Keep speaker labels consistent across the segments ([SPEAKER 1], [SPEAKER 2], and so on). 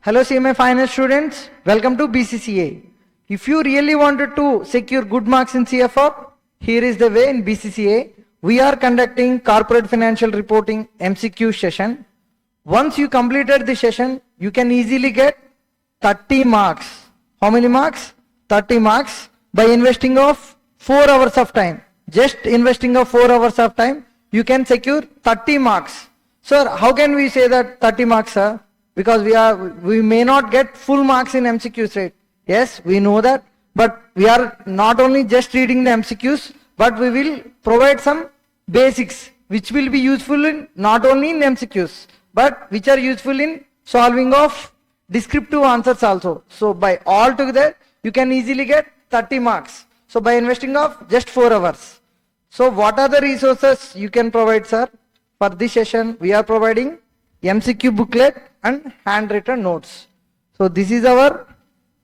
[SPEAKER 1] Hello CMA Final students, welcome to BCCA. If you really wanted to secure good marks in CFR, here is the way in BCCA. We are conducting corporate financial reporting MCQ session. Once you completed the session, you can easily get 30 marks. How many marks? 30 marks by investing of 4 hours of time. Just investing of 4 hours of time, you can secure 30 marks. Sir, how can we say that 30 marks, sir? Because we may not get full marks in MCQs, right? Yes, we know that, but we are not only just reading the MCQs, but we will provide some basics which will be useful in not only in MCQs, but which are useful in solving of descriptive answers also. So by all together, you can easily get 30 marks. So by investing of just 4 hours. So what are the resources you can provide, sir? For this session, we are providing MCQ booklet and handwritten notes. So this is our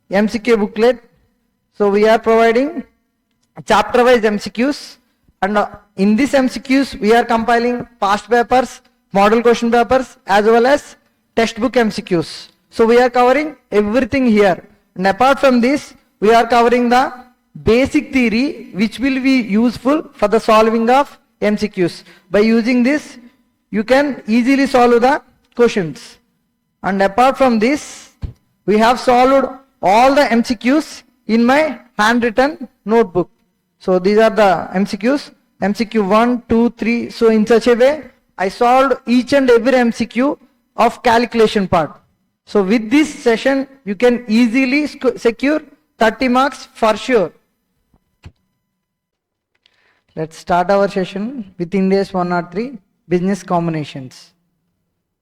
[SPEAKER 1] MCQ booklet. So we are providing chapter wise MCQs, and in this MCQs we are compiling past papers, model question papers as well as textbook MCQs. So we are covering everything here, and apart from this we are covering the basic theory which will be useful for the solving of MCQs. By using this you can easily solve the questions. And apart from this, we have solved all the MCQs in my handwritten notebook. So these are the MCQs, MCQ 1, 2, 3. So in such a way, I solved each and every MCQ of calculation part. So with this session, you can easily secure 30 marks for sure. Let's start our session with Ind AS 103, business combinations.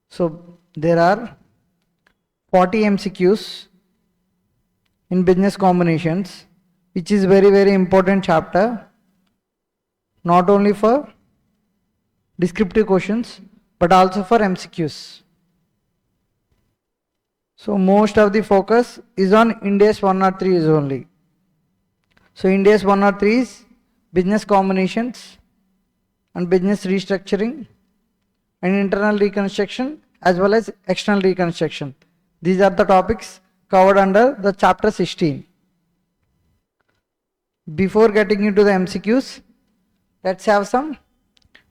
[SPEAKER 1] So there are 40 MCQs in business combinations, which is very important chapter, not only for descriptive questions but also for MCQs. So most of the focus is on Ind AS 103 is only. So Ind AS 103 is business combinations and business restructuring and internal reconstruction as well as external reconstruction. These are the topics covered under the chapter 16. Before getting into the MCQs, let's have some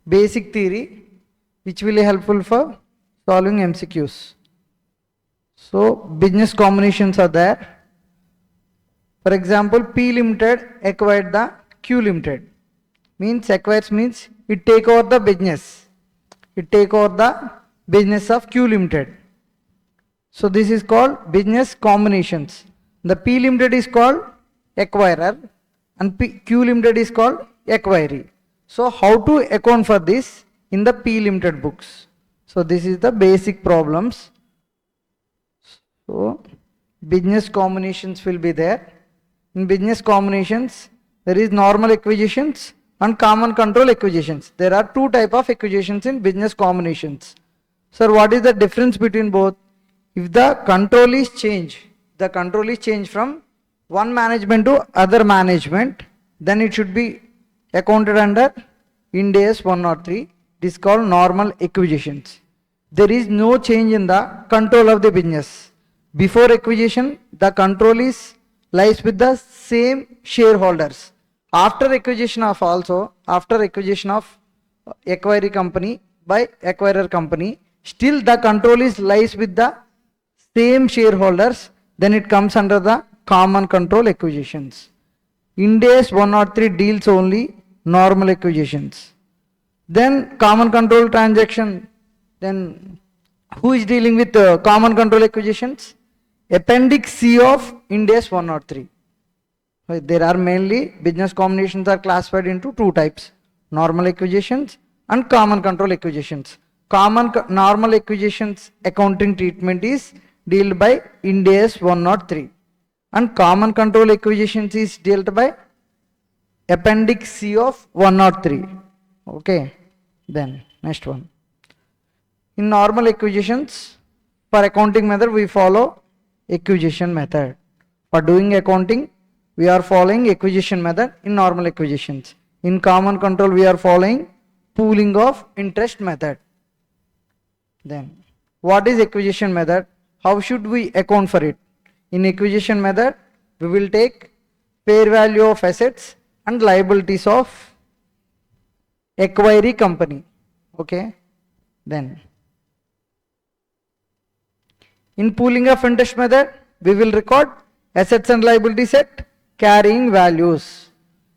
[SPEAKER 1] basic theory which will be helpful for solving MCQs. So business combinations are there. For example, P Limited acquired the Q Limited. Means acquires means it take over the business. It take over the business of Q Limited. So this is called business combinations. The P Limited is called acquirer and Q Limited is called acquiree. So how to account for this in the P Limited books? So this is the basic problems. So business combinations will be there. In business combinations, there is normal acquisitions and common control acquisitions. There are two types of acquisitions in business combinations. Sir, what is the difference between both? If the control is changed from one management to other management, then it should be accounted under Ind AS 103. It is called normal acquisitions. There is no change in the control of the business. Before acquisition, the control lies with the same shareholders. After acquisition of acquiring company by acquirer company, still the control lies with the same shareholders, then it comes under the common control acquisitions. Ind AS 103 deals only normal acquisitions. Then common control transaction, then who is dealing with common control acquisitions? Appendix C of Ind AS 103. There are mainly business combinations are classified into two types: normal acquisitions and common control acquisitions. Normal acquisitions accounting treatment is dealt by Ind AS 103 and common control acquisitions is dealt by Appendix C of 103. Okay, then next one. In normal acquisitions, for accounting method we follow acquisition method. For doing accounting, we are following acquisition method in normal acquisitions. In common control, we are following pooling of interest method. Then what is acquisition method? how should we account for it? In acquisition method, we will take fair value of assets and liabilities of acquiring company. Okay. Then in pooling of interest method, we will record assets and liabilities at carrying values.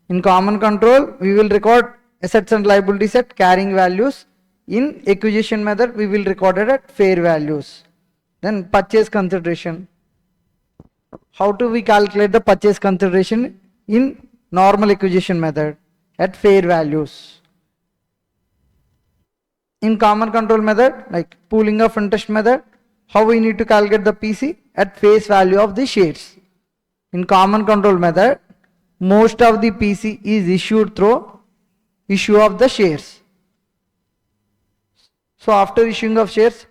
[SPEAKER 1] In common control, we will record assets and liabilities at carrying values. In acquisition method, we will record it at fair values. Then purchase consideration. How do we calculate the purchase consideration in normal acquisition method? At fair values. In common control method, like pooling of interest method, how we need to calculate the PC? At face value of the shares. In common control method, most of the PC is issued through issue of the shares. So after issuing of shares,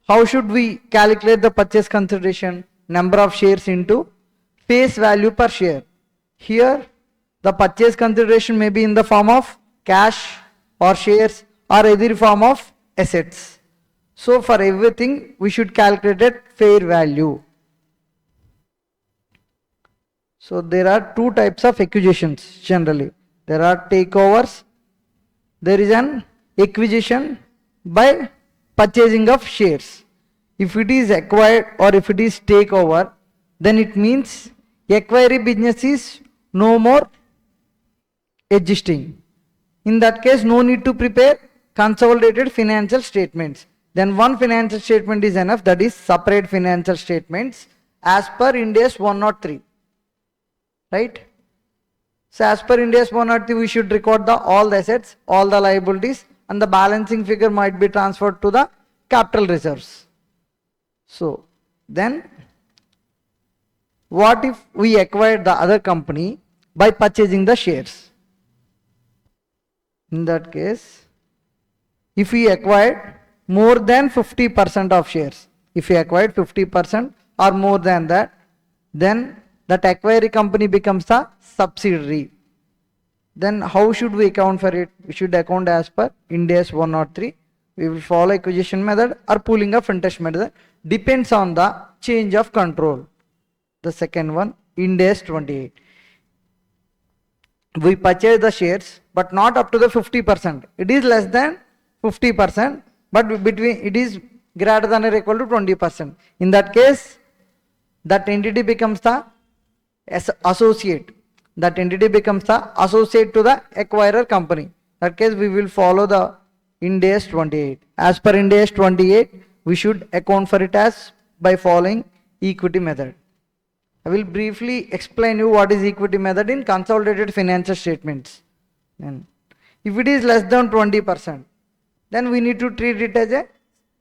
[SPEAKER 1] how should we calculate the purchase consideration? Number of shares into face value per share. Here, the purchase consideration may be in the form of cash or shares or either form of assets. So for everything, we should calculate at fair value. So there are two types of acquisitions generally. There are takeovers. There is an acquisition by purchasing of shares. If it is acquired or if it is takeover, then it means acquiring business is no more existing. In that case, no need to prepare consolidated financial statements. Then one financial statement is enough, that is separate financial statements as per Ind AS 103. Right? So as per Ind AS 103, we should record all the assets, all the liabilities, and the balancing figure might be transferred to the capital reserves. So then what if we acquired the other company by purchasing the shares? In that case, if we acquired more than 50% of shares, if we acquired 50% or more than that, then that acquiring company becomes a subsidiary. Then how should we account for it? We should account as per Ind AS 103. We will follow acquisition method or pooling of interest method. Depends on the change of control. The second one, Ind AS 28. We purchase the shares, but not up to the 50%. It is less than 50%, but between it is greater than or equal to 20%. In that case, that entity becomes the associate. That entity becomes the associate to the acquirer company. In that case, we will follow the Ind AS 28. As per Ind AS 28, we should account for it as by following equity method. I will briefly explain you what is equity method in consolidated financial statements. Then, if it is less than 20%, then we need to treat it as a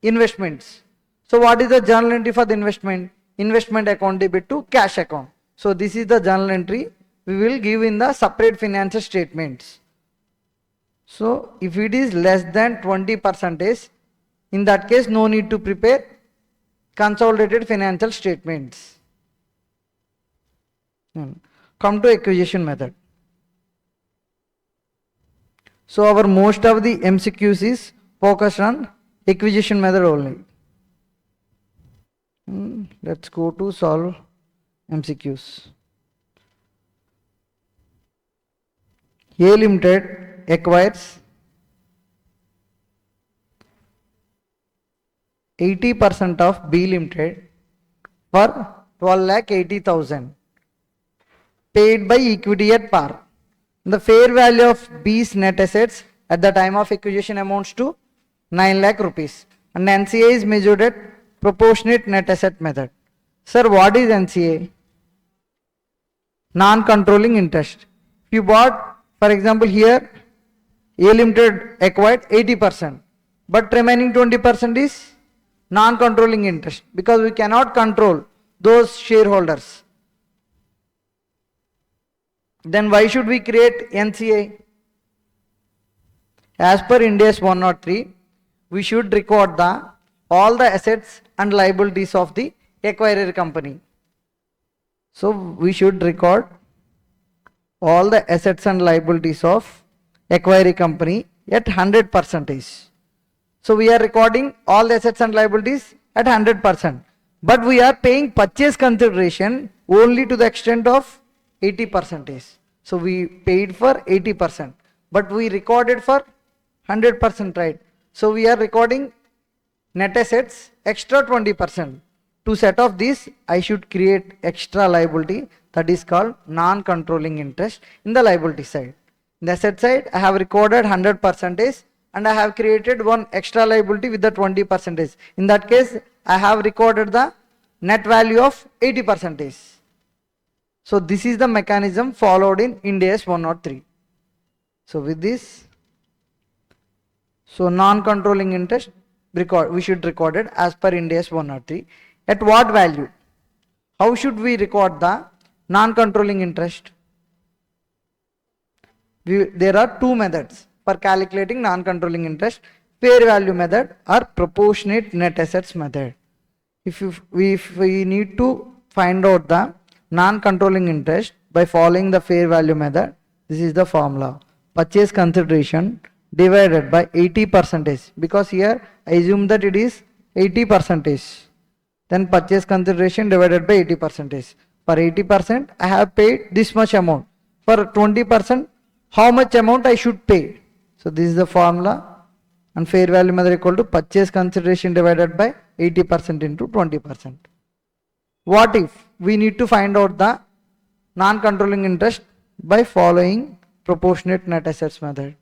[SPEAKER 1] investments. So what is the journal entry for the investment? Investment account debit to cash account. So this is the journal entry we will give in the separate financial statements. So if it is less than 20%, in that case no need to prepare consolidated financial statements. Come to acquisition method. So our most of the MCQs is focused on acquisition method only. Let's go to solve MCQs. A Limited acquires 80% of B Limited for 12,80,000 paid by equity at par. The fair value of B's net assets at the time of acquisition amounts to 9 lakh rupees, and NCA is measured at proportionate net asset method. Sir, what is NCA? Non-controlling interest. If you bought, for example, here A Limited acquired 80%, but remaining 20% is non-controlling interest, because we cannot control those shareholders. Then why should we create NCA? As per Ind AS 103, we should record all the assets and liabilities of the acquirer company. So we should record all the assets and liabilities of acquiring company at 100%. So we are recording all the assets and liabilities at 100%. but we are paying purchase consideration only to the extent of 80%. So we paid for 80%, but we recorded for 100%, right? So we are recording net assets extra 20%. To set off this, I should create extra liability that is called non-controlling interest in the liability side. In the asset side, I have recorded 100% and I have created one extra liability with the 20%. In that case, I have recorded the net value of 80%. So this is the mechanism followed in Ind AS 103. So with this, so non-controlling interest we should record it as per Ind AS 103. At what value? How should we record the non-controlling interest? There are two methods for calculating non-controlling interest: fair value method or proportionate net assets method. If we need to find out the non-controlling interest by following the fair value method, this is the formula: purchase consideration divided by 80%, because here I assume that it is 80%. Then purchase consideration divided by 80%. For 80%, I have paid this much amount. For 20%, how much amount I should pay? So this is the formula, and fair value method equal to purchase consideration divided by 80% into 20%. What if we need to find out the non-controlling interest by following proportionate net assets method?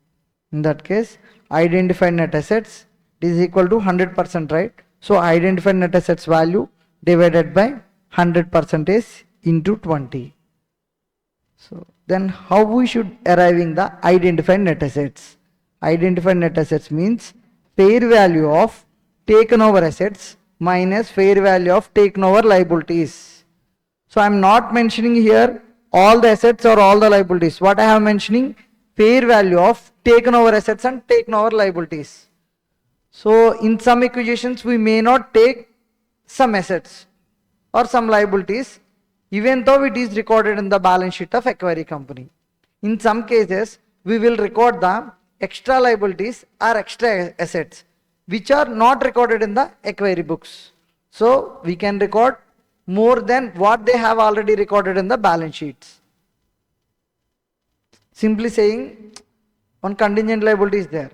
[SPEAKER 1] In that case, identified net assets is equal to 100%, right? So identified net assets value divided by 100% into 20. So then how we should arriving the identified net assets? Identified net assets means fair value of taken over assets minus fair value of taken over liabilities. So I am not mentioning here all the assets or all the liabilities. What I have mentioning, fair value of taken over assets and taken over liabilities. So in some acquisitions we may not take some assets or some liabilities, even though it is recorded in the balance sheet of acquiring company. In some cases we will record the extra liabilities or extra assets which are not recorded in the acquiring books. So we can record more than what they have already recorded in the balance sheets. Simply saying, one contingent liability is there.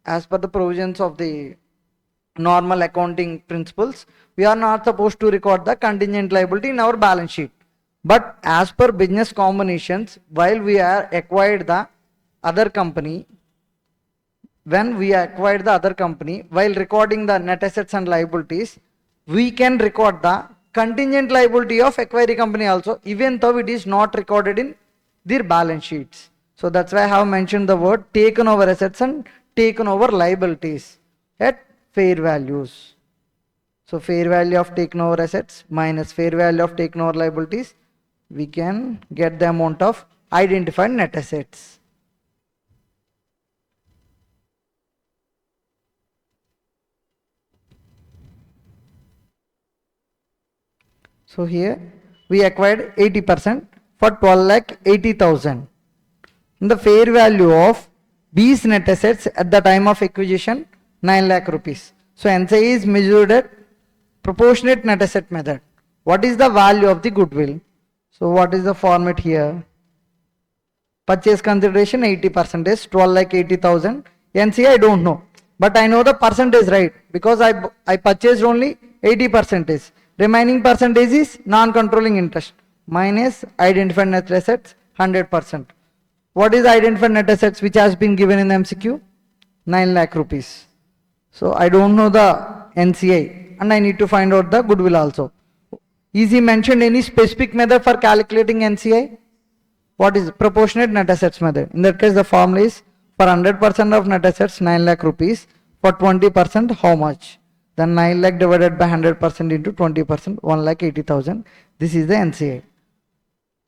[SPEAKER 1] As per the provisions of the normal accounting principles, we are not supposed to record the contingent liability in our balance sheet. But as per business combinations, while we are acquired the other company, when we acquired the other company, while recording the net assets and liabilities, we can record the contingent liability of acquiring company also, even though it is not recorded in their balance sheets. So that's why I have mentioned the word taken over assets and taken over liabilities at fair values. So fair value of taken over assets minus fair value of taken over liabilities, we can get the amount of identified net assets. So here we acquired 80% for 12,80,000. The fair value of B's net assets at the time of acquisition 9 lakh rupees. So NCI is measured at proportionate net asset method. What is the value of the goodwill? So what is the format here? Purchase consideration 80%, 12,80,000. NCI I don't know, but I know the percentage, right? Because I purchased only 80%. Remaining percentage is non-controlling interest minus identified net assets 100%. What is identified net assets which has been given in the MCQ? 9 lakh rupees. So I don't know the NCI and I need to find out the goodwill also. Is he mentioned any specific method for calculating NCI? What is proportionate net assets method? In that case the formula is for 100% of net assets 9 lakh rupees. For 20% how much? Then 9 lakh divided by 100% into 20%, 1,80,000. This is the NCI.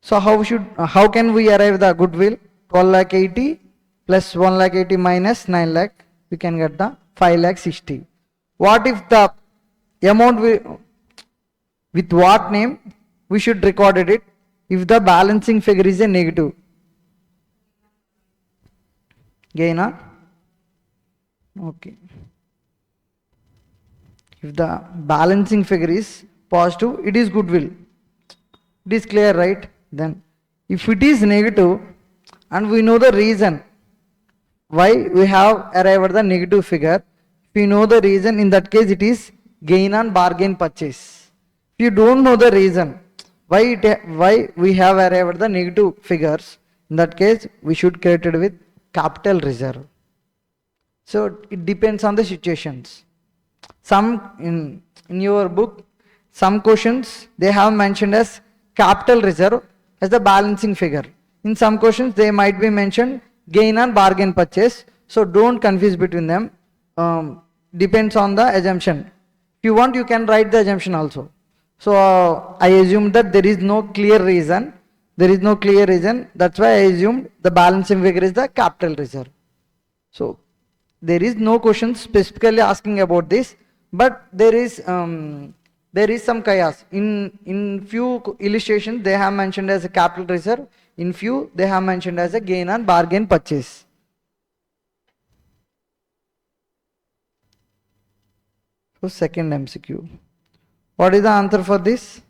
[SPEAKER 1] So how can we arrive the goodwill? 12,80,000 plus 1,80,000 minus 9 lakh, we can get the 5,60,000. What if the amount with what name we should record it if the balancing figure is a negative? Gainer? Okay. If the balancing figure is positive, it is goodwill. It is clear, right? Then if it is negative and we know the reason why we have arrived at the negative figure, if we know the reason, in that case it is gain on bargain purchase. If you don't know the reason why we have arrived at the negative figures, in that case we should create it with capital reserve. So it depends on the situations. Some in your book, some questions they have mentioned as capital reserve as the balancing figure. In some questions they might be mentioned gain on bargain purchase. So don't confuse between them. Depends on the assumption. If you want, you can write the assumption also. So I assume that there is no clear reason. That's why I assumed the balancing figure is the capital reserve. So there is no question specifically asking about this, but there is some chaos. In few illustrations they have mentioned as a capital reserve. In few they have mentioned as a gain on bargain purchase. So second MCQ. What is the answer for this?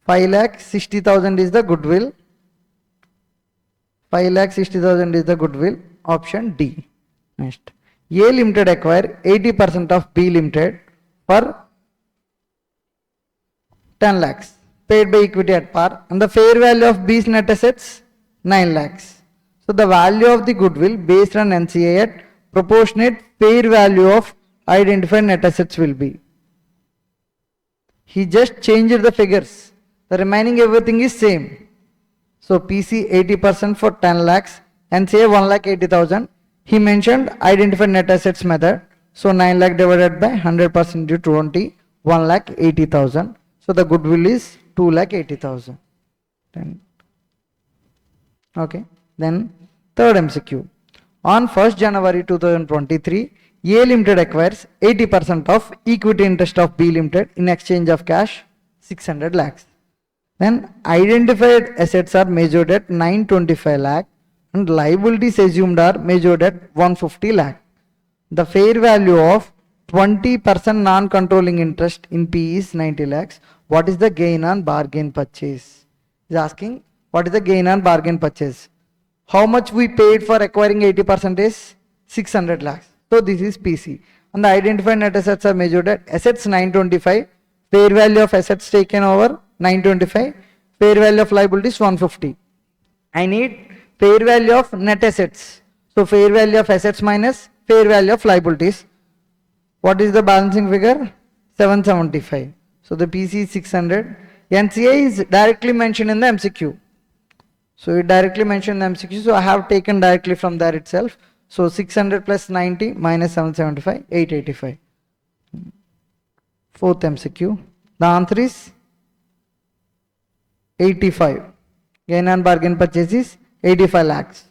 [SPEAKER 1] 5,60,000 is the goodwill. 5,60,000 is the goodwill. Option D. Next. A Limited acquire 80% of B Limited for 10 lakhs paid by equity at par, and the fair value of B's net assets 9 lakhs. So the value of the goodwill based on NCA at proportionate fair value of identified net assets will be. He just changed the figures. The remaining everything is same. So PC 80% for 10 lakhs and say 1,80,000. He mentioned identified net assets method. So 9 lakh divided by 100% into 20, 1,80,000. So the goodwill is 2,80,000. Okay. Then third MCQ. On 1st January 2023, A Limited acquires 80% of equity interest of B Limited in exchange of cash 600 lakhs. Then identified assets are measured at 925 lakh and liabilities assumed are measured at 150 lakh. The fair value of 20% non-controlling interest in P is 90 lakhs. What is the gain on bargain purchase? He is asking what is the gain on bargain purchase. How much we paid for acquiring 80% is 600 lakhs. So this is PC. And the identified net assets are measured at assets 925, fair value of assets taken over 925, fair value of liabilities 150. I need fair value of net assets. So fair value of assets minus fair value of liabilities. What is the balancing figure? 775. So the PC is 600. NCA is directly mentioned in the MCQ. So it directly mentioned in the MCQ. So I have taken directly from there itself. So 600 plus 90 minus 775, 885. Fourth MCQ. The answer is 85. Gain on bargain purchase is 85 lakhs.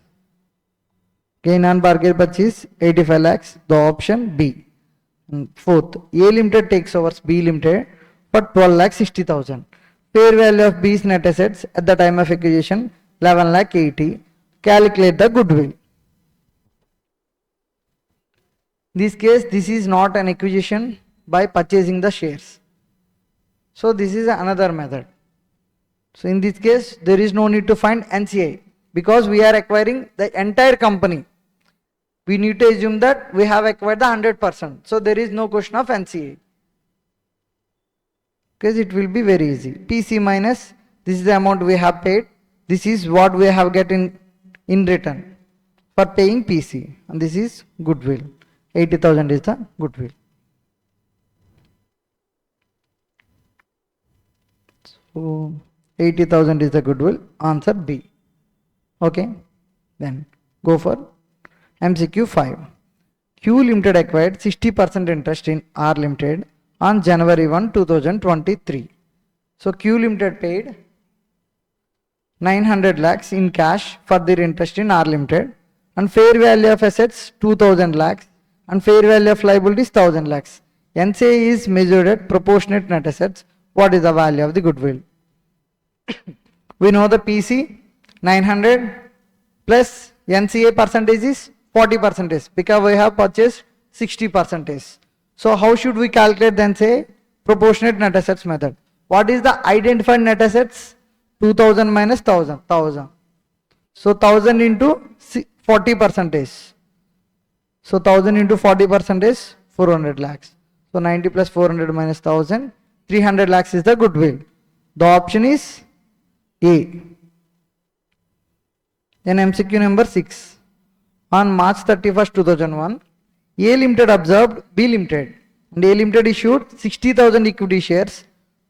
[SPEAKER 1] Gain on bargain purchase 85 lakhs. The option B. Fourth, A Limited takes over B Limited for 12,60,000. Fair value of B's net assets at the time of acquisition 11,80,000. Calculate the goodwill. In this case, this is not an acquisition by purchasing the shares. So this is another method. So in this case, there is no need to find NCA because we are acquiring the entire company. We need to assume that we have acquired the 100%. So there is no question of NCA. Because it will be very easy. PC minus, this is the amount we have paid. This is what we have get in return for paying PC. And this is goodwill. 80,000 is the goodwill. So 80,000 is the goodwill. Answer B. Okay. Then go for MCQ 5. Q Limited acquired 60% interest in R Limited on January 1, 2023. So Q Limited paid 900 lakhs in cash for their interest in R Limited, and fair value of assets 2000 lakhs and fair value of liabilities 1000 lakhs. NCA is measured at proportionate net assets. What is the value of the goodwill? We know the PC 900 plus NCA percentage is 40% because we have purchased 60%. So how should we calculate the NCA? proportionate net assets method. What is the identified net assets? 2000 minus 1000. So 1000 into 40 percentage. So 1000 into 40 percentage, 400 lakhs. So 90 plus 400 minus 1000, 300 lakhs is the goodwill. The option is A. Then MCQ number 6. On March 31st, 2001, A Limited observed B Limited, and A Limited issued 60,000 equity shares,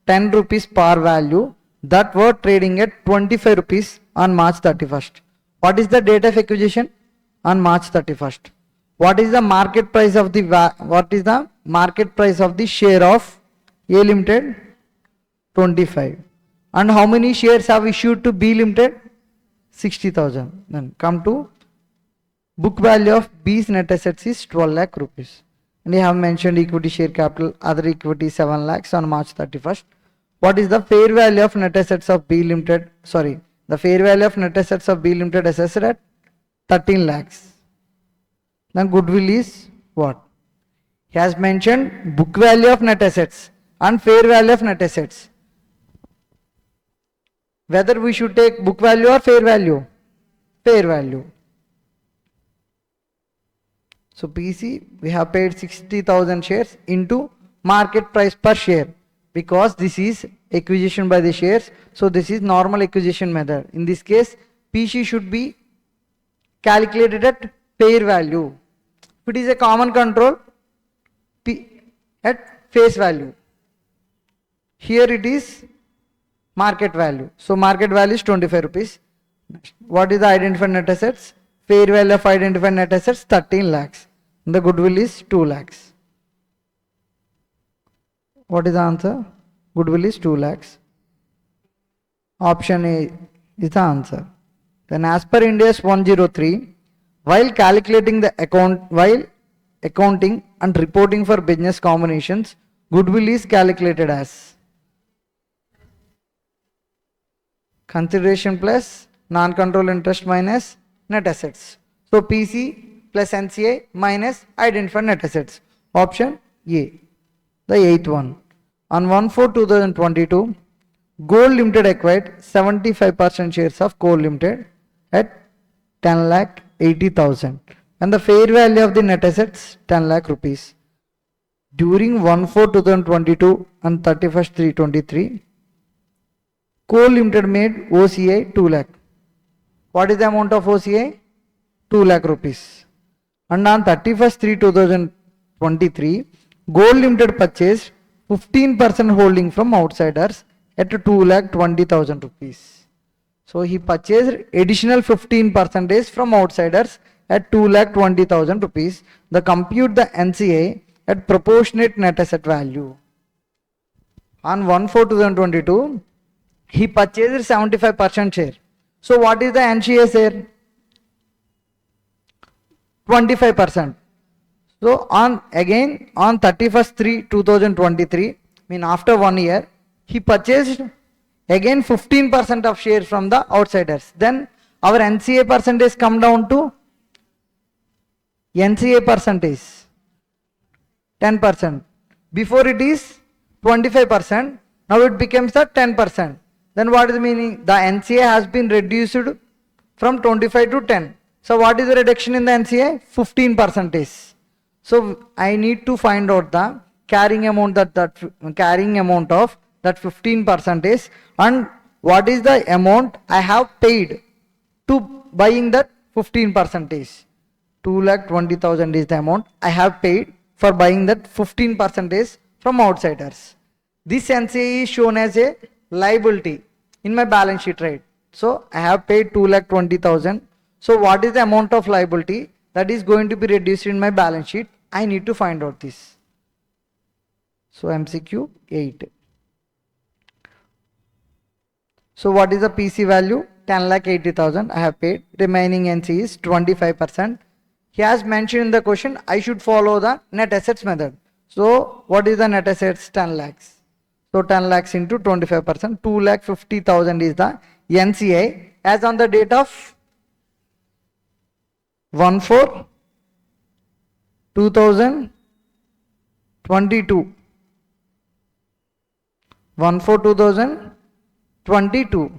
[SPEAKER 1] 10 rupees par value, that were trading at 25 rupees on March 31st. What is the date of acquisition? On March 31st. What is the market price of the share of A Limited? 25. And how many shares have issued to B Limited? 60,000. Then come to book value of B's net assets is 12 lakh rupees. And you have mentioned equity share capital, other equity 7 lakhs on March 31st. What is the fair value of net assets of B Limited? Sorry, the fair value of net assets of B Limited assessed at 13 lakhs. Then goodwill is what? He has mentioned book value of net assets and fair value of net assets. Whether we should take book value or fair value? Fair value. So PC, we have paid 60,000 shares into market price per share, because this is acquisition by the shares. So this is normal acquisition method. In this case, PC should be calculated at fair value. If it is a common control, P at face value. Here it is market value. So market value is 25 rupees. What is the identified net assets? Fair value of identified net assets 13 lakhs. The goodwill is 2 lakhs. What is the answer? Goodwill is 2 lakhs. Option A is the answer. Then as per Ind AS 103, while calculating the accounting and reporting for business combinations, goodwill is calculated as consideration plus non-control interest minus net assets. So PC plus NCA minus identified net assets. Option A, the 8th one. On 1/4/2022, Gold Limited acquired 75% shares of Coal Limited at 10,80,000, and the fair value of the net assets 10 lakh rupees. During 1/4/2022 and 31st/3/23, Coal Limited made OCA 2 lakh. What is the amount of OCA? 2 lakh rupees. And on 31st/3/2023, Gold Limited purchased 15% holding from outsiders at 2,20,000 rupees. So he purchased additional 15% from outsiders at 2,20,000 rupees. The compute the NCA at proportionate net asset value. On 1/4/2022, he purchased 75% share. So what is the NCA share? 25%. So on 31st/3/2023, mean after 1 year, he purchased again 15% of shares from the outsiders. Then our NCA percentage come down to NCA percentage 10%. Before it is 25%. Now it becomes the 10%. Then what is the meaning? The NCA has been reduced from 25 to 10. So what is the reduction in the NCA? 15%. So I need to find out the carrying amount of that 15%, and what is the amount I have paid to buying that 15%. 2,20,000 is the amount I have paid for buying that 15% from outsiders. This NCA is shown as a liability in my balance sheet, right? So I have paid 2,20,000. So what is the amount of liability that is going to be reduced in my balance sheet? I need to find out this. So MCQ 8. So what is the PC value? 10,80,000 I have paid. Remaining NC is 25%. He has mentioned in the question I should follow the net assets method. So what is the net assets? 10 lakhs. So 10 lakhs into 25%, 2,50,000 is the NCA as on the date of 1/4/2022. 1/4/2022.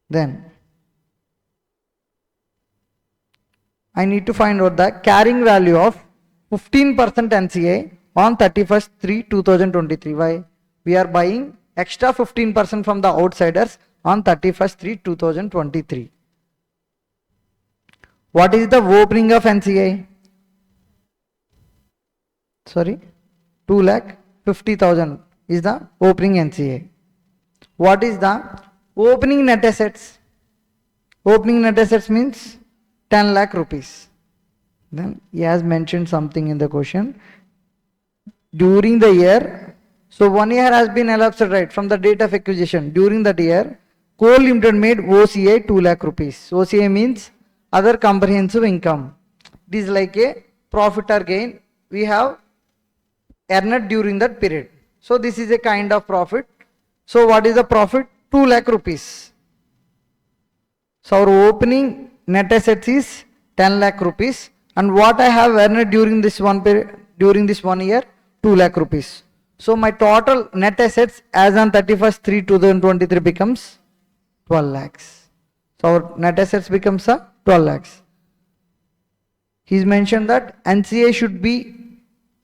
[SPEAKER 1] Then I need to find out the carrying value of 15% NCA on 31st/3/2023. Why? We are buying extra 15% from the outsiders on 31st/3/2023. What is the opening of NCA? Sorry, 2,50,000 is the opening NCA. What is the opening net assets? Opening net assets means 10 lakh rupees. Then he has mentioned something in the question. During the year, so 1 year has been elapsed, right, from the date of acquisition. During that year, Coal Limited made OCA 2 lakh rupees. OCA means other comprehensive income. It is like a profit or gain we have earned during that period. So this is a kind of profit. So what is the profit? 2 lakh rupees. So our opening net assets is 10 lakh rupees, and what I have earned during this one period, during this 1 year, 2 lakh rupees. So my total net assets as on 31st/3/2023 becomes 12 lakhs. So our net assets becomes 12 lakhs. He's mentioned that NCA should be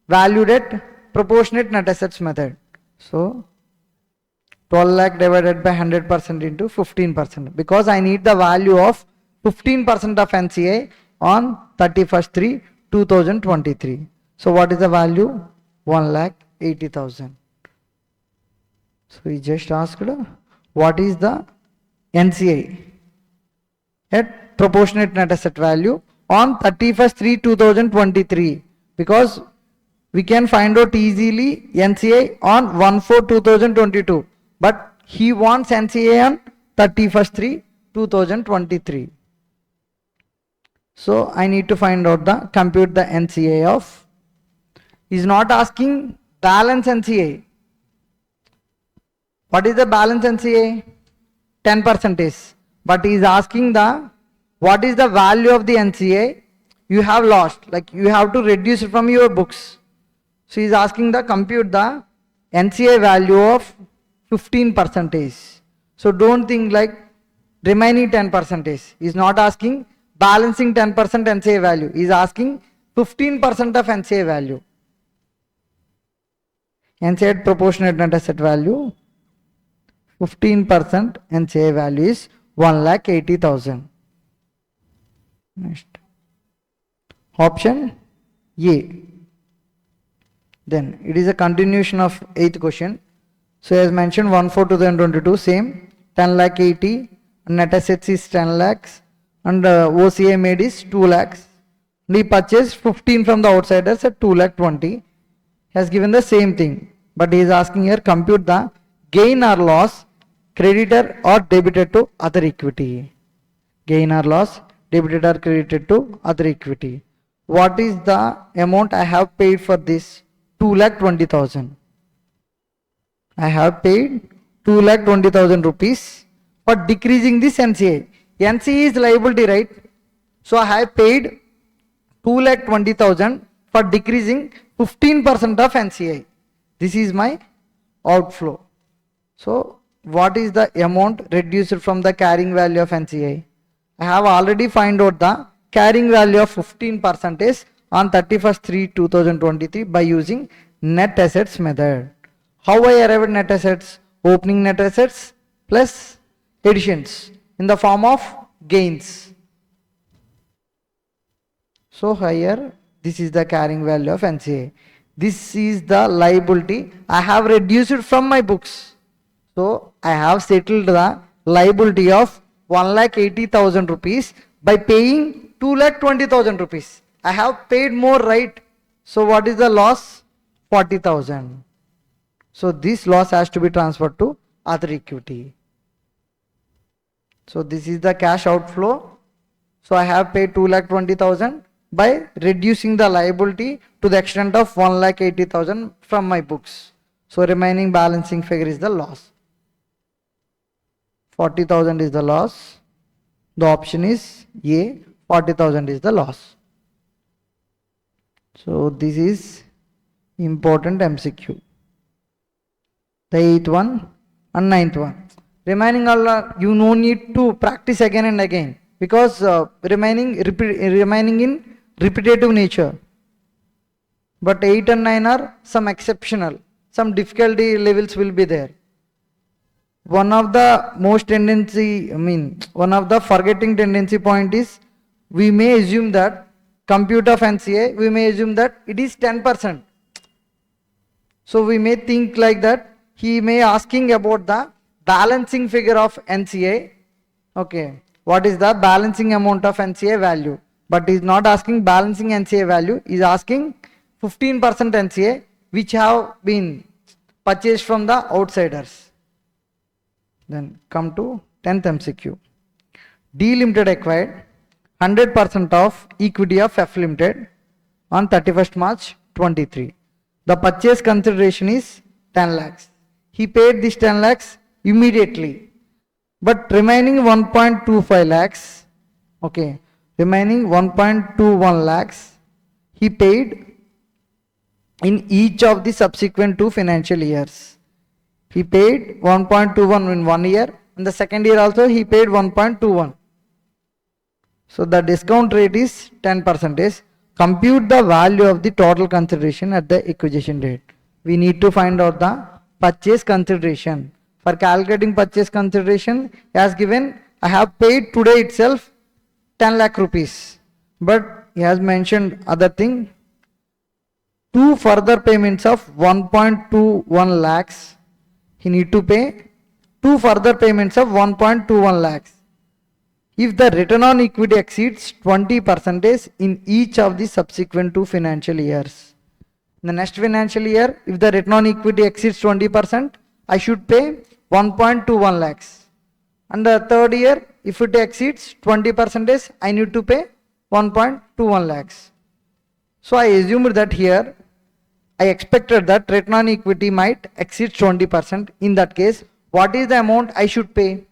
[SPEAKER 1] valued at proportionate net assets method. So 12 lakh divided by 100% into 15%, because I need the value of 15% of NCA on 31st/3/2023. So what is the value? 1,80,000. So he just asked what is the NCA at proportionate net asset value on 31st/3/2023, because we can find out easily NCA on 1/4/2022, but he wants NCA on 31st/3/2023. So I need to find out the compute the NCA of. Is not asking balance NCA. What is the balance NCA? 10%. But he is asking the what is the value of the NCA you have lost, like you have to reduce it from your books. So he is asking the compute the NCA value of 15%. So don't think like remaining 10%. He is not asking balancing 10% NCA value. He is asking 15% of NCA value. NCA at proportionate net asset value, 15% NCA value is 1,80,000. Next. Option A. Then it is a continuation of 8th question. So as mentioned, 1/4/2022, same 10,80,000, net assets is 10 lakhs, and OCA made is 2 lakhs. And he purchased 15 from the outsiders at 2,20,000. Has given the same thing, but he is asking here compute the gain or loss credited or debited to other equity. Gain or loss debited or credited to other equity. What is the amount I have paid for this? 2,20,000. I have paid 2,20,000 rupees for decreasing this NCA. NCA is liability, right? So I have paid 2,20,000 for decreasing 15% of NCA. This is my outflow. So what is the amount reduced from the carrying value of NCA? I have already found out the carrying value of 15% on 31st/3/2023 by using net assets method. How I arrive at net assets? Opening net assets plus additions in the form of gains. So here this is the carrying value of NCA. This is the liability I have reduced it from my books. So I have settled the liability of 1,80,000 rupees by paying 2,20,000 rupees. I have paid more, right? So what is the loss? 40,000. So this loss has to be transferred to other equity. So this is the cash outflow. So I have paid 2,20,000 by reducing the liability to the extent of 1,80,000 from my books. So remaining balancing figure is the loss. 40,000 is the loss. The option is A. 40,000 is the loss. So this is important MCQ. the 8th one and 9th one. Remaining all are, you no need to practice again and again because remaining in repetitive nature. But 8 and 9 are some exceptional, some difficulty levels will be there. One of the one of the forgetting tendency point is, we may assume that compute of NCA, we may assume that it is 10%. So we may think like that, he may asking about the balancing figure of NCA. Okay, what is the balancing amount of NCA value? But he is not asking balancing NCA value, he is asking 15% NCA which have been purchased from the outsiders. Then come to 10th MCQ. D Limited acquired 100% of equity of F Limited on 31st March 23. The purchase consideration is 10 lakhs. He paid this 10 lakhs immediately. But remaining 1.25 lakhs, okay, remaining 1.21 lakhs, he paid in each of the subsequent 2 financial years. He paid 1.21 in 1 year, and the second year also he paid 1.21. So the discount rate is 10%. Compute the value of the total consideration at the acquisition date. We need to find out the purchase consideration. For calculating purchase consideration, as given, I have paid today itself 10 lakh rupees. But he has mentioned other thing, 2 further payments of 1.21 lakhs. He need to pay 2 further payments of 1.21 lakhs. If the return on equity exceeds 20% in each of the subsequent 2 financial years. In the next financial year, if the return on equity exceeds 20%, I should pay 1.21 lakhs. And the third year, if it exceeds 20%, I need to pay 1.21 lakhs. So I assumed that here, I expected that return on equity might exceed 20%. In that case, what is the amount I should pay?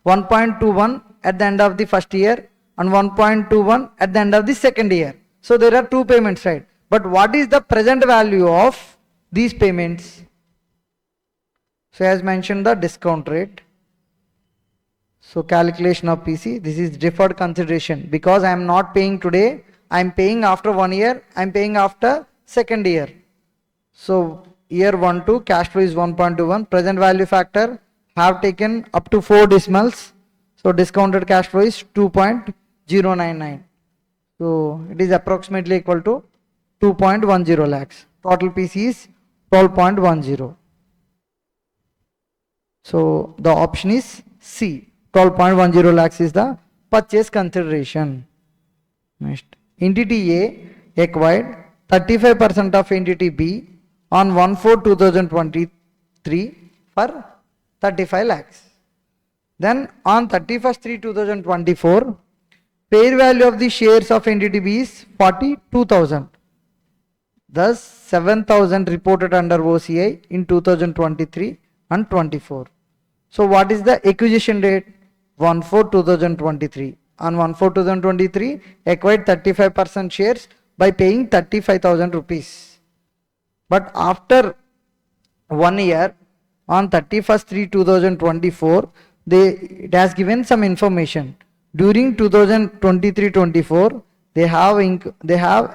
[SPEAKER 1] 1.21 at the end of the first year and 1.21 at the end of the second year. So there are 2 payments, right? But what is the present value of these payments? So as mentioned, the discount rate. So calculation of PC, this is deferred consideration. Because I am not paying today, I am paying after 1 year, I am paying after second year. So year 1 to cash flow is 1.21. Present value factor have taken up to 4 decimals. So discounted cash flow is 2.099. So it is approximately equal to 2.10 lakhs. Total PC is 12.10. So the option is C. 12.10 lakhs is the purchase consideration. Next, entity A acquired 35% of entity B on 1/4/2023 for 35 lakhs. Then on 31st/3/2024, fair value of the shares of entity B is 42,000. Thus 7,000 reported under OCI in 2023 and 24. So what is the acquisition date? 1/4/2023. On 1/4/2023, acquired 35% shares by paying 35,000 rupees. But after 1 year, on 31st/3/2024, it has given some information. During 2023-24, they have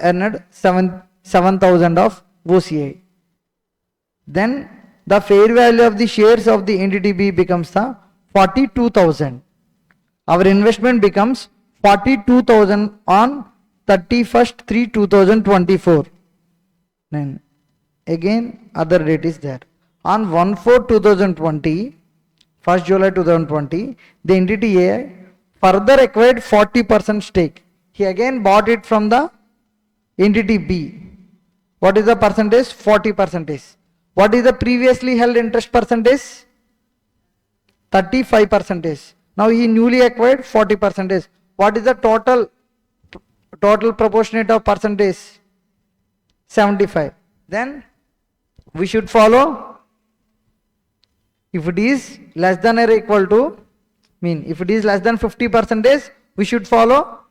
[SPEAKER 1] earned 7,000 of OCI. Then the fair value of the shares of the entity B becomes the 42,000. Our investment becomes 42,000 on 31st/3/2024. Then again other date is there. On 1/4/2020, 1st July 2020, the entity A further acquired 40% stake. He again bought it from the entity B. What is the percentage? 40%. What is the previously held interest percentage? 35%. Now he newly acquired 40%. What is the total proportionate of percentage? 75. Then we should follow, if it is less than or equal to, if it is less than 50%, we should follow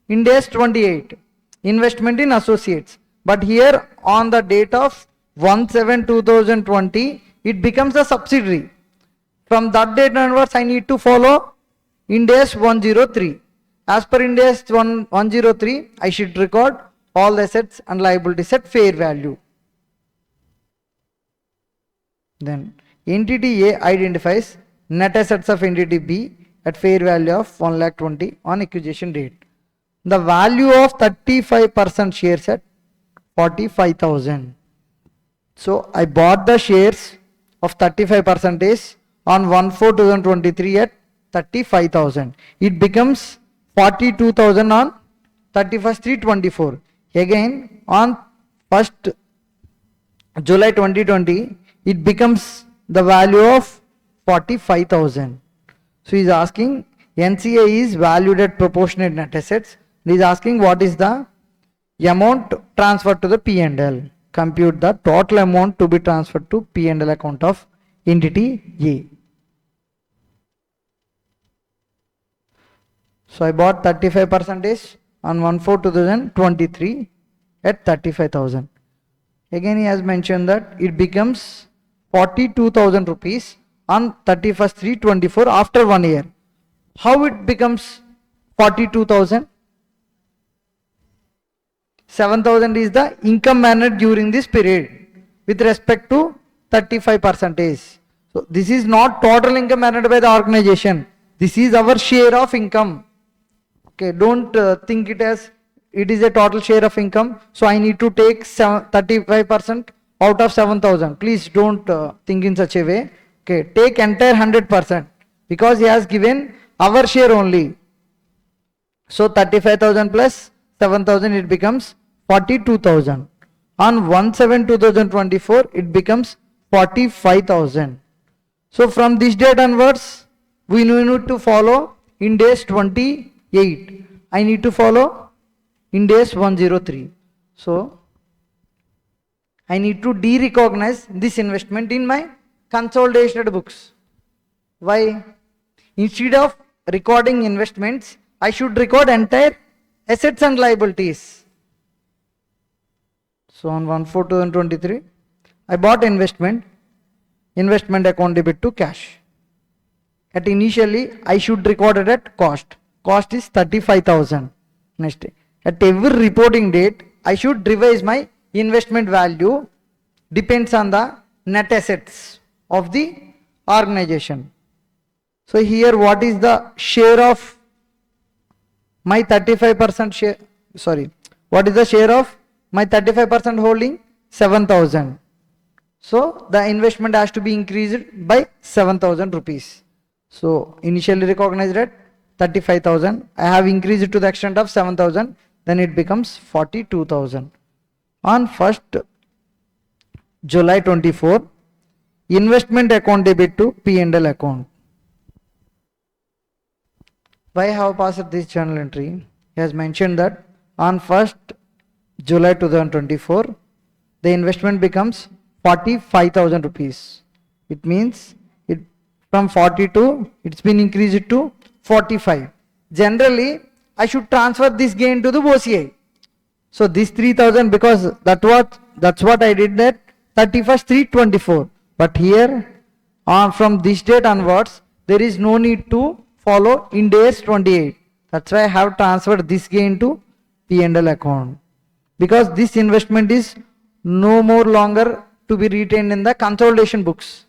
[SPEAKER 1] Ind AS 28, investment in associates. But here on the date of 1/7/2020, it becomes a subsidiary. From that date onwards, I need to follow Ind AS 103. As per Ind AS 103, I should record all assets and liabilities at fair value. Then entity A identifies net assets of entity B at fair value of 1,20,000 on acquisition date. The value of 35% shares at 45,000. So I bought the shares of 35% on 1/4/2023 at 35,000. It becomes 42,000 on 31st/3/24. Again on 1st July 2020, it becomes the value of 45,000. So he is asking, NCA is valued at proportionate net assets. He is asking what is the amount transferred to the P&L. Compute the total amount to be transferred to P&L account of entity A. So I bought 35% on 1/4/2023 at 35,000. Again he has mentioned that it becomes 42,000 rupees on 31st/3/24 after 1 year. How it becomes 42,000? 7,000 is the income earned during this period with respect to 35%. So this is not total income earned by the organization. This is our share of income. Okay, don't think it as it is a total share of income. So I need to take 35% out of 7,000. Please don't think in such a way. Okay, take entire 100% because he has given our share only. So 35,000 plus 7,000, it becomes 42,000. On 1/7/2024, it becomes 45,000. So from this date onwards, we need to follow Ind AS 28. I need to follow Ind AS 103. So I need to de-recognize this investment in my consolidated books. Why? Instead of recording investments, I should record entire assets and liabilities. So on 1/4/2023, I bought investment account debit to cash. At initially, I should record it at cost. Cost is 35,000. Next, at every reporting date, I should revise my investment value. Depends on the net assets of the organization. So here, what is the share of my 35% share? Sorry, what is the share of my 35% holding? 7,000. So the investment has to be increased by 7,000 rupees. So initially recognized at 35,000. I have increased it to the extent of 7,000. Then it becomes 42,000. On 1st July 24, investment account debit to P&L account. Why I have passed this journal entry? He has mentioned that on 1st July 2024, the investment becomes 45,000 rupees. It means it from 42, it's been increased to 45. Generally, I should transfer this gain to the OCI. So this 3,000, because that's what I did at 31st/3/24. But here, from this date onwards, there is no need to follow Ind AS 28. That's why I have transferred this gain to P&L account. Because this investment is no more longer to be retained in the consolidation books.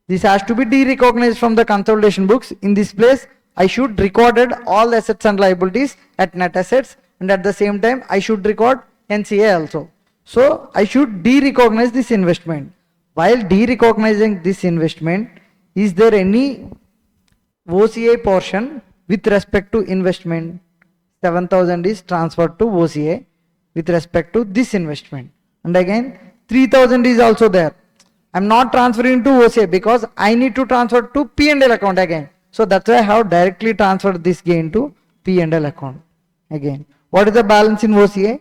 [SPEAKER 1] This has to be de-recognized from the consolidation books. In this place, I should recorded all assets and liabilities at net assets, and at the same time, I should record NCA also. So I should de-recognize this investment. While de-recognizing this investment, is there any OCI portion with respect to investment? 7,000 is transferred to OCI with respect to this investment. And again, 3,000 is also there. I'm not transferring to OCI because I need to transfer to P&L account again. So that's why I have directly transferred this gain to P&L account. Again, what is the balance in OCI?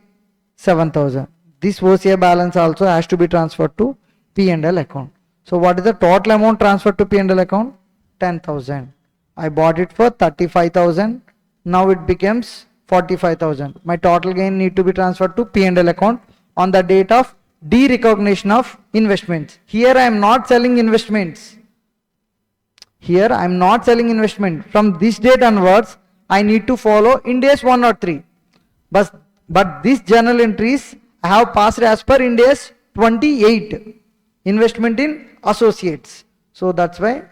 [SPEAKER 1] 7,000. This OCI balance also has to be transferred to P&L account. So what is the total amount transferred to P&L account? 10,000. I bought it for 35,000. Now it becomes 45,000. My total gain need to be transferred to P&L account on the date of derecognition of investments. Here I am not selling investments. Here I am not selling investment. From this date onwards, I need to follow Ind AS 103. But these journal entries I have passed as per Ind AS 28. Investment in associates. So that's why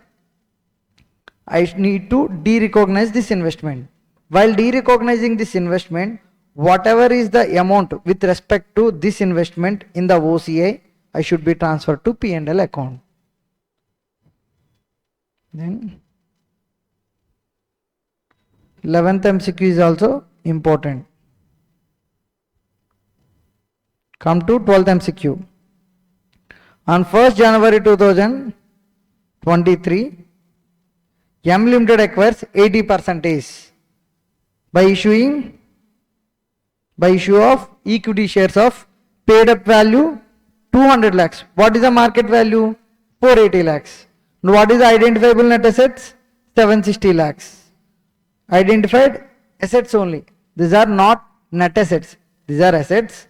[SPEAKER 1] I need to derecognize this investment. While derecognizing this investment, whatever is the amount with respect to this investment in the OCI, I should be transferred to P&L account. Then 11th MCQ is also important. Come to 12th MCQ. On 1st January 2023, M Limited acquires 80% by issue of equity shares of paid up value 200 lakhs. What is the market value? 480 lakhs. What is the identifiable net assets? 760 lakhs. Identified assets only. These are not net assets. These are assets.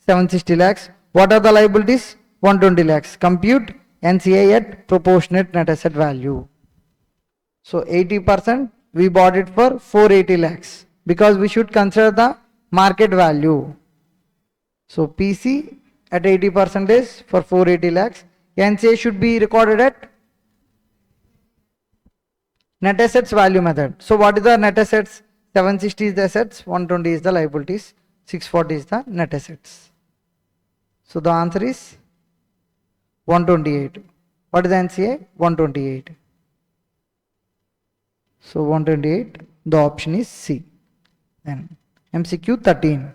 [SPEAKER 1] 760 lakhs. What are the liabilities? 120 lakhs. Compute NCI at proportionate net asset value. So 80% we bought it for 480 lakhs because we should consider the market value. So PC at 80% for 480 lakhs. NCI should be recorded at net assets value method. So what is the net assets? 760 is the assets, 120 is the liabilities, 640 is the net assets. So the answer is 128. What is the NCI? 128. So 128, the option is C. Then MCQ 13.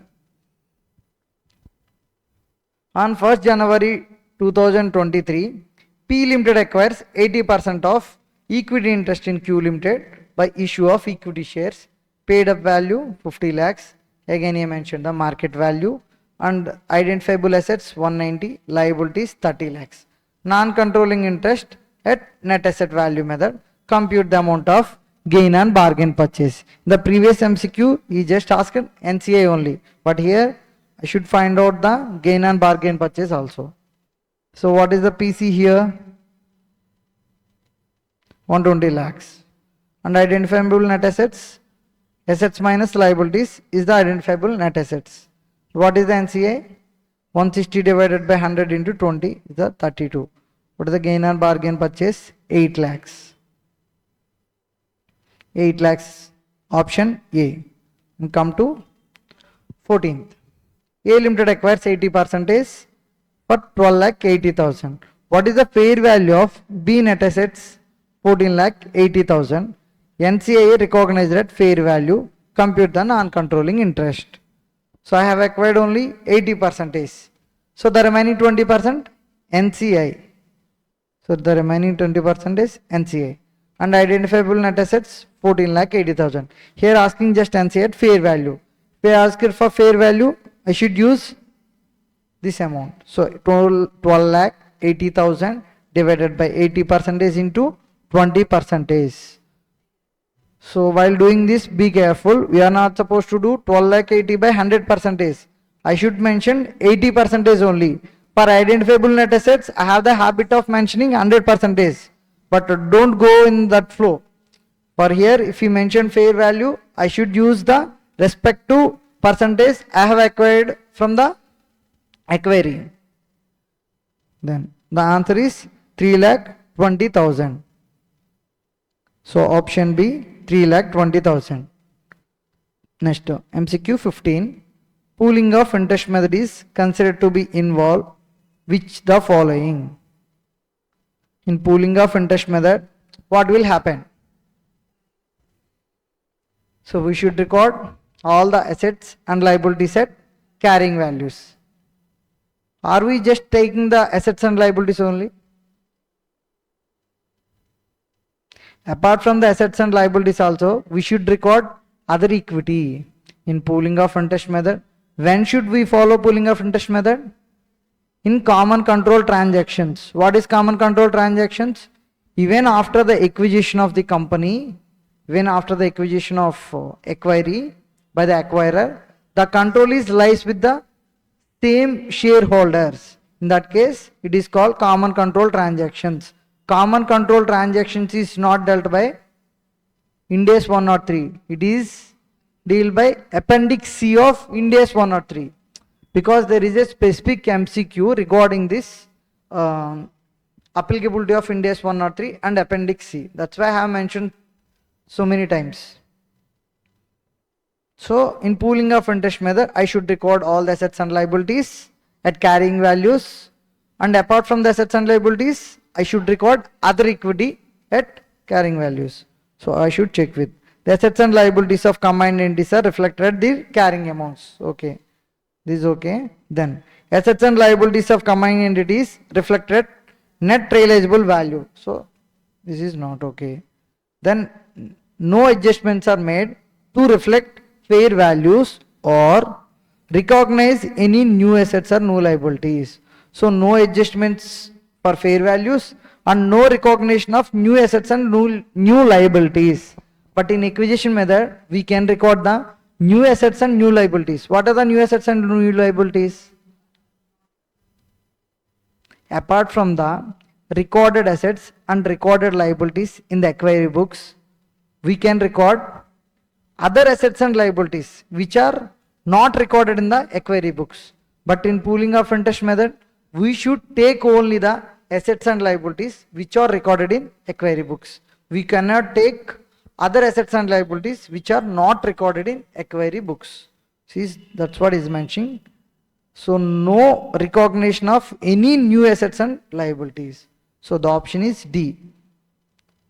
[SPEAKER 1] On 1st January 2023, P Limited acquires 80% of equity interest in Q Limited by issue of equity shares. Paid up value 50 lakhs. Again I mentioned the market value, and identifiable assets 190, liabilities 30 lakhs. Non-controlling interest at net asset value method. Compute the amount of gain on bargain purchase. The previous MCQ he just asked NCI only, but here I should find out the gain on bargain purchase also. So what is the PC here? 120 lakhs. And identifiable net assets, assets minus liabilities is the identifiable net assets. What is the NCI? 160 divided by 100 into 20 is the 32. What is the gain on bargain purchase? 8 lakhs. 8 lakhs, option A. And come to 14th. A Limited acquires 80% for 12,80,000. What is the fair value of B net assets? 14,80,000. NCI recognized at fair value. Compute the non-controlling interest. So I have acquired only 80%. So the remaining 20% NCI. So the remaining 20% is NCI. And identifiable net assets 14,80,000. Here asking just NCI at fair value. If I ask it for fair value, I should use this amount. So 12,80,000 divided by 80% into 20%. So while doing this, be careful. We are not supposed to do 12,80,000 by 100%. I should mention 80% only. For identifiable net assets, I have the habit of mentioning 100%. But don't go in that flow. For here, if you mention fair value, I should use the respective percentage I have acquired from the acquiring. Then the answer is 3,20,000. So option B, 3,20,000. Next, MCQ 15. Pooling of interest method is considered to be involved which the following? In pooling of interest method, what will happen? So we should record all the assets and liabilities at carrying values. Are we just taking the assets and liabilities only? Apart from the assets and liabilities also, we should record other equity in pooling of interest method. When should we follow pooling of interest method? In common control transactions. What is common control transactions? Even after the acquisition of the company, even after the acquisition of acquiree by the acquirer, the control is lies with the same shareholders. In that case, it is called common control transactions. Common control transactions is not dealt by Ind AS 103. It is dealt by Appendix C of Ind AS 103. Because there is a specific MCQ regarding this applicability of Ind AS 103 and Appendix C. That's why I have mentioned so many times. So in pooling of interest method, I should record all the assets and liabilities at carrying values, and apart from the assets and liabilities, I should record other equity at carrying values. So I should check with the assets and liabilities of combined entities are reflected at the carrying amounts. Okay, this is okay. Then assets and liabilities of combined entities reflected net realizable value. So this is not okay. Then no adjustments are made to reflect fair values or recognize any new assets or new liabilities. So no adjustments for fair values and no recognition of new assets and new liabilities. But in acquisition method, we can record the new assets and new liabilities. What are the new assets and new liabilities? Apart from the recorded assets and recorded liabilities in the acquire books, we can record other assets and liabilities which are not recorded in the acquire books. But in pooling of interest method, we should take only the assets and liabilities which are recorded in acquire books. We cannot take other assets and liabilities which are not recorded in acquire books. See, that's what is mentioning. So no recognition of any new assets and liabilities. So the option is D.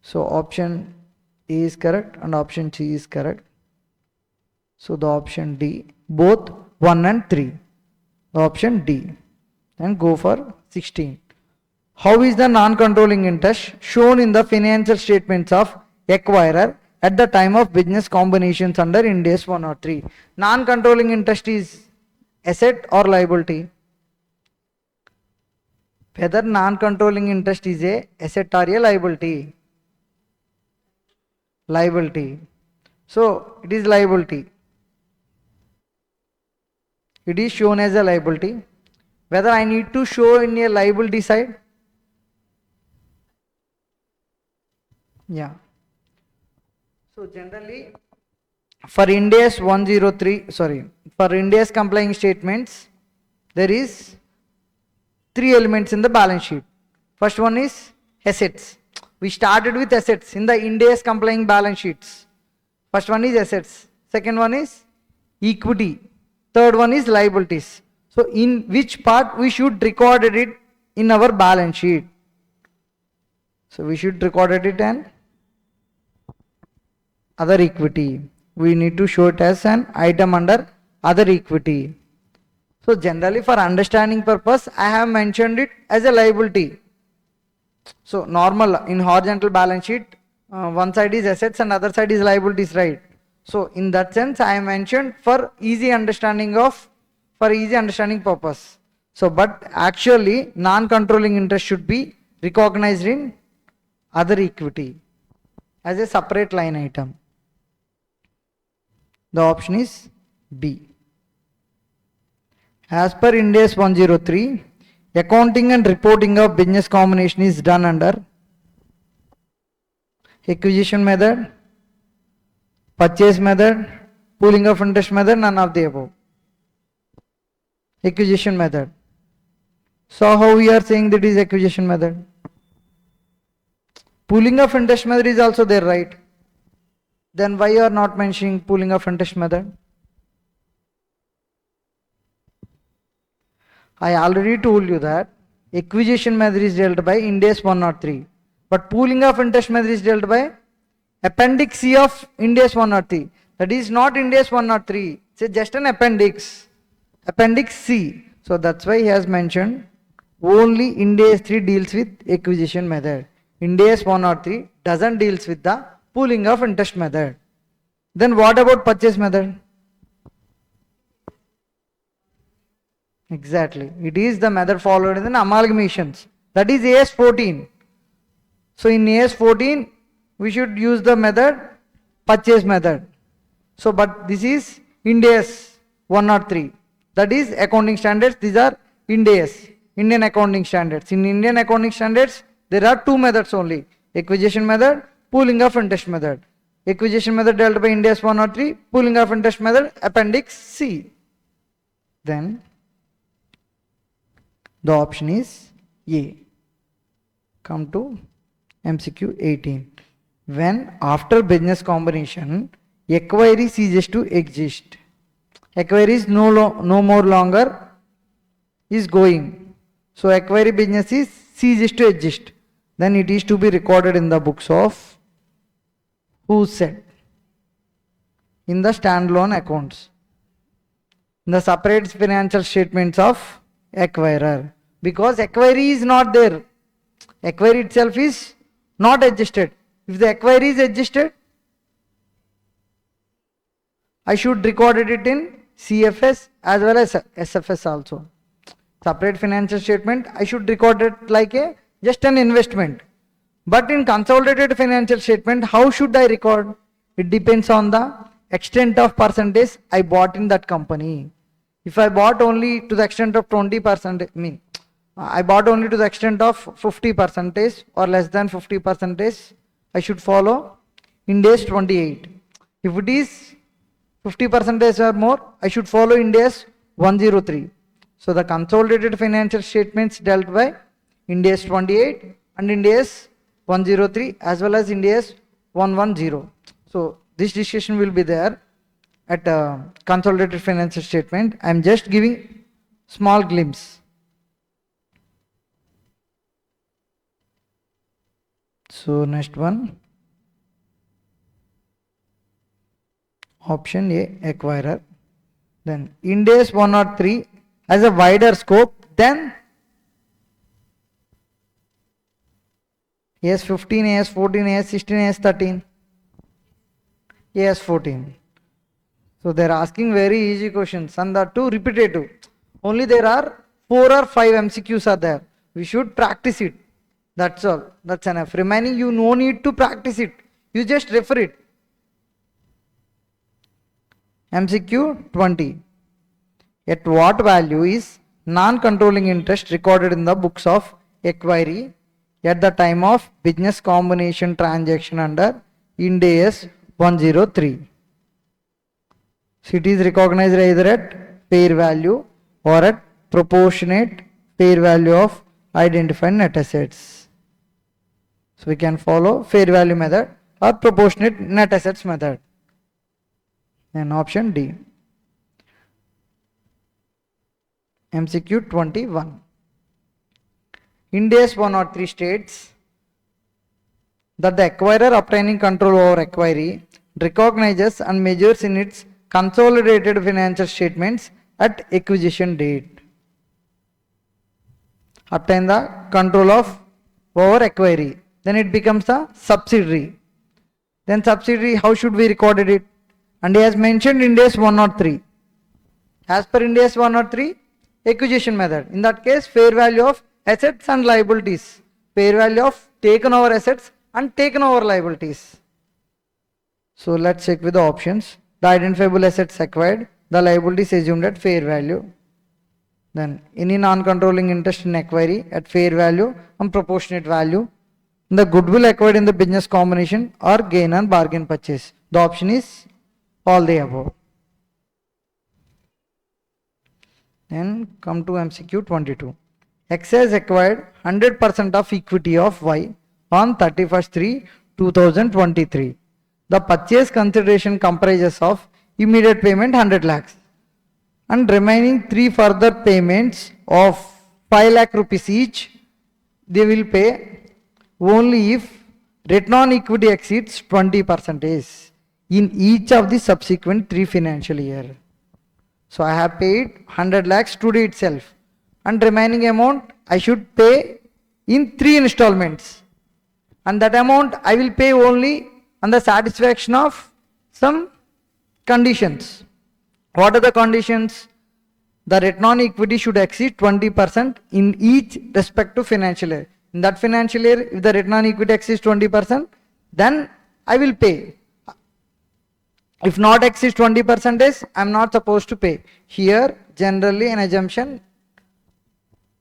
[SPEAKER 1] So option A is correct and option C is correct. So the option D, both 1 and 3. The option D. And go for 16. How is the non-controlling interest shown in the financial statements of acquirer at the time of business combinations under Ind AS 103? Non-controlling interest is asset or liability? Whether non-controlling interest is a asset or a liability? Liability. So it is liability. It is shown as a liability. Whether I need to show in a liability side? Yeah. So generally for Ind AS 103, for Ind AS complying statements, there is 3 elements in the balance sheet. First one is assets. We started with assets in the Ind AS complying balance sheets. First one is assets. Second one is equity. Third one is liabilities. So in which part we should record it in our balance sheet? So we should record it in other equity. We need to show it as an item under other equity. So generally for understanding purpose, I have mentioned it as a liability. So normal in horizontal balance sheet, one side is assets and other side is liabilities, right? So in that sense, I mentioned for easy understanding purpose. So but actually non-controlling interest should be recognized in other equity as a separate line item. The option is B. As per Ind AS 103, accounting and reporting of business combination is done under acquisition method, purchase method, pooling of interest method, none of the above. Acquisition method. So how we are saying that is acquisition method? Pooling of interest method is also there, right? Then why you are not mentioning pooling of interest method? I already told you that acquisition method is dealt by Ind AS 103, but pooling of interest method is dealt by Appendix C of Ind AS 103. That is not Ind AS 103. It's just an appendix. Appendix C. So that's why he has mentioned only Ind AS 3 deals with acquisition method. Ind AS 103 doesn't deals with the pooling of interest method. Then what about purchase method? Exactly. It is the method followed in the amalgamations. That is AS 14. So in AS 14, we should use the method purchase method. So but this is Ind AS 103. That is accounting standards. These are Ind AS. Indian accounting standards. In Indian accounting standards, there are two methods only. Acquisition method, pooling of interest method. Acquisition method dealt by Ind AS 103, pooling of interest method, Appendix C. Then the option is A. Come to MCQ 18. When after business combination, acquiry ceases to exist. Acquiry is no more longer is going. So acquiry business is ceases to exist. Then it is to be recorded in the books of who said? In the standalone accounts. In the separate financial statements of acquirer. Because acquiry is not there. Acquiry itself is not adjusted. If the acquiry is adjusted, I should record it in CFS as well as SFS also. Separate financial statement, I should record it like just an investment. But in consolidated financial statement, how should I record? It depends on the extent of percentage I bought in that company. If I bought only to the extent of 20%, I bought only to the extent of 50% or less than 50%, I should follow Ind AS 28. If it is 50% or more, I should follow Ind AS 103. So the consolidated financial statements dealt by Ind AS 28 and Ind AS 103 as well as Ind AS 110. So this discussion will be there at consolidated financial statement. I am just giving small glimpse. So next one, option A, acquirer. Then Ind AS 103 has a wider scope than AS 15, AS 14, AS 16, AS 13, AS 14. So they are asking very easy questions and that too repetitive. Only there are 4 or 5 MCQs are there. We should practice it. That's all. That's enough. Remaining, you no need to practice it. You just refer it. MCQ 20. At what value is non-controlling interest recorded in the books of acquiry at the time of business combination transaction under Ind AS 103? So it is recognized either at fair value or at proportionate fair value of identified net assets. So we can follow fair value method or proportionate net assets method. And option D. MCQ 21. Ind AS 103 states that the acquirer obtaining control over acquiry recognizes and measures in its consolidated financial statements at acquisition date. Obtain the control of over acquiry. Then it becomes a subsidiary. Then subsidiary, how should we record it? And he has mentioned Ind AS 103. As per Ind AS 103, acquisition method. In that case, fair value of assets and liabilities. Fair value of taken over assets and taken over liabilities. So let's check with the options. The identifiable assets acquired, the liabilities assumed at fair value. Then any non-controlling interest in acquiry at fair value and proportionate value. The goodwill acquired in the business combination or gain on bargain purchase. The option is all the above. Then come to MCQ 22. X has acquired 100% of equity of Y on 31st/3/2023. The purchase consideration comprises of immediate payment 100 lakhs and remaining 3 further payments of 5 lakh rupees each. They will pay only if return on equity exceeds 20% in each of the subsequent 3 financial years. So I have paid 100 lakhs today itself and remaining amount I should pay in 3 installments, and that amount I will pay only on the satisfaction of some conditions. What are the conditions? The return on equity should exceed 20% in each respective financial year. In that financial year, if the return on equity exceeds 20%, then I will pay. If not exceeds 20%, I am not supposed to pay. Here, generally an assumption,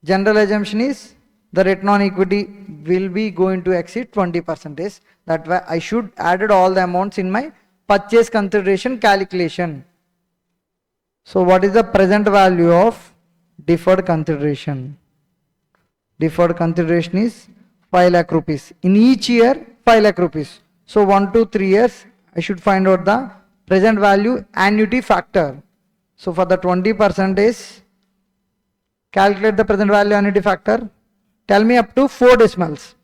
[SPEAKER 1] General assumption is the return on equity will be going to exceed 20%. That way I should added all the amounts in my purchase consideration calculation. So what is the present value of deferred consideration? Deferred consideration is 5 lakh rupees. In each year 5 lakh rupees. So 1 to 3 years I should find out the present value annuity factor. So for the 20%, calculate the present value annuity factor. Tell me up to 4 decimals.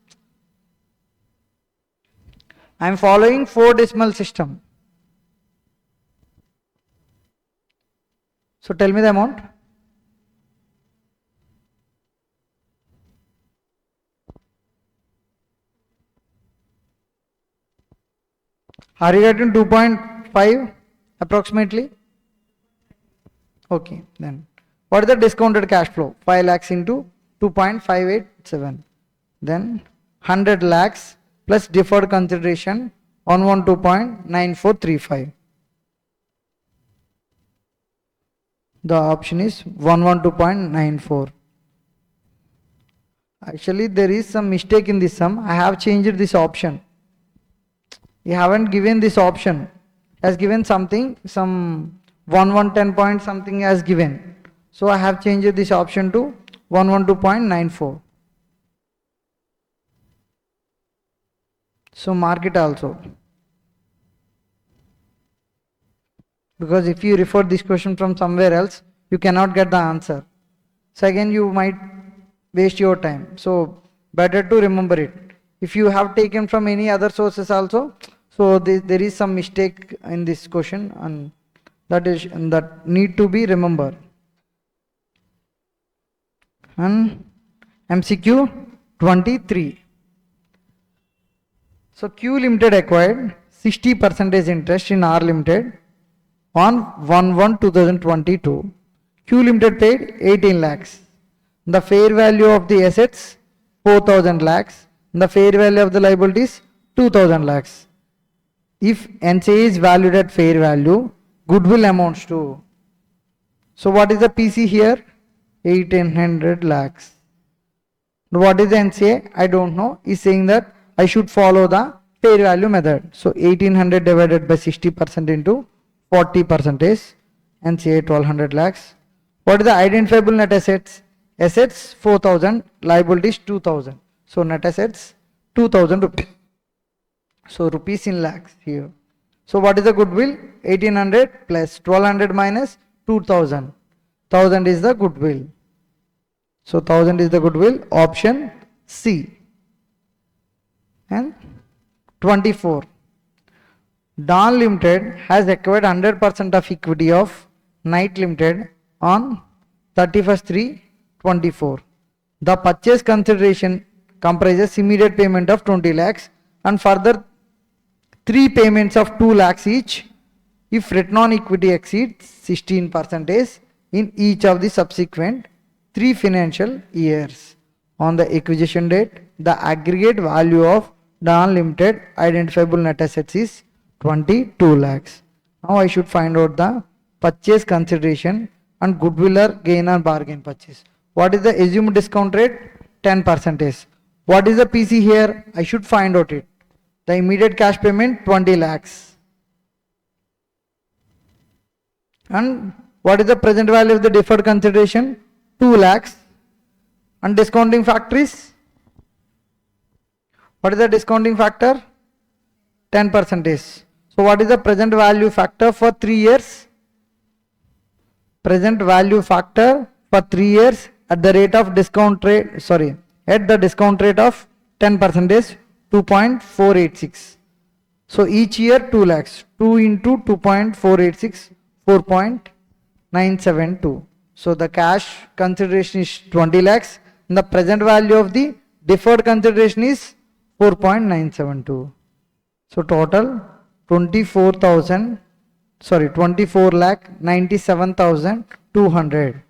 [SPEAKER 1] I am following 4 decimal system. So tell me the amount. Are you getting 2.5 approximately? Okay, then what is the discounted cash flow? 5 lakhs into 2.587. Then 100 lakhs plus deferred consideration 112.9435. The option is 112.94. Actually, there is some mistake in this sum. I have changed this option. You haven't given this option. Has given something, some 110 point something has given. So I have changed this option to 112.94. So mark it also. Because if you refer this question from somewhere else, you cannot get the answer. So again, you might waste your time. So better to remember it. If you have taken from any other sources also, so there is some mistake in this question, and that need to be remembered. And MCQ 23. So Q Limited acquired 60% interest in R Limited on 1/1/2022. Q Limited paid 18 lakhs. The fair value of the assets 4,000 lakhs. The fair value of the liabilities 2,000 lakhs. If NCA is valued at fair value, goodwill amounts to. So what is the PC here? 1800 lakhs. What is the NCA? I don't know. He's saying that I should follow the fair value method. So 1800 divided by 60% into 40% is NCA 1200 lakhs. What is the identifiable net assets? Assets 4,000, liabilities 2,000. So net assets 2,000 rupees. So rupees in lakhs here. So what is the goodwill? 1800 plus 1200 minus 2000. 1000 is the goodwill. So 1000 is the goodwill. Option C. And 24. Dawn Limited has acquired 100% of equity of Night Limited on 31/3/24. The purchase consideration comprises immediate payment of 20 lakhs and further 3 payments of 2 lakhs each if return on equity exceeds 16% in each of the subsequent 3 financial years. On the acquisition date, the aggregate value of Dawn Limited identifiable net assets is 22 lakhs. Now I should find out the purchase consideration and goodwill or gain or bargain purchase. What is the assumed discount rate? 10%. What is the PC here? I should find out it. The immediate cash payment 20 lakhs. And what is the present value of the deferred consideration? 2 lakhs. And discounting factor is? What is the discounting factor? 10%. So what is the present value factor for 3 years? Present value factor for 3 years at the rate of discount rate, at the discount rate of 10%, 2.486. So each year 2 lakhs. 2 into 2.486, 4.972. So the cash consideration is 20 lakhs. And the present value of the deferred consideration is 4.972. So total 24 lakh 97,200.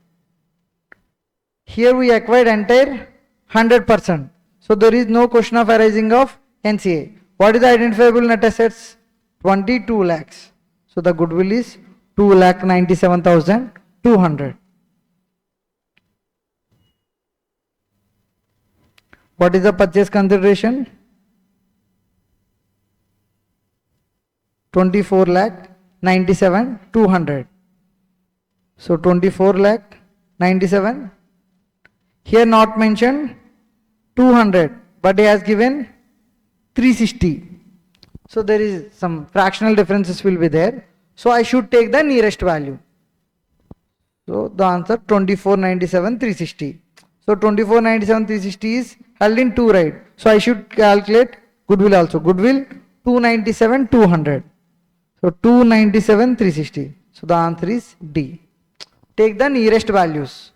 [SPEAKER 1] Here we acquired entire 100%. So there is no question of arising of NCA. What is the identifiable net assets? 22 lakhs. So the goodwill is 2,97,200. What is the purchase consideration? 24 lakh 97,200. So 24 lakh 97. Here not mentioned 200, but he has given 360. So there is some fractional differences will be there. So I should take the nearest value. So the answer 2497 360. So 2497 360 is held in 2, right? So I should calculate goodwill also. Goodwill 297 200. So 297 360. So the answer is D. Take the nearest values.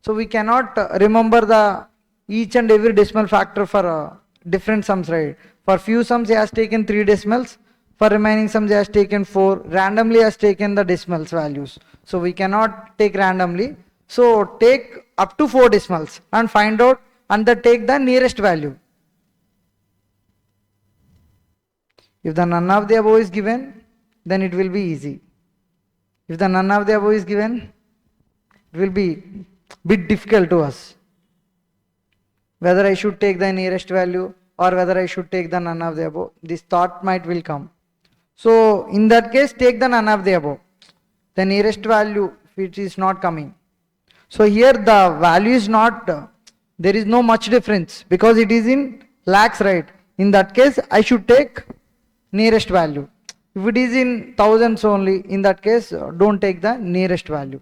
[SPEAKER 1] So we cannot remember the each and every decimal factor for different sums, right? For few sums he has taken 3 decimals. For remaining sums he has taken 4. Randomly has taken the decimals values. So we cannot take randomly. So take up to 4 decimals and find out and then take the nearest value. If the none of the above is given, then it will be easy. If the none of the above is given, it will be bit difficult to us. Whether I should take the nearest value or whether I should take the none of the above, this thought might will come. So in that case, take the none of the above. The nearest value which is not coming. So here the value is not, there is no much difference because it is in lakhs, right? In that case, I should take nearest value. If it is in thousands only, in that case, don't take the nearest value.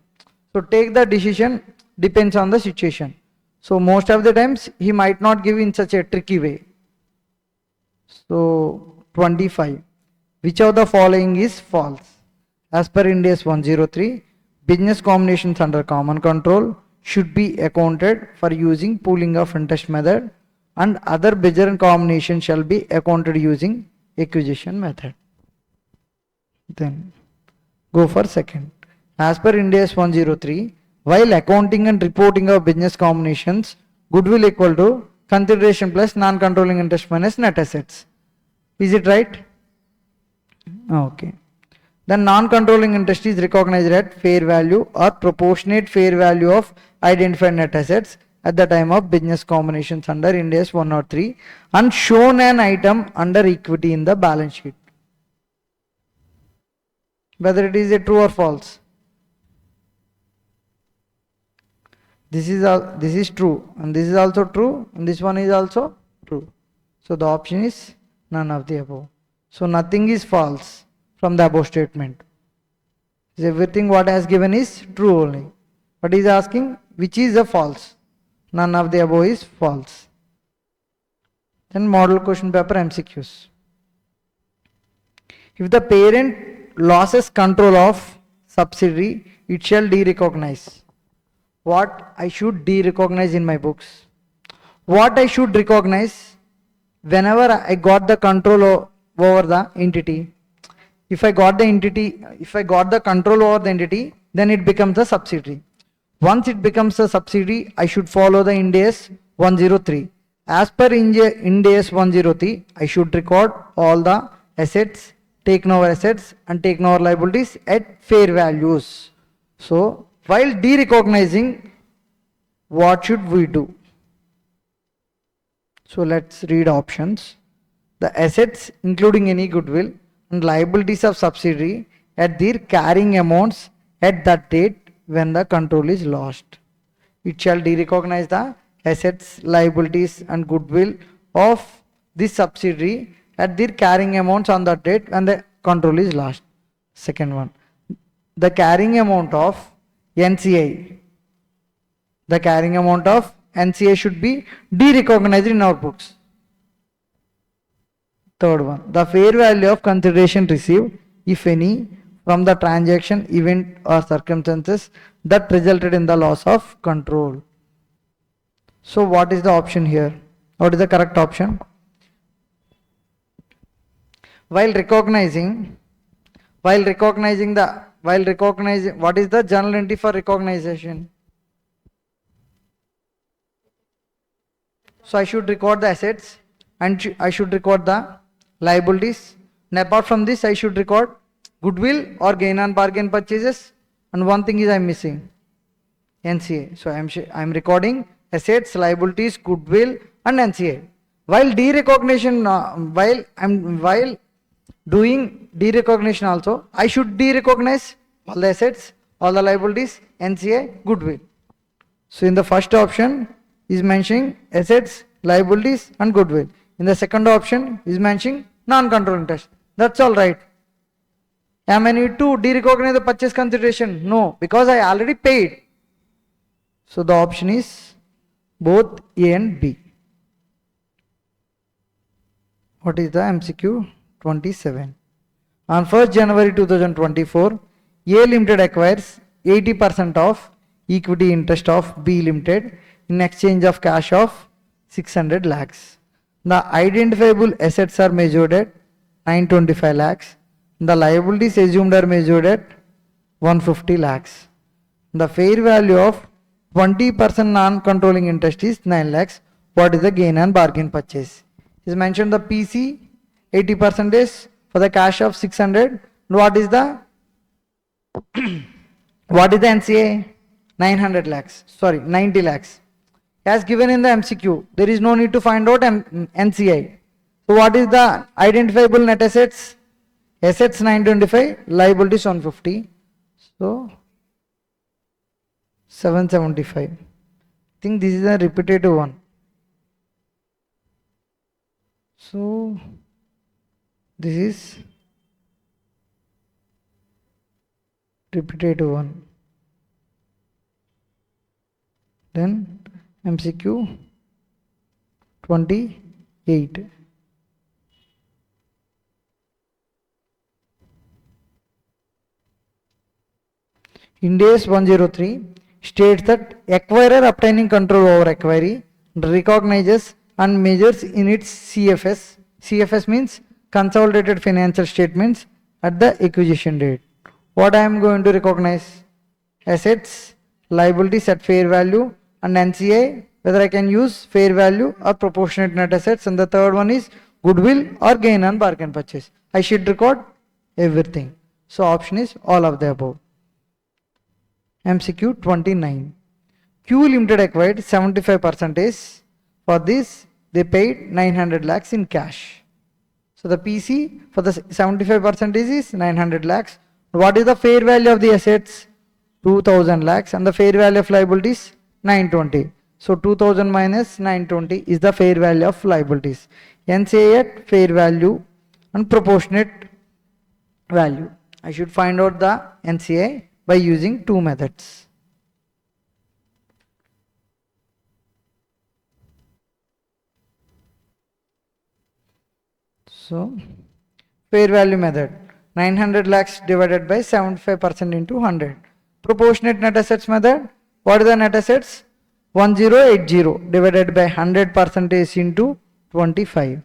[SPEAKER 1] So take the decision, depends on the situation. So most of the times, he might not give in such a tricky way. So 25. Which of the following is false? As per Ind AS 103, business combinations under common control should be accounted for using pooling of interest method and other business combinations shall be accounted using acquisition method. Then go for second. As per Ind AS 103, while accounting and reporting of business combinations, goodwill equal to consideration plus non-controlling interest minus net assets. Is it right? Okay. Then non-controlling interest is recognized at fair value or proportionate fair value of identified net assets at the time of business combinations under Ind AS 103 and shown an item under equity in the balance sheet. Whether it is a true or false. This is true and this is also true and this one is also true. So the option is none of the above. So nothing is false from the above statement. Everything what has given is true only. But he is asking which is a false. None of the above is false. Then model question paper MCQs. If the parent loses control of subsidiary, it shall derecognize. What I should derecognize in my books? What I should recognize whenever I got the control over the entity. If I got the control over the entity, then it becomes a subsidiary. Once it becomes a subsidiary, I should follow the Ind AS 103. As per Ind AS 103, I should record all the assets, taken over assets and taken over liabilities at fair values. So while derecognizing, what should we do? So let's read options. The assets including any goodwill and liabilities of subsidiary at their carrying amounts at that date when the control is lost. It shall derecognize the assets, liabilities and goodwill of this subsidiary at their carrying amounts on that date when the control is lost. Second one, the carrying amount of NCI. The carrying amount of NCI should be derecognized in our books. Third one, the fair value of consideration received, if any, from the transaction, event or circumstances that resulted in the loss of control. So what is the option here? What is the correct option? While recognizing, what is the journal entry for recognition? So I should record the assets and I should record the liabilities. And apart from this, I should record goodwill or gain on bargain purchases. And one thing is I am missing, NCA. So I am recording assets, liabilities, goodwill and NCA. While derecognition, while doing derecognition also, I should derecognize all the assets, all the liabilities, NCA, goodwill. So in the first option is mentioning assets, liabilities and goodwill. In the second option is mentioning non-controlling interest. That's all right. Am I need to derecognize the purchase consideration? No, because I already paid. So the option is both A and B. What is the MCQ 27? On 1st January 2024, A Limited acquires 80% of equity interest of B Limited in exchange of cash of 600 lakhs. The identifiable assets are measured at 925 lakhs. The liabilities assumed are measured at 150 lakhs. The fair value of 20% non-controlling interest is 9 lakhs. What is the gain on bargain purchase? Is mentioned the PC 80% is for the cash of 600. What is the what is the NCA? 900 lakhs. Sorry, 90 lakhs. As given in the MCQ, there is no need to find out NCI. So what is the identifiable net assets? Assets 925, liabilities 150. So 775. I think this is a repetitive one. So this is repetitive one. Then MCQ 28. Ind AS 103 states that acquirer obtaining control over acquiree recognizes and measures in its CFS. CFS means Consolidated Financial Statements at the acquisition date. What I am going to recognize? Assets, liabilities at fair value, and NCA, whether I can use fair value or proportionate net assets, and the third one is goodwill or gain on bargain purchase. I should record everything. So option is all of the above. MCQ 29. Q Limited acquired 75%. For this, they paid 900 lakhs in cash. So the PC for the 75% is 900 lakhs. What is the fair value of the assets? 2000 lakhs, and the fair value of liabilities 920. So 2000 minus 920 is the fair value of liabilities. NCA at fair value and proportionate value. I should find out the NCA by using two methods. So fair value method, 900 lakhs divided by 75% into 100. Proportionate net assets method, what is the net assets? 1080 divided by 100% into 25.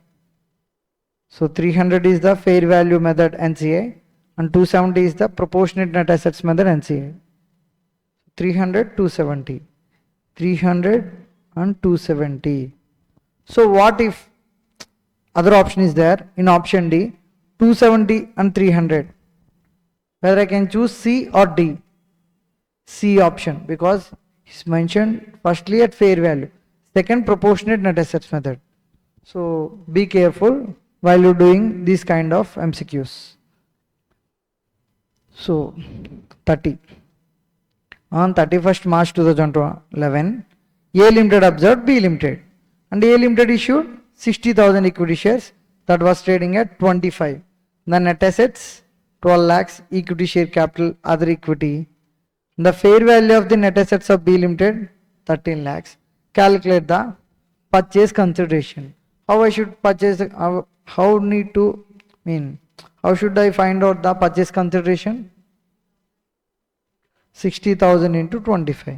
[SPEAKER 1] So 300 is the fair value method NCA and 270 is the proportionate net assets method NCA. 300, 270. 300 and 270. So what if other option is there in option D, 270 and 300. Whether I can choose C or D. C option, because it's mentioned firstly at fair value, second proportionate net assets method. So be careful while you're doing this kind of MCQs. So 30. On 31st March 2011, A Limited observed B Limited, and A Limited issued 60,000 equity shares that was trading at 25. The net assets 12 lakhs, equity share capital, other equity. The fair value of the net assets of B Limited 13 lakhs. Calculate the purchase consideration. How I should purchase? How need to mean? How should I find out the purchase consideration? 60,000 into 25.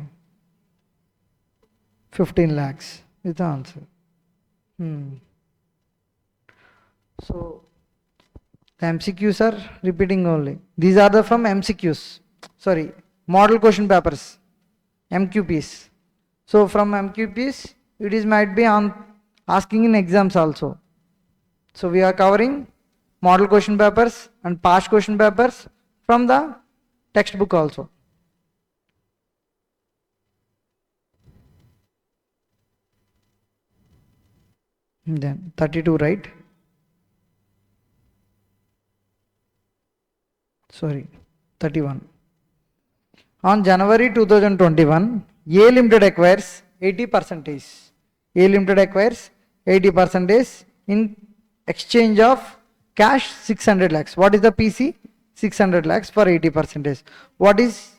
[SPEAKER 1] 15 lakhs is the answer. So the MCQs are repeating only. These are the from MCQs. Sorry, model question papers, MQPs. So from MQPs, it is might be on asking in exams also. So we are covering model question papers and past question papers from the textbook also. Then 32, right? Sorry, 31. On January 2021, A Limited acquires 80%. A Limited acquires 80% in exchange of cash 600 lakhs. What is the PC? 600 lakhs for 80%. What is?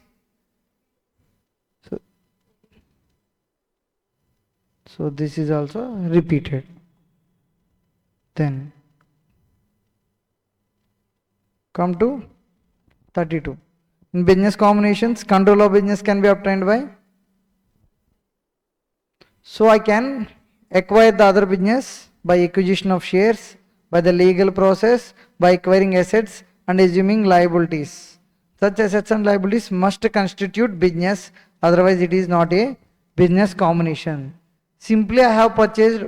[SPEAKER 1] So this is also repeated. Then come to 32. In business combinations, control of business can be obtained by. So I can acquire the other business by acquisition of shares, by the legal process, by acquiring assets and assuming liabilities. Such assets and liabilities must constitute business, otherwise it is not a business combination. Simply I have purchased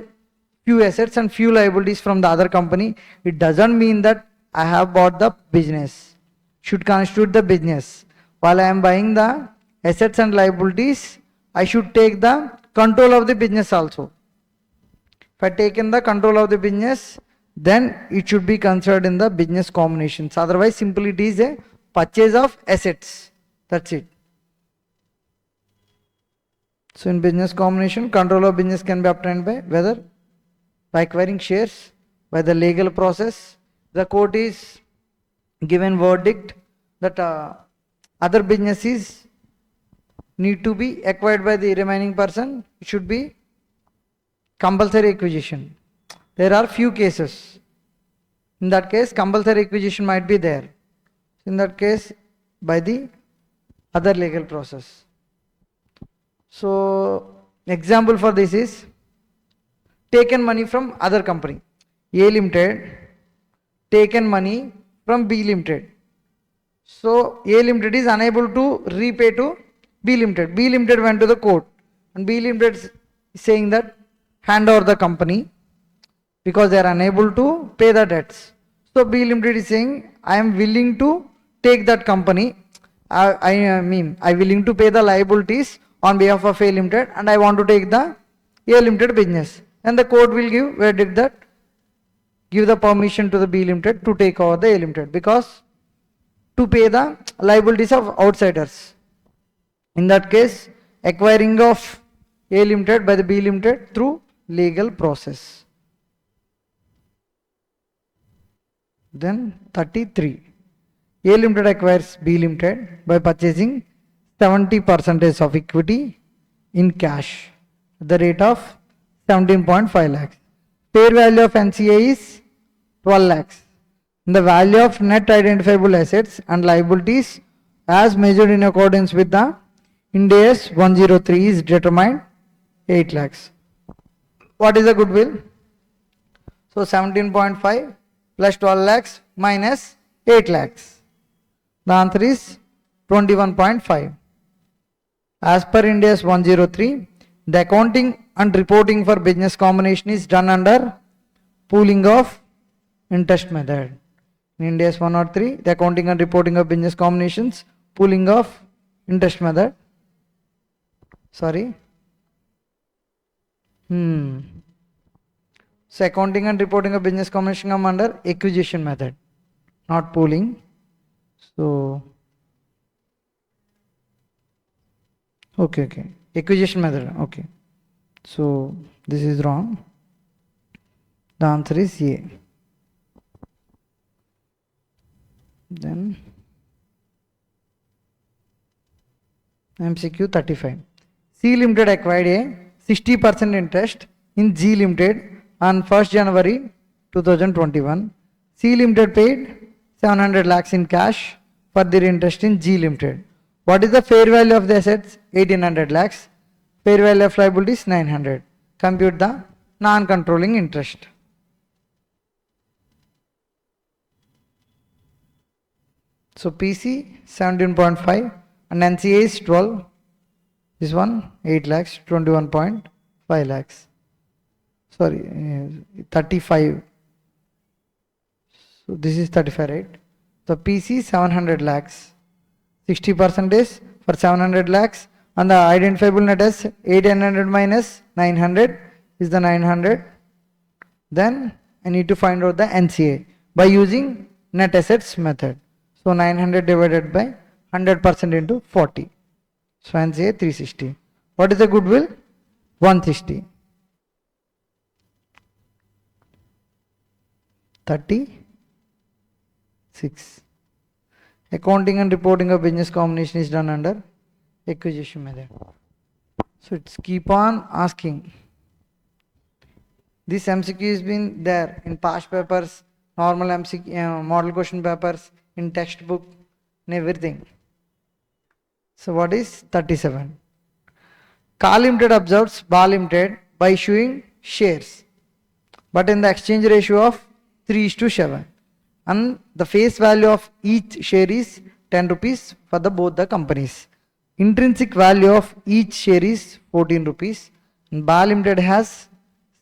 [SPEAKER 1] few assets and few liabilities from the other company. It doesn't mean that I have bought the business. Should constitute the business. While I am buying the assets and liabilities, I should take the control of the business also. If I taken the control of the business, then it should be considered in the business combinations. Otherwise, simply it is a purchase of assets. That's it. So in business combination, control of business can be obtained by whether by acquiring shares, by the legal process. The court is given verdict that other businesses need to be acquired by the remaining person. It should be compulsory acquisition. There are few cases. In that case, compulsory acquisition might be there. In that case, by the other legal process. So, example for this is taken money from other company. A Limited taken money from B Limited. So, A Limited is unable to repay to B Limited. B Limited went to the court and B Limited is saying that hand over the company because they are unable to pay the debts. So, B Limited is saying I am willing to take that company. I mean I willing to pay the liabilities on behalf of A Limited and I want to take the A Limited business. And the court will give verdict that give the permission to the B Limited to take over the A Limited because to pay the liabilities of outsiders. In that case, acquiring of A Limited by the B Limited through legal process. Then 33. A Limited acquires B Limited by purchasing 70% of equity in cash at the rate of 17.5 lakhs. Fair value of NCA is 12 lakhs. The value of net identifiable assets and liabilities as measured in accordance with the Ind AS 103 is determined 8 lakhs. What is the goodwill? So 17.5 plus 12 lakhs minus 8 lakhs. The answer is 21.5. As per Ind AS 103, the accounting and reporting for business combination is done under pooling of interest method. In Ind AS 103, the accounting and reporting of business combinations, pooling of interest method. Sorry. So accounting and reporting of business combination come under acquisition method, not pooling. So okay. Acquisition method. Okay. So this is wrong. The answer is A. Then MCQ 35. C Limited acquired a 60% interest in G Limited on 1st January 2021. C Limited paid 700 lakhs in cash for their interest in G Limited. What is the fair value of the assets? 1800 lakhs. Fair value of liabilities 900. Compute the non-controlling interest. So PC 17.5 and NCA is 12. This one 8 lakhs, 21.5 lakhs. Sorry, 35. So this is 35, right? So PC 700 lakhs. 60% is for 700 lakhs and the identifiable net as 800 minus 900 is the 900. Then I need to find out the NCA by using net assets method. So 900 divided by 100% into 40. So NCA 360. What is the goodwill? 160. 36. Accounting and reporting of business combination is done under acquisition method. So it's keep on asking. This MCQ has been there in past papers, normal MCQ, model question papers, in textbook, and everything. So what is 37? Car Limited observes Bar Limited by issuing shares, but in the exchange ratio of 3:7, and the face value of each share is 10 rupees for both the companies. Intrinsic value of each share is 14 rupees, and Bar Limited has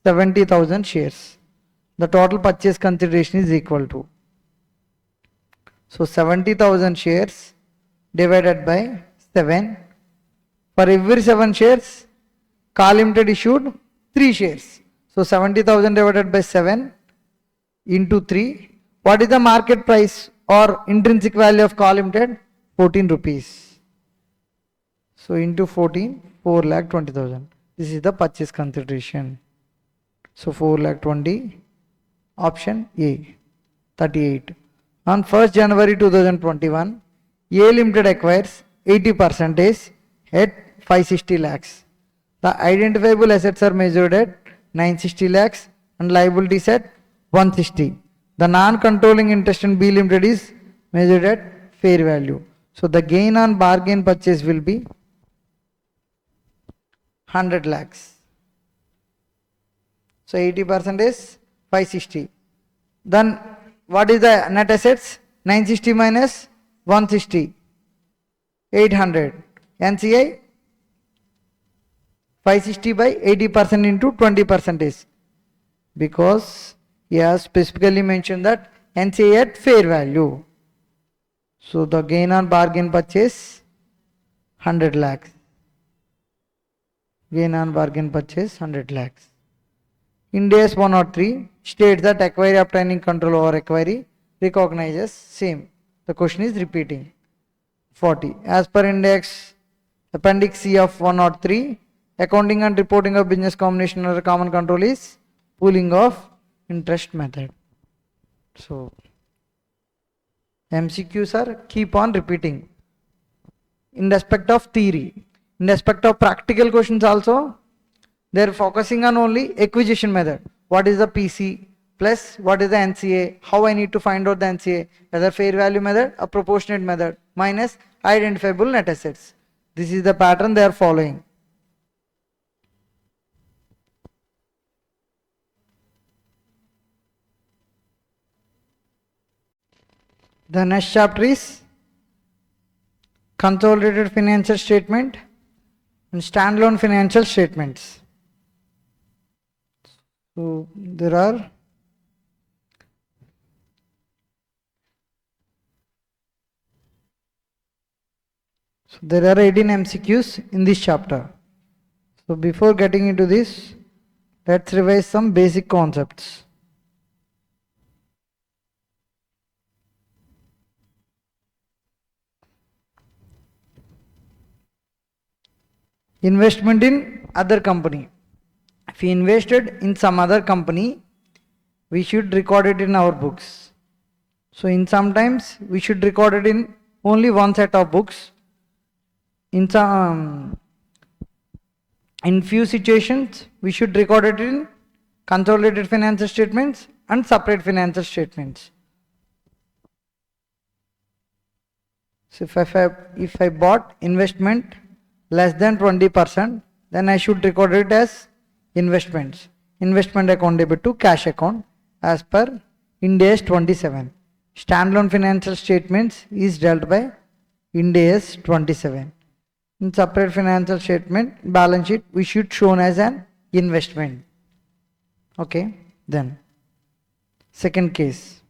[SPEAKER 1] 70,000 shares. The total purchase consideration is equal to, so 70,000 shares divided by 7. For every 7 shares, Car Limited issued 3 shares. So 70,000 divided by 7 into 3. What is the market price or intrinsic value of Car Limited? 14 rupees. So into 14, 4,20,000. This is the purchase consideration. So 4,20,000, option A, 38. On 1st January 2021, A Limited acquires 80% at 560 lakhs. The identifiable assets are measured at 960 lakhs and liabilities at 160. The non-controlling interest in B Limited is measured at fair value. So the gain on bargain purchase will be 100 lakhs. So 80% is 560. Then what is the net assets? 960 minus 160, 800. NCI 560 by 80% into 20%, because he has specifically mentioned that NCI at fair value. So the gain on bargain purchase 100 lakhs. Gain on bargain purchase 100 lakhs. Ind AS 103 states that acquirer obtaining control over acquirer recognizes same. The question is repeating. 40. As per index appendix C of 103, accounting and reporting of business combination under common control is pooling of interest method. So MCQs are keep on repeating in respect of theory. In respect of practical questions also, they are focusing on only acquisition method. What is the PC plus what is the NCA? How I need to find out the NCA? Whether fair value method or proportionate method minus identifiable net assets. This is the pattern they are following. The next chapter is consolidated financial statement and standalone financial statements. So there are So there are 18 MCQs in this chapter. So before getting into this, let's revise some basic concepts. Investment in other company. If we invested in some other company, we should record it in our books. So in sometimes we should record it in only one set of books. In few situations, we should record it in consolidated financial statements and separate financial statements. So if I bought investment less than 20%, then I should record it as investments. Investment account debit to cash account as per Ind AS 27. Standalone financial statements is dealt by Ind AS 27. In separate financial statement, balance sheet, we should shown as an investment. Okay, then second case.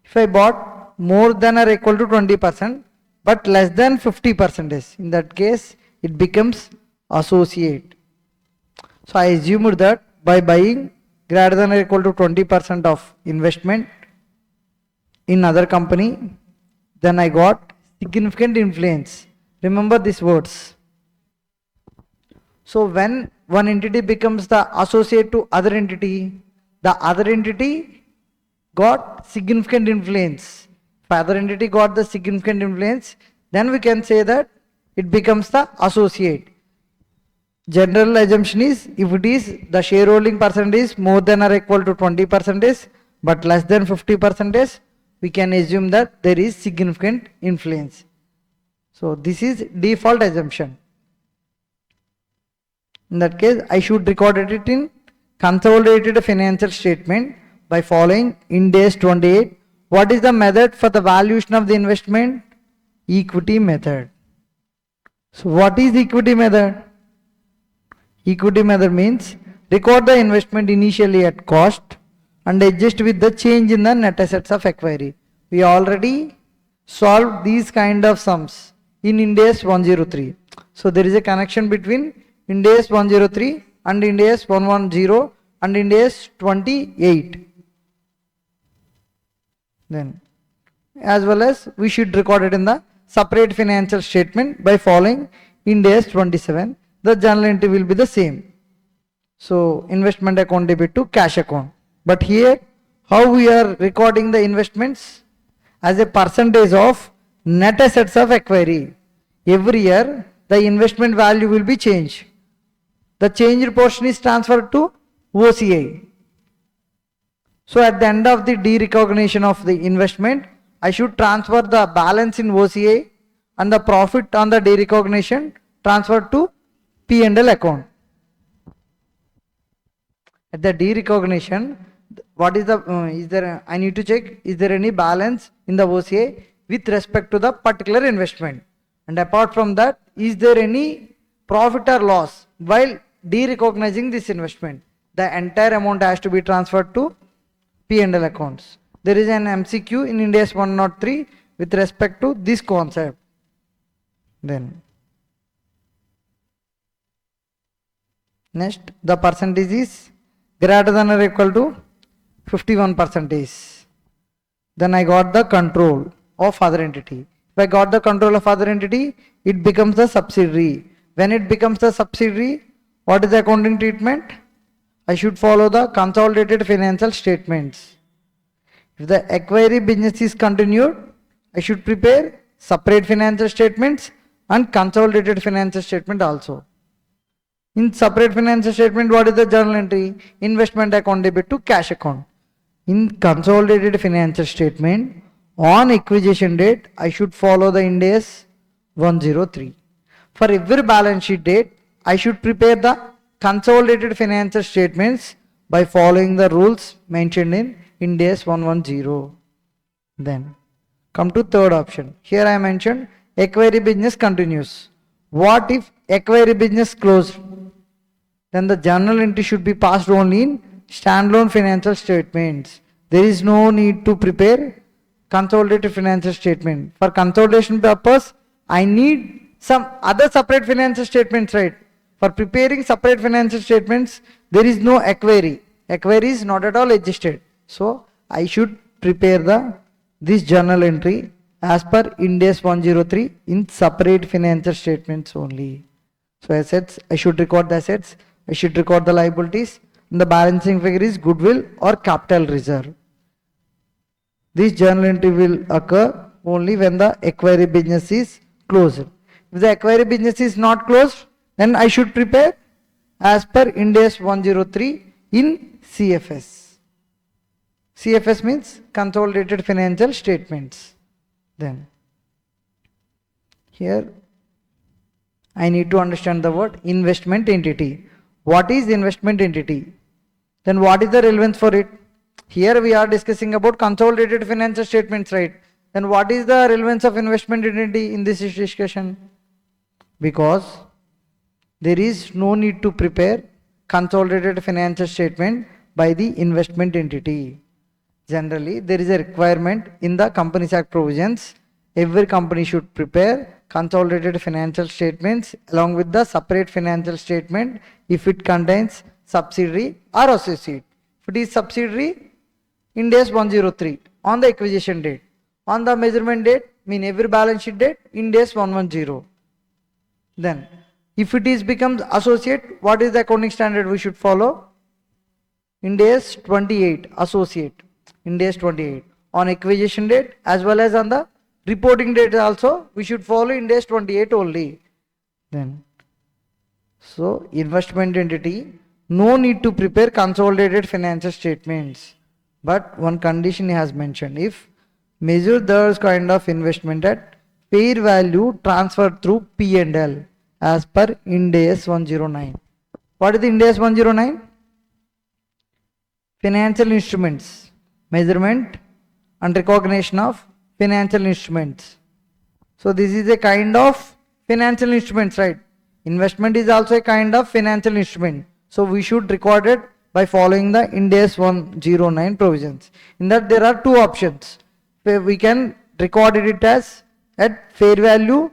[SPEAKER 1] If I bought more than or equal to 20%, but less than 50%, in that case, it becomes associate. So I assumed that by buying greater than or equal to 20% of investment in other company, then I got significant influence. Remember these words. So when one entity becomes the associate to other entity, the other entity got significant influence. If other entity got the significant influence, then we can say that it becomes the associate. General assumption is, if it is the shareholding percentage more than or equal to 20% but less than 50%, we can assume that there is significant influence. So this is default assumption. In that case, I should record it in consolidated financial statement by following Ind AS 28. What is the method for the valuation of the investment? Equity method. So what is equity method? Equity method means record the investment initially at cost and adjust with the change in the net assets of acquiry. We already solved these kind of sums in Ind AS 103. So there is a connection between Ind AS 103 and Ind AS 110 and Ind AS 28. Then, as well as we should record it in the separate financial statement by following Ind AS 27. The journal entry will be the same. So investment account debit to cash account. But here, how we are recording the investments? As a percentage of net assets of acquiry. Every year, the investment value will be changed. The changed portion is transferred to OCI. So at the end of the derecognition of the investment, I should transfer the balance in OCI and the profit on the derecognition transferred to P&L account. At the derecognition, what is the, I need to check, is there any balance in the OCI with respect to the particular investment? And apart from that, is there any profit or loss while derecognizing this investment? The entire amount has to be transferred to P&L accounts. There is an MCQ in Ind AS 103 with respect to this concept. Then, next, the percentage is greater than or equal to 51%. Then I got the control of other entity. If I got the control of other entity, it becomes the subsidiary. When it becomes the subsidiary, what is the accounting treatment? I should follow the consolidated financial statements. If the acquiry business is continued, I should prepare separate financial statements and consolidated financial statement also. In separate financial statement, what is the journal entry? Investment account debit to cash account. In consolidated financial statement, on acquisition date, I should follow the Ind AS 103. For every balance sheet date, I should prepare the consolidated financial statements by following the rules mentioned in Ind AS 110. Then, come to third option. Here I mentioned acquiry business continues. What if acquiry business closed? Then the journal entry should be passed only in standalone financial statements. There is no need to prepare consolidated financial statement. For consolidation purpose, I need some other separate financial statements, right? For preparing separate financial statements, there is no acquiry. Acquiry is not at all existed. So I should prepare this journal entry as per Ind AS 103 in separate financial statements only. So assets, I should record the assets, I should record the liabilities, and the balancing figure is goodwill or capital reserve. This journal entry will occur only when the acquiry business is closed. If the acquiry business is not closed, then I should prepare as per Ind AS 103 in CFS. CFS means consolidated financial statements. Then, here I need to understand the word investment entity. What is investment entity? Then what is the relevance for it? Here we are discussing about consolidated financial statements, right? Then what is the relevance of investment entity in this discussion? Because there is no need to prepare consolidated financial statement by the investment entity. Generally, there is a requirement in the Companies Act provisions. Every company should prepare consolidated financial statements along with the separate financial statement if it contains subsidiary or associate. If it is subsidiary, Ind AS 103 on the acquisition date. On the measurement date, mean every balance sheet date, Ind AS 110. Then, if it is becomes associate, what is the accounting standard we should follow? Ind AS 28, associate. Ind AS 28. On acquisition date as well as on the reporting date also, we should follow Ind AS 28 only. Then, so investment entity, no need to prepare consolidated financial statements. But one condition he has mentioned, if measure those kind of investment at fair value transferred through P&L as per Ind AS 109. What is the Ind AS 109? Financial instruments, measurement and recognition of financial instruments. So this is a kind of financial instruments, right? Investment is also a kind of financial instrument. So we should record it by following the Ind AS 109 provisions. In that there are two options. We can record it as at fair value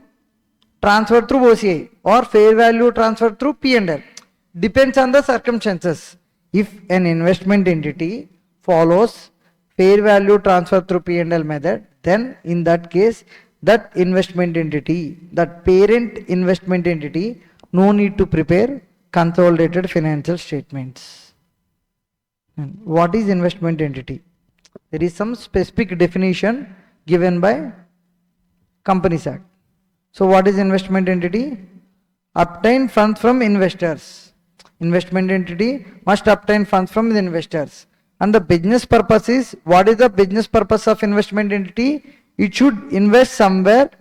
[SPEAKER 1] transfer through OCI or fair value transfer through P&L. Depends on the circumstances. If an investment entity follows fair value transfer through P&L method, then in that case, that investment entity, that parent investment entity, no need to prepare consolidated financial statements. And what is investment entity? There is some specific definition given by Companies Act. So what is investment entity? Obtain funds from investors. Investment entity must obtain funds from the investors. And the business purpose is, what is the business purpose of investment entity? It should invest somewhere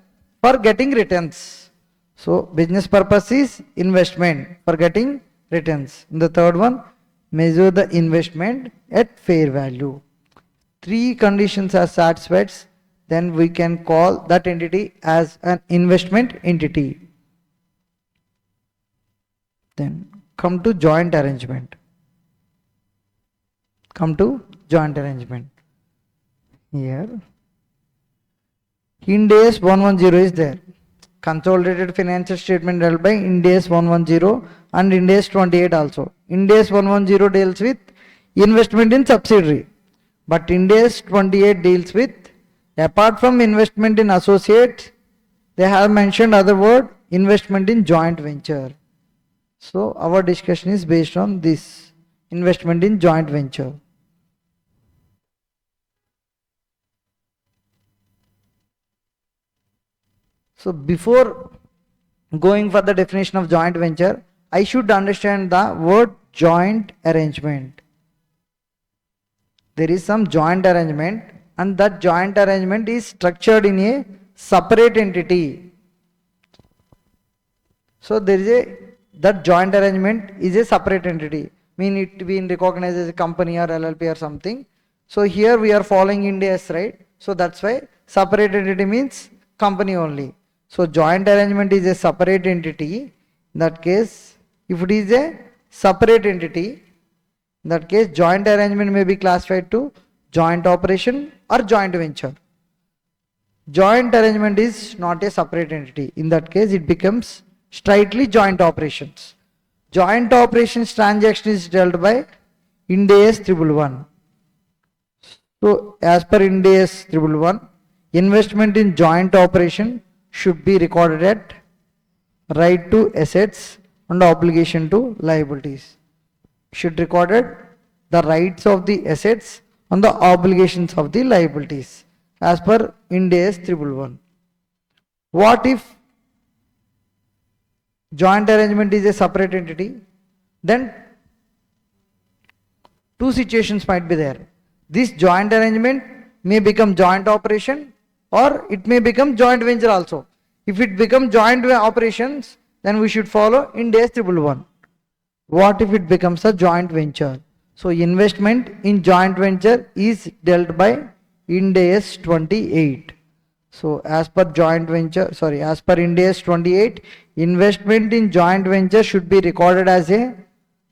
[SPEAKER 1] for getting returns. So business purpose is investment for getting returns. And the third one, measure the investment at fair value. Three conditions are satisfied, then we can call that entity as an investment entity. Then come to joint arrangement. Come to joint arrangement. Here, Ind AS 110 is there. Consolidated financial statement held by Ind AS 110 and Ind AS 28 also. Ind AS 110 deals with investment in subsidiary. But Ind AS 28 deals with, apart from investment in associates, they have mentioned other word, investment in joint venture. So our discussion is based on this, investment in joint venture. So before going for the definition of joint venture, I should understand the word joint arrangement. There is some joint arrangement, and that joint arrangement is structured in a separate entity. So there is that joint arrangement is a separate entity, mean it being recognized as a company or LLP or something. So here we are following Ind AS, right? So that's why separate entity means company only. So joint arrangement is a separate entity. In that case, if it is a separate entity, in that case joint arrangement may be classified to joint operation or joint venture. Joint arrangement is not a separate entity. In that case it becomes strictly joint operations. Joint operations transaction is dealt by Ind AS 111. So as per Ind AS 111, investment in joint operation should be recorded at right to assets and obligation to liabilities. Should recorded the rights of the assets and the obligations of the liabilities as per Ind AS 111. What if joint arrangement is a separate entity? Then two situations might be there. This joint arrangement may become joint operation or it may become joint venture also. If it becomes joint operations, then we should follow Ind AS 111. What if it becomes a joint venture? So investment in joint venture is dealt by Ind AS 28. So as per Ind AS 28, investment in joint venture should be recorded as a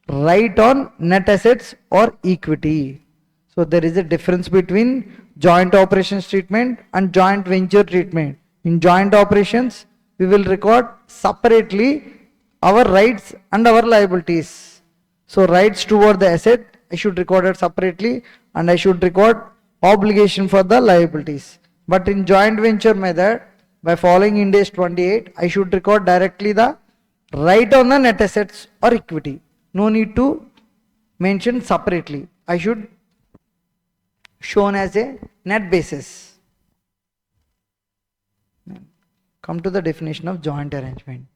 [SPEAKER 1] right on net assets or equity. So there is a difference between joint operations treatment and joint venture treatment. In joint operations, we will record separately our rights and our liabilities. So rights toward the asset I should record it separately and I should record obligation for the liabilities. But in joint venture method, by following Ind AS 28, I should record directly the right on the net assets or equity. No need to mention separately. I should shown as a net basis. Come to the definition of joint arrangement.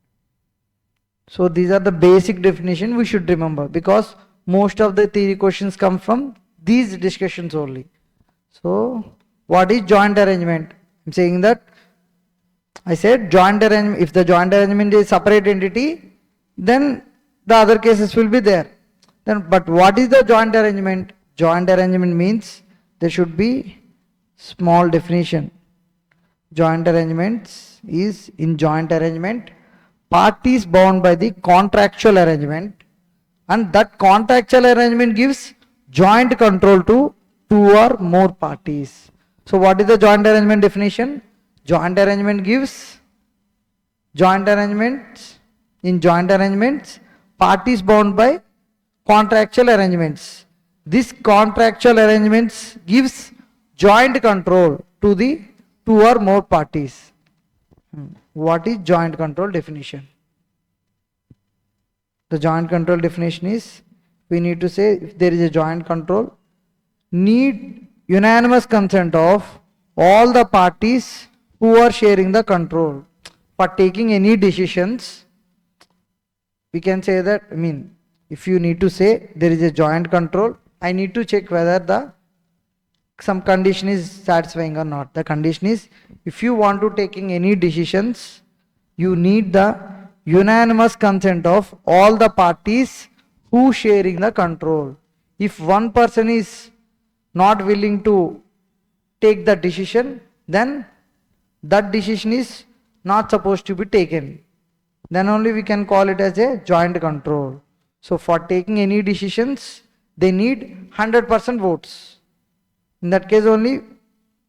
[SPEAKER 1] So these are the basic definition we should remember, because most of the theory questions come from these discussions only. So what is joint arrangement? I'm saying that I said joint arrangement, if the joint arrangement is separate entity, then the other cases will be there. Then, but what is the joint arrangement? Joint arrangement means there should be small definition. Joint arrangements is, in joint arrangement, parties bound by the contractual arrangement, and that contractual arrangement gives joint control to two or more parties. So what is the joint arrangement definition? Joint arrangement gives joint arrangements, in joint arrangements, parties bound by contractual arrangements. This contractual arrangements gives joint control to the two or more parties. What is joint control definition? The joint control definition is, we need to say, if there is a joint control, need unanimous consent of all the parties who are sharing the control. For taking any decisions, we can say that, if you need to say there is a joint control, I need to check whether some condition is satisfying or not. The condition is, if you want to taking any decisions, you need the unanimous consent of all the parties who sharing the control. If one person is not willing to take the decision, then that decision is not supposed to be taken. Then only we can call it as a joint control. So for taking any decisions, they need 100% votes. In that case only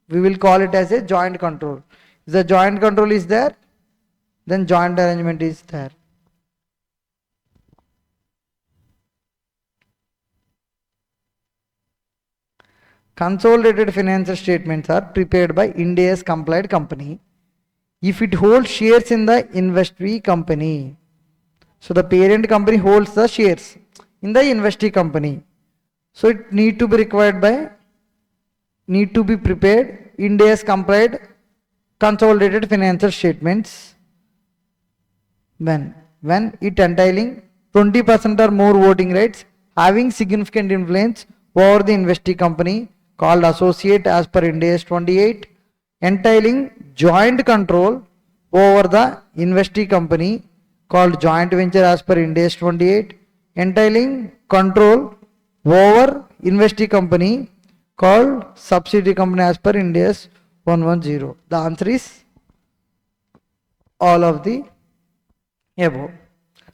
[SPEAKER 1] we will call it as a joint control. If the joint control is there, then joint arrangement is there. Consolidated financial statements are prepared by Ind AS compliant company if it holds shares in the investee company. So the parent company holds the shares in the investee company. So it need to be prepared Ind AS compliant consolidated financial statements when it entailing 20% or more voting rights, having significant influence over the investee company called associate as per Ind AS 28, entailing joint control over the investee company called joint venture as per Ind AS 28, entailing control over investee company called subsidiary company as per Ind AS 110. The answer is all of the above.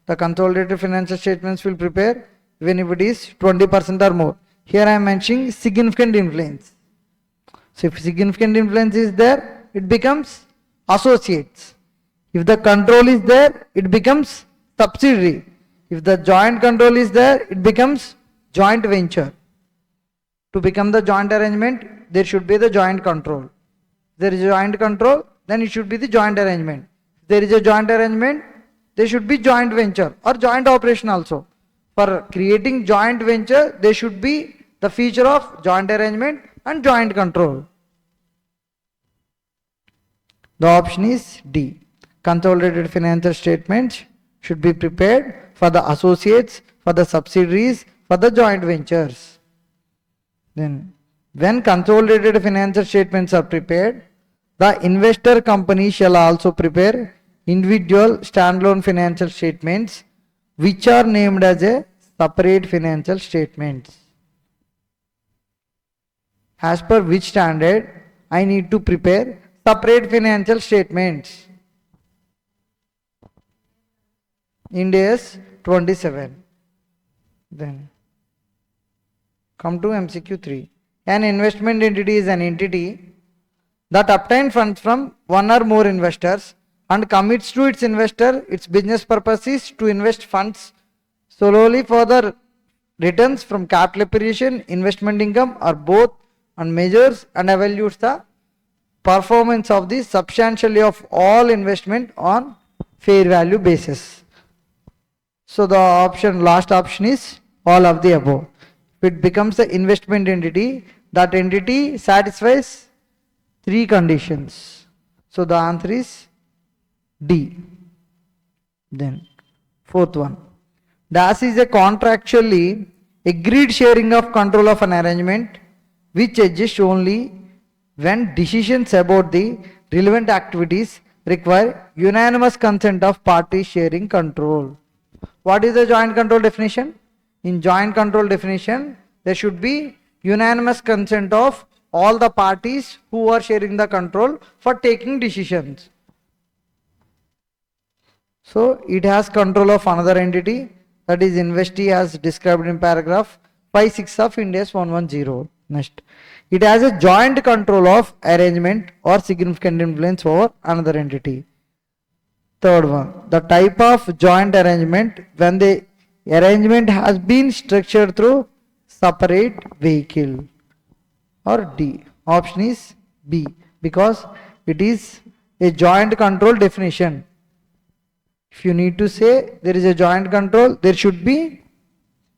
[SPEAKER 1] The consolidated financial statements will prepare when if it is 20% or more. Here I am mentioning significant influence. So if significant influence is there, it becomes associates. If the control is there, it becomes subsidiary. If the joint control is there, it becomes joint venture. To become the joint arrangement, there should be the joint control. If there is a joint control, then it should be the joint arrangement. If there is a joint arrangement, there should be joint venture or joint operation also. For creating joint venture, there should be the feature of joint arrangement and joint control. The option is D. Consolidated financial statements should be prepared for the associates, for the subsidiaries, for the joint ventures. Then, when consolidated financial statements are prepared, the investor company shall also prepare individual standalone financial statements which are named as a separate financial statements. As per which standard I need to prepare separate financial statements? Ind AS 27. Then come to MCQ 3. An investment entity is an entity that obtains funds from one or more investors and commits to its investor its business purpose is to invest funds solely for the returns from capital appreciation, investment income or both, and measures and evaluates the performance of the substantially of all investment on fair value basis. So the last option is all of the above. If it becomes the investment entity, that entity satisfies 3 conditions. So the answer is D. Then fourth one. DAS is a contractually agreed sharing of control of an arrangement which exists only when decisions about the relevant activities require unanimous consent of parties sharing control. What is the joint control definition? In joint control definition, there should be unanimous consent of all the parties who are sharing the control for taking decisions. So it has control of another entity, that is investee as described in paragraph 5(6) of Ind AS 110. Next, it has a joint control of arrangement or significant influence over another entity. Third one, the type of joint arrangement when the arrangement has been structured through separate vehicle. Or D, option is B, because it is a joint control definition. If you need to say there is a joint control, there should be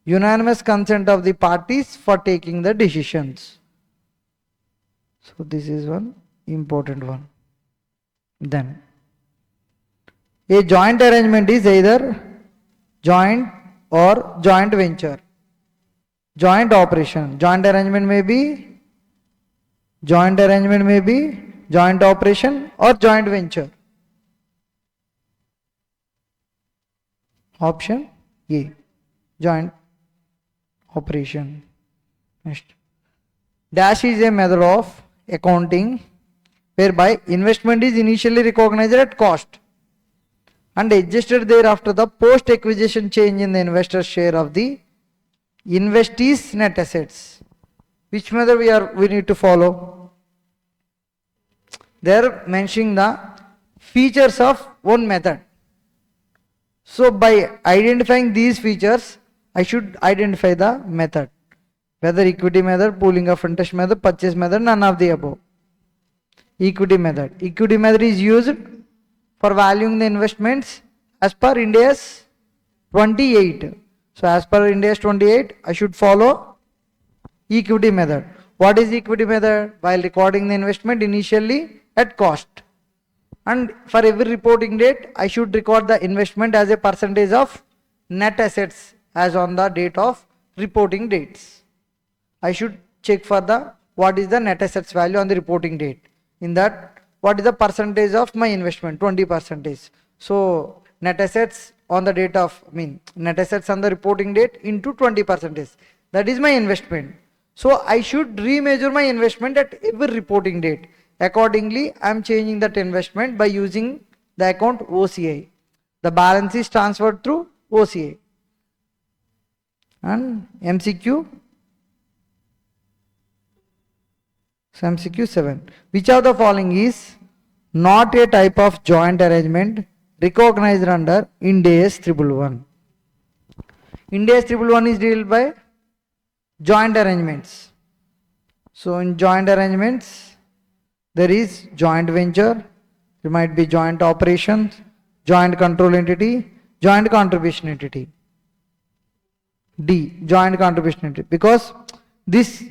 [SPEAKER 1] unanimous consent of the parties for taking the decisions. So this is one important one. Then a joint arrangement is either joint or joint venture. Joint operation. Joint arrangement may be joint operation or joint venture. Option A, joint operation. Next, dash is a method of accounting whereby investment is initially recognized at cost and adjusted thereafter the post acquisition change in the investor's share of the investee's net assets. Which method we need to follow? They are mentioning the features of one method. So by identifying these features, I should identify the method. Whether equity method, pooling of interest method, purchase method, none of the above. Equity method. Equity method is used for valuing the investments as per Ind AS 28. So as per Ind AS 28, I should follow equity method. What is equity method? While recording the investment initially at cost. And for every reporting date, I should record the investment as a percentage of net assets as on the date of reporting dates. I should check for the what is the net assets value on the reporting date. In that, what is the percentage of my investment? 20%. So net assets on the date of, net assets on the reporting date into 20%. That is my investment. So I should remeasure my investment at every reporting date. Accordingly, I am changing that investment by using the account OCI. The balance is transferred through OCI. And MCQ. So MCQ 7. Which of the following is not a type of joint arrangement recognized under Ind AS 111? Ind AS 111 is dealt by joint arrangements. So in joint arrangements, there is joint venture, there might be joint operations, joint control entity, joint contribution entity. D, joint contribution entity, because this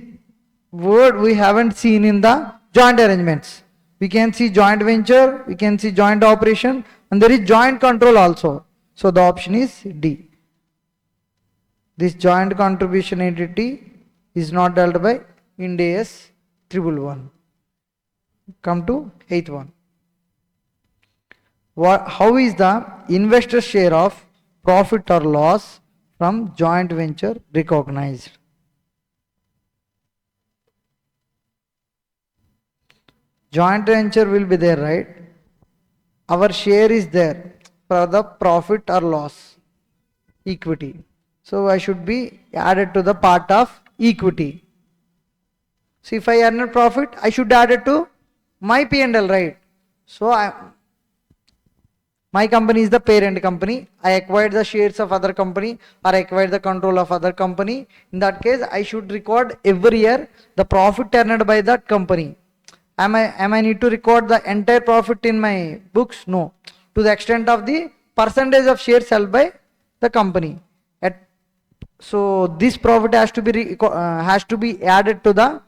[SPEAKER 1] word we haven't seen in the joint arrangements. We can see joint venture, we can see joint operation, and there is joint control also. So the option is D. This joint contribution entity is not dealt by Ind AS 111. Come to 8th one. How is the investor share of profit or loss from joint venture recognized? Joint venture will be there, right? Our share is there for the profit or loss, equity. So I should be added to the part of equity. So if I earn a profit, I should add it to my P&L, right? So My company is the parent company. I acquired the shares of other company or I acquired the control of other company. In that case, I should record every year the profit earned by that company. Am I need to record the entire profit in my books? No. To the extent of the percentage of shares held by the company. So this profit has to be added to the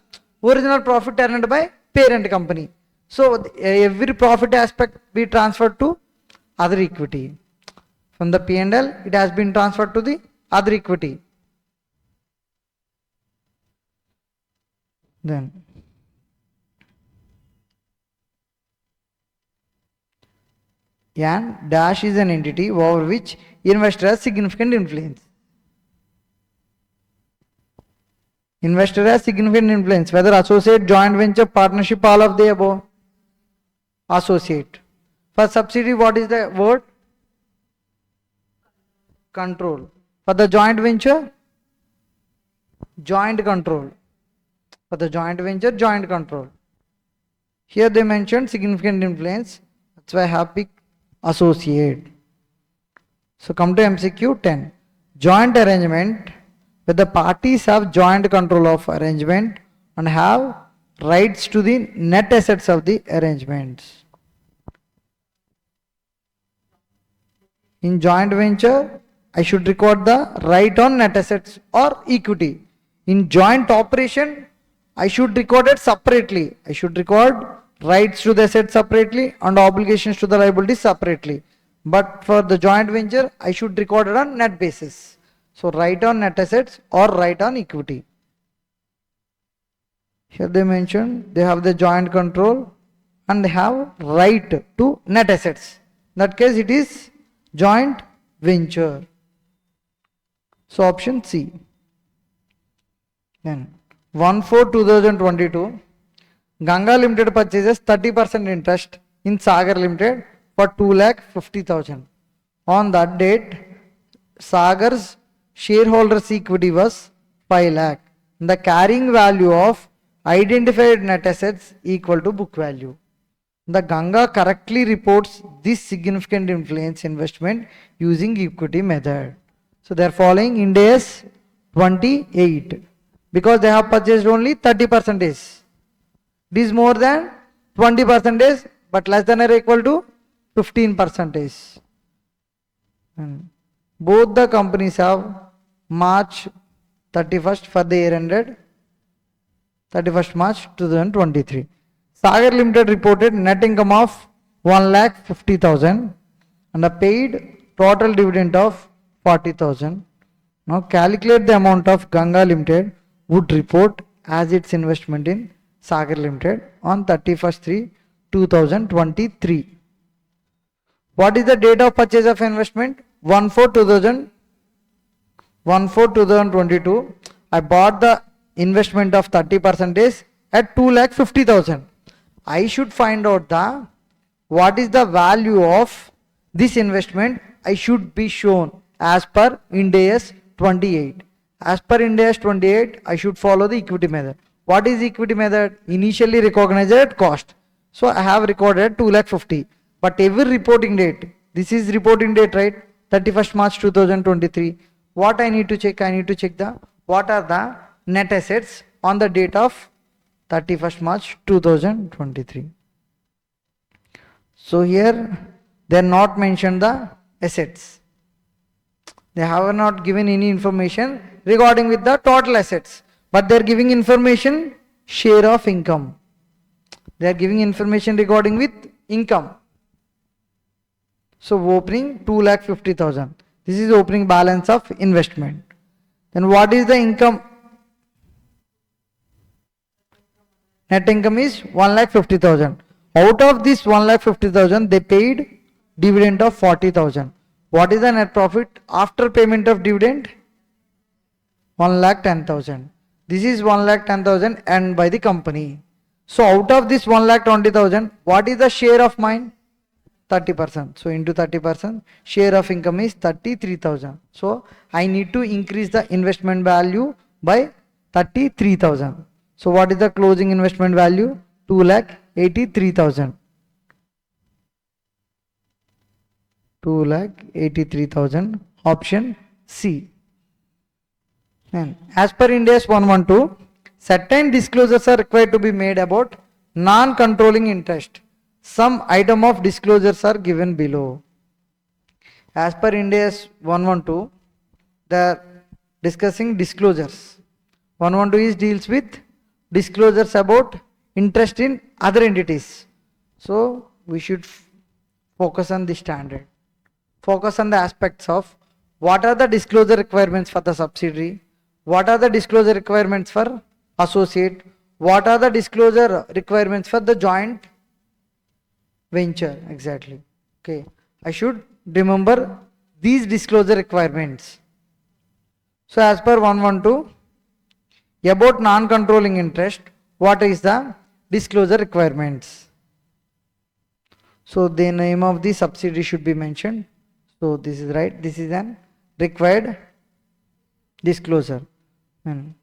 [SPEAKER 1] original profit earned by parent company. So every profit aspect be transferred to other equity. From the P&L, it has been transferred to the other equity. Then and dash is an entity over which investor has significant influence. Investor has significant influence, whether associate, joint venture, partnership, all of the above. Associate. For subsidiary, what is the word? Control. For the joint venture, joint control. For the joint venture, joint control. Here they mentioned significant influence. That's why I have picked associate. So come to MCQ 10. Joint arrangement, where the parties have joint control of arrangement and have rights to the net assets of the arrangements. In joint venture, I should record the right on net assets or equity. In joint operation, I should record it separately. I should record rights to the assets separately and obligations to the liabilities separately. But for the joint venture, I should record it on net basis. So right on net assets or right on equity. Here they mentioned they have the joint control and they have right to net assets. In that case, it is joint venture. So option C. Then 1/4/2022, Ganga Limited purchases 30% interest in Sagar Limited for 2,50,000. On that date, Sagar's shareholders' equity was 5 lakh. The carrying value of identified net assets equal to book value. The Ganga correctly reports this significant influence investment using equity method. So they are following Ind AS 28 because they have purchased only 30%. This is more than 20%, but less than or equal to 15%. And both the companies have March 31st for the year ended 31st March 2023. Sagar Limited reported net income of 1,50,000 and a paid total dividend of 40,000. Now calculate the amount of Ganga Limited would report as its investment in Sagar Limited on 31st/3/2023. What is the date of purchase of investment? 1/4/2022. I bought the investment of 30% at 2,50,000. I should find out what is the value of this investment. I should be shown as per Ind AS 28. As per Ind AS 28, I should follow the equity method. What is equity method? Initially recognized at cost. So I have recorded 2,50,000. But every reporting date, this is reporting date, right? 31st March 2023. What I need to check? I need to check what are the net assets on the date of 31st March 2023. So here they are not mentioned the assets. They have not given any information regarding with the total assets, but they are giving information share of income. They are giving information regarding with income. So opening 2,50,000. This is opening balance of investment. Then what is the income? Net income is 1,50,000. Out of this 1,50,000, they paid dividend of 40,000. What is the net profit after payment of dividend? 1,10,000. This is 1,10,000 earned by the company. So out of this 1,20,000, what is the share of mine? 30%. So into 30%, share of income is 33,000. So I need to increase the investment value by 33,000. So what is the closing investment value? 2,83,000. 2,83,000. Option C. And as per Ind AS 112, certain disclosures are required to be made about non-controlling interest. Some item of disclosures are given below. As per Ind AS 112, they are discussing disclosures. 112 is deals with disclosures about interest in other entities. So we should focus on the standard. Focus on the aspects of what are the disclosure requirements for the subsidiary, what are the disclosure requirements for associate, what are the disclosure requirements for the joint venture, exactly. Okay, I should remember these disclosure requirements. So as per 112, about non-controlling interest, what is the disclosure requirements? So the name of the subsidiary should be mentioned. So this is right, this is an required disclosure. And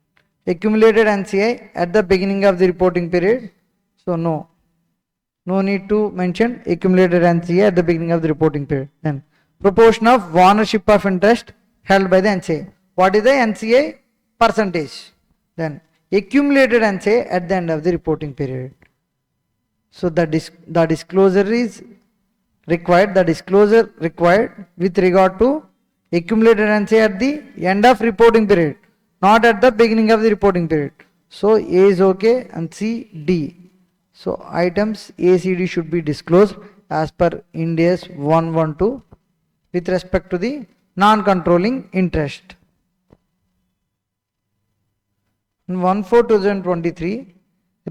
[SPEAKER 1] accumulated NCI at the beginning of the reporting period. So no need to mention accumulated NCI at the beginning of the reporting period. Then proportion of ownership of interest held by the NCI. What is the NCI percentage? Then accumulated NCI at the end of the reporting period. So the disclosure is required, the disclosure required with regard to accumulated NCI at the end of reporting period, not at the beginning of the reporting period. So A is okay and C, D. So items A, C, D should be disclosed as per Ind AS 112 with respect to the non-controlling interest. In 1/4/2023,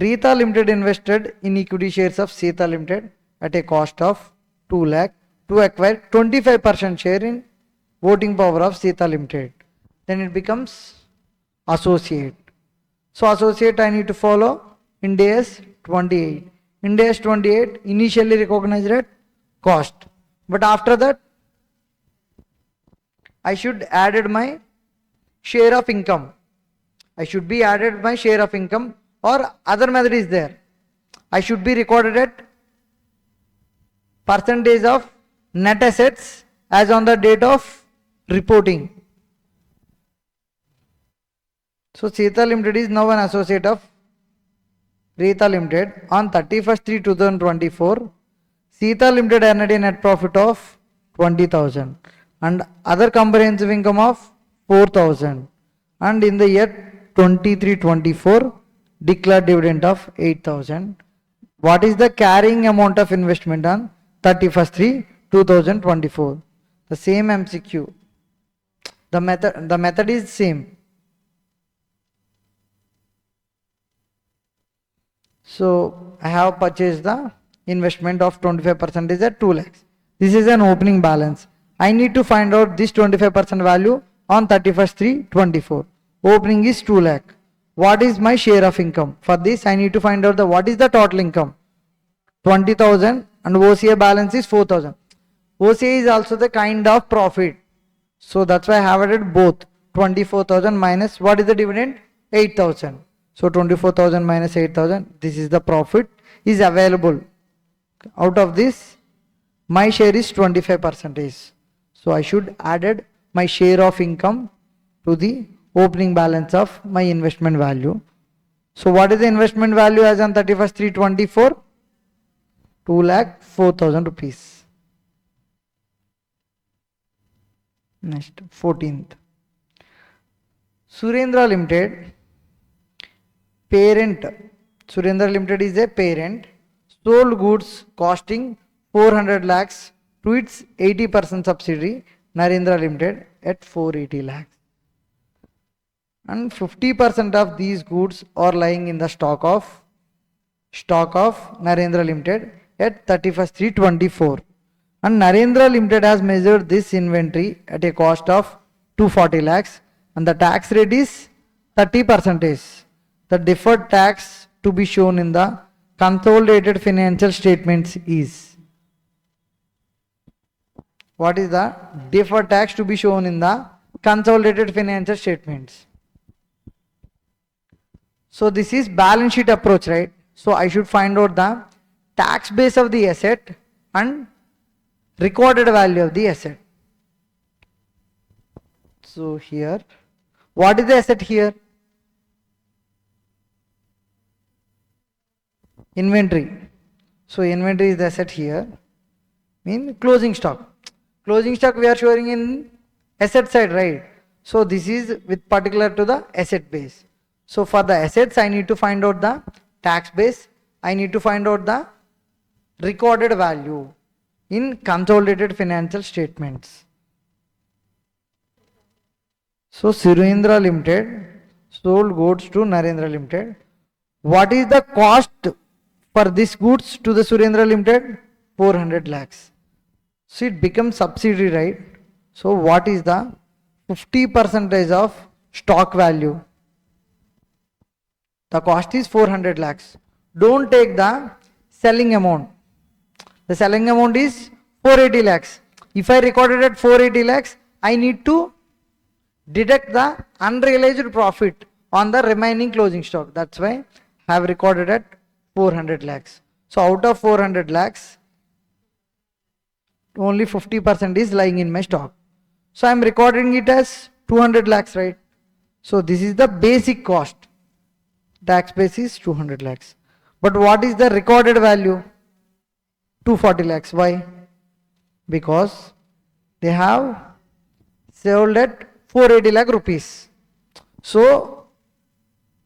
[SPEAKER 1] Rita Limited invested in equity shares of Sita Limited at a cost of 2 lakh to acquire 25% share in voting power of Sita Limited. Then it becomes associate. So associate I need to follow Ind AS 28. Ind AS 28 initially recognized at cost, but after that I should added my share of income. I should be added my share of income, or other method is there. I should be recorded at percentage of net assets as on the date of reporting. So Sita Limited is now an associate of Rita Limited. On 31st/3/2024, Sita Limited earned a net profit of 20,000 and other comprehensive income of 4,000, and in the year 23-24 declared dividend of 8,000. What is the carrying amount of investment on 31st/3/2024? The same MCQ. The method is same. So I have purchased the investment of 25% at 2 lakhs. This is an opening balance. I need to find out this 25% value on 31st/3/24. Opening is 2 lakh. What is my share of income? For this I need to find out what is the total income. 20,000 and OCA balance is 4,000. OCA is also the kind of profit. So that's why I have added both. 24,000 minus what is the dividend? 8,000. So 24,000 minus 8,000. This is the profit is available. Out of this, my share is 25%. So I should added my share of income to the opening balance of my investment value. So what is the investment value as on 31st/3/24? 2,04,000 rupees. Next, 14th. Surendra Limited, parent. Surendra Limited is a parent. Sold goods costing 400 lakhs to its 80% subsidiary Narendra Limited at 480 lakhs. And 50% of these goods are lying in the stock of Narendra Limited at 31st/3/24. And Narendra Limited has measured this inventory at a cost of 240 lakhs and the tax rate is 30%. The deferred tax to be shown in the consolidated financial statements is. What is the deferred tax to be shown in the consolidated financial statements? So this is balance sheet approach, right? So I should find out the tax base of the asset and recorded value of the asset. So here, what is the asset here? Inventory. So inventory is the asset here. Mean closing stock. Closing stock we are showing in asset side, right? So this is with particular to the asset base. So for the assets, I need to find out the tax base. I need to find out the recorded value in consolidated financial statements. So Surendra Limited sold goods to Narendra Limited. What is the cost for this goods to the Surendra Limited? 400 lakhs. So it becomes subsidiary, right? So what is the 50% of stock value? The cost is 400 lakhs. Don't take the selling amount. The selling amount is 480 lakhs. If I recorded at 480 lakhs, I need to deduct the unrealized profit on the remaining closing stock. That's why I have recorded at 400 lakhs. So out of 400 lakhs, only 50% is lying in my stock. So I am recording it as 200 lakhs, right? So this is the basic cost. Tax base is 200 lakhs. But what is the recorded value? 240 lakhs. Why? Because they have sold at 480 lakh rupees. So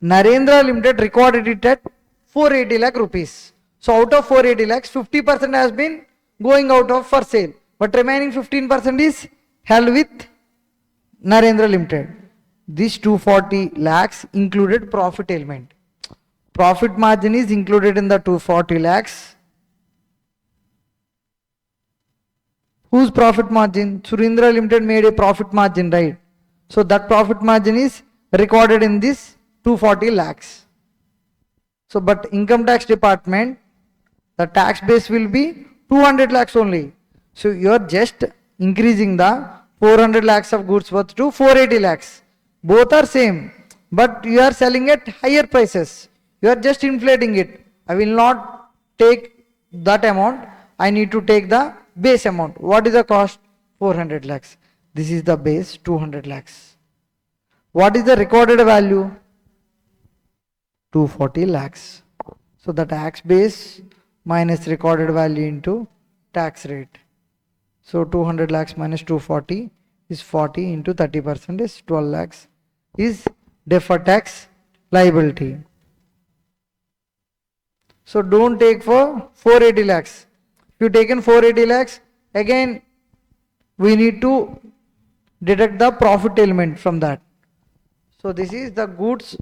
[SPEAKER 1] Narendra Limited recorded it at 480 lakh rupees. So out of 480 lakhs, 50% has been going out of for sale. But remaining 15% is held with Narendra Limited. This 240 lakhs included profit element. Profit margin is included in the 240 lakhs. Whose profit margin? Surendra Limited made a profit margin, right? So that profit margin is recorded in this 240 lakhs. So but income tax department, the tax base will be 200 lakhs only. So you are just increasing the 400 lakhs of goods worth to 480 lakhs. Both are same, but you are selling at higher prices. You are just inflating it. I will not take that amount. I need to take the base amount. What is the cost? 400 lakhs. This is the base, 200 lakhs. What is the recorded value? 240 lakhs. So the tax base minus recorded value into tax rate. So 200 lakhs minus 240 is 40 into 30% is 12 lakhs is deferred tax liability. So don't take for 480 lakhs. If you taken 480 lakhs, again we need to deduct the profit element from that. So this is the goods,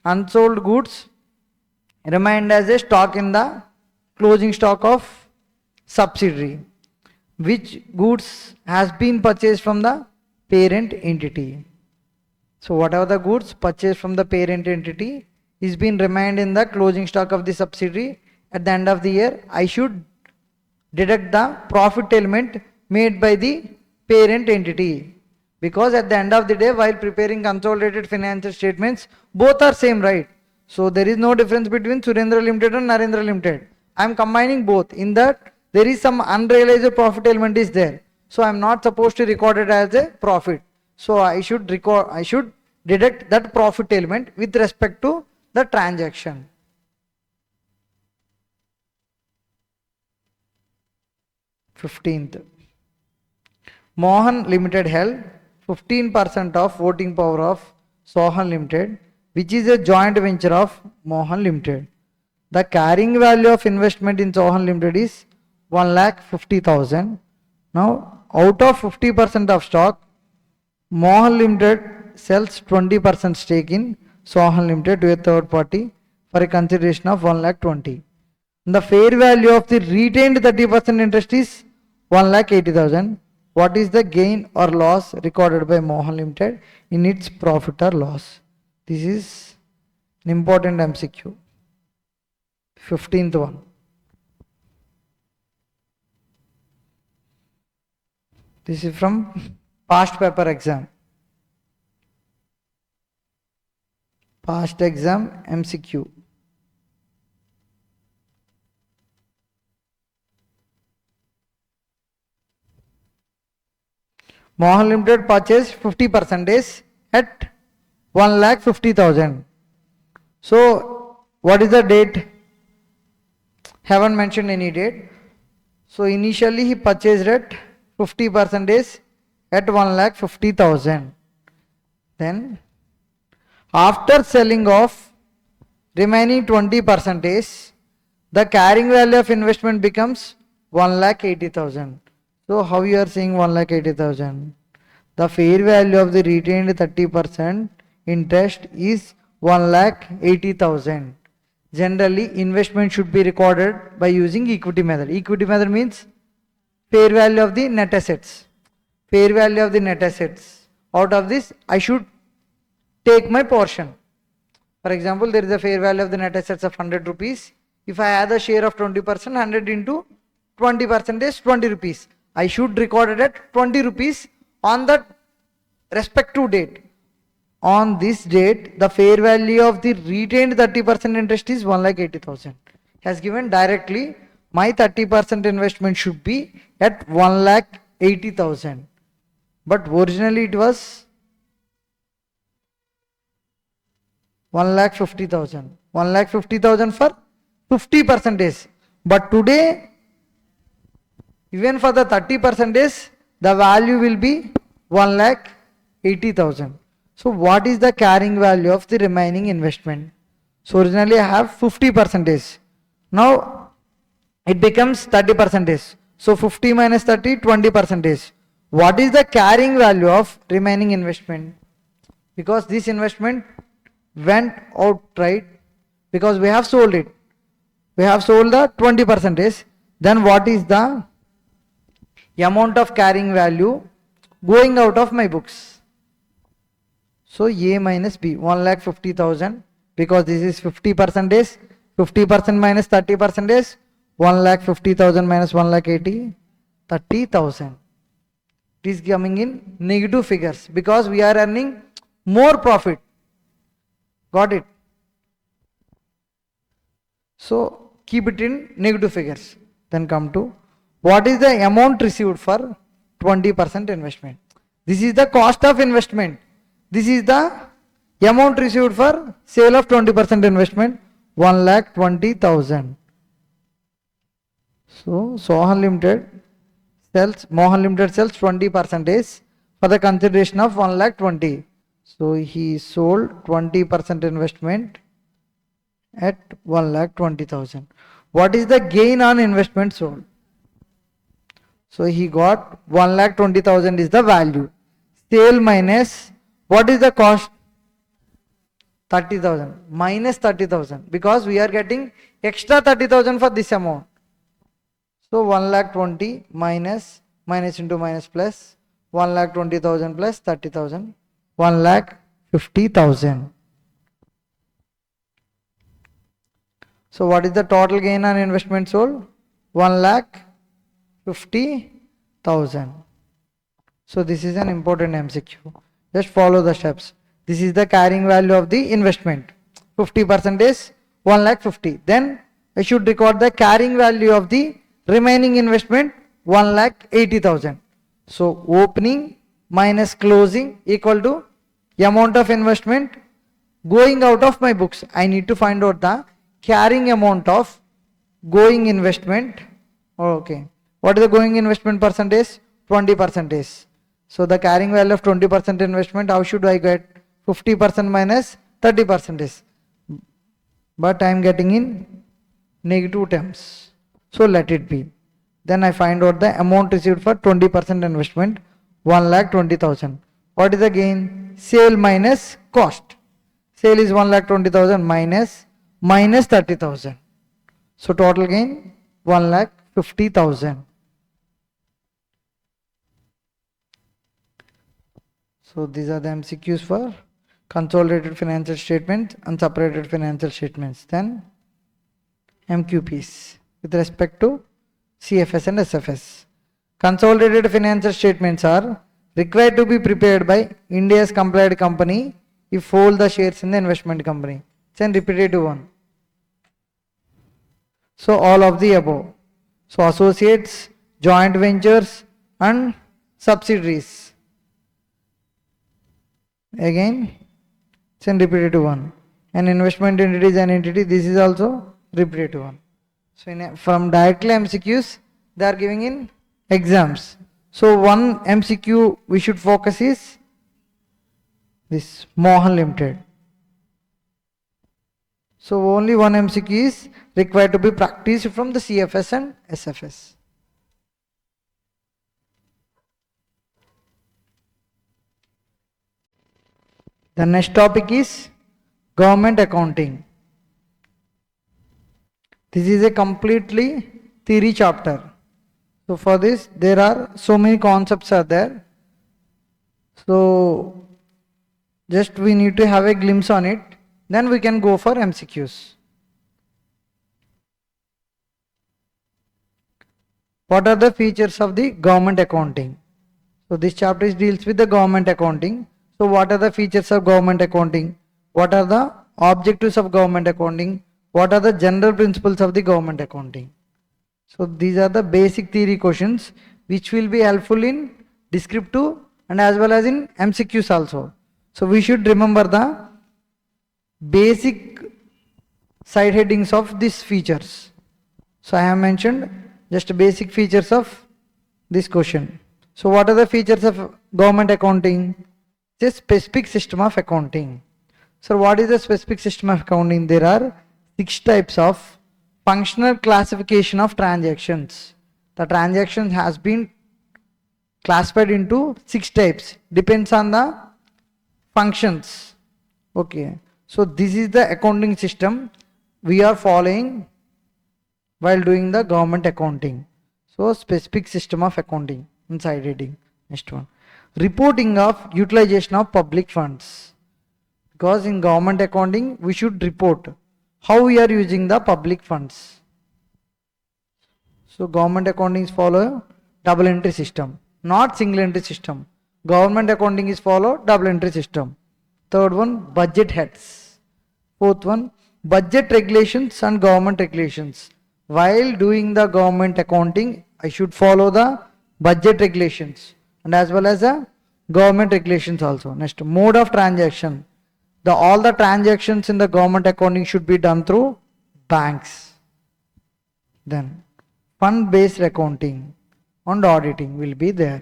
[SPEAKER 1] unsold goods remained as a stock in the closing stock of subsidiary. Which goods has been purchased from the parent entity. So whatever the goods purchased from the parent entity is being remained in the closing stock of the subsidiary. At the end of the year, I should deduct the profit element made by the parent entity. Because at the end of the day, while preparing consolidated financial statements, both are same, right? So there is no difference between Surendra Limited and Narendra Limited. I am combining both. In that, there is some unrealized profit element is there. So I am not supposed to record it as a profit. So I should deduct that profit element with respect to the transaction. Fifteenth, Mohan Limited held 15% of voting power of Sohan Limited, which is a joint venture of Mohan Limited. The carrying value of investment in Sohan Limited is 1,50,000. Now, out of 50% of stock, Mohan Limited sells 20% stake in Sohan Limited to a third party for a consideration of 1,20,000. The fair value of the retained 30% interest is 1,80,000. What is the gain or loss recorded by Mohan Limited in its profit or loss? This is an important MCQ. 15th one. This is from past paper exam. Past exam MCQ. Mohan Limited purchased 50% at 1,50,000. So what is the date? Haven't mentioned any date. So initially he purchased at 50% at 1,50,000. Then after selling off remaining 20%, the carrying value of investment becomes 1,80,000. So how you are saying 1,80,000? The fair value of the retained 30% interest is 1,80,000. Generally, investment should be recorded by using equity method. Equity method means fair value of the net assets. Fair value of the net assets. Out of this, I should take my portion. For example, there is a fair value of the net assets of 100 rupees. If I add a share of 20%, 100 into 20% is 20 rupees. I should record it at 20 rupees on that respective date. On this date, the fair value of the retained 30% interest is 1,80,000. Has given directly my 30% investment should be at 1,80,000. But originally it was 1,50,000. 1,50,000 for 50%. But today, even for the 30%, the value will be 1,80,000. So what is the carrying value of the remaining investment? So originally I have 50%. Now it becomes 30%. So 50 minus 30, 20%. What is the carrying value of remaining investment? Because this investment went outright, because we have sold it. We have sold the 20%. Then what is the amount of carrying value going out of my books? So A minus B, 1,50,000, because this is 50%, 50% minus 30%, 1,50,000 minus 1,80,000, 30,000. It is coming in negative figures because we are earning more profit. Got it? So keep it in negative figures. Then come to what is the amount received for 20% investment. This is the cost of investment. This is the amount received for sale of 20% investment, 1,20,000. So Mohan Limited sells 20% for the consideration of 1,20,000. So he sold 20% investment at 1,20,000. What is the gain on investment sold? So he got 1,20,000 is the value. Sale minus what is the cost? 30,000 minus 30,000, because we are getting extra 30,000 for this amount. So 1,20,000 minus into minus plus 1,20,000 plus 30,000, 1,50,000. So what is the total gain on investment sold? 1,50,000. So this is an important MCQ. Just follow the steps. This is the carrying value of the investment. 50% is 1,50,000. Then I should record the carrying value of the remaining investment, 1,80,000. So opening minus closing equal to amount of investment going out of my books. I need to find out the carrying amount of going investment. Okay. What is the going investment percentage? 20%. So the carrying value of 20% investment, how should I get? 50% minus 30%. But I am getting in negative terms. So let it be. Then I find out the amount received for 20% investment, 1,20,000. What is the gain? Sale minus cost. Sale is 1,20,000 minus 30,000. So total gain 1,50,000. So these are the MCQs for consolidated financial statements and separated financial statements. Then MQPs with respect to CFS and SFS. Consolidated financial statements are required to be prepared by Ind AS compliant company if hold the shares in the investment company. It's a repetitive one. So all of the above. So associates, joint ventures and subsidiaries. Again, it's a repetitive one. An investment entity is an entity. This is also repetitive one. So from directly MCQs, they are giving in exams. So one MCQ we should focus is this Mohan Limited. So only one MCQ is required to be practiced from the CFS and SFS. The next topic is government accounting. This is a completely theory chapter. So for this, there are so many concepts are there. So just we need to have a glimpse on it. Then we can go for MCQs. What are the features of the government accounting? So this chapter deals with the government accounting. So what are the features of government accounting? What are the objectives of government accounting? What are the general principles of the government accounting? So these are the basic theory questions which will be helpful in descriptive and as well as in MCQs also. So we should remember the basic side headings of these features. So I have mentioned just basic features of this question. So what are the features of government accounting? It's a specific system of accounting. So what is the specific system of accounting? There are 6 types of functional classification of transactions. The transaction has been classified into 6 types. Depends on the functions. Okay. So this is the accounting system we are following while doing the government accounting. So specific system of accounting inside heading. Next one. Reporting of utilization of public funds. Because in government accounting we should report how we are using the public funds. So government accounting is follow double entry system, not single entry system. Government accounting is follow double entry system. Third one, budget heads. Fourth one, budget regulations and government regulations. While doing the government accounting, I should follow the budget regulations and as well as the government regulations also. Next, mode of transaction. All the transactions in the government accounting should be done through banks. Then, fund-based accounting and auditing will be there.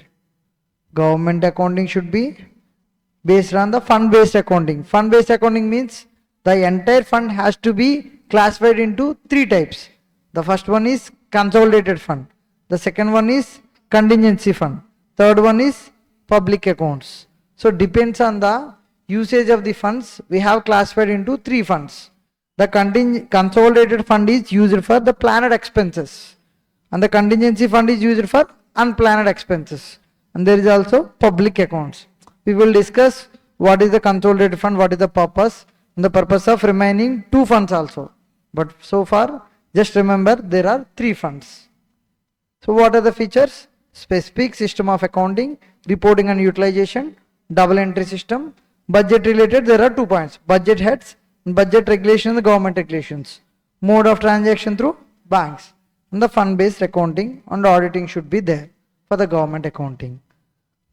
[SPEAKER 1] Government accounting should be based on the fund-based accounting. Fund-based accounting means the entire fund has to be classified into 3 types. The first one is consolidated fund. The second one is contingency fund. Third one is public accounts. So depends on the usage of the funds, we have classified into 3 funds. The consolidated fund is used for the planned expenses and the contingency fund is used for unplanned expenses, and there is also public accounts. We will discuss what is the consolidated fund, what is the purpose, and the purpose of remaining 2 funds also. But so far just remember there are 3 funds. So what are the features? Specific system of accounting, reporting and utilization, double entry system. Budget related, there are 2 points: budget heads and budget regulations, government regulations. Mode of transaction through banks, and the fund based accounting and auditing should be there for the government accounting.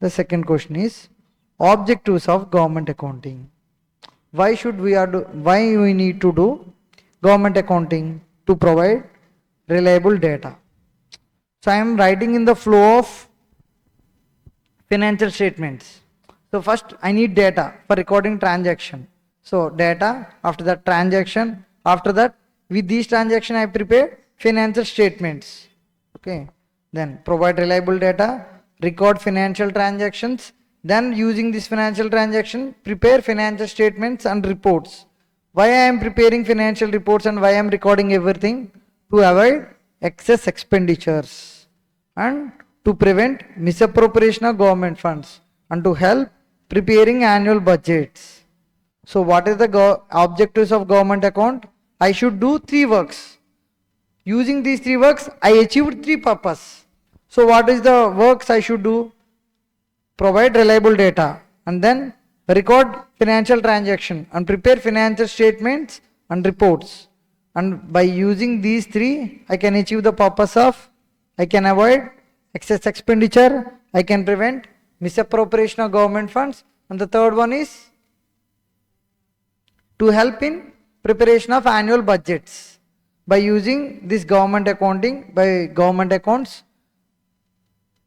[SPEAKER 1] The second question is objectives of government accounting. Why we need to do government accounting? To provide reliable data. So I am writing in the flow of financial statements. So first I need data for recording transaction. So data, after that transaction, after that with these transaction I prepare financial statements. Okay. Then provide reliable data, record financial transactions, then using this financial transaction prepare financial statements and reports. Why I am preparing financial reports and why I am recording everything? To avoid excess expenditures and to prevent misappropriation of government funds and to help preparing annual budgets. So what is the objectives of government account? I should do 3 works. Using these 3 works, I achieved 3 purposes. So what is the works I should do? Provide reliable data and then record financial transaction and prepare financial statements and reports. And by using these 3, I can achieve the purpose of, I can avoid excess expenditure, I can prevent misappropriation of government funds, And the third one is to help in preparation of annual budgets. By using this government accounting, by government accounts,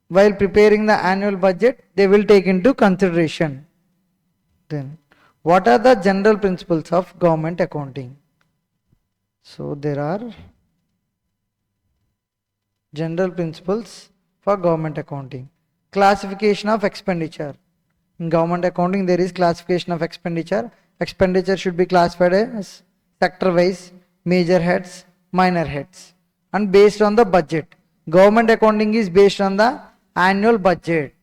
[SPEAKER 1] while preparing the annual budget, they will take into consideration. Then, what are the general principles of government accounting? So, there are general principles for government accounting. Classification of expenditure. In government accounting, there is classification of expenditure. Expenditure should be classified as sector-wise, major heads, minor heads, and based on the budget. Government accounting is based on the annual budget.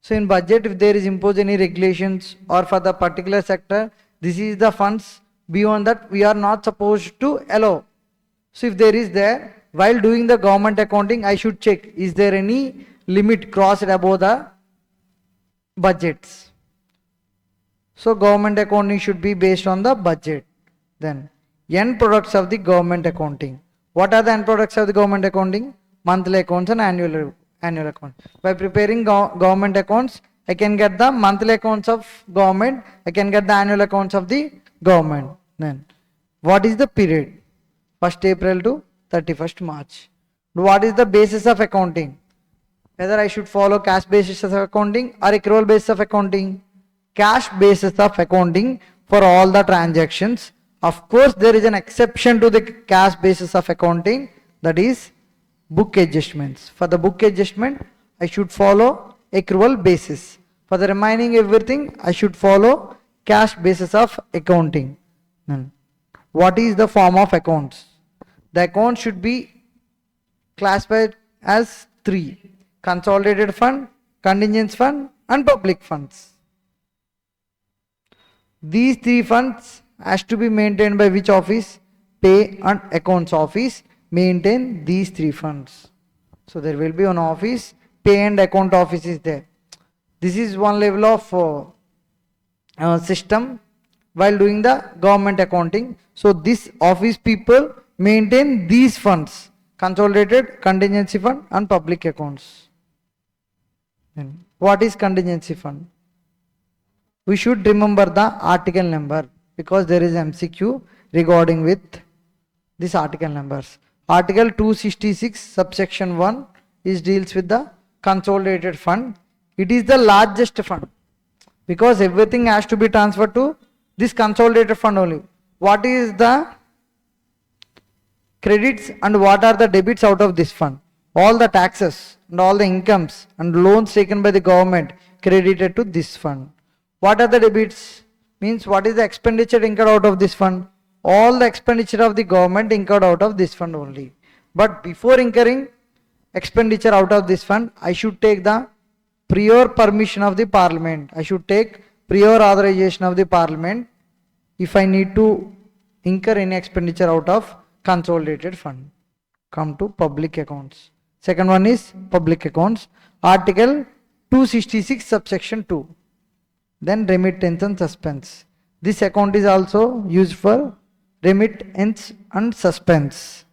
[SPEAKER 1] So in budget, if there is imposed any regulations or for the particular sector, this is the funds, beyond that we are not supposed to allow. So if there is there, while doing the government accounting, I should check, is there any limit crossed above the budgets. So government accounting should be based on the budget. Then end products of the government accounting. What are the end products of the government accounting? Monthly accounts and annual accounts. By preparing government accounts, I can get the monthly accounts of government, I can get the annual accounts of the government. Then what is the period? 1st April to 31st March. What is the basis of accounting? Whether I should follow cash basis of accounting or accrual basis of accounting? Cash basis of accounting for all the transactions. Of course, there is an exception to the cash basis of accounting, that is book adjustments. For the book adjustment, I should follow accrual basis. For the remaining everything, I should follow cash basis of accounting. What is the form of accounts? The account should be classified as 3: consolidated fund, contingency fund, and public funds. These 3 funds has to be maintained by which office? Pay and accounts office maintain these 3 funds. So there will be an office, pay and account office is there. This is one level of system while doing the government accounting. So this office people maintain these funds: consolidated, contingency fund, and public accounts. And what is contingency fund? We should remember the article number because there is MCQ regarding with this article numbers. Article 266 subsection 1 is deals with the consolidated fund. It is the largest fund because everything has to be transferred to this consolidated fund only. What is the credits and what are the debits out of this fund? All the taxes and all the incomes and loans taken by the government credited to this fund. What are the debits? Means what is the expenditure incurred out of this fund? All the expenditure of the government incurred out of this fund only. But before incurring expenditure out of this fund, I should take the prior permission of the parliament. I should take prior authorization of the parliament if I need to incur any expenditure out of consolidated fund. Come to public accounts. Second one is public accounts. Article 266 subsection 2. Then remittance and suspense. This account is also used for remittance and suspense.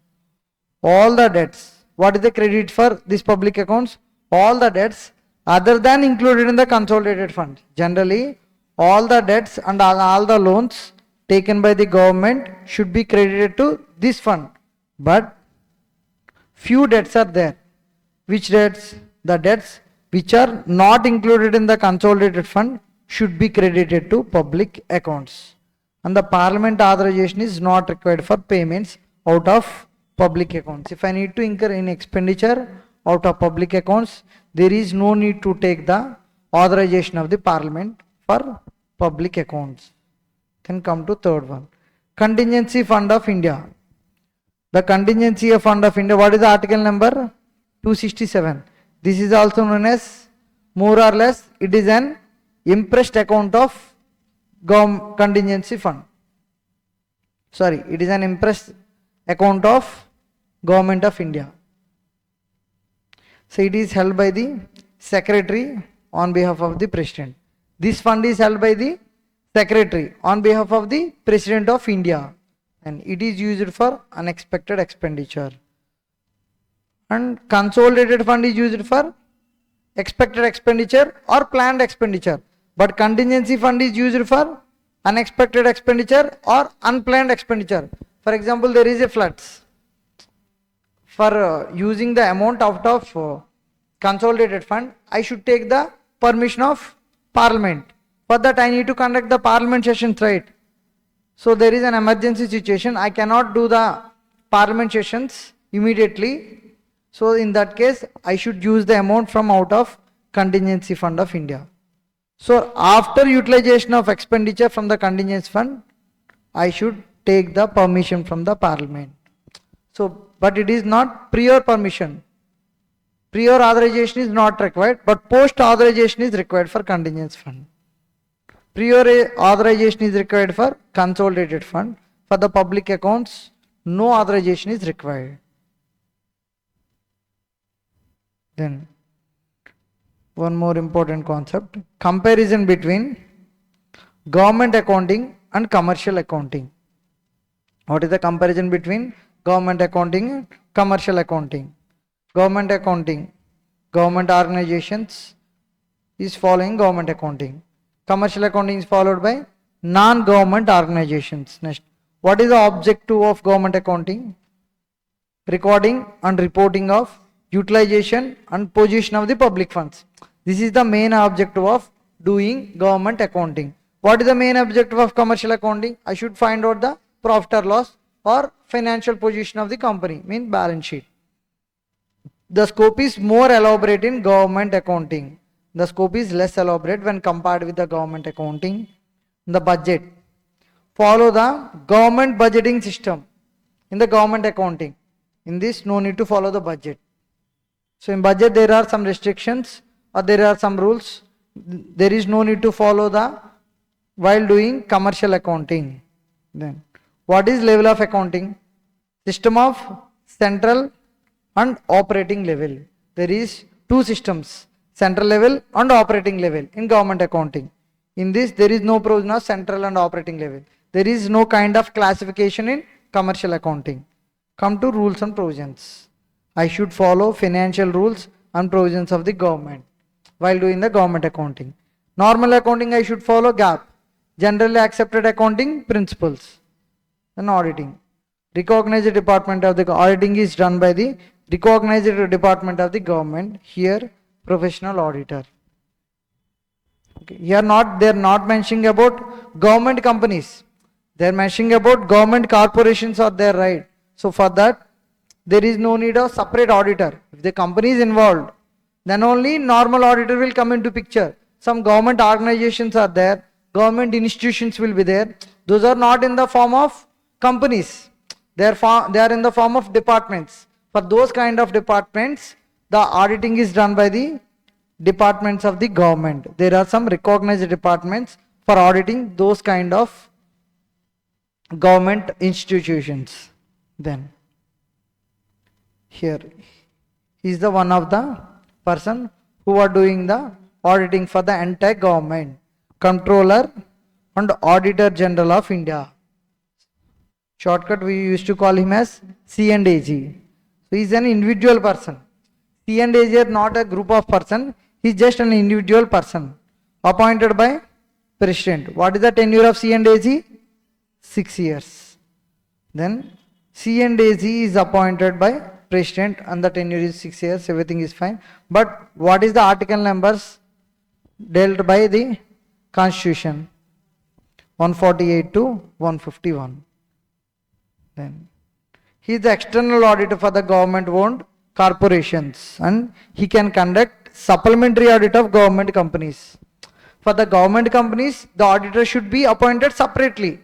[SPEAKER 1] All the debts. What is the credit for this public accounts? All the debts other than included in the consolidated fund. Generally, all the debts and all the loans taken by the government should be credited to this fund. But few debts are there. Which debts? The debts which are not included in the consolidated fund should be credited to public accounts. And the parliament authorization is not required for payments out of public accounts. If I need to incur any expenditure out of public accounts, there is no need to take the authorization of the parliament for public accounts. Then come to third one. Contingency Fund of India. The Contingency Fund of India, what is the article number? 267. This is also known as, more or less, it is an impressed account of contingency fund. Sorry, it is an impressed account of Government of India. So it is held by the Secretary on behalf of the President. This fund is held by the Secretary on behalf of the President of India, and it is used for unexpected expenditure. And consolidated fund is used for expected expenditure or planned expenditure. But contingency fund is used for unexpected expenditure or unplanned expenditure. For example, there is a floods. For using the amount out of consolidated fund, I should take the permission of Parliament. For that, I need to conduct the Parliament sessions, right? So there is an emergency situation. I cannot do the Parliament sessions immediately. So in that case, I should use the amount from out of contingency fund of India. So after utilization of expenditure from the contingency fund, I should take the permission from the Parliament. So, but it is not prior permission. Prior authorization is not required, but post authorization is required for contingency fund. Prior authorization is required for consolidated fund. For the public accounts, no authorization is required. Then, one more important concept, comparison between government accounting and commercial accounting. What is the comparison between government accounting and commercial accounting? Government accounting, government organizations is following government accounting. Commercial accounting is followed by non-government organizations. Next, what is the objective of government accounting? Recording and reporting of utilization and position of the public funds. This is the main objective of doing government accounting. What is the main objective of commercial accounting? I should find out the profit or loss or financial position of the company, means balance sheet. The scope is more elaborate in government accounting. The scope is less elaborate when compared with the government accounting. The budget. Follow the government budgeting system in the government accounting. In this, no need to follow the budget. So in budget, there are some restrictions or there are some rules. There is no need to follow the while doing commercial accounting. Then, what is level of accounting? System of central and operating level. There is two systems, central level and operating level in government accounting. In this, there is no provision of central and operating level. There is no kind of classification in commercial accounting. Come to rules and provisions. I should follow financial rules and provisions of the government while doing the government accounting. Normal accounting, I should follow GAAP, generally accepted accounting principles. Then auditing. Recognized department of the auditing is done by the recognized department of the government. Here, professional auditor. Okay. Here they're not mentioning about government companies. They're mentioning about government corporations are there, right? So for that, there is no need of separate auditor. If the company is involved, then only normal auditor will come into picture. Some government organizations are there, government institutions will be there. Those are not in the form of companies. They are in the form of departments. For those kind of departments, the auditing is done by the departments of the government. There are some recognized departments for auditing those kind of government institutions. Then here is the one of the person who are doing the auditing for the entire government, Controller and Auditor General of India. Shortcut we used to call him as C&AG. So he is an individual person. C&AG are not a group of person. He is just an individual person appointed by President. What is the tenure of C&AG? 6 years. Then C&AG is appointed by President and the tenure is 6 years. Everything is fine. But what is the article numbers dealt by the Constitution? 148 to 151. Then he is the external auditor for the government-owned corporations and he can conduct supplementary audit of government companies. For the government companies, the auditor should be appointed separately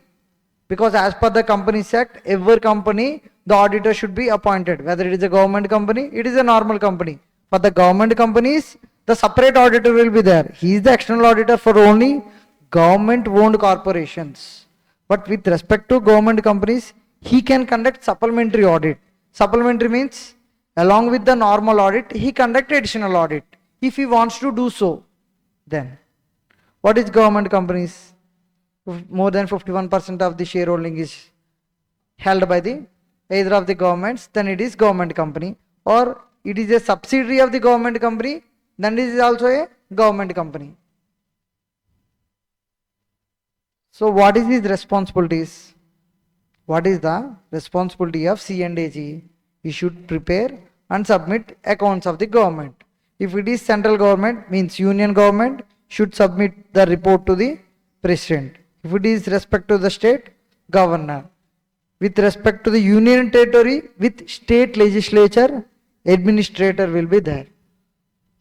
[SPEAKER 1] because as per the Companies Act, every company, the auditor should be appointed. Whether it is a government company, it is a normal company. For the government companies, the separate auditor will be there. He is the external auditor for only government-owned corporations. But with respect to government companies, he can conduct supplementary audit. Supplementary means along with the normal audit, he conduct additional audit if he wants to do so. Then what is government companies? More than 51% of the shareholding is held by the either of the governments, then it is government company, or it is a subsidiary of the government company, then it is also a government company. So what is his responsibilities? What is the responsibility of C&AG? He should prepare and submit accounts of the government. If it is central government, means union government, should submit the report to the president. If it is respect to the state, governor. With respect to the union and territory, with state legislature, administrator will be there.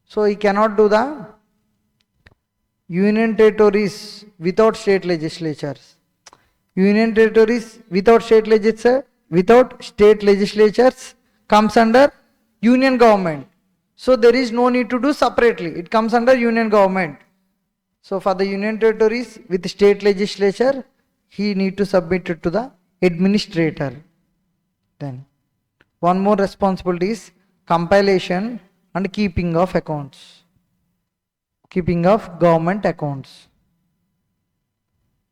[SPEAKER 1] So he cannot do the union territories without state legislatures. Union territories without state legislatures comes under union government. So there is no need to do separately. It comes under union government. So for the union territories with state legislature, he need to submit it to the administrator. Then one more responsibility is compilation and keeping of accounts. Keeping of government accounts.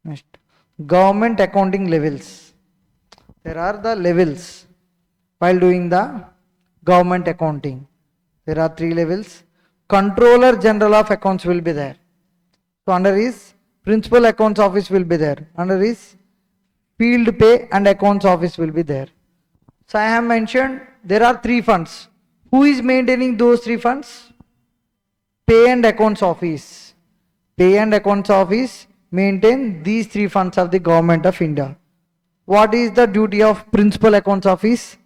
[SPEAKER 1] Next, government accounting levels. There are the levels while doing the government accounting. There are 3 levels. Controller General of Accounts will be there. So under his Principal Accounts Office will be there. Under his Field Pay and Accounts Office will be there. So I have mentioned there are 3 funds. Who is maintaining those 3 funds? Pay and Accounts Office. Pay and Accounts Office maintain these 3 funds of the Government of India. What is the duty of Principal Accounts Office?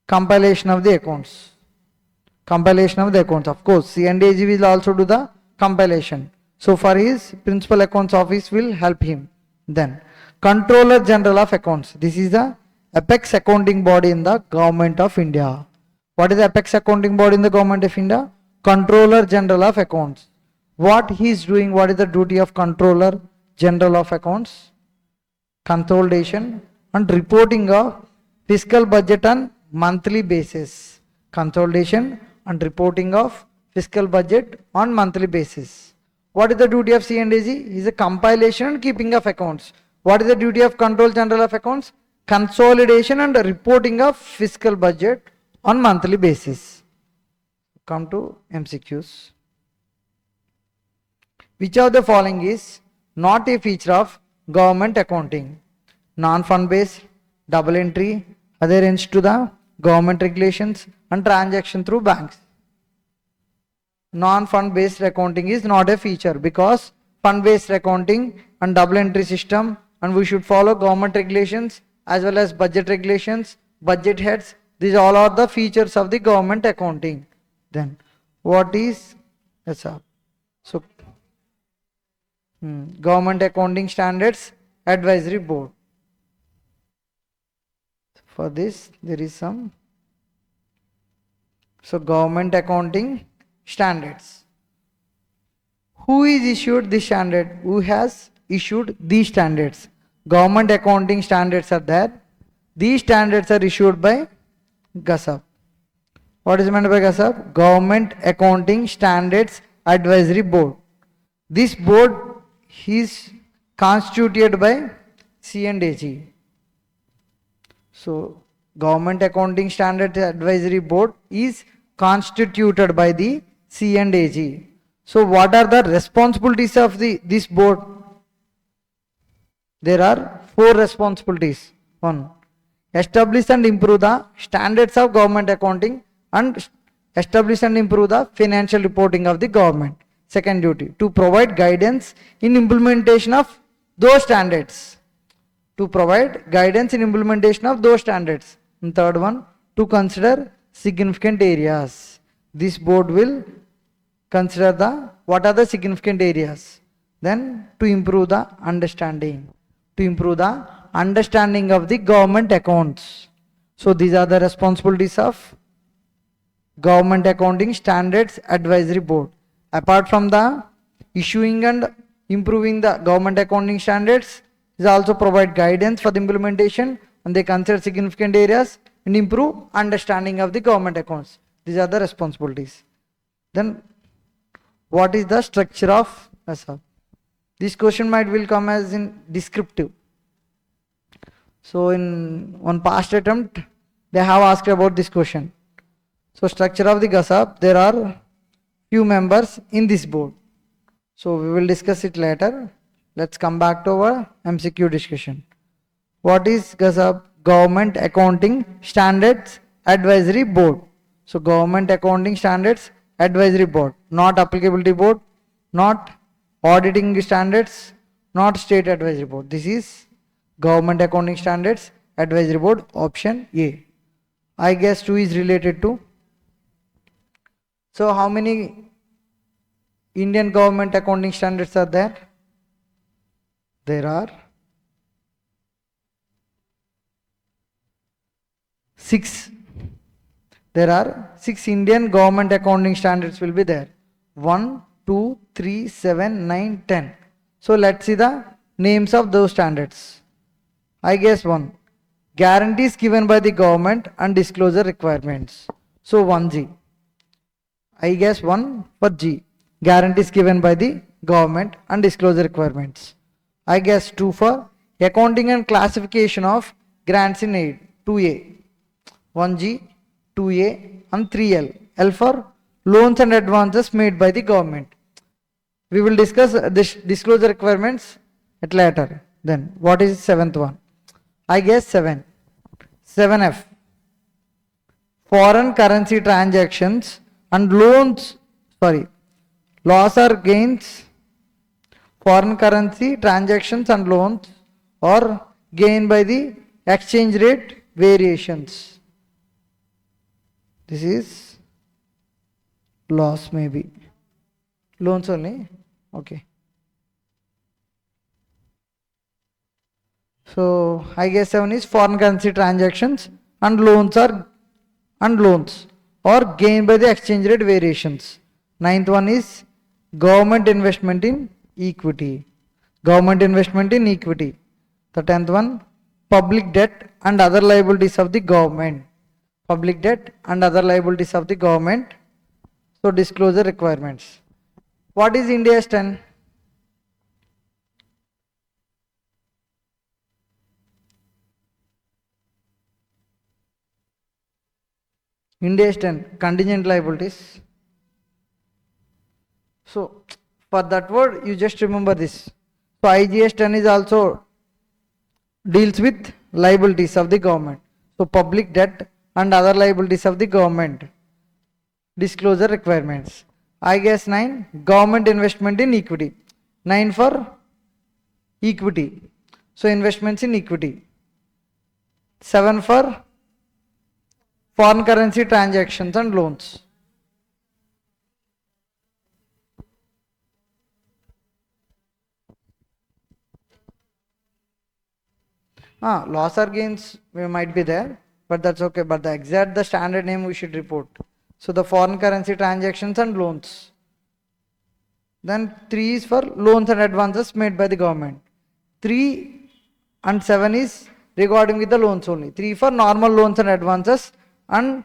[SPEAKER 1] Compilation of the accounts. Compilation of the accounts. Of course, C&AG will also do the compilation. So for his Principal Accounts Office will help him. Then Controller General of Accounts. This is the apex accounting body in the Government of India. What is the apex accounting body in the Government of India? Controller General of Accounts. What he is doing? What is the duty of Controller General of Accounts? Consolidation and reporting of fiscal budget on monthly basis. Consolidation and reporting of fiscal budget on monthly basis. What is the duty of C&AG? Is a compilation and keeping of accounts. What is the duty of Controller General of Accounts? Consolidation and reporting of fiscal budget on monthly basis. Come to MCQs. Which of the following is not a feature of government accounting? Non-fund based, double entry, adherence to the government regulations and transaction through banks. Non-fund based accounting is not a feature because fund based accounting and double entry system, and we should follow government regulations as well as budget regulations, budget heads. These all are the features of the government accounting. Then what is so Government Accounting Standards Advisory Board. For this there is some. So Government Accounting Standards. Who is issued this standard? Who has issued these standards? Government Accounting Standards are there. These standards are issued by GASAP. What is meant by GASAP? Government Accounting Standards Advisory Board. This board is constituted by C&AG. So Government Accounting Standards Advisory Board is constituted by the C&AG. So what are the responsibilities of this board? There are 4 responsibilities. 1. Establish and improve the standards of government accounting and establish and improve the financial reporting of the government. Second duty, to provide guidance in implementation of those standards. To provide guidance in implementation of those standards. And third one, to consider significant areas. This board will consider what are the significant areas. Then to improve the understanding. To improve the understanding of the government accounts. So these are the responsibilities of Government Accounting Standards Advisory Board. Apart from the issuing and improving the government accounting standards, they also provide guidance for the implementation, and they consider significant areas and improve understanding of the government accounts. These are the responsibilities. Then what is the structure of GASAP? This question will come as in descriptive. So in one past attempt they have asked about this question. So structure of the GASAP, there are few members in this board. So we will discuss it later. let's come back to our MCQ discussion. What is GASAB? Government Accounting Standards Advisory Board. So Government Accounting Standards Advisory Board, not Applicability Board, not Auditing Standards, not State Advisory Board. This is Government Accounting Standards Advisory Board, option A. I guess 2 is related to. So how many Indian government accounting standards are there? There are 6. There are 6 Indian government accounting standards will be there. 1, 2, 3, 7, 9, 10. So let's see the names of those standards. I guess 1. Guarantees given by the government and disclosure requirements. So 1G. I guess 1 for G. Guarantees given by the government and disclosure requirements. I guess 2 for accounting and classification of grants in aid. 2A. 1G, 2A and 3L. L for loans and advances made by the government. We will discuss this disclosure requirements at later. Then what is 7th one? I guess 7. 7F. Foreign currency transactions and loans, loss or gains, foreign currency transactions and loans or gain by the exchange rate variations. This is loss maybe. Loans only. Okay. So I guess 7 is foreign currency transactions and loans or gain by the exchange rate variations. 9th one is government investment in equity. Government investment in equity. The 10th one, public debt and other liabilities of the government. Public debt and other liabilities of the government. So disclosure requirements. What is Ind AS 10? Ind AS 10, contingent liabilities. So for that word you just remember this. So IGS 10 is also deals with liabilities of the government. So public debt and other liabilities of the government. Disclosure requirements. I guess 9, government investment in equity. 9 for equity. So investments in equity. 7 for foreign currency transactions and loans. Loss or gains might be there, but that's okay. But the standard name we should report. So the foreign currency transactions and loans. Then 3 is for loans and advances made by the government. 3 and 7 is regarding with the loans only. 3 for normal loans and advances and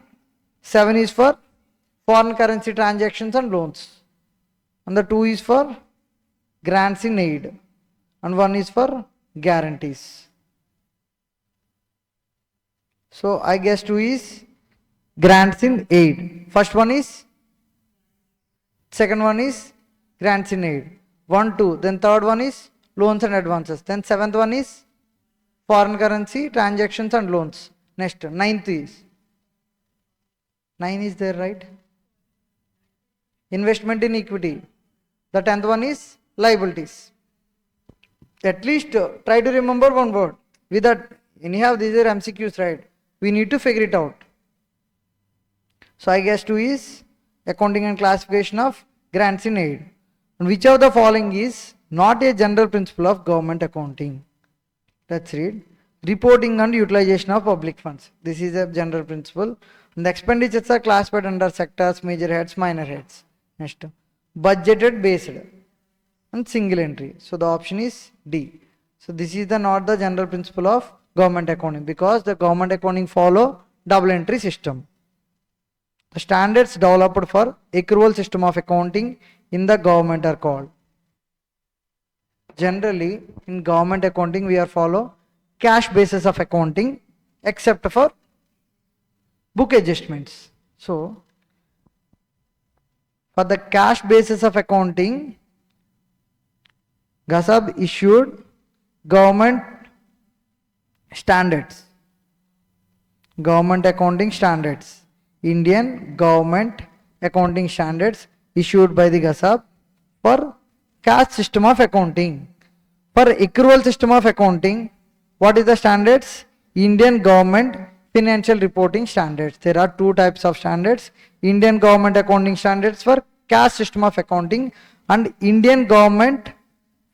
[SPEAKER 1] 7 is for foreign currency transactions and loans. And the 2 is for grants in aid and 1 is for guarantees. So I guess 2 is grants in aid. First one is, second one is grants in aid. 1, 2. Then third one is loans and advances. Then 7th one is foreign currency transactions and loans. Next, 9th is 9 is there, right? Investment in equity. The 10th one is liabilities. At least try to remember one word. With that, anyhow, these are MCQs, right? We need to figure it out. So I guess 2 is accounting and classification of grants in aid. And which of the following is not a general principle of government accounting? Let's read. Reporting and utilization of public funds. This is a general principle. And the expenditures are classified under sectors, major heads, minor heads. Next, budgeted based and single entry. So the option is D. So this is not the general principle of government accounting, because the government accounting follow double entry system. The standards developed for accrual system of accounting in the government are called. Generally in government accounting we are follow cash basis of accounting except for book adjustments. So for the cash basis of accounting, GASAB issued government standards, government accounting standards, Indian government accounting standards issued by the GASAB for cash system of accounting. For accrual system of accounting, what is the standards? Indian government financial reporting standards. There are two types of standards: Indian government accounting standards for cash system of accounting and Indian government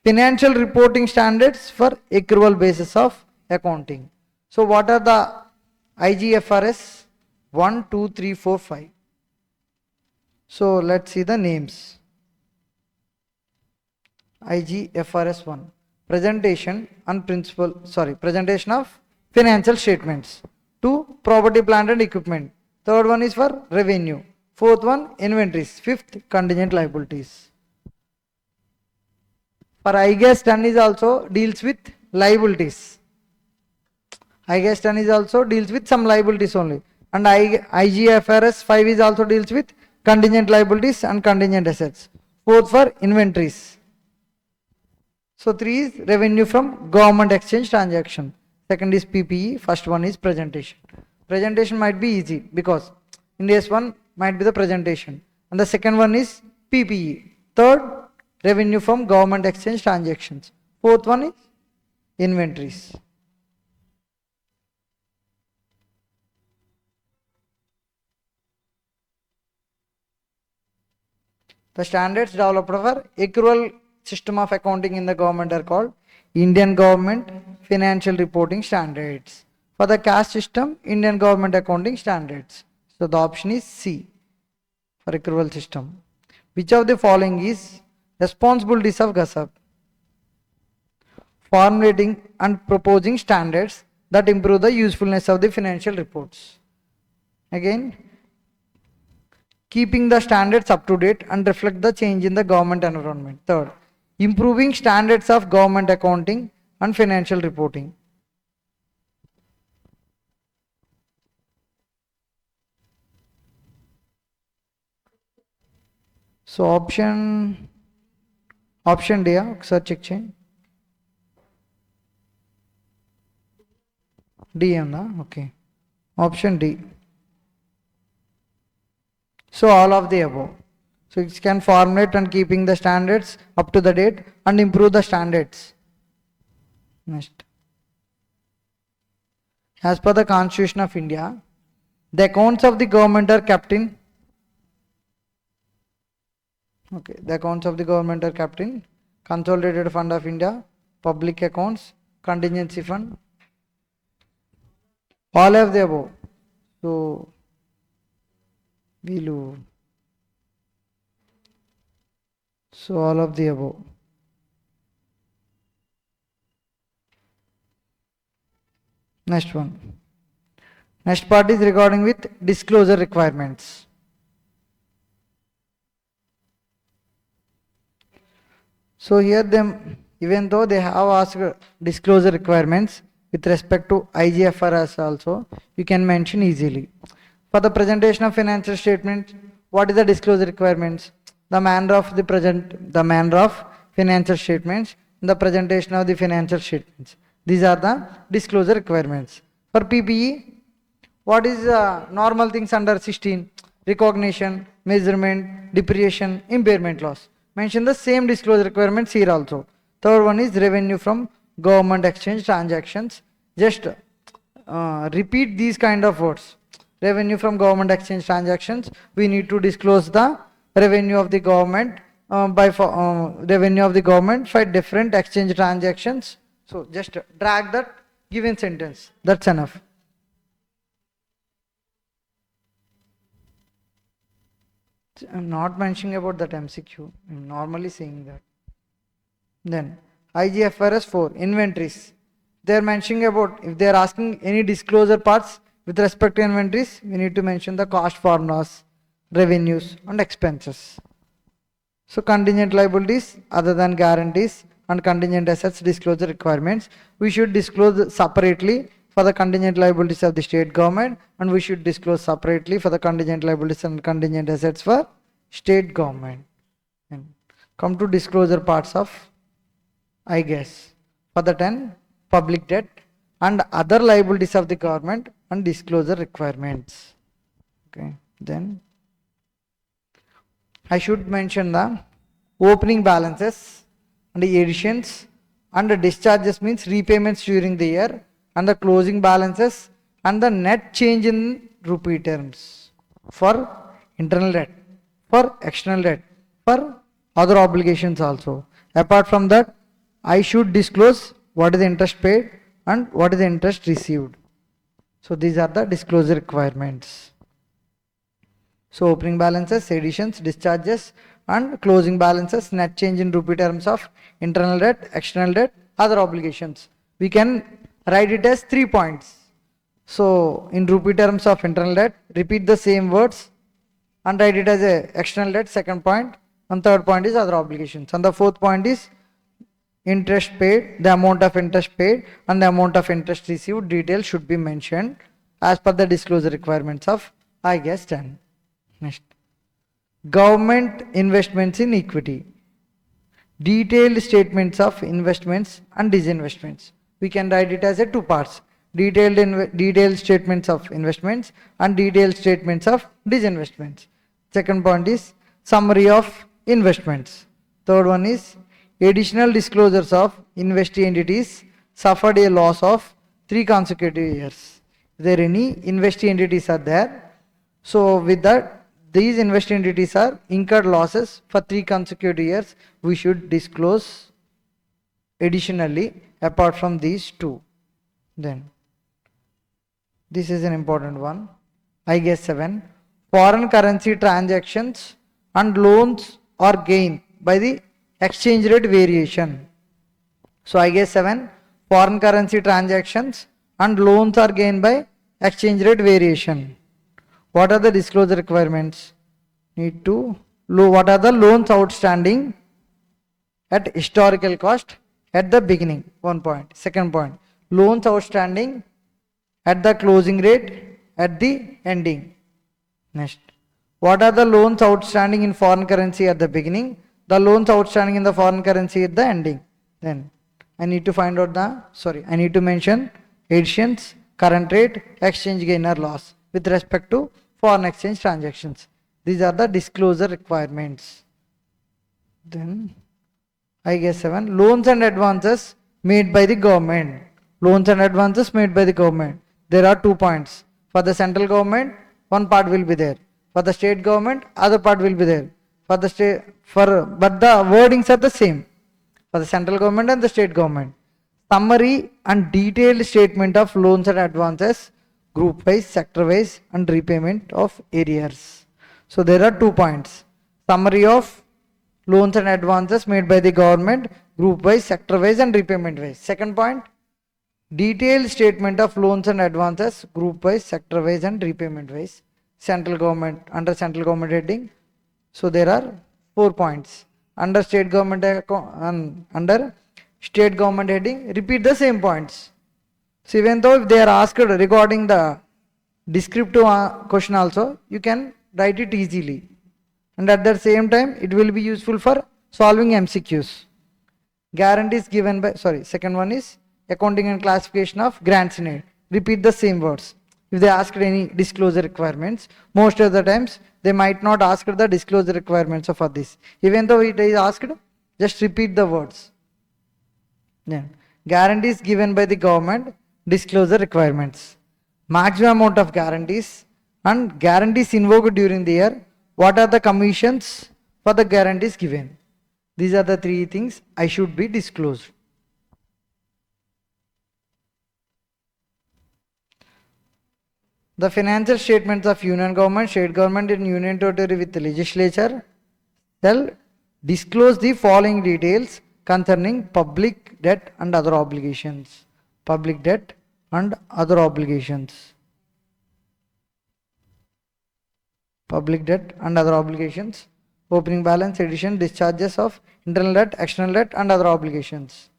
[SPEAKER 1] financial reporting standards for accrual basis of accounting. So what are the IGFRS 1, 2, 3, 4, 5? So let's see the names. IGFRS 1, presentation of financial statements. 2, property, plant and equipment. Third one is for revenue. Fourth one, inventories. Fifth, contingent liabilities. For IGAS 10 is also deals with liabilities. IGAS 10 is also deals with some liabilities only. And IGFRS 5 is also deals with contingent liabilities and contingent assets. Fourth for inventories. So 3 is revenue from government exchange transaction. Second is PPE. First one is presentation. Presentation might be easy because Ind AS 1 might be the presentation. And the second one is PPE. Third, revenue from government exchange transactions. Fourth one is inventories. The standards developed for accrual system of accounting in the government are called Indian Government Financial Reporting Standards. For the cash system, Indian Government Accounting Standards. So the option is C for accrual system. Which of the following is responsibilities of GASAB? Formulating and proposing standards that improve the usefulness of the financial reports. Again, keeping the standards up to date and reflect the change in the government environment. Third, improving standards of government accounting and financial reporting. So option D, ఒకసారి check చేయండి. D ఉందా? Okay. Option D. So all of the above. So it can formulate and keeping the standards up to the date and improve the standards. Next. As per the Constitution of India, the accounts of the government are kept in. Okay, the accounts of the government are kept in Consolidated Fund of India, public accounts, contingency fund, all of the above. So all of the above. Next one. Next part is regarding with disclosure requirements. So here even though they have asked disclosure requirements with respect to IGFRS also, you can mention easily. For the presentation of financial statements, what is the disclosure requirements? The manner of financial statements, the presentation of the financial statements. These are the disclosure requirements. For PPE, what is normal things under 16? Recognition, measurement, depreciation, impairment loss. Mention the same disclosure requirements here also. Third one is revenue from government exchange transactions. Just repeat these kind of words. Revenue from government exchange transactions. We need to disclose the revenue of the government revenue of the government for different exchange transactions. So just drag that given sentence. That's enough. I'm not mentioning about that MCQ. I'm normally saying that. Then IGFRS 4 inventories. They're mentioning about, if they're asking any disclosure parts with respect to inventories, we need to mention the cost formulas, revenues and expenses. So contingent liabilities other than guarantees and contingent assets disclosure requirements. We should disclose separately for the contingent liabilities of the state government, and we should disclose separately for the contingent liabilities and contingent assets for state government. And come to disclosure parts of I guess. For the 10, public debt and other liabilities of the government and disclosure requirements. Okay, then I should mention the opening balances and the additions and the discharges means repayments during the year, and the closing balances and the net change in rupee terms for internal debt, for external debt, for other obligations also. Apart from that, I should disclose what is the interest paid and what is the interest received. So these are the disclosure requirements. So opening balances, additions, discharges and closing balances, net change in rupee terms of internal debt, external debt, other obligations. We can write it as 3 points. So in rupee terms of internal debt, repeat the same words and write it as a external debt, second point, and third point is other obligations. And the fourth point is interest paid, the amount of interest paid and the amount of interest received details should be mentioned as per the disclosure requirements of IGAS 10. Next, government investments in equity. Detailed statements of investments and disinvestments. We can write it as a 2 parts. Detailed statements of investments and detailed statements of disinvestments. Second point is summary of investments. Third one is additional disclosures of investee entities suffered a loss of 3 consecutive years. If there any investee entities are there, so with that these investee entities are incurred losses for 3 consecutive years, we should disclose additionally apart from these 2. Then this is an important one. I guess 7. Foreign currency transactions and loans or gain by the exchange rate variation. So I guess 7. Foreign currency transactions and loans are gained by exchange rate variation. What are the disclosure requirements? What are the loans outstanding at historical cost at the beginning? 1 point. Second point, loans outstanding at the closing rate at the ending. Next, what are the loans outstanding in foreign currency at the beginning, the loans outstanding in the foreign currency at the ending? Then I need to find out I need to mention additions, current rate, exchange gain or loss with respect to foreign exchange transactions. These are the disclosure requirements. Then I guess 7. Loans and advances made by the government. Loans and advances made by the government. There are 2 points. For the central government, 1 part will be there. For the state government, other part will be there. But the wordings are the same for the central government and the state government. Summary and detailed statement of loans and advances, group wise, sector wise, and repayment of arrears. So there are 2 points. Summary of loans and advances made by the government, group wise, sector wise, and repayment wise. Second point, detailed statement of loans and advances, group wise, sector wise, and repayment wise. Central government, under central government heading. So there are 4 points. Under state government under state government heading, repeat the same points. So even though if they are asked regarding the descriptive question also, you can write it easily. And at the same time, it will be useful for solving MCQs. Guarantees given by, second one is accounting and classification of grants in aid. Repeat the same words. If they asked any disclosure requirements, most of the times they might not ask the disclosure requirements for this. Even though it is asked, just repeat the words. Then, guarantees given by the government, disclosure requirements. Maximum amount of guarantees and guarantees invoked during the year. What are the commissions for the guarantees given? These are the 3 things I should be disclosed. The financial statements of union government, state government and union territory with the legislature shall disclose the following details concerning public debt and other obligations. Public debt and other obligations. Public debt and other obligations. Opening balance, addition, discharges of internal debt, external debt and other obligations.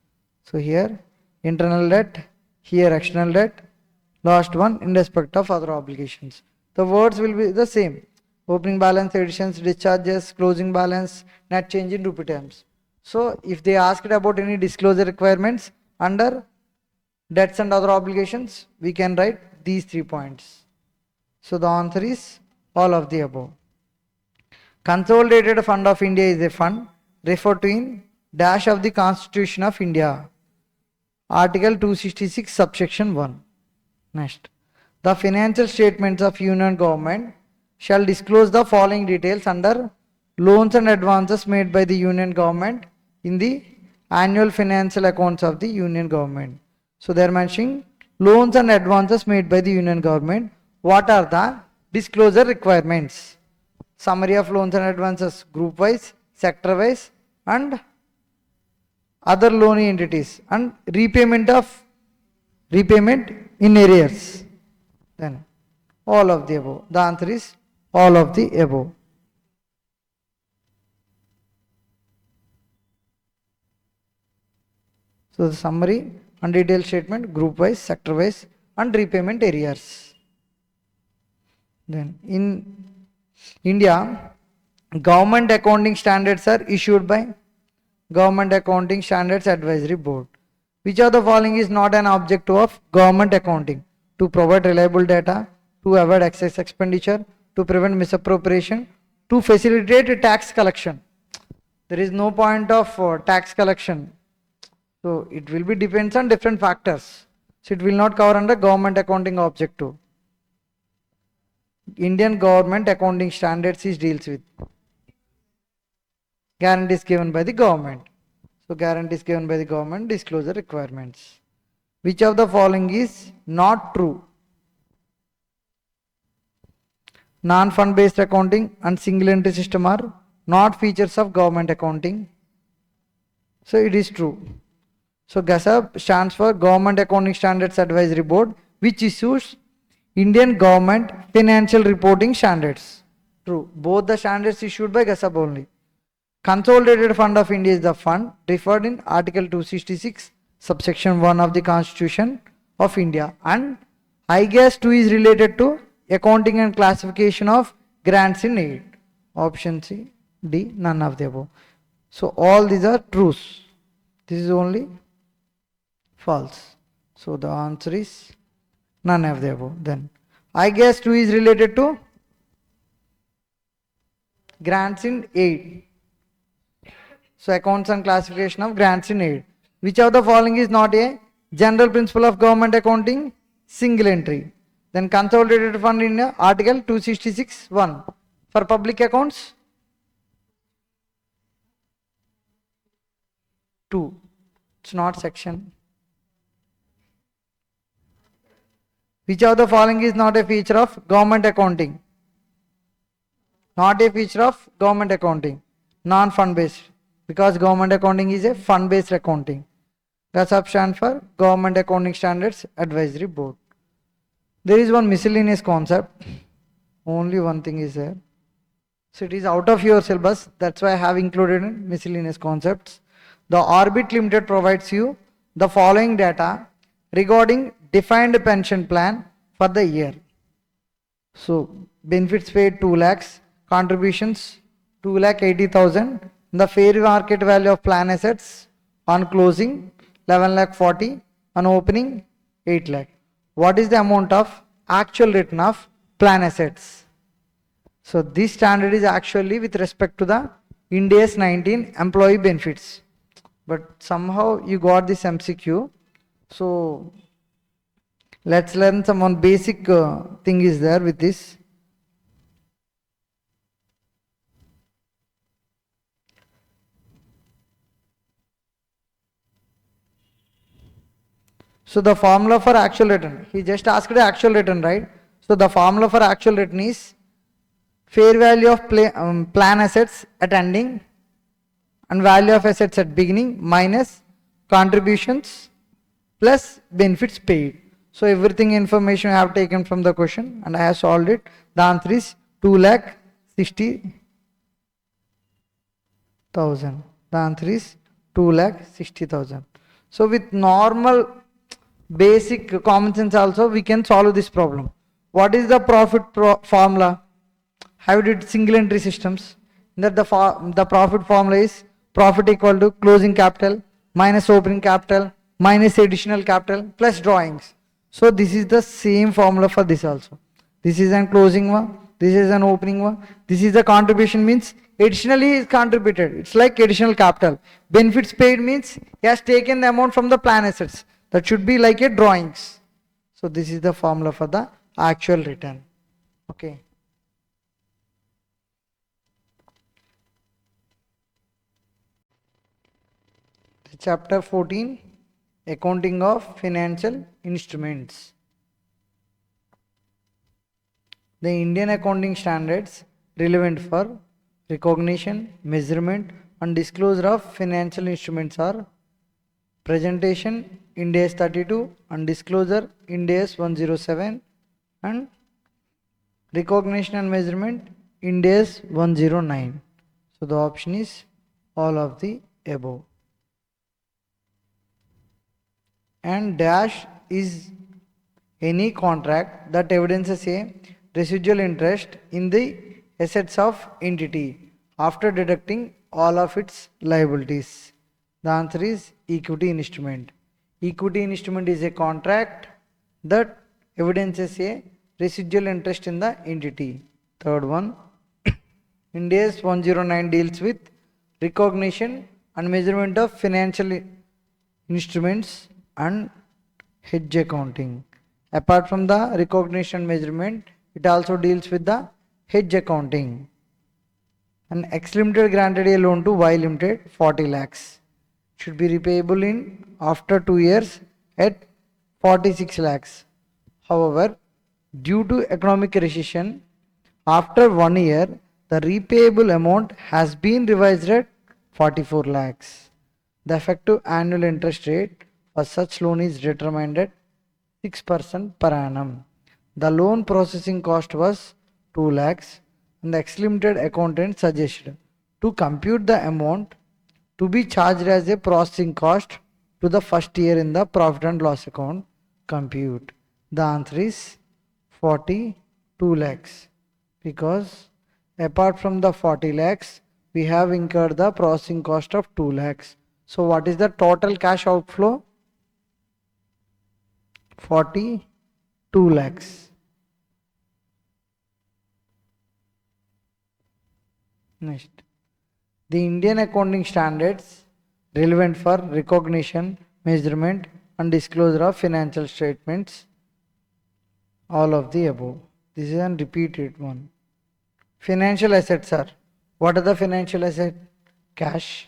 [SPEAKER 1] So here internal debt, here external debt, last one in respect of other obligations. The words will be the same. Opening balance, additions, discharges, closing balance, net change in rupee terms. So if they asked about any disclosure requirements under debts and other obligations, we can write these 3 points. So the answer is all of the above. Consolidated Fund of India is a fund referred to in dash of the Constitution of India. Article 266 subsection 1. Next. The financial statements of Union Government shall disclose the following details under loans and advances made by the Union Government in the annual financial accounts of the Union Government. So they are mentioning loans and advances made by the Union Government. What are the disclosure requirements? Summary of loans and advances group wise, sector wise, and other loan entities, and repayment in arrears. Then all of the above. The answer is all of the above. So the summary and detailed statement group wise, sector wise, and repayment arrears. Then in India, government accounting standards are issued by Government Accounting Standards Advisory Board. Which of the following is not an objective of government accounting? To provide reliable data, to avoid excess expenditure, to prevent misappropriation, to facilitate tax collection. There is no point of tax collection. So it will be depends on different factors. So it will not cover under government accounting objective. Indian government accounting standards is deals with guarantees given by the government. So guarantees given by the government, disclosure requirements. Which of the following is not true? Non-fund based accounting and single entry system are not features of government accounting. So it is true. So GASAB stands for Government Accounting Standards Advisory Board, which issues Indian government financial reporting standards. True. Both the standards issued by GASAB only. Consolidated Fund of India is the fund referred in Article 266 subsection 1 of the Constitution of India, and IGAS 2 is related to accounting and classification of grants in aid. Option C, D, none of the above. So all these are truths. This is only false. So the answer is none of the above. Then IGAS 2 is related to grants in aid. So accounts and classification of grants in aid. Which of the following is not a general principle of government accounting? Single entry. Then Consolidated Fund in Article 266(1). For public accounts, 2. It's not section. Which of the following is not a feature of government accounting? Not a feature of government accounting. Non-fund based. Because government accounting is a fund based accounting. GASAB stands for Government Accounting Standards Advisory Board. There is one miscellaneous concept. Only one thing is there. So it is out of your syllabus. That's why I have included in miscellaneous concepts. The Orbit Limited provides you the following data regarding defined pension plan for the year. So benefits paid 2 lakhs, contributions 2,80,000, the fair market value of plan assets on closing 11,40,000, on opening 8 lakh. What is the amount of actual return of plan assets? So this standard is actually with respect to the Ind AS 19 employee benefits. But somehow you got this MCQ. So let's learn some one basic thing is there with this. So the formula for actual return, he just asked the actual return, right? So the formula for actual return is fair value of plan assets at ending and value of assets at beginning minus contributions plus benefits paid. So everything information I have taken from the question and I have solved it. The answer is 2,60,000. The answer is 2,60,000. So with normal basic common sense also we can solve this problem. What is the profit formula? How did single entry systems? That the profit formula is profit equal to closing capital minus opening capital minus additional capital plus drawings. So this is the same formula for this also. This is an closing one, this is an opening one, this is the contribution means additionally is contributed. It's like additional capital. Benefits paid means he has taken the amount from the plan assets. That should be like a drawings. So this is the formula for the actual return. Okay. Chapter 14, Accounting of Financial Instruments. The Indian accounting standards relevant for recognition, measurement and disclosure of financial instruments are presentation Ind AS 32 and disclosure Ind AS 107 and recognition and measurement Ind AS 109. So the option is all of the above. And dash is any contract that evidences a residual interest in the assets of entity after deducting all of its liabilities. The answer is equity instrument. Equity instrument is a contract that evidences a residual interest in the entity. Third one, Ind AS 109 deals with recognition and measurement of financial instruments and hedge accounting. Apart from the recognition measurement, it also deals with the hedge accounting. And X Limited granted a loan to Y Limited 40 lakhs. Should be repayable in after 2 years at 46 lakhs. However, due to economic recession, after 1 year, the repayable amount has been revised at 44 lakhs. The effective annual interest rate for such loan is determined at 6% per annum. The loan processing cost was 2 lakhs and the X Limited accountant suggested to compute the amount to be charged as a processing cost to the first year in the profit and loss account compute. The answer is 42 lakhs because apart from the 40 lakhs we have incurred the processing cost of 2 lakhs. So what is the total cash outflow? 42 lakhs. Next, the Indian accounting standards relevant for recognition, measurement and disclosure of financial statements. All of the above. This is a repeated one. Financial assets are, what are the financial assets? Cash,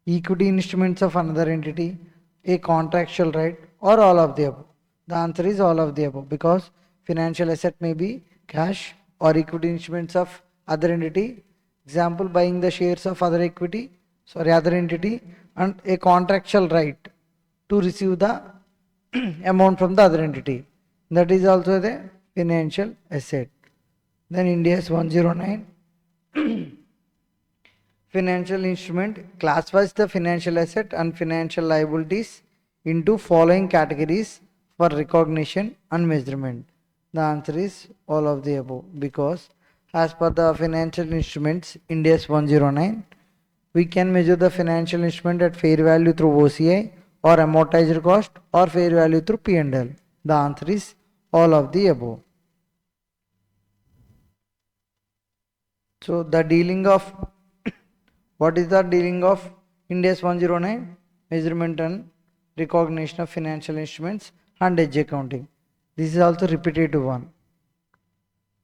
[SPEAKER 1] equity instruments of another entity, a contractual right, or all of the above. The answer is all of the above because financial asset may be cash or equity instruments of other entity. Example, buying the shares of other entity and a contractual right to receive the amount from the other entity. That is also the financial asset. Then Ind AS 109 financial instrument classifies the financial asset and financial liabilities into following categories for recognition and measurement. The answer is all of the above because as per the financial instruments Ind AS 109, we can measure the financial instrument at fair value through OCI or amortized cost or fair value through P&L. The answer is all of the above. So the dealing of what is the dealing of Ind AS 109? Measurement and recognition of financial instruments and hedge accounting. This is also repetitive one.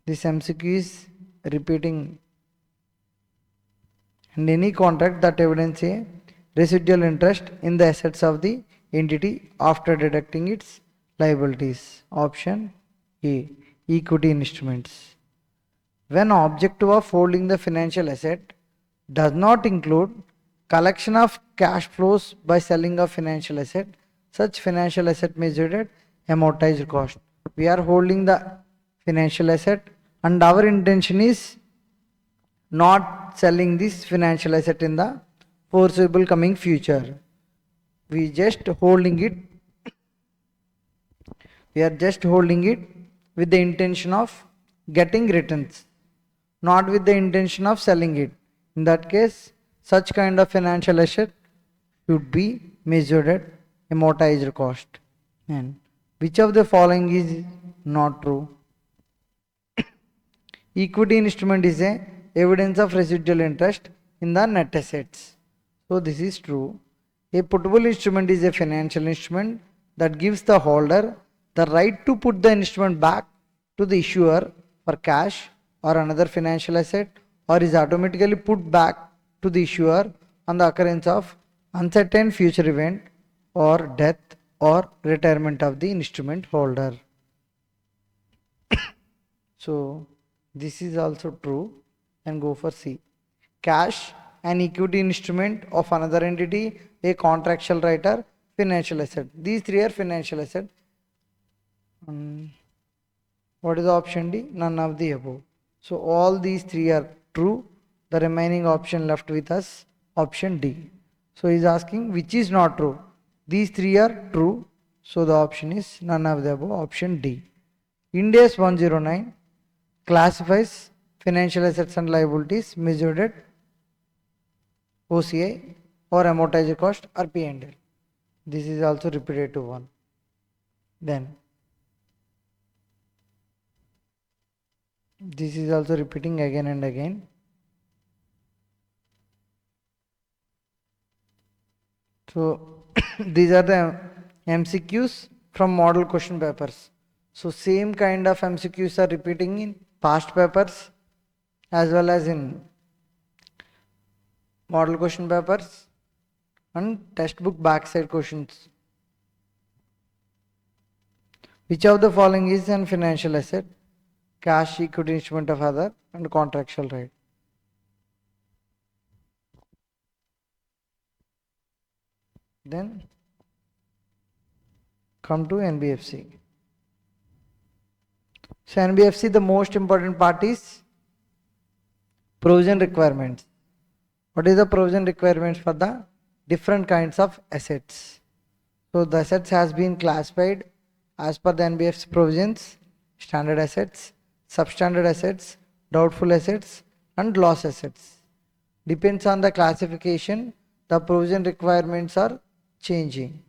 [SPEAKER 1] This MCQ is repeating. And any contract that evidences a residual interest in the assets of the entity after deducting its liabilities. Option A, equity instruments. When objective of holding the financial asset does not include collection of cash flows by selling of financial asset, such financial asset measured at amortized cost. We are holding the financial asset and our intention is not selling this financial asset in the foreseeable coming future. We are just holding it with the intention of getting returns, not with the intention of selling it. In that case, such kind of financial asset should be measured at amortized cost. And which of the following is not true? Equity instrument is a evidence of residual interest in the net assets. So this is true. A puttable instrument is a financial instrument that gives the holder the right to put the instrument back to the issuer for cash or another financial asset, or is automatically put back to the issuer on the occurrence of uncertain future event or death or retirement of the instrument holder. So this is also true, and go for C. Cash, an equity instrument of another entity, a contractual right or financial asset. These three are financial asset. What is the option D? None of the above. So all these three are true. The remaining option left with us, option D. So he is asking which is not true. These three are true. So the option is none of the above, option D. Ind AS 109 classifies financial assets and liabilities measured at OCI or amortized cost or P&L. This is also repetitive one. Then this is also repeating again and again. So these are the MCQs from model question papers. So same kind of MCQs are repeating in past papers as well as in model question papers and textbook backside questions. Which of the following is an financial asset? Cash, equity instrument of other, and contractual right. Then come to NBFC. So NBFC, the most important part is provision requirements. What is the provision requirements for the different kinds of assets? So the assets has been classified as per the NBFC provisions: standard assets, substandard assets, doubtful assets, and loss assets. Depends on the classification, the provision requirements are changing.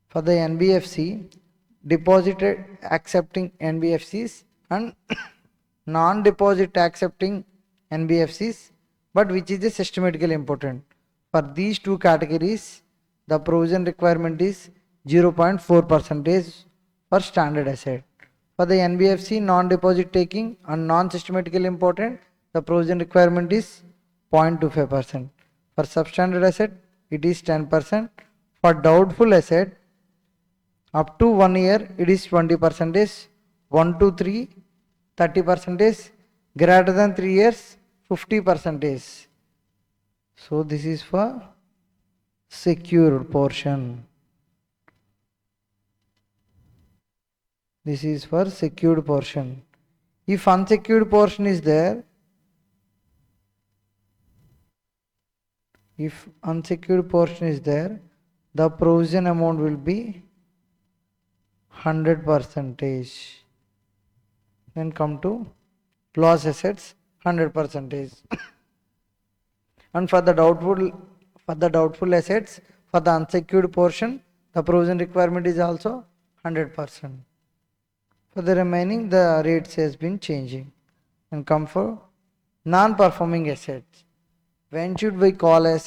[SPEAKER 1] For the NBFC, deposited accepting NBFCs and non-deposit accepting NBFCs, but which is systematically important. For these two categories, the provision requirement is 0.4% for standard asset. For the NBFC, non-deposit taking and non-systematically important, the provision requirement is 0.25%. For substandard asset, it is 10%. For doubtful asset, up to 1 year, it is 20%. 1 to 3, 30%. Greater than 3 years, 50%. So this is for secured portion. This is for secured portion. If unsecured portion is there, the provision amount will be 100%. Then come to loss assets, 100%. And for the doubtful assets, for the unsecured portion, the provision requirement is also 100%. For the remaining, the rates has been changing. And come for non-performing assets. When should we call an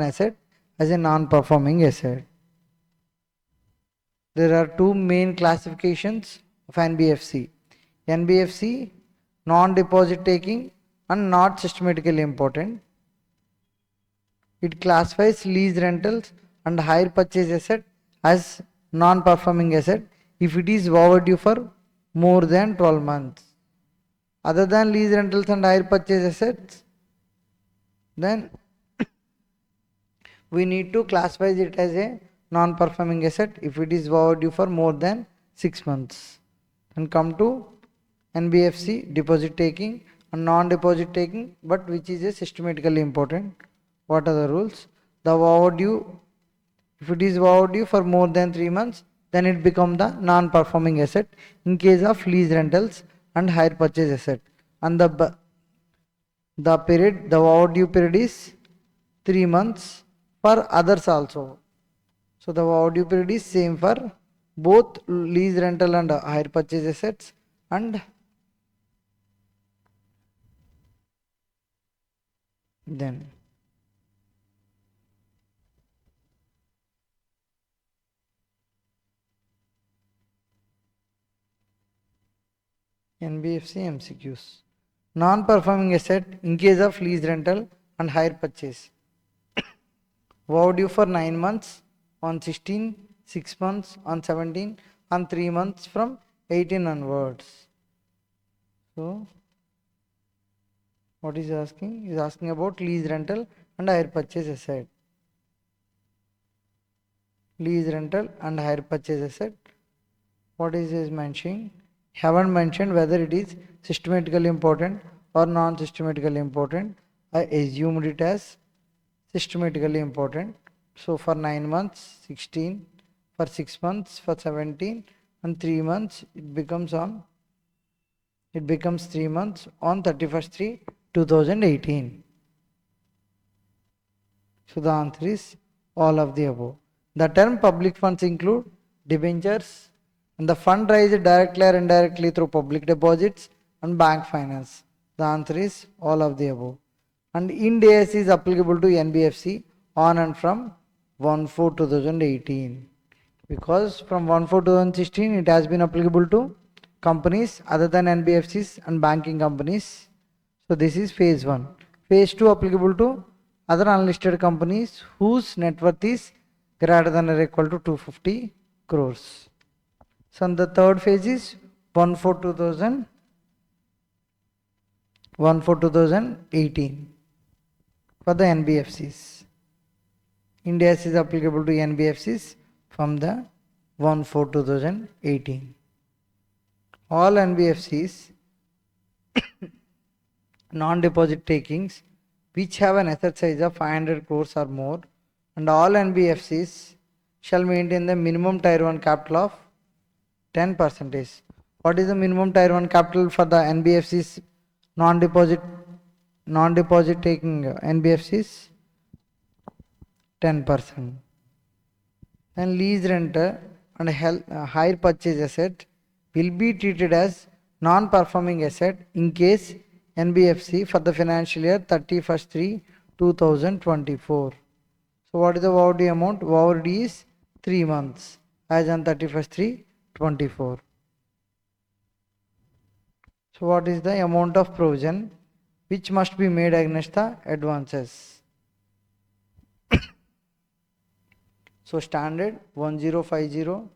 [SPEAKER 1] asset as a non-performing asset? There are two main classifications of NBFC. NBFC, non-deposit taking and not systematically important. It classifies lease rentals and hire purchase asset as non-performing asset if it is overdue for more than 12 months. Other than lease rentals and hire purchase assets, then we need to classify it as a non-performing asset if it is overdue for more than 6 months. And come to NBFC, deposit taking and non-deposit taking, but which is a systematically important. What are the rules? The overdue, if it is overdue for more than 3 months, then it becomes the non-performing asset in case of lease rentals and hire purchase asset. And the The overdue period is 3 months for others also. So the overdue period is same for both lease rental and hire purchase assets and then NBFC MCQs. Non-performing asset in case of lease rental and hire purchase. Overdue for 9 months on 16, 6 months on 17, and 3 months from 18 onwards. So, what is asking? Is asking about lease rental and hire purchase asset. Lease rental and hire purchase asset. What is mentioning? Haven't mentioned whether it is systematically important or non-systematically important. I assumed it as systematically important. So for 9 months, 16, for 6 months, for 17, and 3 months, it becomes 3 months on 31st 3, 2018. So the answer is all of the above. The term public funds include debentures and the fund raised directly or indirectly through public deposits and bank finance. The answer is all of the above. And Ind AS is applicable to NBFC on and from 1/4/2018. Because from 1/4/2016 it has been applicable to companies other than NBFCs and banking companies. So this is phase 1. Phase 2 applicable to other unlisted companies whose net worth is greater than or equal to 250 crores. So the third phase is 1/4/2018 for the NBFCs. Ind AS is applicable to NBFCs from the 1/4/2018. All NBFCs non-deposit takings which have an asset size of 500 crores or more, and all NBFCs shall maintain the minimum tier 1 capital of 10%. What is the minimum tier 1 capital for the NBFCs non-deposit taking NBFCs? 10%. And lease renter and hire purchase asset will be treated as non-performing asset in case NBFC for the financial year 31st 3, 2024. So what is the overdue amount? Overdue is 3 months as on 31st 3, 24. So what is the amount of provision which must be made against the advances? So standard 1050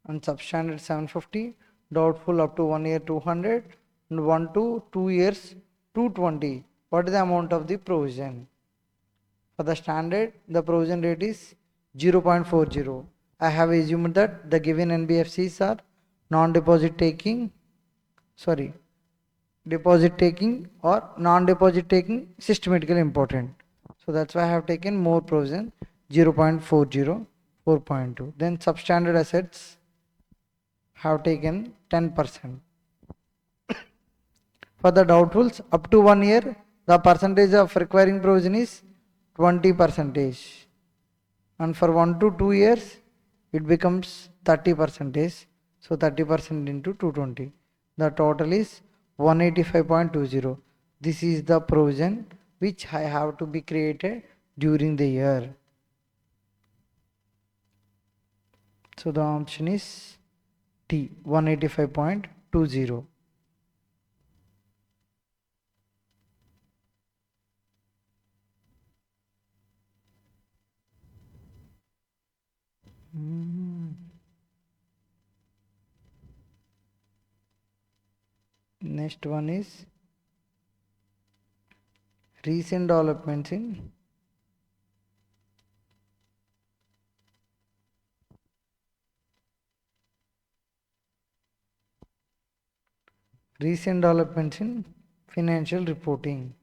[SPEAKER 1] and substandard 750, doubtful up to 1 year 200 and 1 to 2 years 220. What is the amount of the provision? For the standard, the provision rate is 0.40. I have assumed that the given NBFCs are non-deposit taking, deposit taking or non-deposit taking systematically important. So that's why I have taken more provision 0.40, 4.2. Then substandard assets have taken 10%. For the doubtfuls up to 1 year, the percentage of requiring provision is 20%. And for 1 to 2 years, it becomes 30%. So 30% into 220. The total is 185.20. This is the provision which I have to be created during the year. So the option is T, 185.20. Next one is recent developments in financial reporting.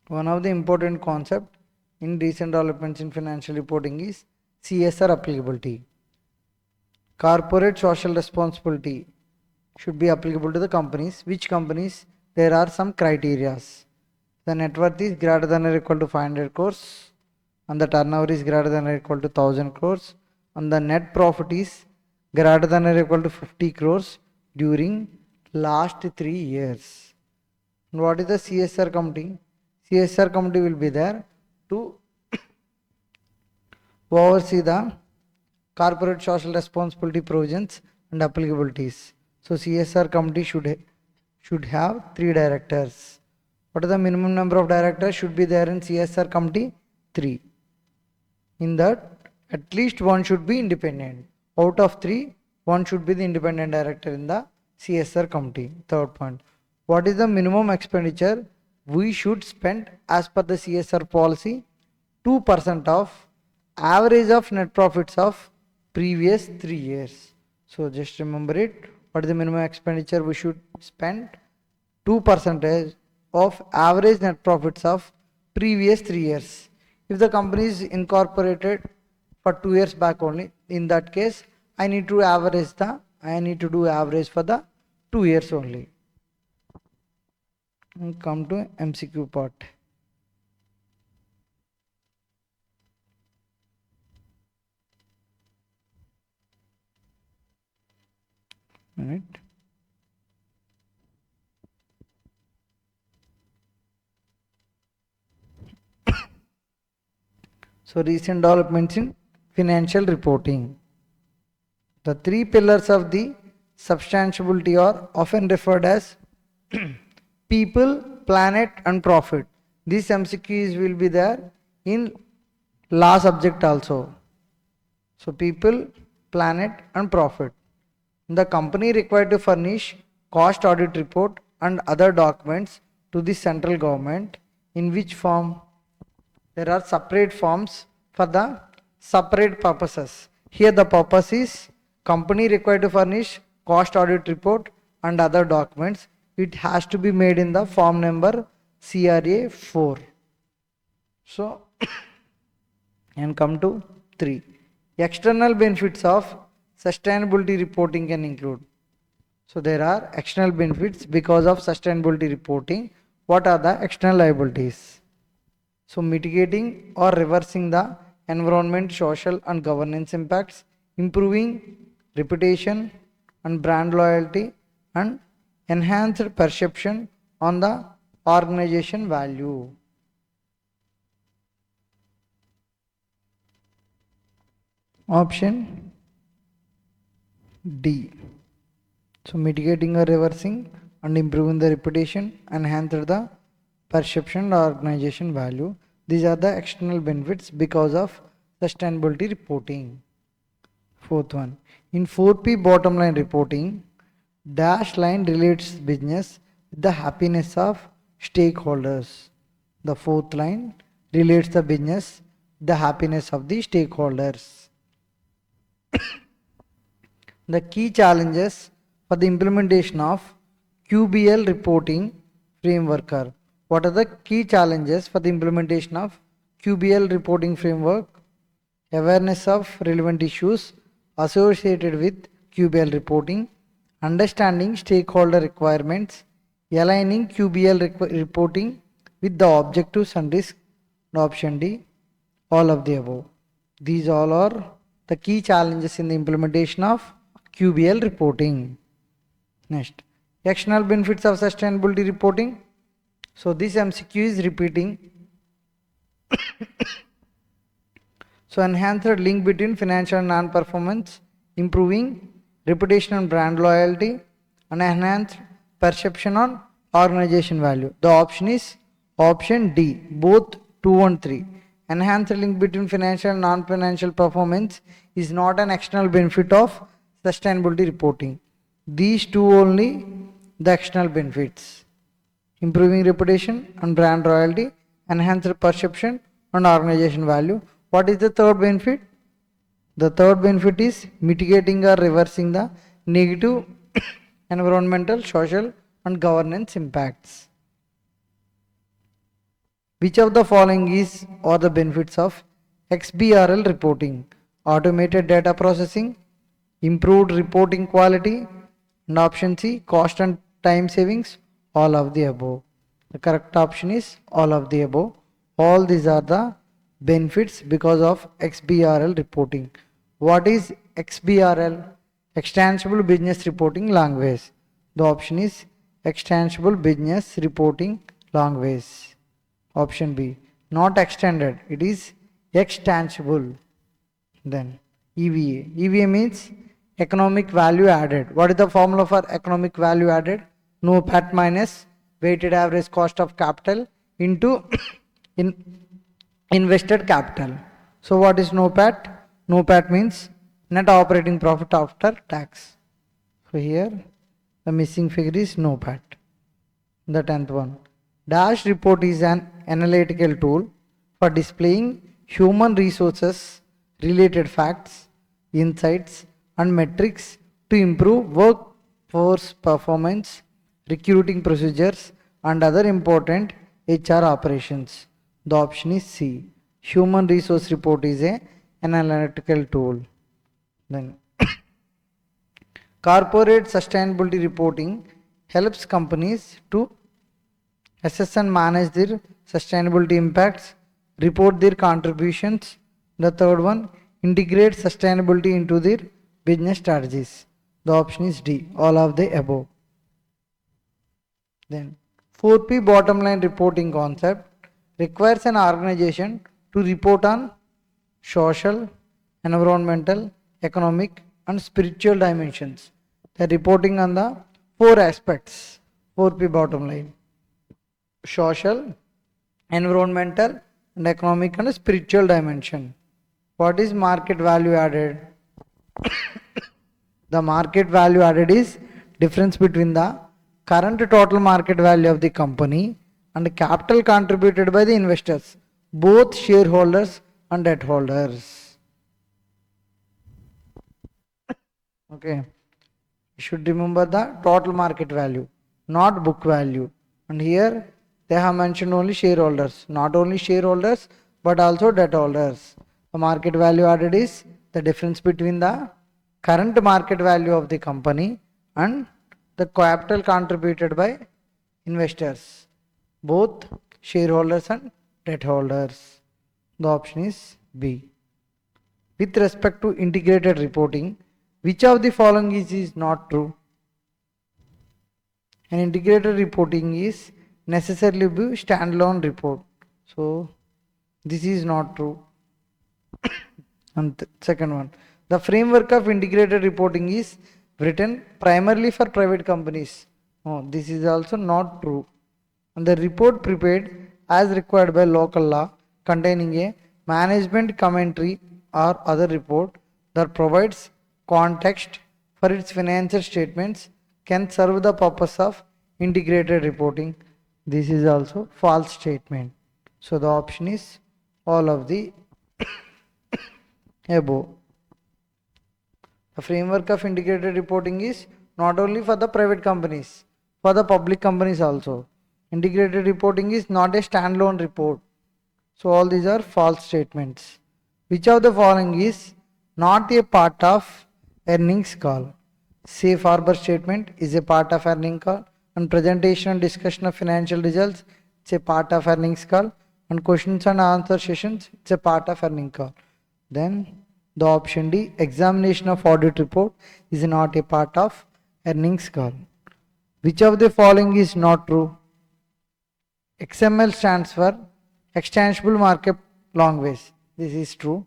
[SPEAKER 1] One of the important concepts in recent developments in financial reporting is CSR applicability. Corporate social responsibility should be applicable to the companies. Which companies? There are some criterias. The net worth is greater than or equal to 500 crores and the turnover is greater than or equal to 1000 crores and the net profit is greater than or equal to 50 crores during last 3 years. And what is the CSR committee? CSR committee will be there to oversee the corporate social responsibility provisions and applicabilities. So CSR committee should have 3 directors. What is the minimum number of directors should be there in CSR committee? 3. In that, at least one should be independent. Out of 3, one should be the independent director in the CSR committee. Third point. What is the minimum expenditure we should spend as per the CSR policy? 2% of average of net profits of previous 3 years. So just remember it. What is the minimum expenditure we should spend? 2% of average net profits of previous 3 years. If the company is incorporated for 2 years back only, in that case I need to do average for the 2 years only. And come to MCQ part. Right. So recent developments in financial reporting. The 3 pillars of the substantiability are often referred as people, planet and profit. These MCQs will be there in law subject also. So people, planet and profit. The company required to furnish cost audit report and other documents to the central government. In which form? There are separate forms for the separate purposes. Here the purpose is company required to furnish cost audit report and other documents. It has to be made in the form number CRA 4. So and come to 3. External benefits of sustainability reporting can include. So there are external benefits because of sustainability reporting. What are the external liabilities? So mitigating or reversing the environment, social and governance impacts, improving reputation and brand loyalty and enhanced perception on the organization value. Option D. So mitigating or reversing and improving the reputation, enhance the perception or organization value. These are the external benefits because of sustainability reporting. Fourth one. In 4P bottom line reporting, dash line relates business with the happiness of stakeholders. The fourth line relates the business with the happiness of the stakeholders. The key challenges for the implementation of QBL reporting framework are. What are the key challenges for the implementation of QBL reporting framework? Awareness of relevant issues associated with QBL reporting, understanding stakeholder requirements, aligning QBL reporting with the objectives and risks. Option D, all of the above. These all are the key challenges in the implementation of QBL reporting. Next, external benefits of sustainability reporting. So this MCQ is repeating. So enhanced link between financial and non-performance, improving reputation and brand loyalty, and enhanced perception on organization value. The option is option D, both 2 and 3. Enhanced link between financial and non-financial performance is not an external benefit of sustainability reporting. These two only the external benefits: improving reputation and brand loyalty, enhanced perception and organization value. What is the third benefit? The third benefit is mitigating or reversing the negative environmental, social and governance impacts. Which of the following are the benefits of XBRL reporting? automated data processing, improved reporting quality, and option C, cost and time savings, all of the above. The correct option is all of the above. All these are the benefits because of XBRL reporting. What is XBRL? Extensible Business Reporting Language. The option is Extensible Business Reporting Language. Option B. Not extended. It is extensible. Then EVA. EVA means economic value added. What is the formula for economic value added? NOPAT minus weighted average cost of capital into invested capital. So what is NOPAT? NOPAT means net operating profit after tax. So here the missing figure is NOPAT. The 10th one. Dash report is an analytical tool for displaying human resources related facts, insights and metrics to improve workforce performance, recruiting procedures and other important HR operations. The option is C. Human resource report is an analytical tool. Then corporate sustainability reporting helps companies to assess and manage their sustainability impacts, report their contributions. The third one, integrate sustainability into their business strategies. The option is D, all of the above. Then 4P bottom line reporting concept requires an organization to report on social, environmental, economic and spiritual dimensions. They are reporting on the four aspects. 4P bottom line. Social, environmental and economic and spiritual dimension. What is market value added? The market value added is difference between the current total market value of the company and capital contributed by the investors, both shareholders and debt holders. Okay. You should remember the total market value, not book value. And here they have mentioned only shareholders, not only shareholders but also debt holders. The market value added is the difference between the current market value of the company and the capital contributed by investors, both shareholders and debt holders. The option is B. With respect to integrated reporting, which of the following is not true? An integrated reporting is necessarily be standalone report. So this is not true. And second one, the framework of integrated reporting is written primarily for private companies. Oh, this is also not true. And the report prepared as required by local law containing a management commentary or other report that provides context for its financial statements can serve the purpose of integrated reporting. This is also false statement. So the option is all of the above. The framework of integrated reporting is not only for the private companies, for the public companies also. Integrated reporting is not a standalone report. So all these are false statements. Which of the following is not a part of earnings call? Safe harbor statement is a part of earnings call, and presentation and discussion of financial results, it's a part of earnings call, and questions and answer sessions, it's a part of earnings call. Then the option D, examination of audit report is not a part of earnings call. Which of the following is not true? XML stands for Extensible Market Language. This is true.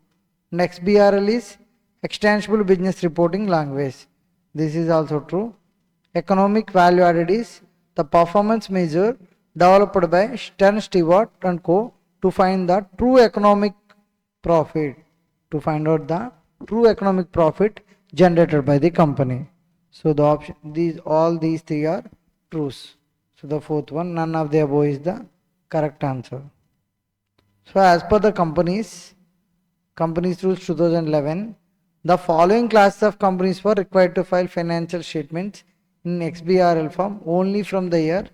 [SPEAKER 1] And XBRL is Extensible Business Reporting Language. This is also true. Economic value added is the performance measure developed by Stern Stewart and Co. to find the true economic profit. To find out the true economic profit generated by the company. So the option, all these three are truths. So the fourth one, none of the above is the correct answer. So as per the companies rules 2011, the following classes of companies were required to file financial statements in XBRL form only from the year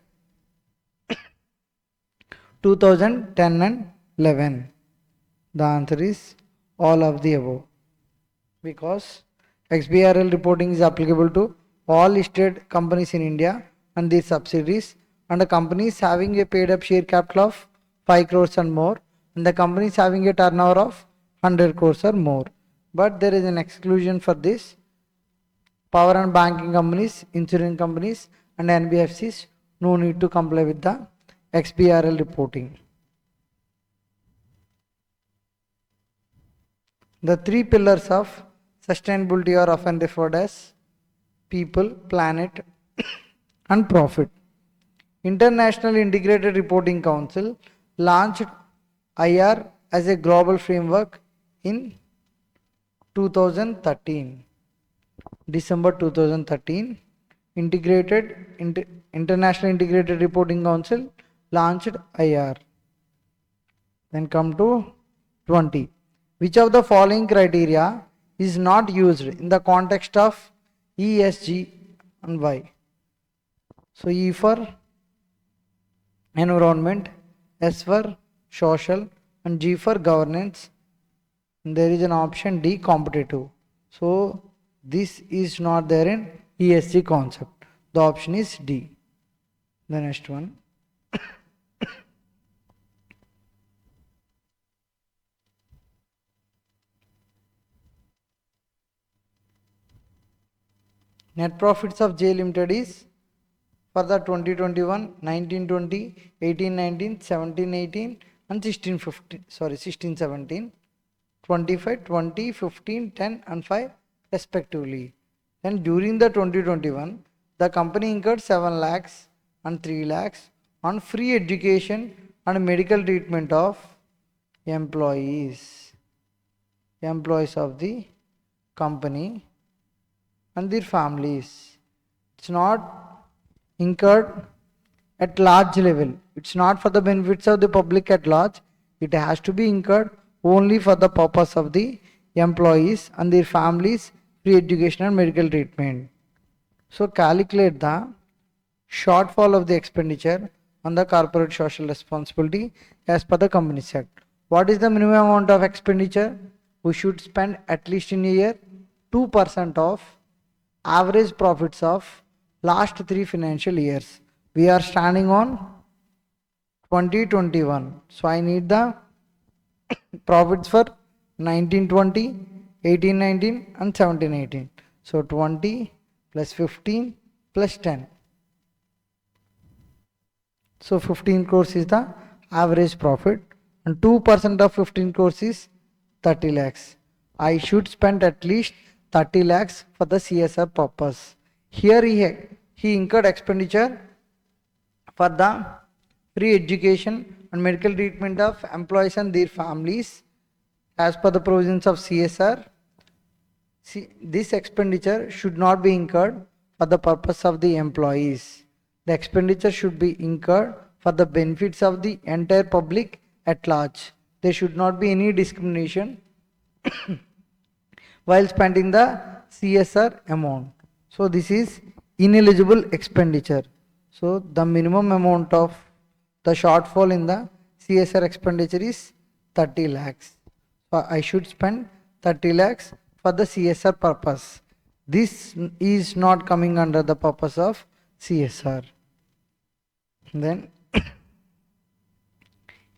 [SPEAKER 1] 2010 and 11. The answer is all of the above. because XBRL reporting is applicable to all listed companies in India and their subsidiaries, and the companies having a paid up share capital of 5 crores and more, and the companies having a turnover of 100 crores or more. But there is an exclusion for this. Power and banking companies, insurance companies and NBFCs no need to comply with the XBRL reporting. The three pillars of sustainability are often referred as people, planet and profit. International Integrated Reporting Council launched IR as a global framework in 2013. December 2013, International Integrated Reporting Council launched IR. Then come to 20. Which of the following criteria is not used in the context of ESG and why? So E for environment, S for social and G for governance. And there is an option D, competitive. So this is not there in ESG concept. The option is D. The next one. Net profits of J Limited is for the 2021, 19-20, 18-19, 17-18 and 16-17, 25-20, 15-10 and 5 respectively. Then during the 2021, the company incurred 7 lakhs and 3 lakhs on free education and medical treatment of employees of the company and their families. It's not incurred at large level. It's not for the benefits of the public at large. It has to be incurred only for the purpose of the employees and their families, free education and medical treatment. So calculate the shortfall of the expenditure on the corporate social responsibility as per the Companies Act. What is the minimum amount of expenditure? We should spend at least in a year 2% of average profits of last 3 financial years. We are standing on 2021. So I need the profits for 19-20, 18-19 and 17-18. So 20 plus 15 plus 10. So 15 crores is the average profit and 2% of 15 crores is 30 lakhs. I should spend at least 30 lakhs for the CSR purpose. Here he incurred expenditure for the free education and medical treatment of employees and their families as per the provisions of CSR. This expenditure should not be incurred for the purpose of the employees. The expenditure should be incurred for the benefits of the entire public at large. There should not be any discrimination while spending the CSR amount. So this is ineligible expenditure. So the minimum amount of the shortfall in the CSR expenditure is 30 lakhs. So I should spend 30 lakhs for the CSR purpose. This is not coming under the purpose of CSR. Then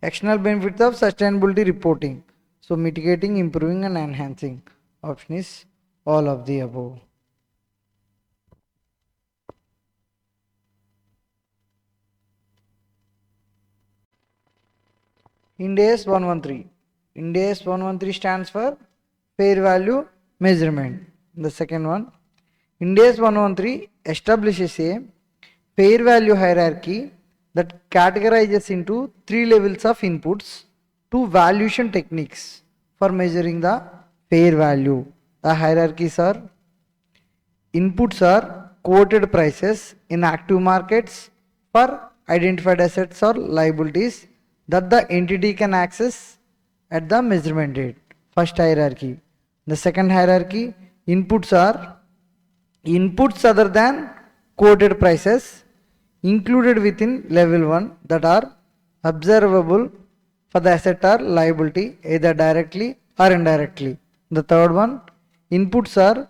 [SPEAKER 1] external benefits of sustainability reporting. So mitigating, improving and enhancing. Option is all of the above. Ind AS 113. Ind AS 113 stands for fair value measurement. The second one, Ind AS 113 establishes a fair value hierarchy that categorizes into 3 levels of inputs, 2 valuation techniques for measuring the fair value. The hierarchies are: inputs are quoted prices in active markets for identified assets or liabilities that the entity can access at the measurement date. First hierarchy. The second hierarchy, inputs are inputs other than quoted prices included within level 1 that are observable for the asset or liability either directly or indirectly. The third one, inputs are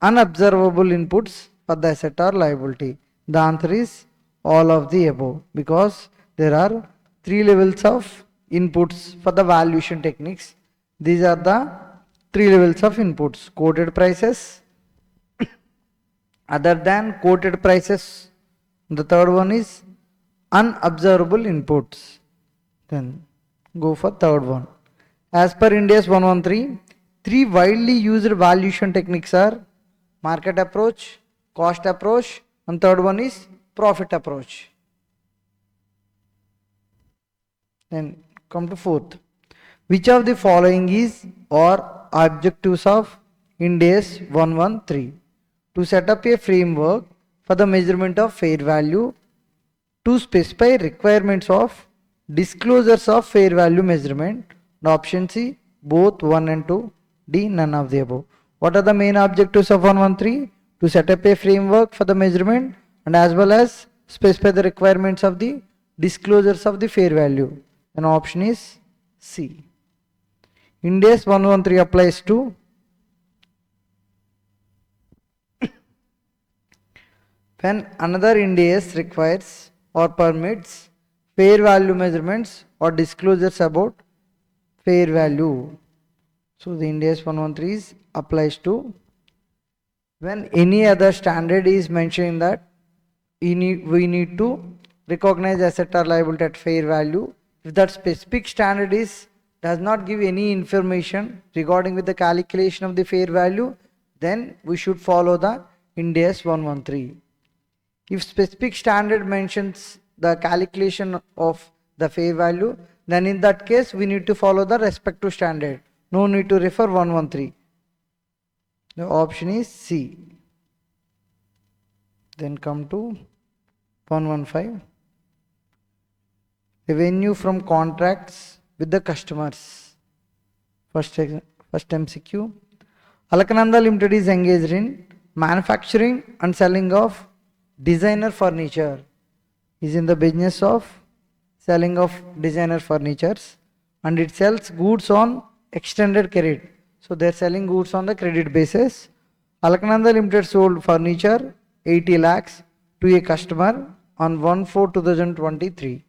[SPEAKER 1] unobservable inputs for the asset or liability? The answer is all of the above, because there are three levels of inputs for the valuation techniques. These are the three levels of inputs: quoted prices, other than quoted prices. The third one is unobservable inputs. Then go for third one. As per Ind AS 113, three widely used valuation techniques are market approach, cost approach, and third one is profit approach. Then come to fourth. Which of the following is or objectives of Ind AS 113? To set up a framework for the measurement of fair value, to specify requirements of disclosures of fair value measurement. Option C, both 1 and 2. D, none of the above. What are the main objectives of 113? To set up a framework for the measurement and as well as specify the requirements of the disclosures of the fair value. And option is C. Ind AS 113 applies to when another Ind AS requires or permits fair value measurements or disclosures about fair value. So the Ind AS 113 applies to when any other standard is mentioning that we need to recognize asset or liability at fair value. If that specific standard does not give any information regarding with the calculation of the fair value, then we should follow the Ind AS 113. If specific standard mentions the calculation of the fair value, then in that case we need to follow the respective standard. No need to refer 113. The option is C. Then come to 115. Revenue from contracts with the customers. First MCQ. Alakananda Limited is engaged in manufacturing and selling of designer furniture. Is in the business of selling of designer furnitures, and it sells goods on extended credit. So they are selling goods on the credit basis. Alakananda Limited sold furniture 80 lakhs to a customer on 1/4/2023.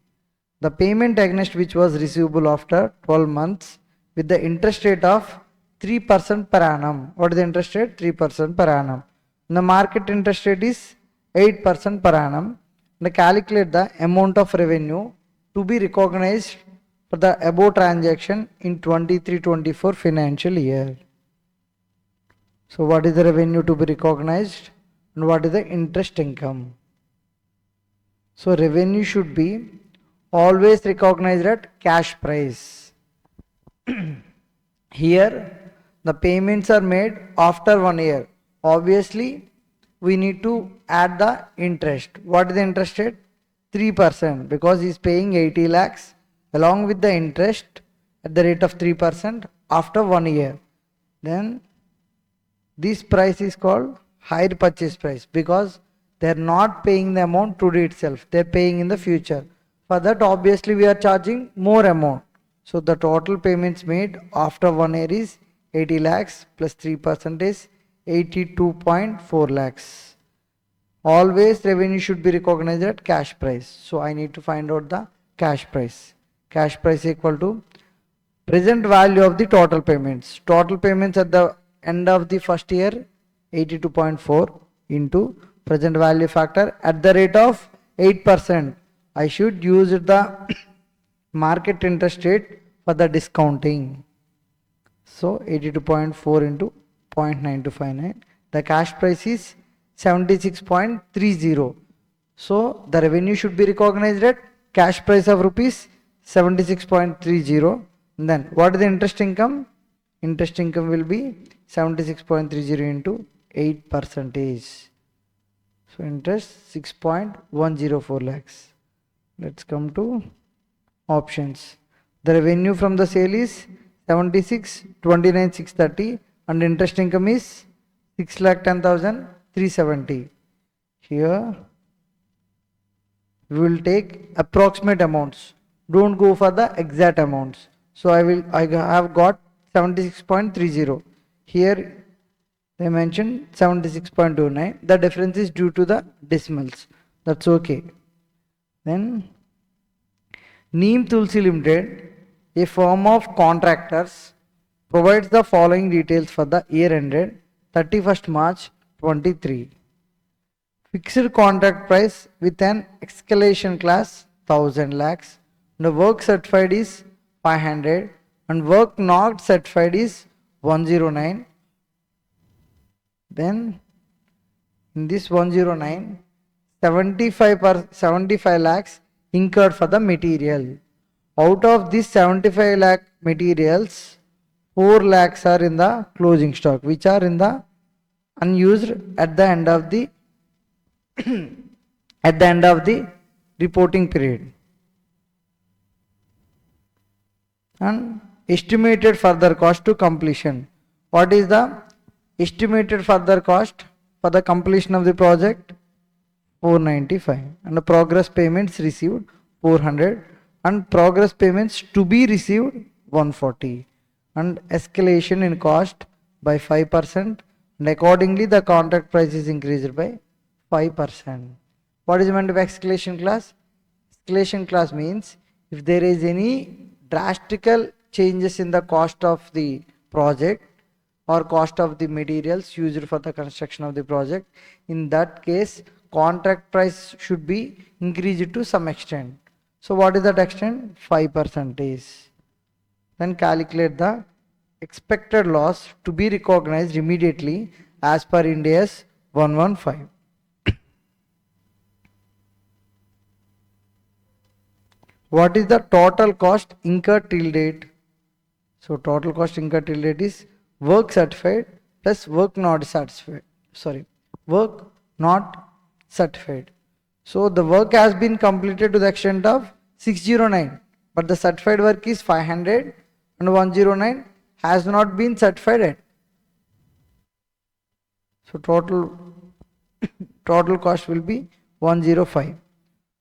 [SPEAKER 1] The payment against which was receivable after 12 months with the interest rate of 3% per annum. What is the interest rate? 3% per annum. And the market interest rate is 8% per annum. And calculate the amount of revenue to be recognized for the above transaction in 23-24 financial year. So what is the revenue to be recognized and what is the interest income? So revenue should be always recognized at cash price. Here the payments are made after 1 year. Obviously we need to add the interest. What is the interest rate? 3%, because he is paying 80 lakhs along with the interest at the rate of 3% after 1 year. Then this price is called higher purchase price, because they are not paying the amount today itself, they are paying in the future. For that obviously we are charging more amount. So the total payments made after 1 year is 80 lakhs plus 3% is 82.4 lakhs. Always revenue should be recognized at cash price. So I need to find out the cash price. Cash price equal to present value of the total payments. Total payments at the end of the first year 82.4 into present value factor at the rate of 8%. I should use the market interest rate for the discounting. So 82.4 into 0.9259. The cash price is 76.30. So the revenue should be recognized at cash price of rupees 76.30. Then what is the interest income? Interest income will be 76.30 into 8%. So interest 6.104 lakhs. Let's come to options. The revenue from the sale is 76,29,630 and interest income is 6,10,370. Here we will take approximate amounts. Don't go for the exact amounts. So I have got 76.30. Here They mentioned 76.29. The difference is due to the decimals. That's okay. Then Neem Tulsi Limited, a firm of contractors, provides the following details for the year ended 31st March 23. Fixed contract price with an escalation class 1000 lakhs. The work certified is 500 and work not certified is 109. Then in this 109, 75 lakhs incurred for the material. Out of this 75 lakh materials, 4 lakhs are in the closing stock, which are in the unused at the end of the reporting period. And estimated further cost to completion. What is the estimated further cost for the completion of the project? 495. And the progress payments received 400 and progress payments to be received 140. And escalation in cost by 5%, and accordingly the contract price is increased by 5%. What is meant by escalation clause? Escalation clause means if there is any drastical changes in the cost of the project or cost of the materials used for the construction of the project, in that case contract price should be increased to some extent. So what is that extent? 5%. Then calculate the expected loss to be recognized immediately as per Ind AS 115. What is the total cost incurred till date? So total cost incurred till date is work certified plus work not certified. Work not certified. So the work has been completed to the extent of 609, but the certified work is 500 and 109 has not been certified yet. So total cost will be 105.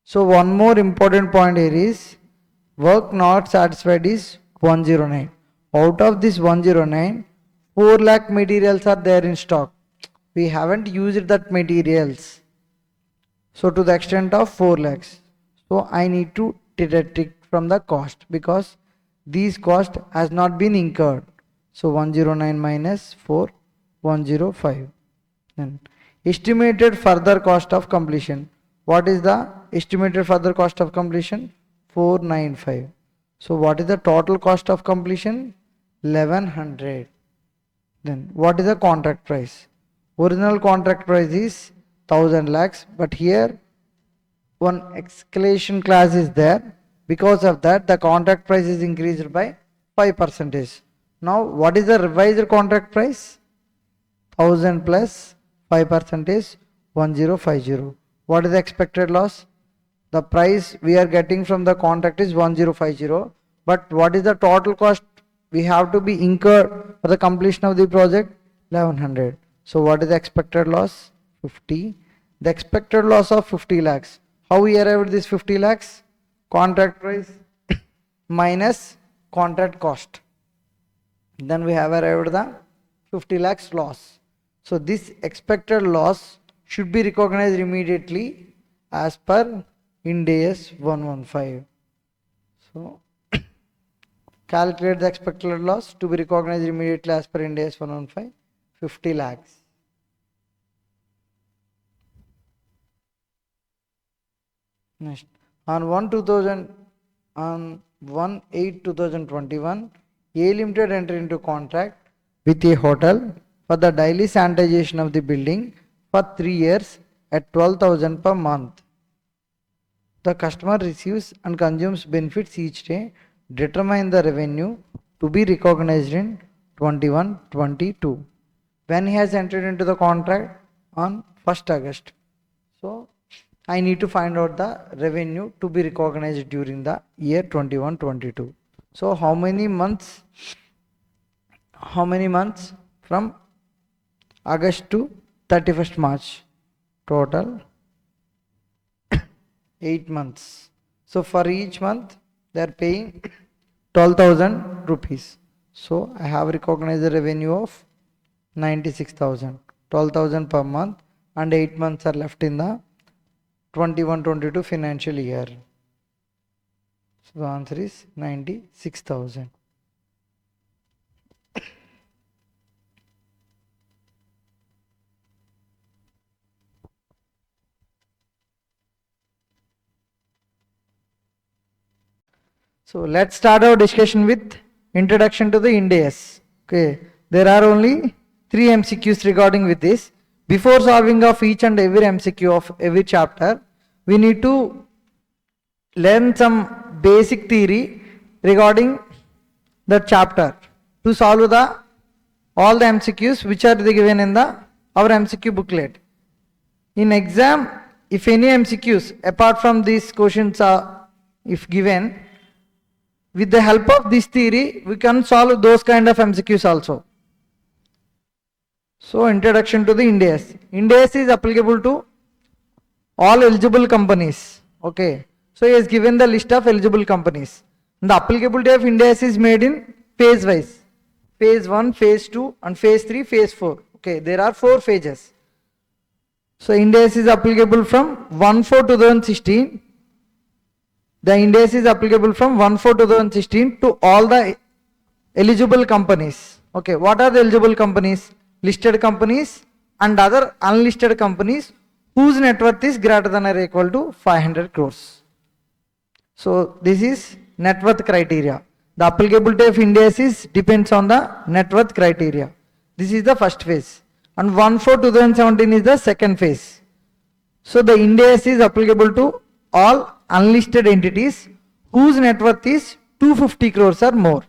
[SPEAKER 1] So one more important point here is work not satisfied is 109. Out of this 109, 4 lakh materials are there in stock. We haven't used that materials. So to the extent of 4 lakhs. So I need to deduct it from the cost because these cost has not been incurred. So 109 minus 4, 105. Then estimated further cost of completion. What is the estimated further cost of completion? 495. So what is the total cost of completion? 1100. Then what is the contract price? Original contract price is 1000 lakhs, but here one escalation clause is there. Because of that, the contract price is increased by 5%. Now what is the revised contract price? 1000 plus 5% is 1050. What is the expected loss? The price we are getting from the contract is 1050, but what is the total cost we have to be incurred for the completion of the project? 1100. So what is the expected loss? 50. The expected loss of 50 lakhs. How we arrive at this 50 lakhs? Contract price minus contract cost. Then we have arrived at the 50 lakhs loss. So this expected loss should be recognized immediately as per Ind AS 115. So calculate the expected loss to be recognized immediately as per Ind AS 115, 50 lakhs. Next, on 1/8/2021, A Limited entered into contract with a hotel for the daily sanitization of the building for 3 years at 12,000 per month. The customer receives and consumes benefits each day. Determine the revenue to be recognized in 21-22. When he has entered into the contract on 1st August. So I need to find out the revenue to be recognized during the year 21-22. So how many months from August to 31st March? Total 8 months. So for each month they are paying 12,000 rupees. So I have recognized the revenue of 96,000. 12,000 per month and 8 months are left in the 21-22 financial year. So the answer is 96,000. So let's start our discussion with introduction to the Ind AS. Okay, there are only 3 MCQs regarding with this. Before solving of each and every MCQ of every chapter, we need to learn some basic theory regarding the chapter to solve all the MCQs which are given in our MCQ booklet. In exam, if any MCQs apart from these questions are if given, with the help of this theory, we can solve those kind of MCQs also. So, introduction to the Ind AS. Ind AS is applicable to all eligible companies. Okay. So, he has given the list of eligible companies. And the applicability of Ind AS is made in phase wise. Phase 1, phase 2 and phase 3, phase 4. Okay. There are 4 phases. So, Ind AS is applicable from 1/4/2016. The Ind AS is applicable from 1/4/2016 to all the eligible companies. Okay, what are the eligible companies? Listed companies and other unlisted companies whose net worth is greater than or equal to 500 crores. So this is net worth criteria. The applicability of Ind AS depends on the net worth criteria. This is the first phase. And 1/4/2017 is the second phase. So the Ind AS is applicable to all unlisted entities whose net worth is 250 crores or more.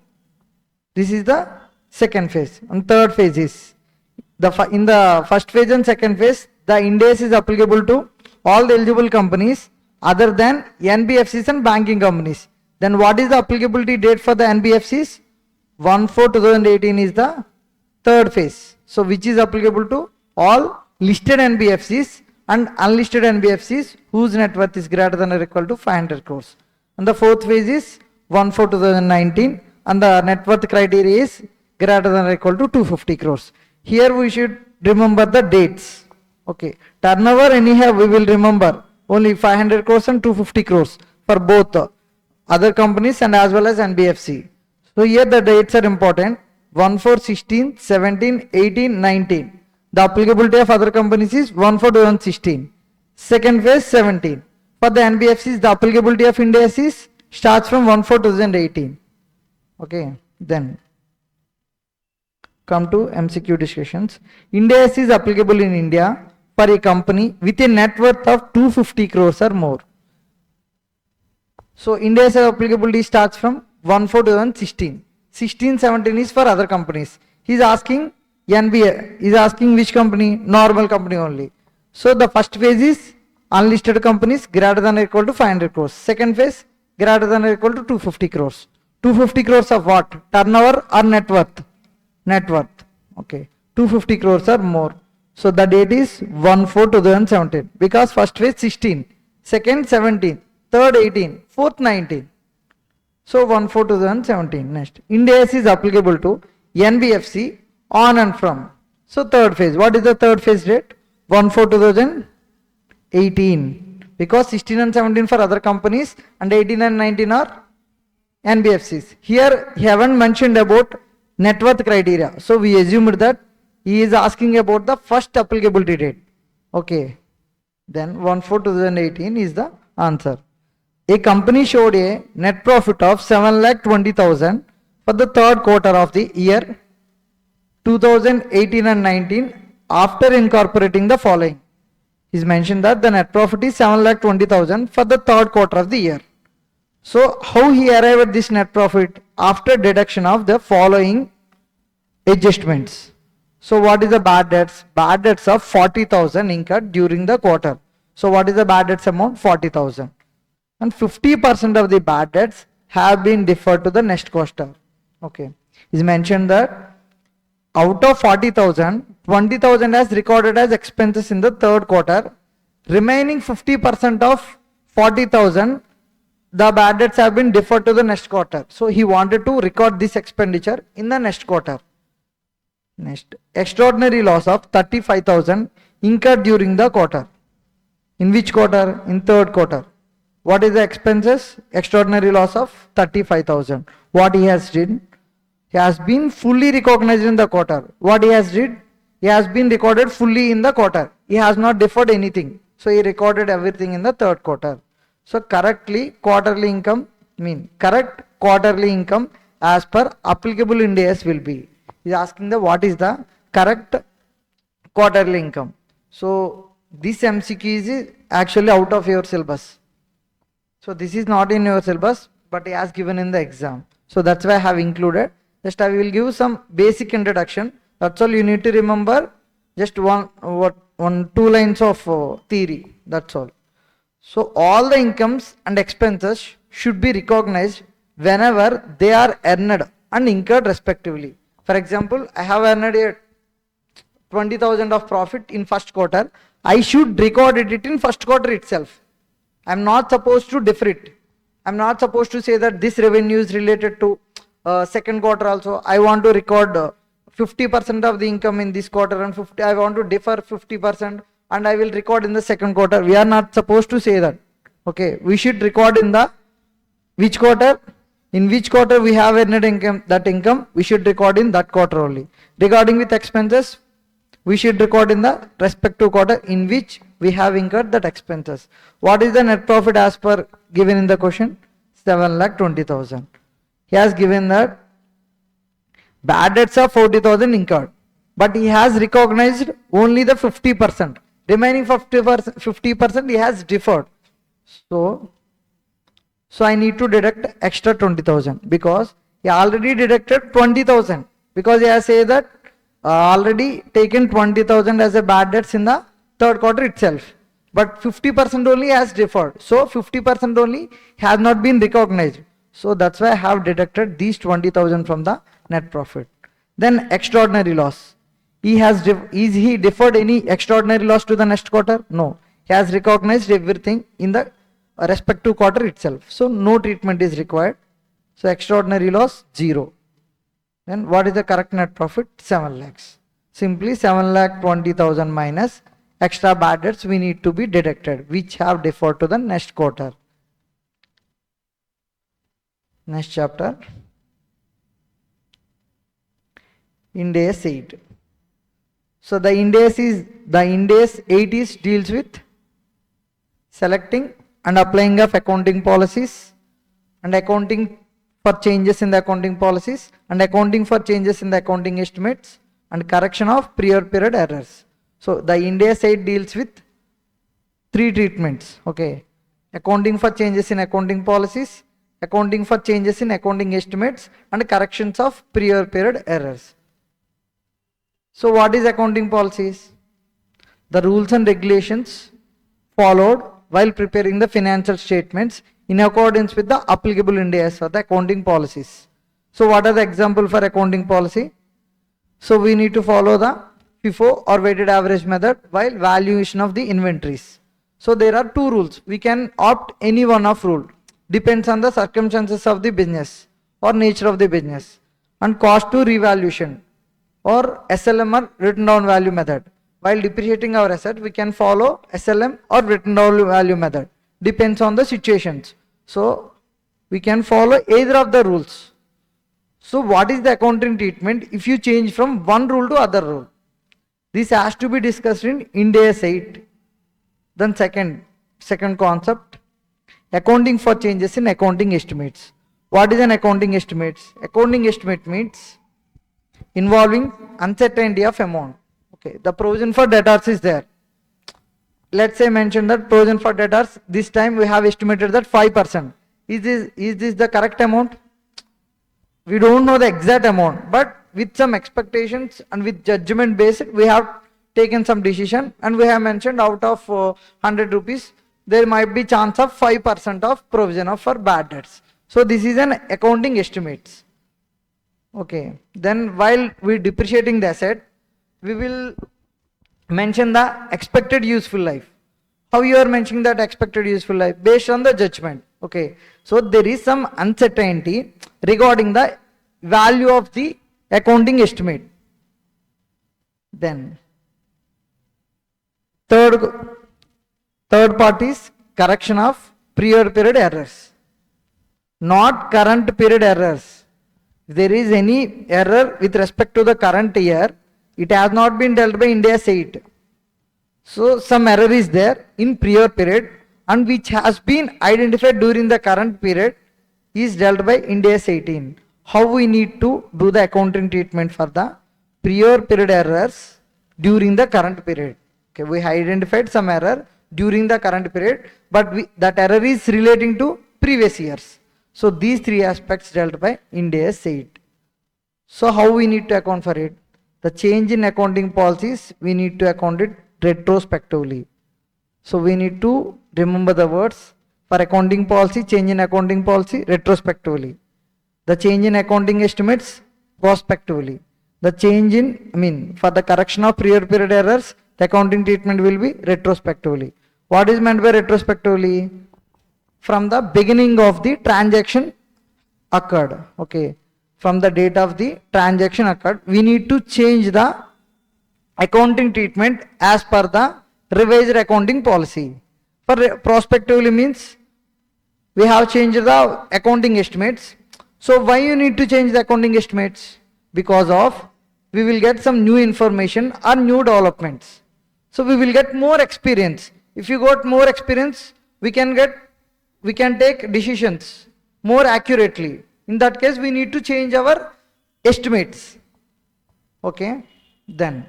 [SPEAKER 1] This is the second phase. And third phase is in the first phase and second phase, the Ind AS is applicable to all the eligible companies other than NBFCs and banking companies. Then what is the applicability date for the NBFCs? 1/4/2018 is the third phase. So which is applicable to all listed NBFCs and unlisted NBFCs whose net worth is greater than or equal to 500 crores. And the fourth phase is 1/4/2019 and the net worth criteria is greater than or equal to 250 crores. Here we should remember the dates. Okay, turnover anyhow we will remember only 500 crores and 250 crores for both other companies and as well as NBFC. So here the dates are important: 1/4/16, 17, 18, 19. The applicability of other companies is 1/4/2016. Second phase 17. For the NBFCs, the applicability of Ind AS starts from 1/4/2018. Okay, then come to MCQ discussions. Ind AS is applicable in India for a company with a net worth of 250 crores or more. So Ind AS applicability starts from 1/4/2016. 16-17 is for other companies. He is asking is asking which company? Normal company only. So the first phase is unlisted companies greater than or equal to 500 crores. Second phase greater than or equal to 250 crores. 250 crores of what? Turnover or net worth? Net worth. Okay. 250 crores or more. So the date is 1/4/2017 because first phase 16, second 17, third 18, fourth 19. So 1/4/2017. Next, Ind AS is applicable to NBFC on and from. So third phase. What is the third phase date? 1/4/2018. Because 16 and 17 for other companies and 18 and 19 are NBFCs. Here he haven't mentioned about net worth criteria. So we assumed that he is asking about the first applicability date. Okay. Then 1/4/2018 is the answer. A company showed a net profit of 7,20,000 for the third quarter of the year 2018 and 19 after incorporating the following. He's mentioned that the net profit is 7,20,000 for the third quarter of the year. So how he arrived at this net profit? After deduction of the following adjustments. So what is the bad debts? Bad debts of 40,000 incurred during the quarter. So what is the bad debts amount? 40,000. And 50% of the bad debts have been deferred to the next quarter. Okay. He's mentioned that out of 40,000, 20,000 as recorded as expenses in the third quarter. Remaining 50% of 40,000, the bad debts have been deferred to the next quarter. So he wanted to record this expenditure in the next quarter. Next, extraordinary loss of 35,000 incurred during the quarter. In which quarter? In third quarter. What is the expenses? Extraordinary loss of 35,000. What he has did? He has been fully recognized in the quarter. What he has did? He has been recorded fully in the quarter. He has not deferred anything. So he recorded everything in the third quarter. So correct quarterly income as per applicable Ind AS will be. He is asking what is the correct quarterly income. So this MCQ is actually out of your syllabus. So this is not in your syllabus, but he has given in the exam. So that's why I have included. Just I will give some basic introduction. That's all you need to remember. Just two lines of theory. That's all. So all the incomes and expenses should be recognized whenever they are earned and incurred respectively. For example, I have earned 20,000 of profit in first quarter. I should record it in first quarter itself. I am not supposed to defer it. I am not supposed to say that this revenue is related to second quarter also. I want to record 50% of the income in this quarter and I want to defer 50% and I will record in the second quarter. We are not supposed to say that. Okay, we should record in the which quarter? In which quarter we have earned income, that income we should record in that quarter only. Regarding with expenses, we should record in the respective quarter in which we have incurred that expenses. What is the net profit as per given in the question? 7,20,000. He has given that bad debts of 40,000 incurred, but he has recognized only the 50%. Remaining 50% he has deferred. So I need to deduct extra 20,000 because he already deducted 20,000 because he has said that already taken 20,000 as a bad debts in the third quarter itself, but 50% only has deferred. So 50% only has not been recognized. So that's why I have deducted these 20,000 from the net profit. Then extraordinary loss. Is he deferred any extraordinary loss to the next quarter? No. He has recognized everything in the respective quarter itself. So no treatment is required. So extraordinary loss 0. Then what is the correct net profit? 7 lakhs. Simply 7,20,000 minus extra bad debts we need to be deducted, which have deferred to the next quarter. Next chapter. Ind AS 8. So the Ind AS 8 deals with selecting and applying of accounting policies and accounting for changes in the accounting policies and accounting for changes in the accounting estimates and correction of prior period errors. So the Ind AS 8 deals with 3 treatments. Okay, accounting for changes in accounting policies, accounting for changes in accounting estimates and corrections of prior period errors. So what is accounting policies? The rules and regulations followed while preparing the financial statements in accordance with the applicable Ind AS or the accounting policies. So what are the examples for accounting policy? So we need to follow the FIFO or weighted average method while valuation of the inventories. So there are 2 rules. We can opt any one of rule. Depends on the circumstances of the business or nature of the business. And cost to revaluation or SLM or written down value method. While depreciating our asset, we can follow SLM or written down value method. Depends on the situations. So we can follow either of the rules. So what is the accounting treatment if you change from one rule to other rule? This has to be discussed in Ind AS 8. Then second concept, accounting for changes in accounting estimates. What is an accounting estimates? Accounting estimate means involving uncertainty of amount. Okay, the provision for debtors is there. Let's say mention that provision for debtors, this time we have estimated that 5%. Is this the correct amount? We don't know the exact amount, but with some expectations and with judgment based, we have taken some decision and we have mentioned out of 100 rupees, there might be chance of 5% of provision for bad debts. So this is an accounting estimates. Okay, then while we depreciating the asset, we will mention the expected useful life. How you are mentioning that expected useful life? Based on the judgment. Okay, so there is some uncertainty regarding the value of the accounting estimate. Then third part is correction of prior period errors, not current period errors. If there is any error with respect to the current year, it has not been dealt by Ind AS 8. So some error is there in prior period and which has been identified during the current period is dealt by Ind AS 18. How we need to do the accounting treatment for the prior period errors during the current period. Okay, we identified some error during the current period, but that error is relating to previous years. So these three aspects dealt by Ind AS 8. So how we need to account for it? The change in accounting policies, we need to account it retrospectively. So we need to remember the words for accounting policy, change in accounting policy, retrospectively. The change in accounting estimates, prospectively. The change in, for the correction of prior period errors, the accounting treatment will be retrospectively. What is meant by retrospectively? From the beginning of the transaction occurred. Okay. From the date of the transaction occurred, we need to change the accounting treatment as per the revised accounting policy. For prospectively means we have changed the accounting estimates. So why you need to change the accounting estimates? Because of we will get some new information or new developments. So we will get more experience. If you got more experience, we can take decisions more accurately. In that case, we need to change our estimates. Okay. Then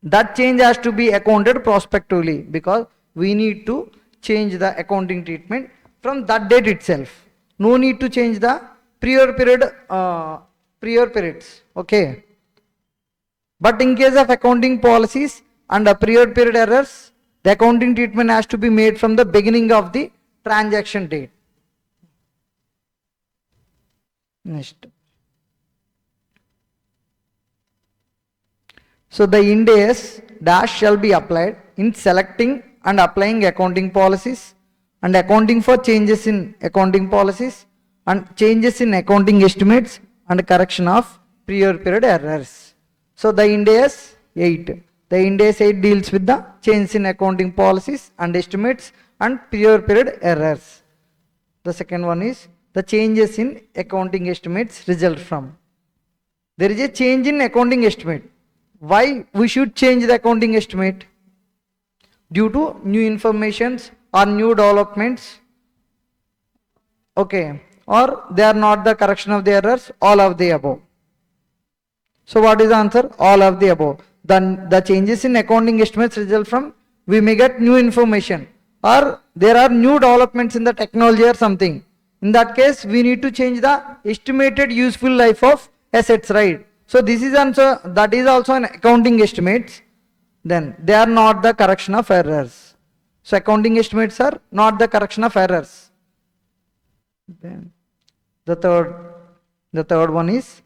[SPEAKER 1] that change has to be accounted prospectively because we need to change the accounting treatment from that date itself. No need to change the prior periods. Okay. But in case of accounting policies and prior period errors, the accounting treatment has to be made from the beginning of the transaction date. Next. So the Ind AS dash shall be applied in selecting and applying accounting policies and accounting for changes in accounting policies and changes in accounting estimates and correction of prior period errors. So the Ind AS 8. The Ind AS 8 deals with the changes in accounting policies and estimates and prior period errors. The second one is the changes in accounting estimates result from. There is a change in accounting estimate. Why we should change the accounting estimate? Due to new informations or new developments. Okay. Or they are not the correction of the errors, all of the above. So what is the answer? All of the above. Then the changes in accounting estimates result from we may get new information or there are new developments in the technology or something. In that case, we need to change the estimated useful life of assets, right? So this is also, that is also an accounting estimates. Then they are not the correction of errors. So accounting estimates are not the correction of errors. Then the third one is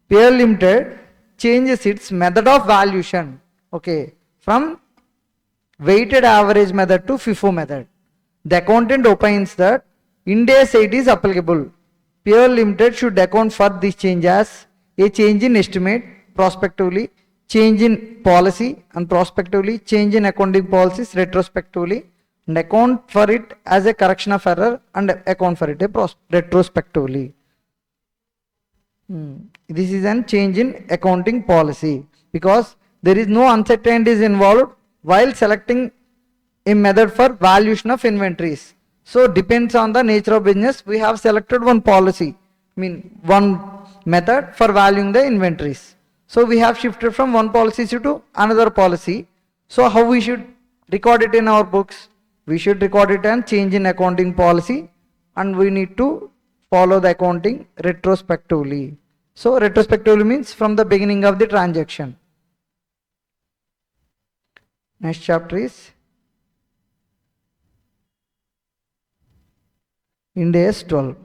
[SPEAKER 1] PL Limited changes its method of valuation. Okay, from weighted average method to FIFO method. The accountant opines that Ind AS 8 is applicable. PL Limited should account for this change as a change in estimate prospectively, change in policy and prospectively, change in accounting policies retrospectively, and account for it as a correction of error and account for it retrospectively. This is a change in accounting policy because there is no uncertainties involved while selecting a method for valuation of inventories. So depends on the nature of business, we have selected one policy, one method for valuing the inventories. So we have shifted from one policy to another policy. So how we should record it in our books? We should record it as change in accounting policy and we need to follow the accounting retrospectively. So retrospectively means from the beginning of the transaction. Next chapter is Ind AS 12.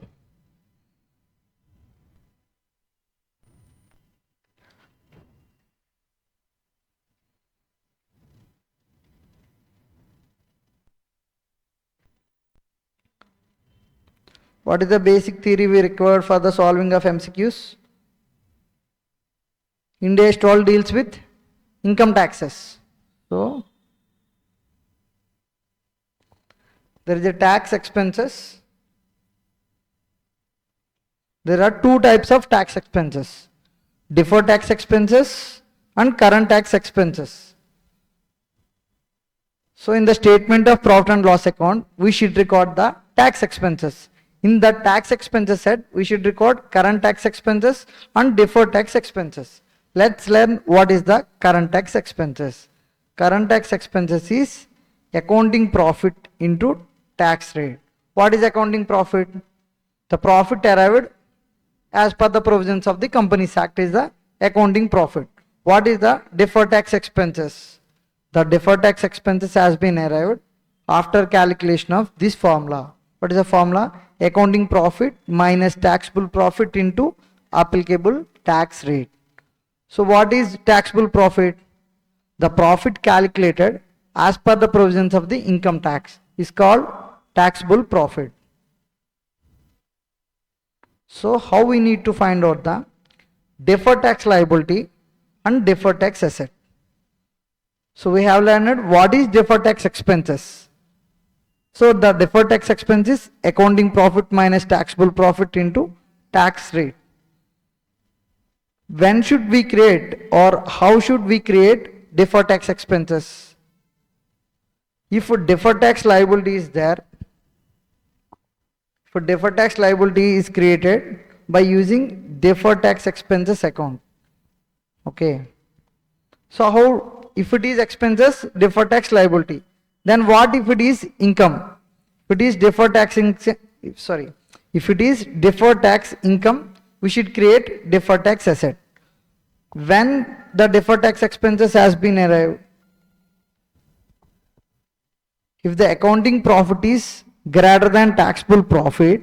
[SPEAKER 1] What is the basic theory we require for the solving of MCQs? Ind AS 12 deals with income taxes. So there is a tax expenses. There are two types of tax expenses: deferred tax expenses and current tax expenses. So in the statement of profit and loss account, we should record the tax expenses. In the tax expenses set, we should record current tax expenses and deferred tax expenses. Let's learn what is the current tax expenses. Current tax expenses is accounting profit into tax rate. What is accounting profit? The profit arrived as per the provisions of the Companies Act is the accounting profit. What is the deferred tax expenses? The deferred tax expenses has been arrived after calculation of this formula. What is the formula? Accounting profit minus taxable profit into applicable tax rate. So what is taxable profit? The profit calculated as per the provisions of the income tax is called taxable profit. So how we need to find out the deferred tax liability and deferred tax asset? So we have learned what is deferred tax expenses. So the deferred tax expense is accounting profit minus taxable profit into tax rate. When should we create or how should we create deferred tax expenses? If a deferred tax liability is there, for deferred tax liability is created by using deferred tax expenses account. Okay. So how, if it is expenses, deferred tax liability, then what if it is income? If it is deferred tax if it is deferred tax income, we should create deferred tax asset. When the deferred tax expenses has been arrived, if the accounting profit is greater than taxable profit,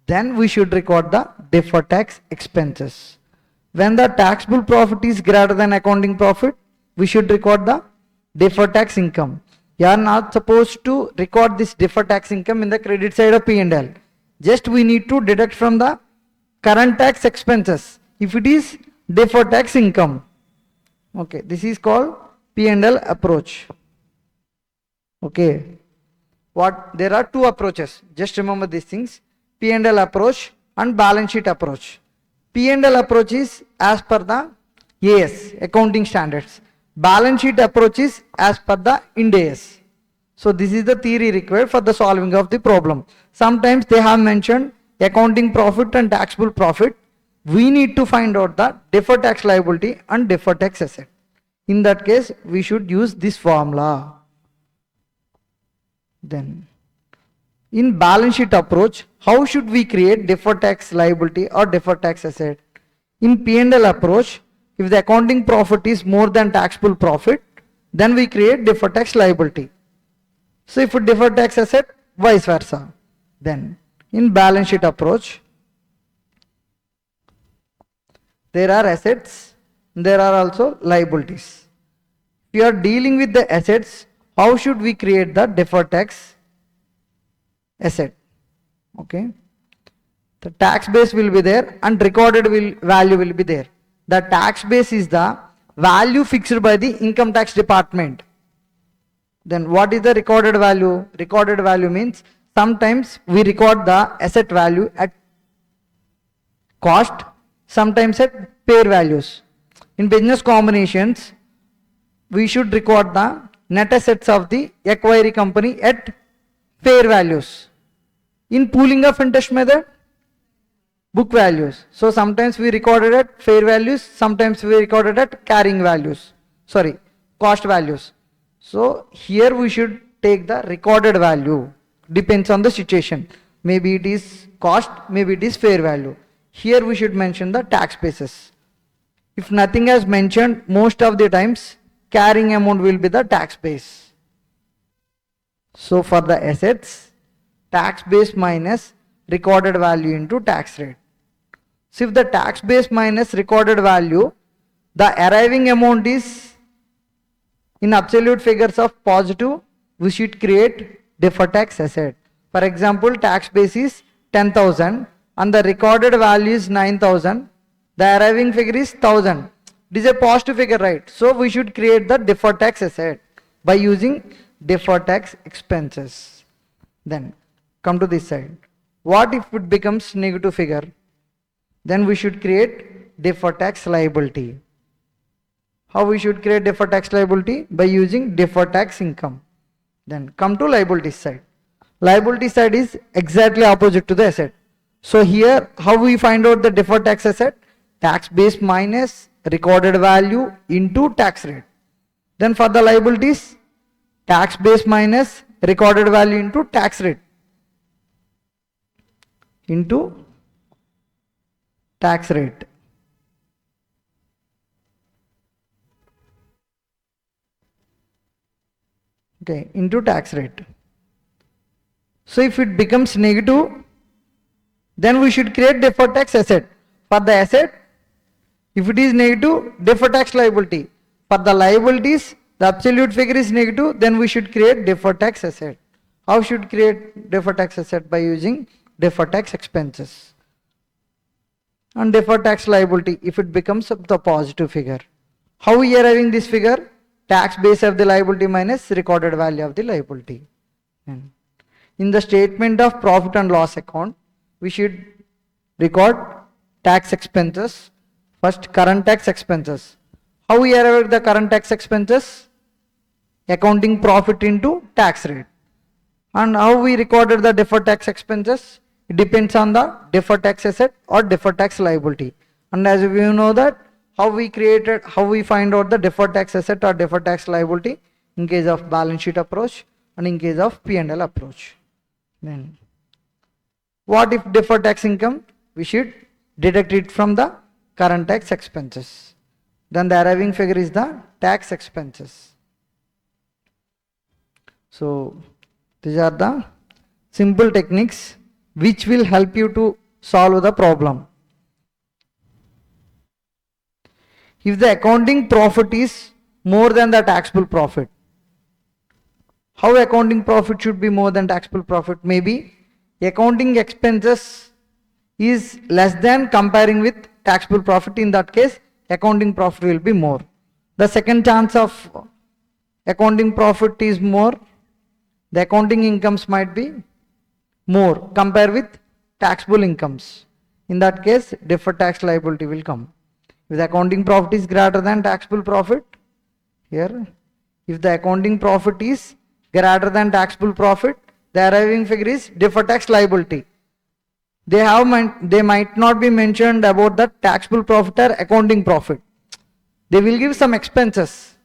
[SPEAKER 1] then we should record the deferred tax expenses. When the taxable profit is greater than accounting profit, we should record the deferred tax income. You are not supposed to record this deferred tax income in the credit side of P&L. Just we need to deduct from the current tax expenses if it is deferred tax income. Okay, this is called P&L approach. Okay. There are two approaches. Just remember these things: P&L approach and balance sheet approach. P&L approach is as per the AS, accounting standards. Balance sheet approach is as per the Ind AS. So this is the theory required for the solving of the problem. Sometimes they have mentioned accounting profit and taxable profit. We need to find out the deferred tax liability and deferred tax asset. In that case, we should use this formula. Then, in balance sheet approach, how should we create deferred tax liability or deferred tax asset? In P&L approach, if the accounting profit is more than taxable profit, then we create deferred tax liability. So if it deferred tax asset, vice versa. Then, in balance sheet approach, there are assets, there are also liabilities. If you are dealing with the assets, how should we create the deferred tax asset? Okay. The tax base will be there and recorded value will be there. The tax base is the value fixed by the income tax department. Then what is the recorded value? Recorded value means sometimes we record the asset value at cost, sometimes at fair values. In business combinations, we should record the net assets of the acquiring company at fair values. In pooling of interest method, book values. So sometimes we recorded at fair values, sometimes we recorded at carrying values. Cost values. So here we should take the recorded value. Depends on the situation. Maybe it is cost, maybe it is fair value. Here we should mention the tax basis. If nothing has mentioned, most of the times carrying amount will be the tax base. So for the assets, tax base minus recorded value into tax rate. So if the tax base minus recorded value, the arriving amount is in absolute figures of positive, we should create deferred tax asset. For example, tax base is 10,000 and the recorded value is 9,000. The arriving figure is 1,000. It is a positive figure, right? So we should create the deferred tax asset by using deferred tax expenses. Then come to this side. What if it becomes negative figure? Then we should create deferred tax liability. How we should create deferred tax liability? By using deferred tax income. Then come to liability side. Liability side is exactly opposite to the asset. So here, how we find out the deferred tax asset? Tax base minus recorded value into tax rate. Then for the liabilities, tax base minus recorded value into tax rate. Into tax rate. Okay, into tax rate. So if it becomes negative, then we should create deferred tax asset. For the asset, if it is negative, deferred tax liability. For the liabilities, the absolute figure is negative, then we should create deferred tax asset. How should create deferred tax asset? By using deferred tax expenses. And deferred tax liability if it becomes the positive figure. How we are having this figure? Tax base of the liability minus recorded value of the liability. And in the statement of profit and loss account, we should record tax expenses. First, current tax expenses. How we arrive at the current tax expenses? Accounting profit into tax rate. And how we recorded the deferred tax expenses? It depends on the deferred tax asset or deferred tax liability. And as we know that, how we find out the deferred tax asset or deferred tax liability in case of balance sheet approach and in case of P&L approach. Then, what if deferred tax income? We should deduct it from the current tax expenses. Then the arriving figure is the tax expenses. So these are the simple techniques which will help you to solve the problem. If the accounting profit is more than the taxable profit, how accounting profit should be more than taxable profit? Maybe accounting expenses is less than comparing with taxable profit. In that case, accounting profit will be more. The second chance of accounting profit is more, the accounting incomes might be more compared with taxable incomes. In that case, deferred tax liability will come. If the accounting profit is greater than taxable profit, here, if the accounting profit is greater than taxable profit, the arriving figure is deferred tax liability. They might not be mentioned about the taxable profit or accounting profit. They will give some expenses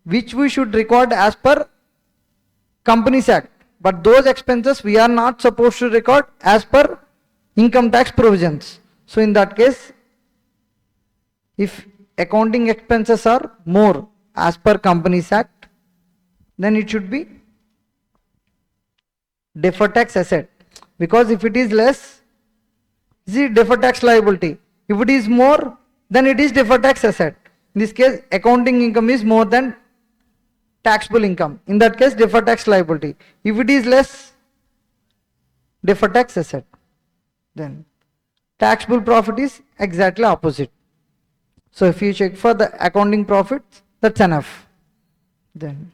[SPEAKER 1] which we should record as per Companies Act. But those expenses we are not supposed to record as per income tax provisions. So in that case, if accounting expenses are more as per Companies Act, then it should be deferred tax asset. Because if it is less, it is deferred tax liability. If it is more, then it is deferred tax asset. In this case, accounting income is more than taxable income. In that case, deferred tax liability. If it is less, deferred tax asset. Then taxable profit is exactly opposite. So if you check for the accounting profits, that's enough. Then,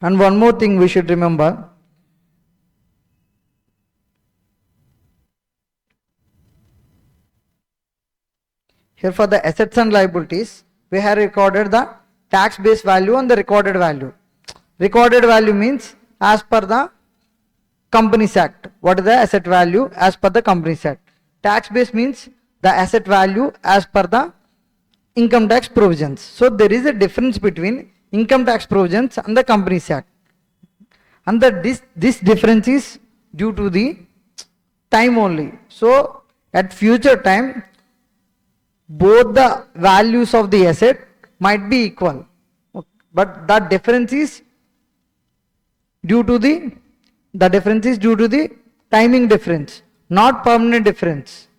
[SPEAKER 1] and one more thing we should remember. Here for the assets and liabilities, we have recorded the tax base value and the recorded value. Recorded value means as per the Companies Act. What is the asset value as per the Companies Act? Tax base means the asset value as per the income tax provisions. So there is a difference between income tax provisions and the Companies Act. And this difference is due to the time only. So at future time, both the values of the asset might be equal. But that difference is due to the timing difference, not permanent difference.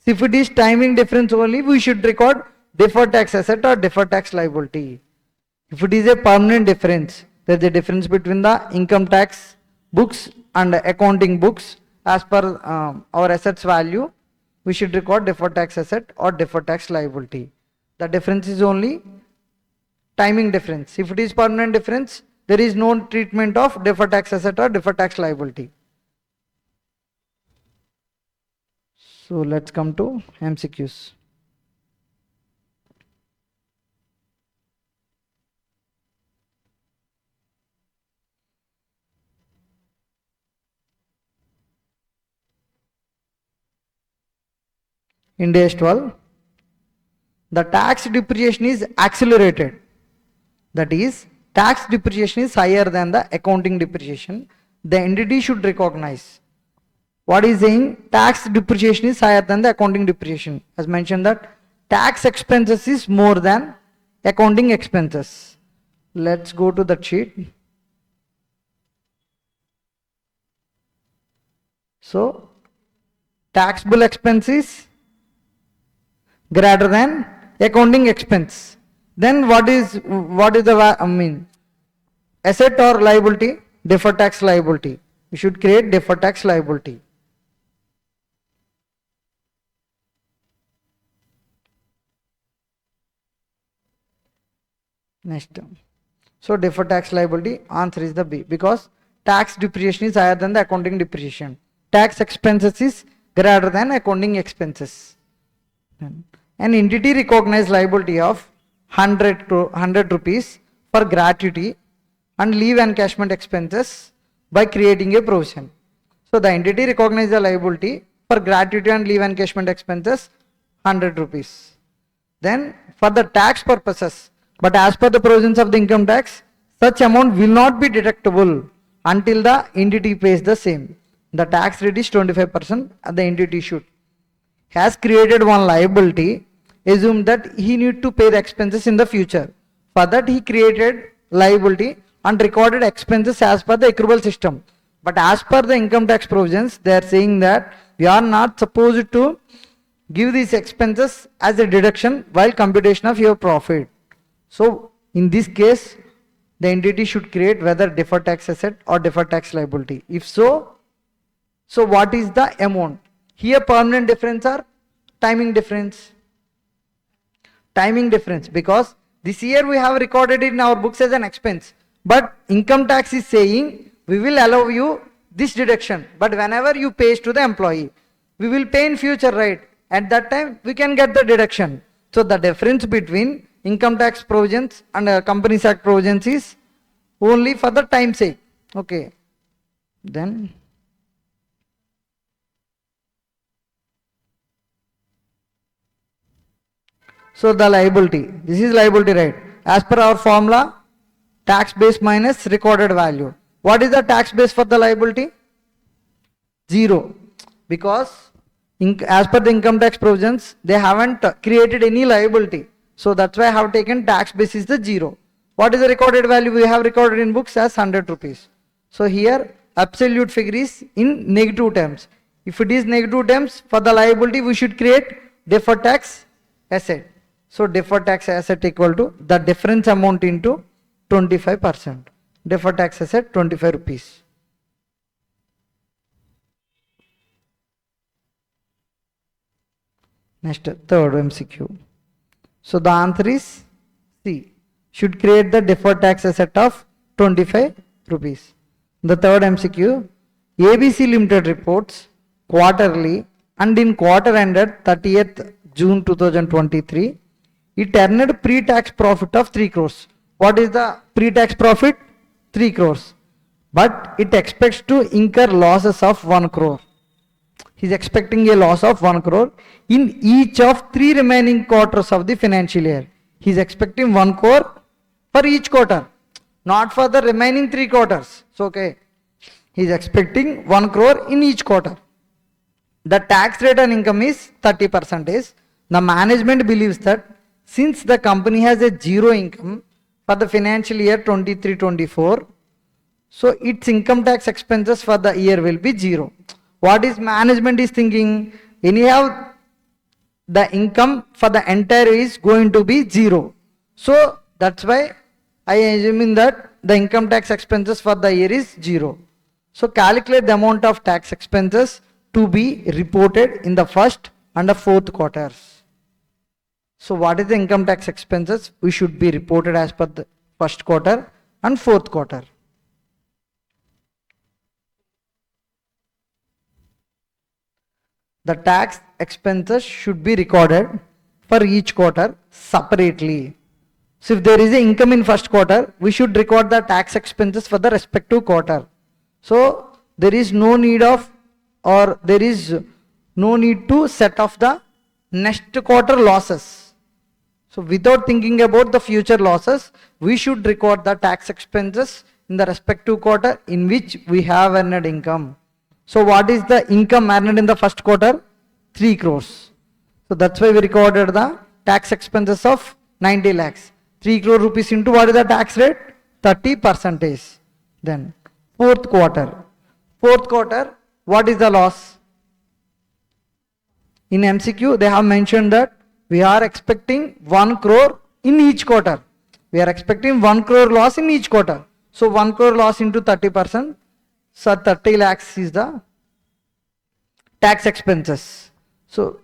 [SPEAKER 1] If it is timing difference only, we should record deferred tax asset or deferred tax liability. If it is a permanent difference, there is a difference between the income tax books and accounting books as per our assets value, we should record deferred tax asset or deferred tax liability. The difference is only timing difference. If it is permanent difference, there is no treatment of deferred tax asset or deferred tax liability. So let's come to MCQs. Ind AS 12, the tax depreciation is accelerated. That is, tax depreciation is higher than the accounting depreciation. The entity should recognize. What is saying? Tax depreciation is higher than the accounting depreciation. As mentioned that tax expenses is more than accounting expenses. Let's go to that sheet. So, taxable expense is greater than accounting expense. Then what is the asset or liability? Deferred tax liability. We should create deferred tax liability. Next. So deferred tax liability, answer is the B, because tax depreciation is higher than the accounting depreciation. Tax expenses is greater than accounting expenses. An entity recognized liability of 100 rupees for gratuity and leave encashment expenses by creating a provision. So the entity recognized the liability for gratuity and leave encashment expenses 100 rupees. Then for the tax purposes, but as per the provisions of the income tax, such amount will not be deductible until the entity pays the same. The tax rate is 25% and the entity should. Has created one liability, assume that he need to pay the expenses in the future. For that he created liability and recorded expenses as per the accrual system. But as per the income tax provisions, they are saying that we are not supposed to give these expenses as a deduction while computation of your profit. So in this case, the entity should create whether deferred tax asset or deferred tax liability. If so, what is the amount? Here permanent difference or timing difference? Timing difference, because this year we have recorded it in our books as an expense, but income tax is saying we will allow you this deduction, but whenever you pay to the employee, we will pay in future, right? At that time we can get the deduction. So the difference between income tax provisions and Companies Act provisions is only for the time sake. Okay, then so the liability, this is liability, right? As per our formula, tax base minus recorded value. What is the tax base for the liability? 0. Because as per the income tax provisions, they haven't created any liability. So that's why I have taken tax base is the 0. What is the recorded value? We have recorded in books as 100 rupees. So here absolute figure is in negative terms. If it is negative terms, for the liability we should create deferred tax asset. So deferred tax asset equal to the difference amount into 25%. Deferred tax asset 25 rupees. Next, third MCQ. So the answer is C. Should create the deferred tax asset of 25 rupees. The third MCQ. ABC Limited reports quarterly and in quarter ended 30th June 2023. It earned pre-tax profit of 3 crores. What is the pre-tax profit? 3 crores. But it expects to incur losses of 1 crore. He is expecting a loss of 1 crore in each of 3 remaining quarters of the financial year. He is expecting 1 crore for each quarter, not for the remaining 3 quarters. So, okay, he is expecting 1 crore in each quarter. The tax rate on income is 30%. The management believes that since the company has a 0 income for the financial year 23-24, so its income tax expenses for the year will be 0. What is management is thinking? Anyhow, the income for the entire is going to be 0. So that's why I am assuming that the income tax expenses for the year is 0. So calculate the amount of tax expenses to be reported in the first and the fourth quarters. So what is the income tax expenses? We should be reported as per the first quarter and fourth quarter. The tax expenses should be recorded for each quarter separately. So if there is an income in first quarter, we should record the tax expenses for the respective quarter. So there is no need of, or there is no need to set off the next quarter losses. So without thinking about the future losses, we should record the tax expenses in the respective quarter in which we have earned income. So what is the income earned in the first quarter? 3 crores. So that's why we recorded the tax expenses of 90 lakhs. 3 crore rupees into what is the tax rate? 30%. Then fourth quarter. Fourth quarter, what is the loss? In MCQ, they have mentioned that we are expecting 1 crore in each quarter. We are expecting 1 crore loss in each quarter. So 1 crore loss into 30%. So 30 lakhs is the tax expenses. So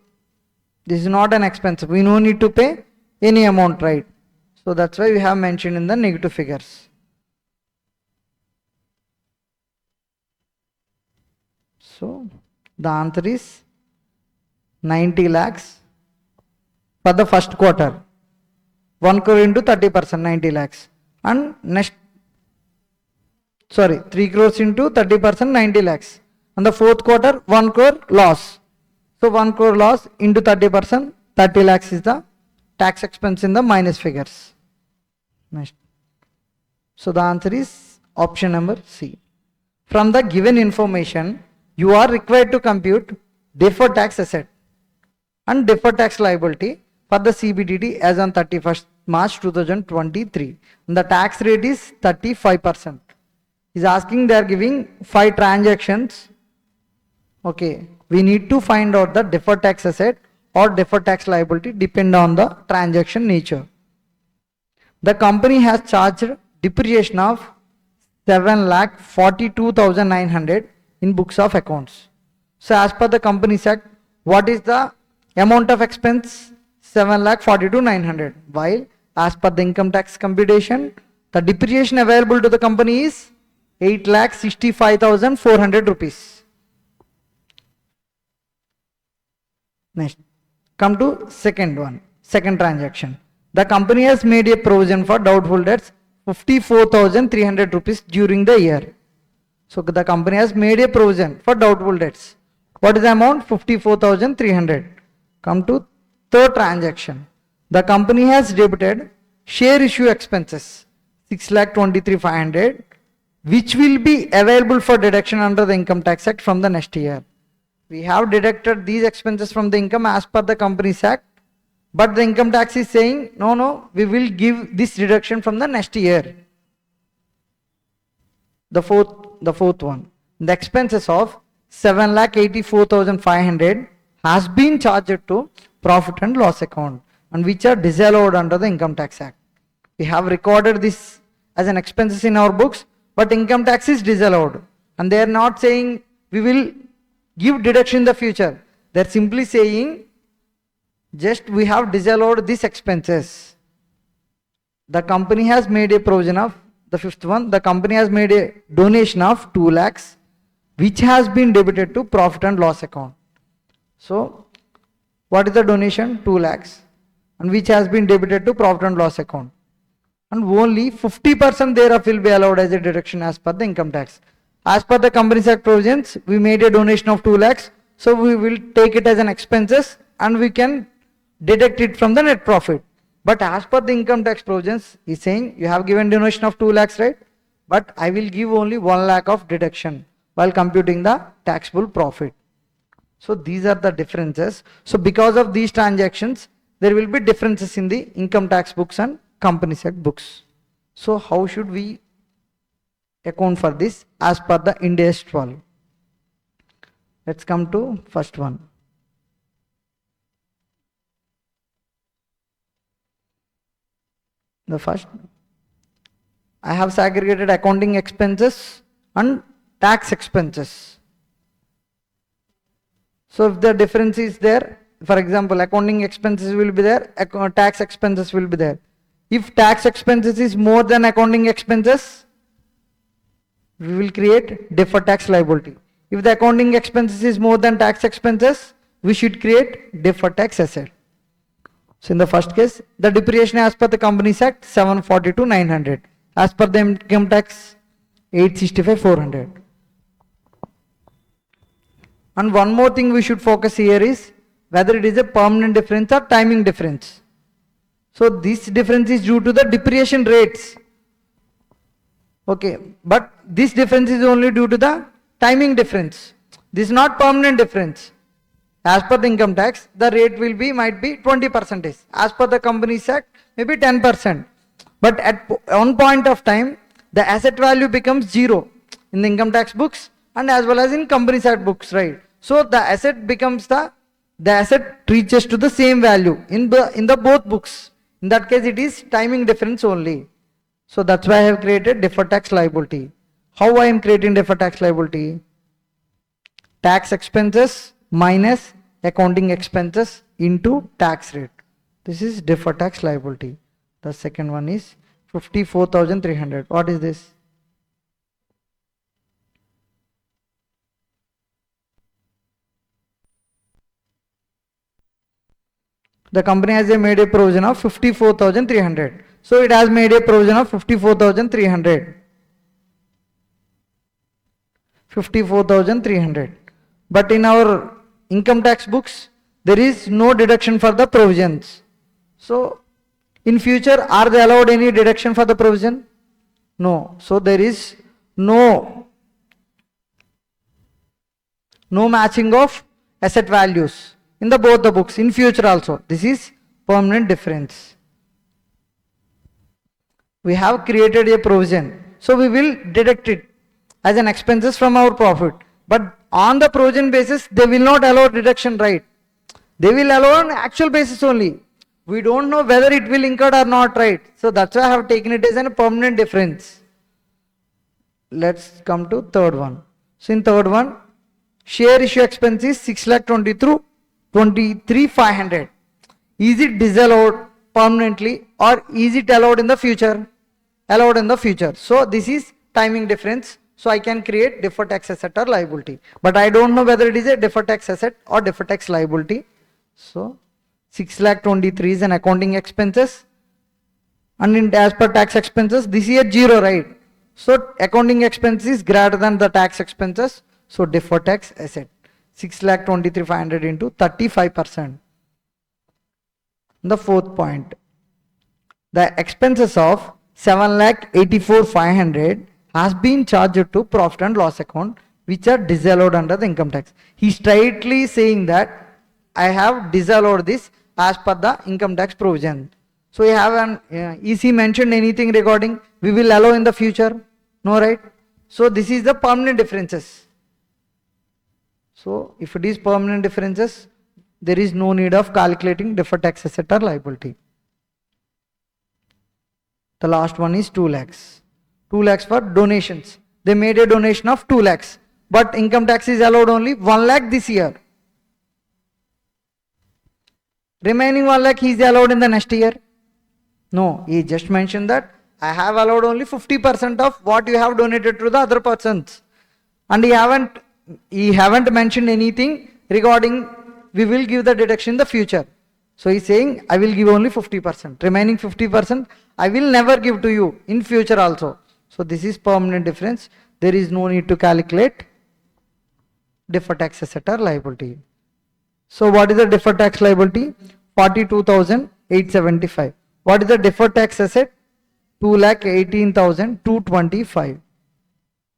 [SPEAKER 1] this is not an expense. We no need to pay any amount, right? So that's why we have mentioned in the negative figures. So the answer is 90 lakhs for the first quarter. 1 crore into 30%, 90 lakhs. And next, 3 crores into 30%, 90 lakhs. And the fourth quarter, 1 crore loss. So 1 crore loss into 30%, 30 lakhs is the tax expense in the minus figures. Next. So the answer is option number C. From the given information, you are required to compute deferred tax asset and deferred tax liability for the CBDT as on 31st March 2023. And the tax rate is 35%. He's asking, they are giving 5 transactions. Okay, we need to find out the deferred tax asset or deferred tax liability depend on the transaction nature. The company has charged depreciation of 7,42,900 in books of accounts. So as per the Companies Act, what is the amount of expense? 7,42,900. While as per the income tax computation, the depreciation available to the company is 8,65,400 rupees. Next, come to second transaction. The company has made a provision for doubtful debts 54,300 rupees during the year. So the company has made a provision for doubtful debts. What is the amount? 54,300. Come to third transaction. The company has debited share issue expenses 6,23,500, which will be available for deduction under the Income Tax Act from the next year. We have deducted these expenses from the income as per the Companies Act, but the income tax is saying, no, we will give this deduction from the next year. The fourth one. The expenses of 7,84,500 has been charged to profit and loss account and which are disallowed under the Income Tax Act. We have recorded this as an expenses in our books, but income tax is disallowed. And they are not saying we will give deduction in the future. They are simply saying just we have disallowed these expenses. The company has made a provision of, the fifth one, the company has made a donation of 2 lakhs which has been debited to profit and loss account. So what is the donation? 2 lakhs and which has been debited to profit and loss account. And only 50% thereof will be allowed as a deduction as per the income tax. As per the Companies Act provisions, we made a donation of 2 lakhs. So we will take it as an expenses and we can deduct it from the net profit. But as per the income tax provisions, he is saying you have given donation of 2 lakhs, right? But I will give only 1 lakh of deduction while computing the taxable profit. So these are the differences. So because of these transactions, there will be differences in the income tax books and Companies Act books. So how should we account for this as per the Ind AS 12? Let's come to first one. The first, I have segregated accounting expenses and tax expenses. So if the difference is there, for example, accounting expenses will be there, tax expenses will be there. If tax expenses is more than accounting expenses, we will create deferred tax liability. If the accounting expenses is more than tax expenses, we should create deferred tax asset. So in the first case, the depreciation as per the Companies Act 742 900, as per the income tax 865 400. And one more thing we should focus here is whether it is a permanent difference or timing difference. So this difference is due to the depreciation rates. Okay, but this difference is only due to the timing difference. This is not permanent difference. As per the income tax, the rate will be, might be 20%. As per the Companies Act, maybe 10%. But at one point of time, the asset value becomes zero in the income tax books and as well as in Companies Act books, right? So the asset becomes the asset reaches to the same value in the both books. In that case, it is timing difference only. So that's why I have created deferred tax liability. How I am creating deferred tax liability? Tax expenses minus accounting expenses into tax rate. This is deferred tax liability. The second one is 54,300. What is this? The company has made a provision of 54,300. So it has made a provision of 54,300. 54,300. But in our income tax books, there is no deduction for the provisions. So in future, are they allowed any deduction for the provision? No. So there is no matching of asset values in the both the books in future also. This is permanent difference. We have created a provision, so we will deduct it as an expenses from our profit. But on the provision basis, they will not allow deduction, right? They will allow on actual basis only. We don't know whether it will incur or not, right? So that's why I have taken it as a permanent difference. Let's come to third one. So in third one, share issue expense is 6,23,500. Is it disallowed permanently or is it allowed in the future? Allowed in the future. So this is timing difference. So I can create deferred tax asset or liability. But I don't know whether it is a deferred tax asset or deferred tax liability. So 6,23,000 is an accounting expenses. And as per tax expenses, this is 0, right? So accounting expense is greater than the tax expenses. So deferred tax asset. 6,23,500 into 35%. The fourth point. The expenses of 7,84,500 has been charged to profit and loss account, which are disallowed under the income tax. He straightly saying that I have disallowed this as per the income tax provision. So you have an is he mentioned anything regarding we will allow in the future? No, right? So this is the permanent differences. So if it is permanent differences, there is no need of calculating deferred tax asset or liability. The last one is 2 lakhs. 2 lakhs for donations. They made a donation of 2 lakhs, but income tax is allowed only 1 lakh this year. Remaining 1 lakh is allowed in the next year. No, he just mentioned that I have allowed only 50% of what you have donated to the other persons, and he haven't mentioned anything regarding we will give the deduction in the future. So he is saying I will give only 50%. Remaining 50% I will never give to you in future also. So this is permanent difference. There is no need to calculate deferred tax asset or liability. So what is the deferred tax liability? 42,875. What is the deferred tax asset? 2,18,225.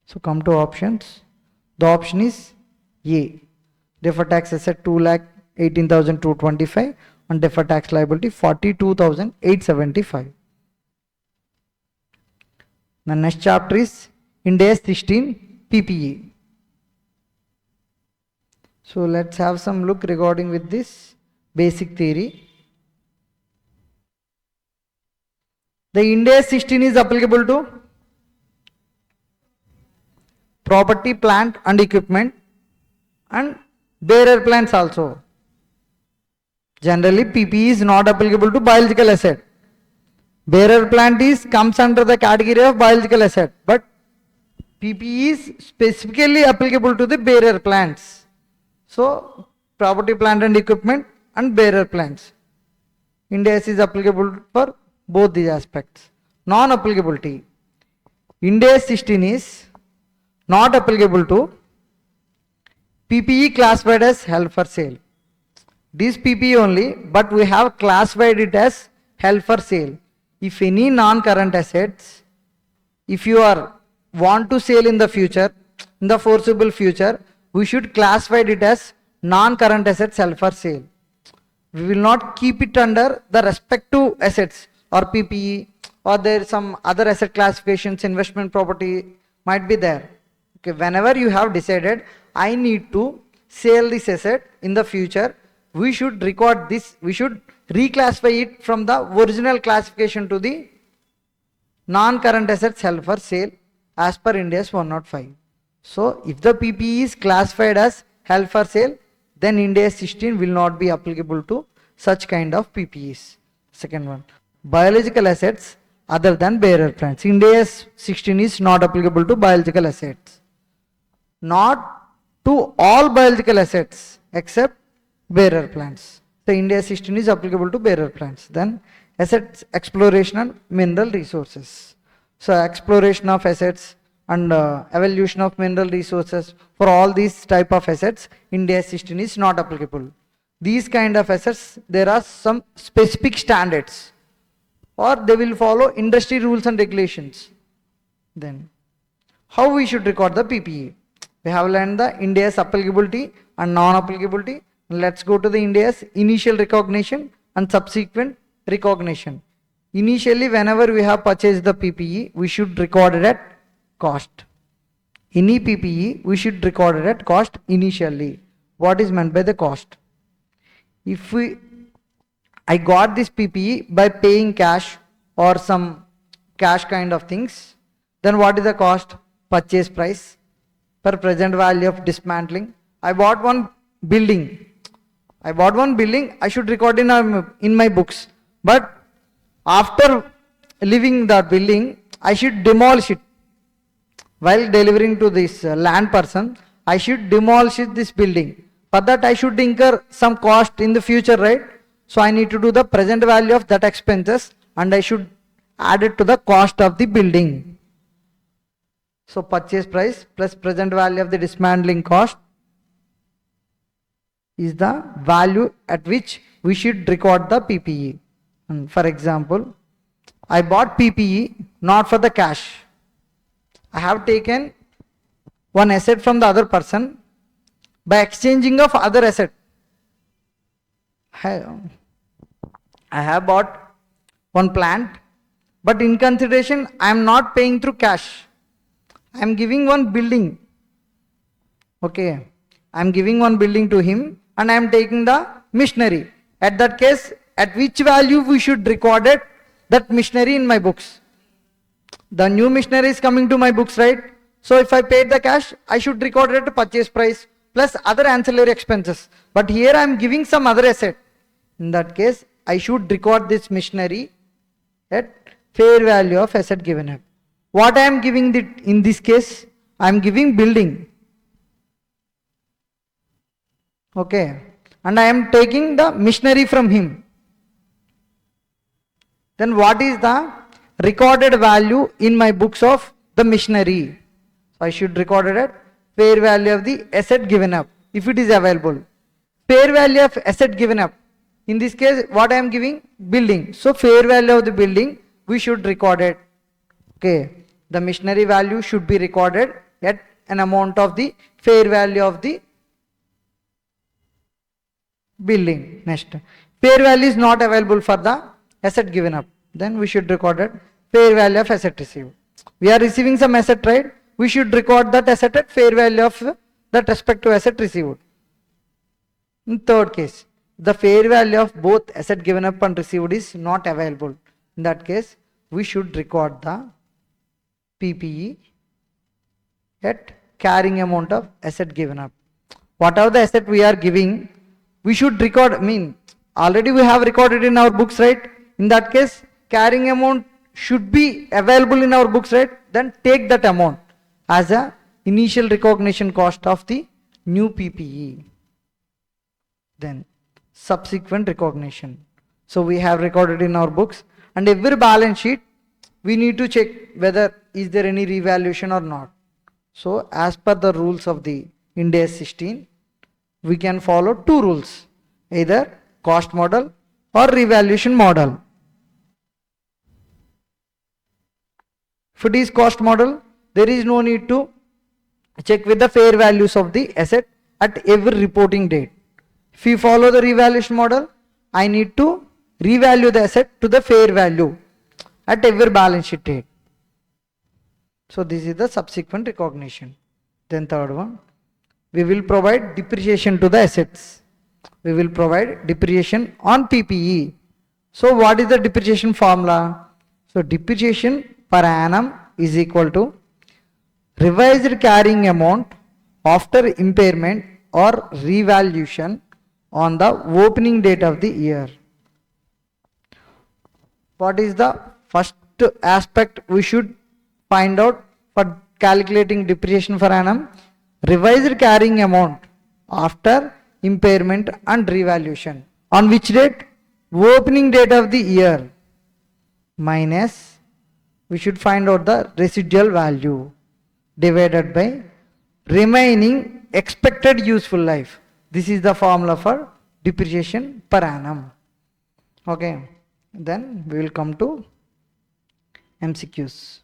[SPEAKER 1] So come to options. The option is A. Deferred tax asset 2,18,225 and deferred tax liability 42,875. The next chapter is Ind AS 16 PPE. So let's have some look regarding with this basic theory. The Ind AS 16 is applicable to property, plant and equipment and bearer plants also. Generally, PPE is not applicable to biological asset. Bearer plant comes under the category of biological asset, but PPE is specifically applicable to the bearer plants. So, property, plant and equipment and bearer plants. Ind AS is applicable for both these aspects. Non-applicability. Ind AS 16 is not applicable to PPE classified as held for sale. This PPE only, but we have classified it as held for sale. If any non-current assets, if you want to sell in the future, in the foreseeable future, we should classify it as non-current assets held for sale. We will not keep it under the respective assets or PPE, or there is some other asset classifications, investment property might be there. Okay, whenever you have decided, I need to sell this asset in the future, we should record this, we should reclassify it from the original classification to the non-current assets held for sale as per Ind AS 105. So, if the PPE is classified as held for sale, then Ind AS 16 will not be applicable to such kind of PPEs. Second one, biological assets other than bearer plants. Ind AS 16 is not applicable to biological assets. Not to all biological assets except bearer plants. So Ind AS 16 is applicable to bearer plants. Then assets exploration and mineral resources. So exploration of assets and evaluation of mineral resources, for all these type of assets, Ind AS 16 is not applicable. These kind of assets, there are some specific standards, or they will follow industry rules and regulations. Then how we should record the PPE? We have learned the Ind AS applicability and non-applicability. Let's go to the Ind AS initial recognition and subsequent recognition. Initially, whenever we have purchased the PPE, we should record it at cost. Any PPE, we should record it at cost initially. What is meant by the cost? If I got this PPE by paying cash or some cash kind of things, then what is the cost? Purchase price per present value of dismantling. I bought one building. I should record in my books. But after leaving the building, I should demolish it. While delivering to this land person, I should demolish this building. For that, I should incur some cost in the future, right? So I need to do the present value of that expenses and I should add it to the cost of the building. So purchase price plus present value of the dismantling cost is the value at which we should record the PPE. And for example, I bought PPE not for the cash. I have taken one asset from the other person by exchanging of other asset. I have bought one plant, but in consideration I am not paying through cash. I am giving one building. Okay, I am giving one building to him and I am taking the machinery. At that case, at which value we should record it, that machinery in my books? The new machinery is coming to my books, right? So if I paid the cash, I should record it at purchase price plus other ancillary expenses. But here I am giving some other asset. In that case, I should record this machinery at fair value of asset given up. What I am giving in this case? I am giving building. Okay. And I am taking the machinery from him. Then what is the recorded value in my books of the machinery? So I should record it at fair value of the asset given up if it is available. Fair value of asset given up. In this case, what I am giving? Building. So fair value of the building, we should record it. Okay. The machinery value should be recorded at an amount of the fair value of the building. Next. Fair value is not available for the asset given up. Then we should record it fair value of asset received. We are receiving some asset, right? We should record that asset at fair value of that respective asset received. In third case, the fair value of both asset given up and received is not available. In that case, we should record the PPE at carrying amount of asset given up. Whatever the asset we are giving, we should record, Already we have recorded in our books, right? In that case, carrying amount should be available in our books, right? Then take that amount as a initial recognition cost of the new PPE. Then subsequent recognition. So we have recorded in our books, and every balance sheet we need to check whether is there any revaluation or not. So as per the rules of the Ind AS 16, we can follow two rules, either cost model or revaluation model. If it is cost model, there is no need to check with the fair values of the asset at every reporting date. If we follow the revaluation model, I need to revalue the asset to the fair value at every balance sheet date. So this is the subsequent recognition. Then third one, we will provide depreciation to the assets. We will provide depreciation on PPE. So what is the depreciation formula? So depreciation per annum is equal to revised carrying amount after impairment or revaluation on the opening date of the year. What is the first aspect we should find out for calculating depreciation per annum? Revised carrying amount after impairment and revaluation. On which date? Opening date of the year minus, we should find out the residual value divided by remaining expected useful life. This is the formula for depreciation per annum. Okay, then we will come to MCQs.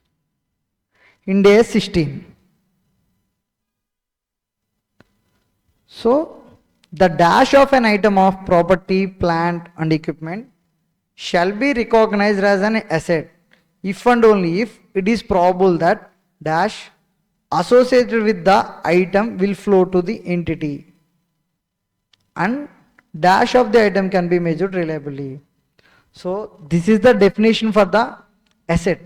[SPEAKER 1] Ind AS 16. So the dash of an item of property, plant and equipment shall be recognized as an asset if and only if it is probable that dash associated with the item will flow to the entity and dash of the item can be measured reliably. So this is the definition for the asset.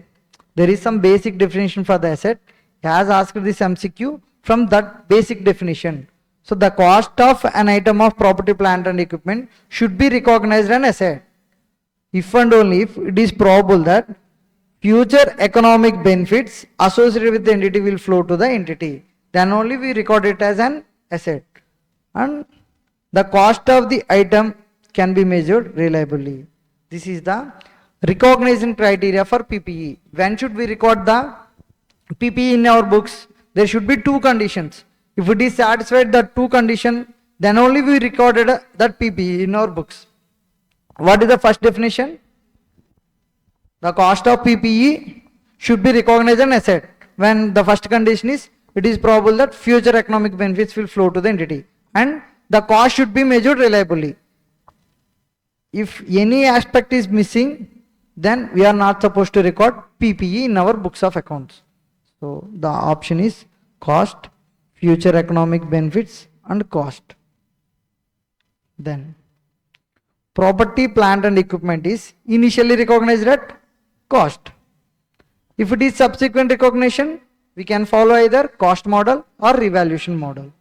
[SPEAKER 1] There is some basic definition for the asset. He has asked this MCQ from that basic definition. So the cost of an item of property, plant and equipment should be recognized as an asset if and only if it is probable that future economic benefits associated with the entity will flow to the entity. Then only we record it as an asset. And the cost of the item can be measured reliably. This is the recognition criteria for PPE. When should we record the PPE in our books? There should be two conditions. If it is satisfied that two conditions, then only we recorded that PPE in our books. What is the first definition? The cost of PPE should be recognized as an asset when the first condition is it is probable that future economic benefits will flow to the entity, and the cost should be measured reliably. If any aspect is missing, then we are not supposed to record PPE in our books of accounts. So the option is cost, future economic benefits and cost. Then property, plant and equipment is initially recognized at cost. If it is subsequent recognition, we can follow either cost model or revaluation model.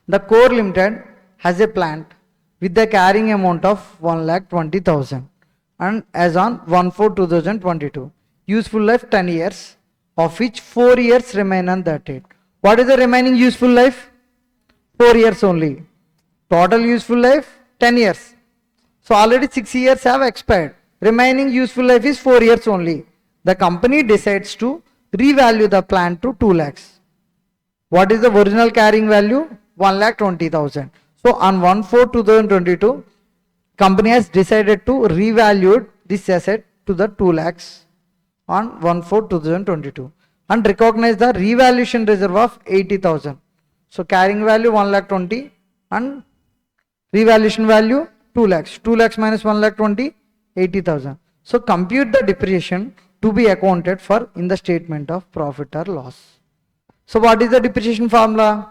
[SPEAKER 1] The Core Limited has a plant with the carrying amount of 1,20,000 and as on 1/4/2022. Useful life 10 years, of which 4 years remain on that date. What is the remaining useful life? 4 years only. Total useful life 10 years. So already 6 years have expired. Remaining useful life is 4 years only. The company decides to revalue the plant to 2 lakhs. What is the original carrying value? 1,20,000. So on 1/4/2022, company has decided to revalue this asset to the 2 lakhs on 1/4/2022 and recognize the revaluation reserve of 80,000. So carrying value 1,20,000 and revaluation value 2 lakhs. 2 lakhs minus 1,20,000, 80,000. So compute the depreciation to be accounted for in the statement of profit or loss. So what is the depreciation formula?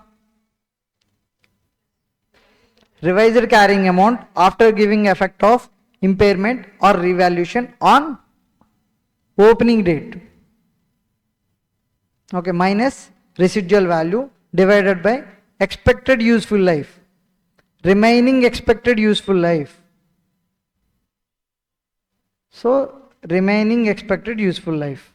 [SPEAKER 1] Revised carrying amount after giving effect of impairment or revaluation on opening date. Okay, minus residual value divided by expected useful life. remaining expected useful life. So remaining expected useful life.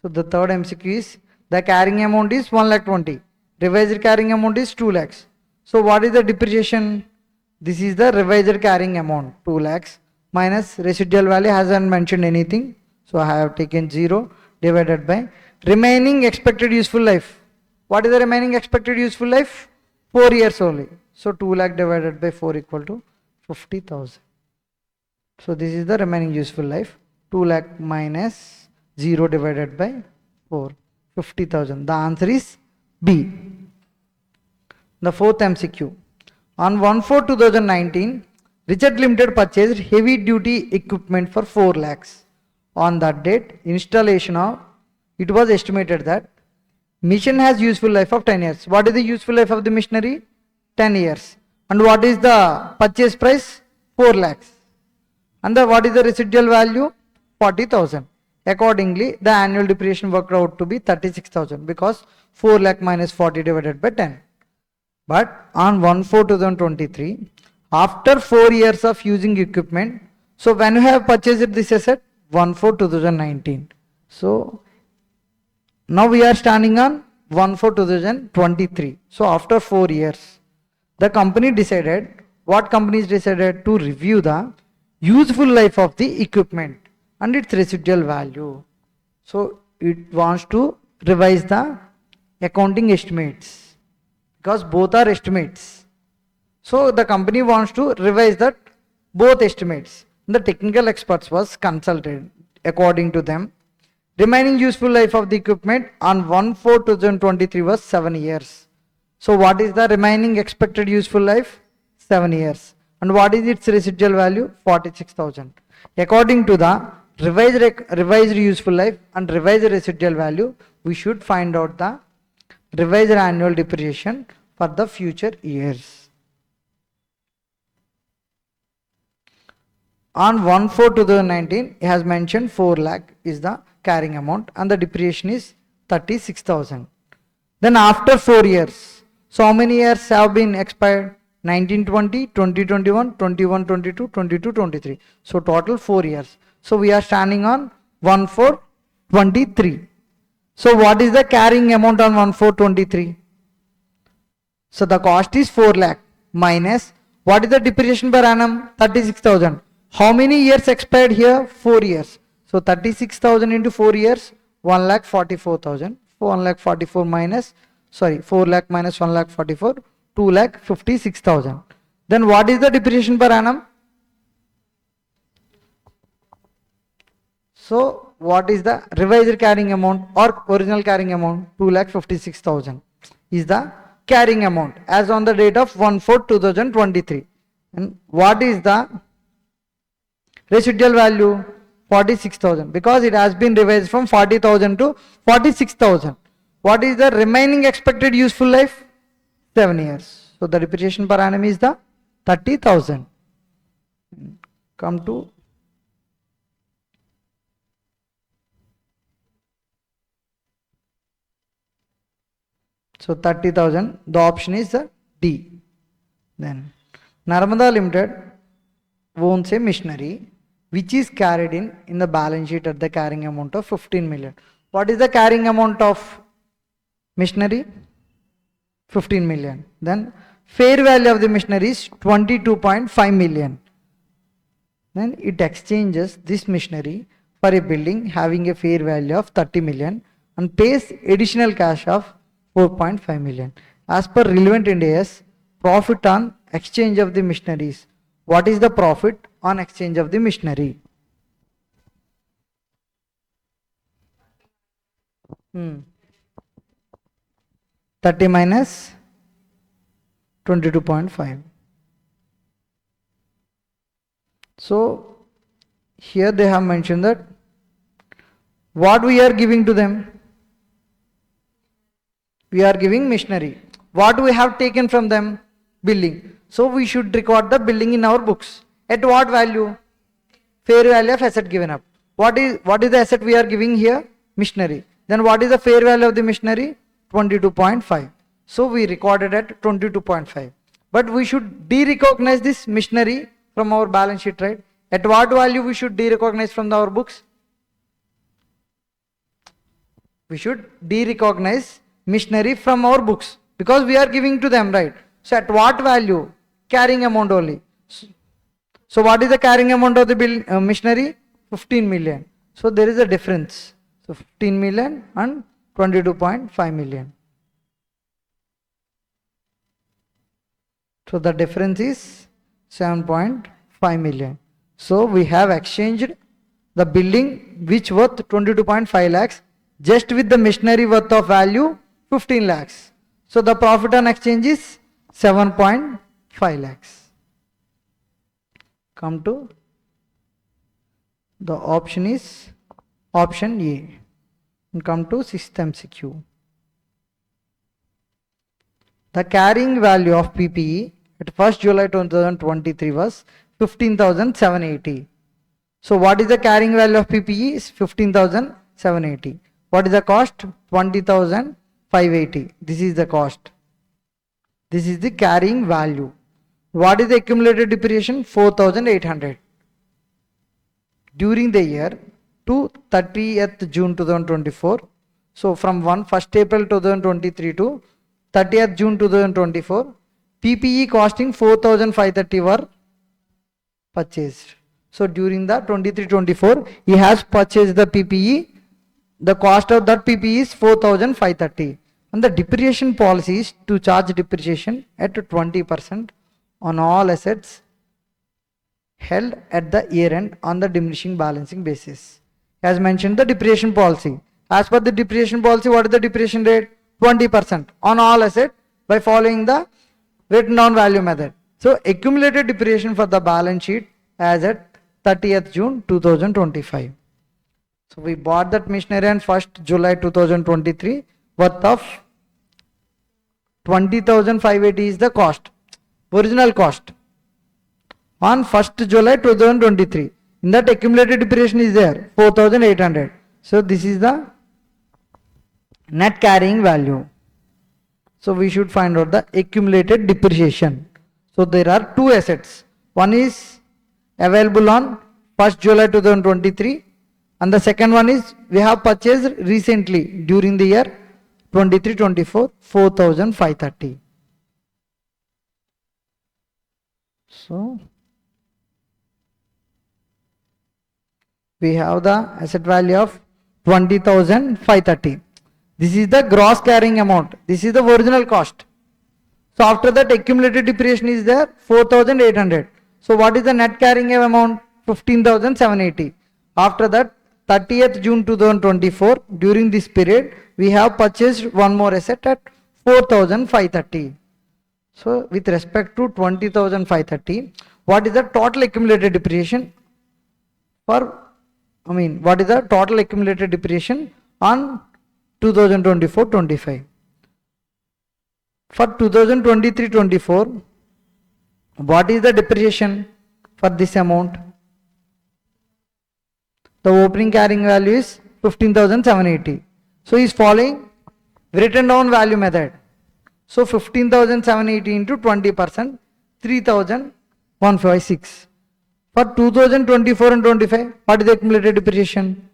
[SPEAKER 1] So the third MCQ is the carrying amount is 1,20,000. Revised carrying amount is 2 lakhs. So what is the depreciation? This is the revised carrying amount 2 lakhs minus residual value hasn't mentioned anything. So I have taken 0 divided by remaining expected useful life. What is the remaining expected useful life? 4 years only. So 2 lakh divided by 4 equal to 50,000. So this is the remaining useful life. 2 lakh minus 0 divided by 4. 50,000. The answer is B. The fourth MCQ. On 1/4/2019, Richard Limited purchased heavy duty equipment for 4 lakhs. On that date, installation of, it was estimated that machine has useful life of 10 years. What is the useful life of the machinery? 10 years. And what is the purchase price? 4 lakhs. And what is the residual value? 40,000. Accordingly, the annual depreciation worked out to be 36,000 because 4 lakh minus 40 divided by 10. But on 1/4/2023, after 4 years of using equipment, so when you have purchased this asset? 1/4/2019. So now we are standing on 1/4/2023. So after 4 years, the company decided, what companies decided? To review the useful life of the equipment and its residual value. So it wants to revise the accounting estimates because both are estimates. So the company wants to revise that both estimates. The technical experts was consulted. According to them, remaining useful life of the equipment on 1/4/2023 was 7 years. So what is the remaining expected useful life? 7 years. And what is its residual value? 46,000. According to the revised useful life and revised residual value, we should find out the revised annual depreciation for the future years. On 1/4/2019, it has mentioned 4 lakh is the carrying amount and the depreciation is 36,000. Then after 4 years, so how many years have been expired? 1920, 2021, 21-22, 22-23. So total 4 years. So we are standing on 1/4/23. So what is the carrying amount on 1/4/23? So the cost is 4 lakh minus what is the depreciation per annum? 36,000. How many years expired here? 4 years. So 36,000 into 4 years, 1,44,000. 1,44 minus, 4 lakh minus 1,44, 2,56,000. Then what is the depreciation per annum? So what is the revised carrying amount or original carrying amount? 2,56,000 is the carrying amount as on the date of 1/4/2023. And what is the residual value? 46,000 because it has been revised from 40,000 to 46,000. What is the remaining expected useful life? 7 years. So the depreciation per annum is the 30,000. Come to so 30,000. The option is the D. Then Narmada Limited owns a machinery which is carried in the balance sheet at the carrying amount of 15 million. What is the carrying amount of machinery? 15 million. Then fair value of the machinery is 22.5 million. Then it exchanges this machinery for a building having a fair value of 30 million and pays additional cash of 4.5 million. As per relevant Ind AS, profit on exchange of the machineries. What is the profit on exchange of the machinery? 30 minus 22.5. So here they have mentioned that what we are giving to them? We are giving machinery. What we have taken from them? Building. So we should record the building in our books. At what value? Fair value of asset given up. What is the asset we are giving here? Machinery. Then what is the fair value of the machinery? 22.5. So we recorded at 22.5. But we should de-recognize this machinery from our balance sheet, right? At what value we should de-recognize from our books? We should de-recognize machinery from our books because we are giving to them, right? So at what value? Carrying amount only. So what is the carrying amount of the machinery? 15 million. So there is a difference. So 15 million and 22.5 million. So the difference is 7.5 million. So we have exchanged the building which worth 22.5 lakhs just with the machinery worth of value 15 lakhs. So the profit on exchange is 7.5 lakhs. Come to the option is option A. And come to sixth MCQ. The carrying value of PPE at 1st July 2023 was 15,780. So what is the carrying value of PPE? Is 15,780. What is the cost? 20,580. This is the cost. This is the carrying value. What is the accumulated depreciation? 4,800. During the year to 30th June 2024. So from 1st April 2023 to 30th June 2024, PPE costing 4,530 were purchased. So during the 23-24, he has purchased the PPE. The cost of that PPE is 4,530. And the depreciation policy is to charge depreciation at 20% on all assets held at the year end on the diminishing balancing basis. As mentioned, the depreciation policy. As per the depreciation policy, what is the depreciation rate? 20% on all assets by following the written down value method. So accumulated depreciation for the balance sheet as at 30th June 2025. So we bought that machinery on 1st July 2023 worth of 20,580 is the cost, original cost. On 1st July 2023, in that accumulated depreciation is there 4,800. So this is the net carrying value. So we should find out the accumulated depreciation. So there are two assets. One is available on 1st July 2023 and the second one is we have purchased recently during the year 23-24 4,530. So we have the asset value of 20,530. This is the gross carrying amount. This is the original cost. So after that accumulated depreciation is there 4,800. So what is the net carrying amount? 15,780. After that 30th June 2024, during this period we have purchased one more asset at 4,530. So with respect to 20,530, what is the total accumulated depreciation for, what is the total accumulated depreciation on 2024-25? For 2023-24, what is the depreciation for this amount? The opening carrying value is 15,780. So he is following written down value method. So 15,780 into 20%, 3,156. For 2024 and 25, what is the accumulated depreciation?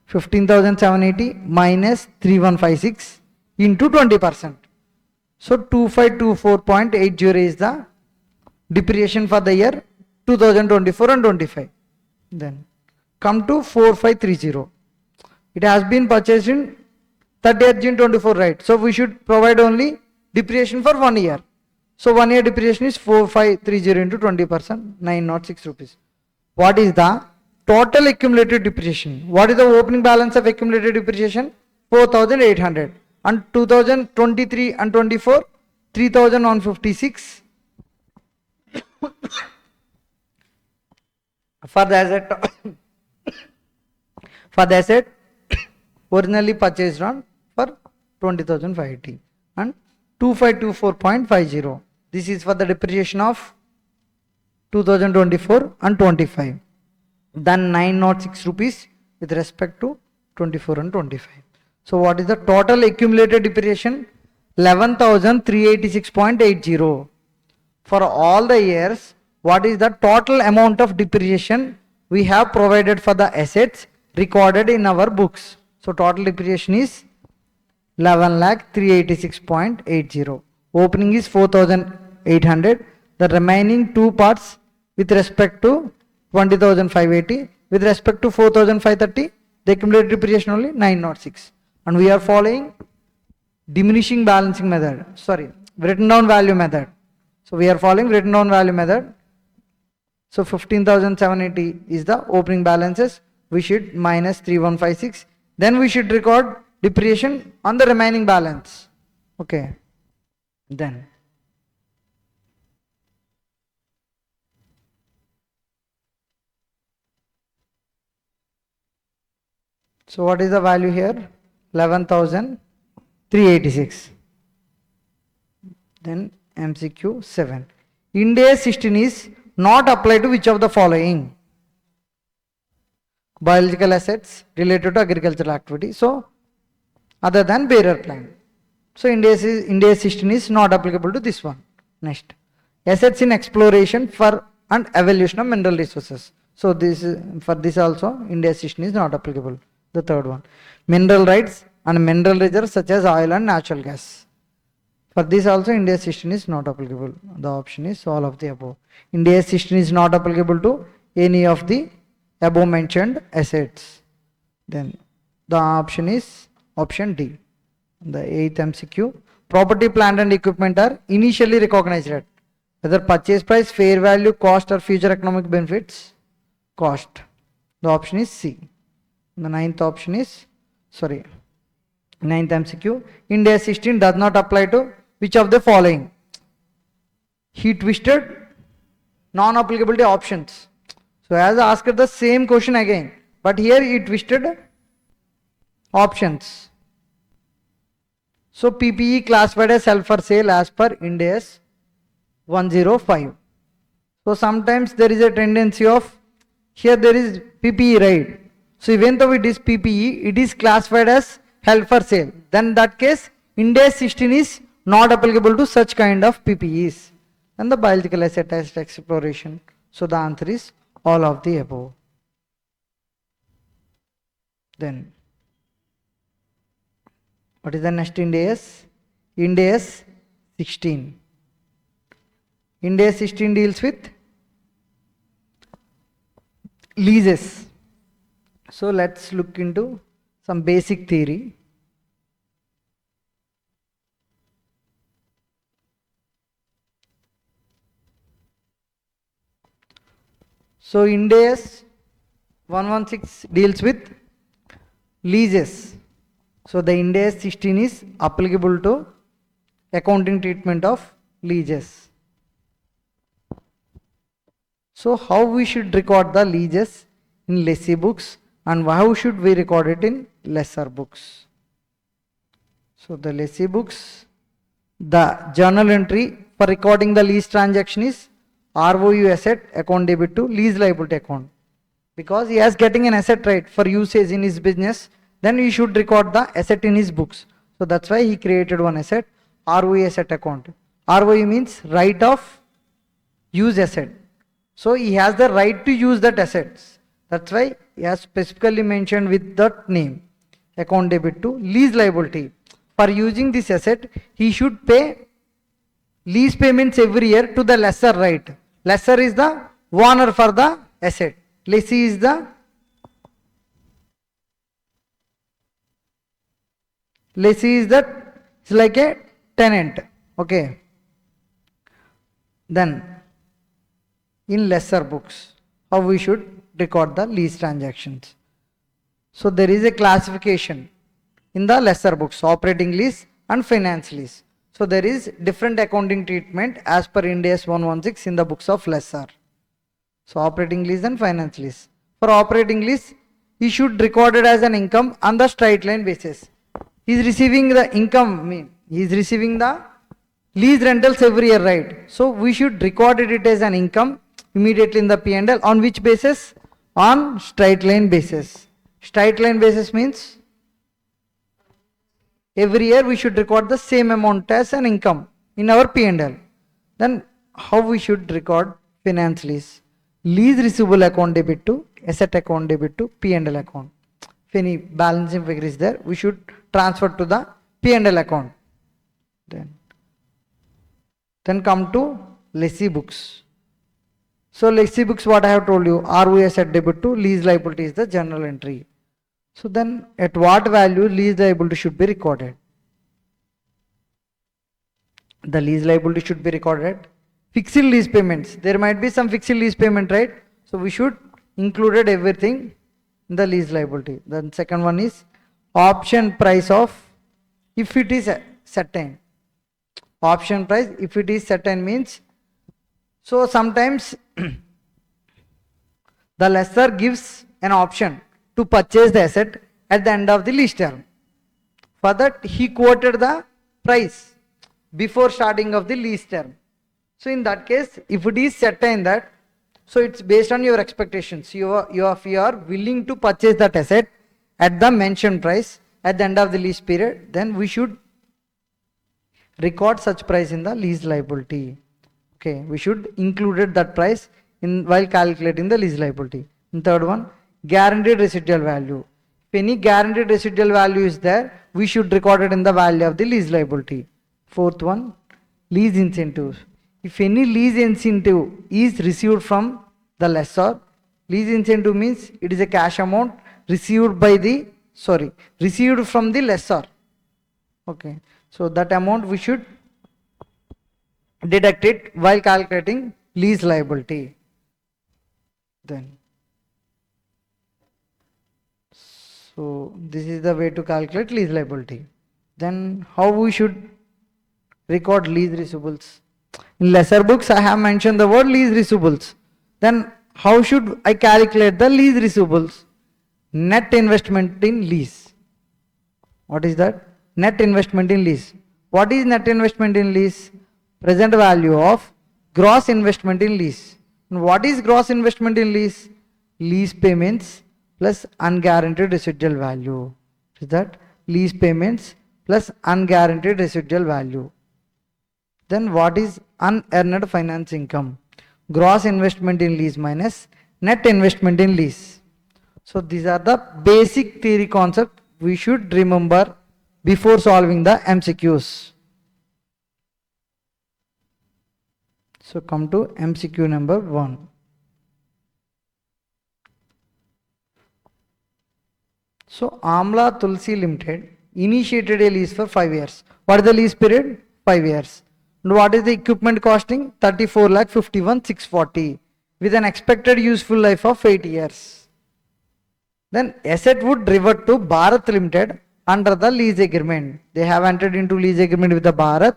[SPEAKER 1] 15,780 minus 3,156 into 20%. So 2524.80 is the depreciation for the year 2024 and 25. Then come to 4530. It has been purchased in 30th June 24, right? So we should provide only depreciation for 1 year. So 1 year depreciation is 4530 into 20%, 906 rupees. What is the total accumulated depreciation? What is the opening balance of accumulated depreciation? 4,800. And 2023 and 24, 3,156. For the asset, originally purchased on for 20,580 and 2524.50. This is for the depreciation of 2024 and 25. Then 906 rupees with respect to 24 and 25. So what is the total accumulated depreciation? 11,386.80. for all the years, what is the total amount of depreciation we have provided for the assets recorded in our books. So total depreciation is 11,386,80. Opening is 4,800. The remaining two parts with respect to 20,580. With respect to 4,530, the accumulated depreciation only 906. And we are following diminishing balancing method. Sorry, written down value method. So we are following written down value method. So 15,780 is the opening balances. We should minus 3,156. Then we should record depreciation on the remaining balance. Okay. Then. So what is the value here? 11,386. Then MCQ 7. Ind AS 16 is not applied to which of the following? Biological assets related to agricultural activity. So other than bearer plant. So Ind AS 16 is not applicable to this one. Next. Assets in exploration for and evaluation of mineral resources. So this for this also Ind AS 16 is not applicable. The third one. Mineral rights and mineral reserves such as oil and natural gas. For this also Ind AS 16 is not applicable. The option is all of the above. Ind AS 16 is not applicable to any of the above mentioned assets. Then the option is option D. The 8th MCQ. Property, plant and equipment are initially recognized at whether purchase price, fair value, cost or future economic benefits. Cost. The option is C. The 9th option is, 9th MCQ. Ind AS 16 does not apply to which of the following? He twisted non-applicability options. So as asked the same question again, but here he twisted options. So PPE classified as held for sale as per Ind AS 105. So sometimes there is a tendency of, here there is PPE, right? So even though it is PPE, it is classified as held for sale. Then in that case, Ind AS 16 is not applicable to such kind of PPEs. And the biological asset exploration. So the answer is all of the above. Then, what is the next Ind AS? Ind AS 16. Ind AS 16 deals with leases. So let's look into some basic theory. So Ind AS 116 deals with leases. So the Ind AS 16 is applicable to accounting treatment of leases. So how we should record the leases in lessee books and how should we record it in lessor books? So the lessee books, the journal entry for recording the lease transaction is ROU asset account debit to lease liability account. Because he is getting an asset right for usage in his business, then he should record the asset in his books. So that's why he created one asset, ROU asset account. ROU means right of use asset. So he has the right to use that assets. That's why he has specifically mentioned with that name, account debit to lease liability. For using this asset, he should pay lease payments every year to the lessor, right? Lessor is the owner for the asset. Lessee is the it's like a tenant. Okay. Then in lessor books, how we should record the lease transactions. So there is a classification in the lessor books, operating lease and finance lease. So there is different accounting treatment as per Ind AS 116 in the books of lessor. So operating lease and finance lease. For operating lease, he should record it as an income on the straight line basis. He is receiving the income, he is receiving the lease rentals every year, right? So we should record it as an income immediately in the P&L. On which basis? On straight line basis. Straight line basis means every year we should record the same amount as an income in our P&L. Then how we should record finance lease? Lease receivable account debit to asset account debit to P&L account. If any balancing figure is there, we should transfer to the P&L account. Then come to lessee books. So lessee books, what I have told you, ROE asset debit to lease liability is the general entry. So then at what value lease liability should be recorded? The lease liability should be recorded. Fixed lease payments. There might be some fixed lease payment, right? So we should included everything in the lease liability. Then second one is option price of, if it is certain. Option price, if it is certain means, so sometimes the lessor gives an option to purchase the asset at the end of the lease term. For that he quoted the price before starting of the lease term. So in that case, if it is certain that, so it's based on your expectations. You are willing to purchase that asset at the mentioned price at the end of the lease period, then we should record such price in the lease liability. Okay, we should include that price in while calculating the lease liability. And third one, guaranteed residual value. If any guaranteed residual value is there, we should record it in the value of the lease liability. Fourth one, lease incentives. If any lease incentive is received from the lessor, lease incentive means it is a cash amount received by the, received from the lessor. Okay, so that amount we should deduct it while calculating lease liability. Then, so this is the way to calculate lease liability. Then how we should record lease receivables? In lesser books I have mentioned the word lease receivables. Then how should I calculate the lease receivables? Net investment in lease. What is that? Net investment in lease. What is net investment in lease? Present value of gross investment in lease. And what is gross investment in lease? Lease payments plus unguaranteed residual value. Is that lease payments plus unguaranteed residual value? Then what is unearned finance income? Gross investment in lease minus net investment in lease. So these are the basic theory concept we should remember before solving the MCQs. So come to MCQ number 1. So Amla Tulsi Limited initiated a lease for 5 years. What is the lease period? 5 years. And what is the equipment costing? 34,51,640 with an expected useful life of 8 years. Then asset would revert to Bharat Limited under the lease agreement. They have entered into lease agreement with the Bharat.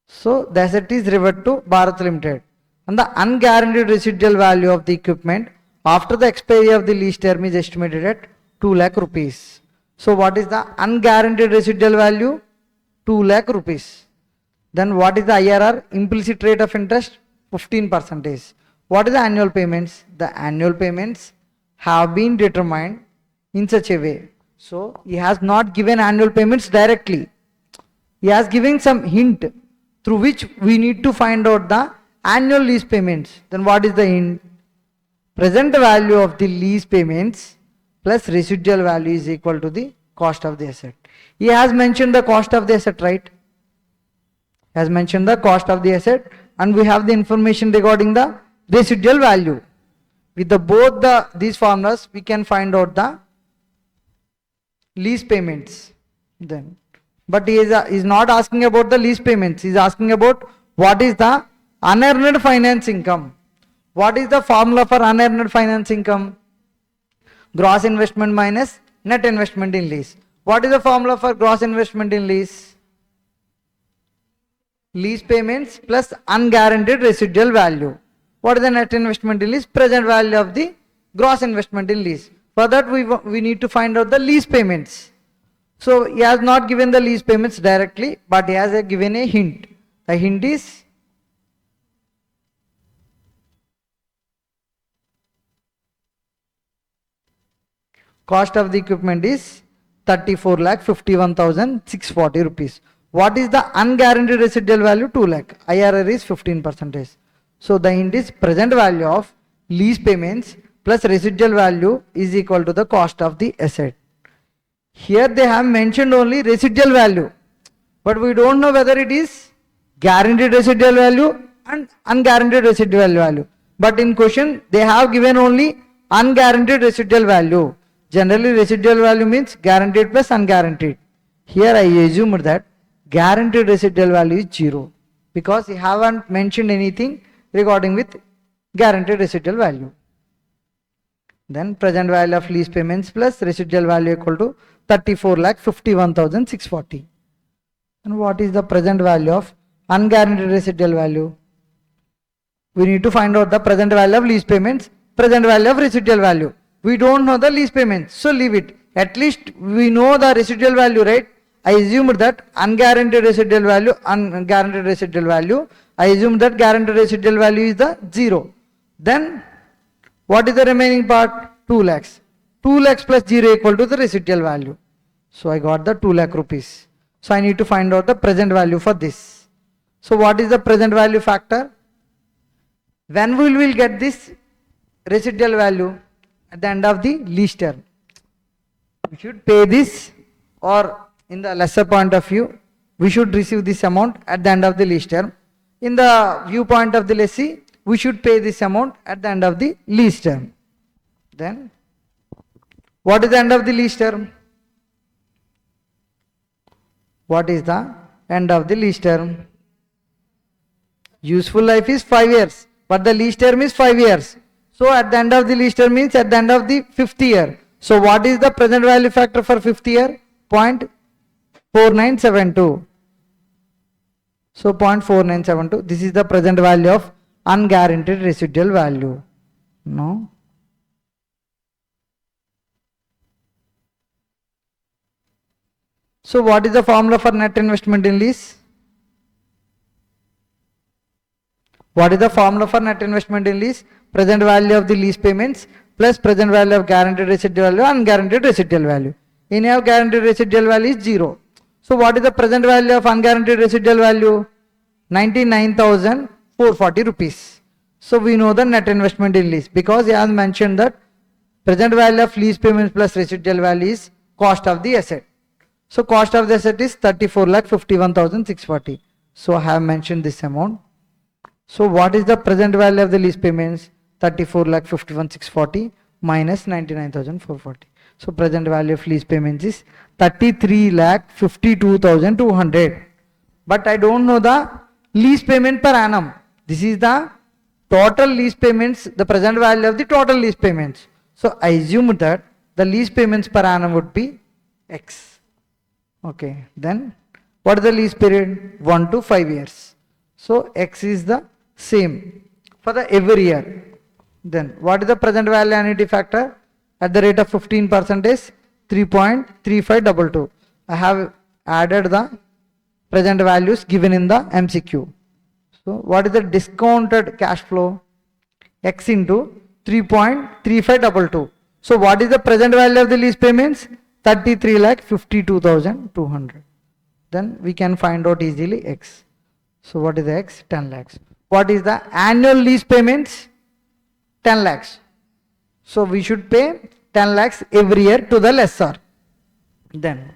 [SPEAKER 1] So the asset is revert to Bharat Limited. And the unguaranteed residual value of the equipment after the expiry of the lease term is estimated at 2 lakh rupees. So what is the unguaranteed residual value? 2 lakh rupees. Then what is the IRR? Implicit rate of interest? 15%. What is the annual payments? The annual payments have been determined in such a way. So he has not given annual payments directly. He has given some hint through which we need to find out the annual lease payments. Then what is the hint? Present value of the lease payments plus residual value is equal to the cost of the asset. He has mentioned the cost of the asset, right? He has mentioned the cost of the asset, and we have the information regarding the residual value. With these formulas, we can find out the lease payments. Then, but he is not asking about the lease payments. He is asking about what is the unearned finance income. What is the formula for unearned finance income? Gross investment minus net investment in lease. What is the formula for gross investment in lease? Lease payments plus unguaranteed residual value. What is the net investment in lease? Present value of the gross investment in lease. For that we need to find out the lease payments. So he has not given the lease payments directly, but he has given a hint. The hint is cost of the equipment is 34,51,640 rupees. What is the unguaranteed residual value? 2 lakh. IRR is 15%. So the hint is present value of lease payments plus residual value is equal to the cost of the asset. Here they have mentioned only residual value, but we don't know whether it is guaranteed residual value and unguaranteed residual value. But in question they have given only unguaranteed residual value. Generally residual value means guaranteed plus unguaranteed. Here I assumed that guaranteed residual value is 0 because you haven't mentioned anything regarding with guaranteed residual value. Then present value of lease payments plus residual value equal to 34,51,640. And what is the present value of unguaranteed residual value? We need to find out the present value of lease payments, present value of residual value. We don't know the lease payments, so leave it. At least we know the residual value, right? I assumed that unguaranteed residual value, unguaranteed residual value. I assume that guaranteed residual value is the 0. Then what is the remaining part? 2 lakhs. 2 lakhs plus 0 equal to the residual value. So I got the 2 lakh rupees. So I need to find out the present value for this. So what is the present value factor? When we will get this residual value? At the end of the lease term. We should pay this, or in the lesser point of view, we should receive this amount at the end of the lease term. In the viewpoint of the lessee, we should pay this amount at the end of the lease term. Then, what is the end of the lease term? What is the end of the lease term? Useful life is 5 years, but the lease term is 5 years. So at the end of the lease term means at the end of the 5th year. So what is the present value factor for 5th year? 0.4972. So 0.4972. This is the present value of unguaranteed residual value. No. So what is the formula for net investment in lease? What is the formula for net investment in lease? Present value of the lease payments plus present value of guaranteed residual value and unguaranteed residual value. In our guaranteed residual value is 0. So what is the present value of unguaranteed residual value? 99,440 rupees. So we know the net investment in lease because he has mentioned that present value of lease payments plus residual value is cost of the asset. So cost of the asset is 34,51,640. So I have mentioned this amount. So what is the present value of the lease payments? 34,51,640 minus 99,440. So present value of lease payments is 33,52,200. But I don't know the lease payment per annum. This is the total lease payments, the present value of the total lease payments. So I assume that the lease payments per annum would be X. Okay. Then what is the lease period? 1 to 5 years. So X is the same for the every year. Then what is the present value annuity factor? At the rate of 15% is 3.3522. I have added the present values given in the MCQ. So what is the discounted cash flow? X into 3.3522. So what is the present value of the lease payments? 33,52,200. Then we can find out easily X. So what is the X? 10 lakhs. What is the annual lease payments? 10 lakhs. So we should pay 10 lakhs every year to the lessor. Then,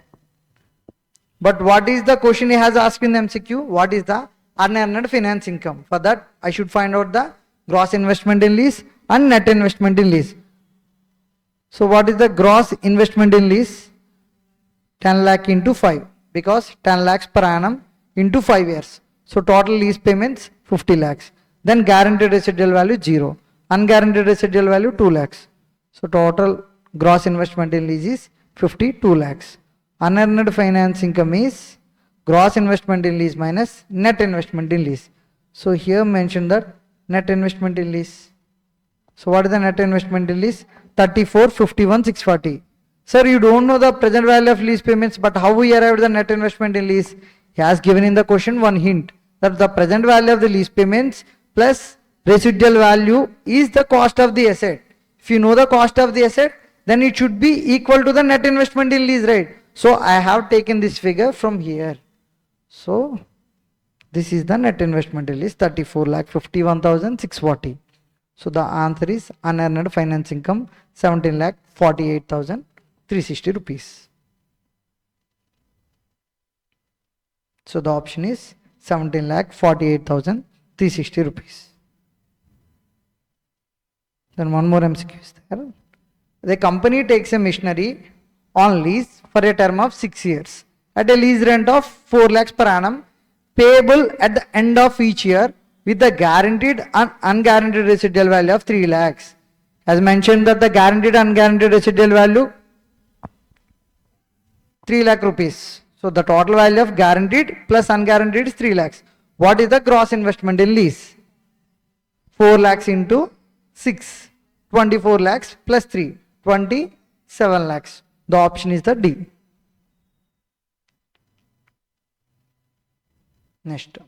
[SPEAKER 1] but what is the question he has asked in the MCQ? What is the unearned finance income? For that I should find out the gross investment in lease and net investment in lease. So what is the gross investment in lease? 10 lakh into 5, because 10 lakhs per annum into 5 years. So total lease payments 50 lakhs. Then guaranteed residual value 0. Unguaranteed residual value 2 lakhs. So total gross investment in lease is 52 lakhs. Unearned finance income is gross investment in lease minus net investment in lease. So here mention that net investment in lease. So what is the net investment in lease? 34,51,640. Sir, you don't know the present value of lease payments, but how we arrived at the net investment in lease? He has given in the question one hint that the present value of the lease payments plus residual value is the cost of the asset. If you know the cost of the asset, then it should be equal to the net investment in lease, right? So I have taken this figure from here. So this is the net investment release, 34,51,640. So the answer is unearned finance income, 17,48,360 rupees. So the option is 17,48,360 rupees. Then one more MCQ is there. The company takes a machinery on lease for a term of 6 years at a lease rent of 4 lakhs per annum, payable at the end of each year with the guaranteed and unguaranteed residual value of 3 lakhs. As mentioned that the guaranteed and unguaranteed residual value 3 lakh rupees. So the total value of guaranteed plus unguaranteed is 3 lakhs. What is the gross investment in lease? 4 lakhs into 6, 24 lakhs plus 3, 27 lakhs. The option is the D. Next.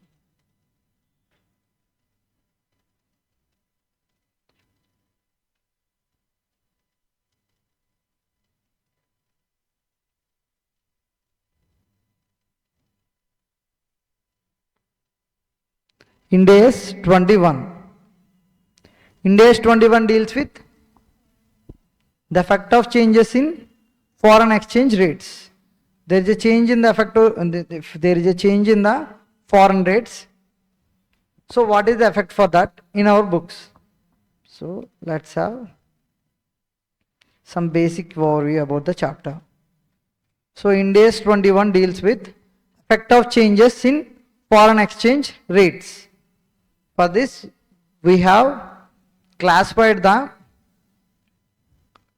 [SPEAKER 1] Ind AS 21. Ind AS 21 deals with the effect of changes in foreign exchange rates. There is a change in the effect of, if there is a change in the foreign rates. So what is the effect for that in our books? So let's have some basic overview about the chapter. So Ind AS 21 deals with effect of changes in foreign exchange rates. For this, we have classified the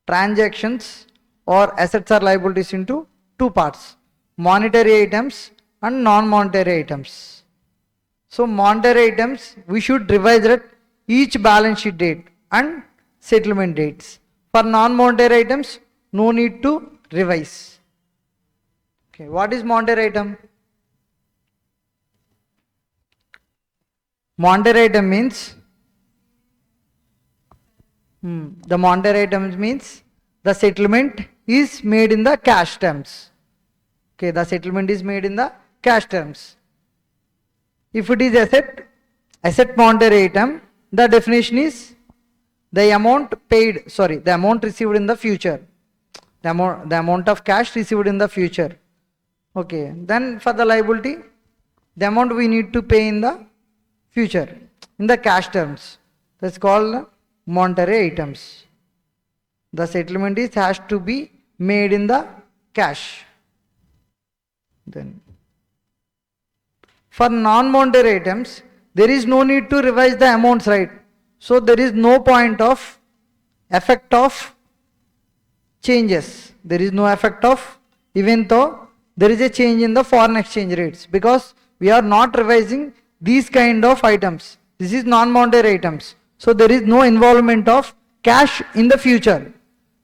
[SPEAKER 1] transactions or assets or liabilities into two parts: monetary items and non-monetary items. So monetary items we should revise at each balance sheet date and settlement dates. For non-monetary items, no need to revise. Okay, what is monetary item? Monetary item means the monetary item means the settlement is made in the cash terms. Okay, the settlement is made in the cash terms. If it is asset monetary item, the definition is the amount paid, the amount received in the future. The amount of cash received in the future. Okay, then for the liability, the amount we need to pay in the future in the cash terms. That's called monetary items. The settlement has to be made in the cash. Then for non-monetary items, there is no need to revise the amounts, right? So there is no point of effect of changes. There is no effect of, even though there is a change in the foreign exchange rates, because we are not revising these kind of items. This is non-monetary items. So there is no involvement of cash in the future.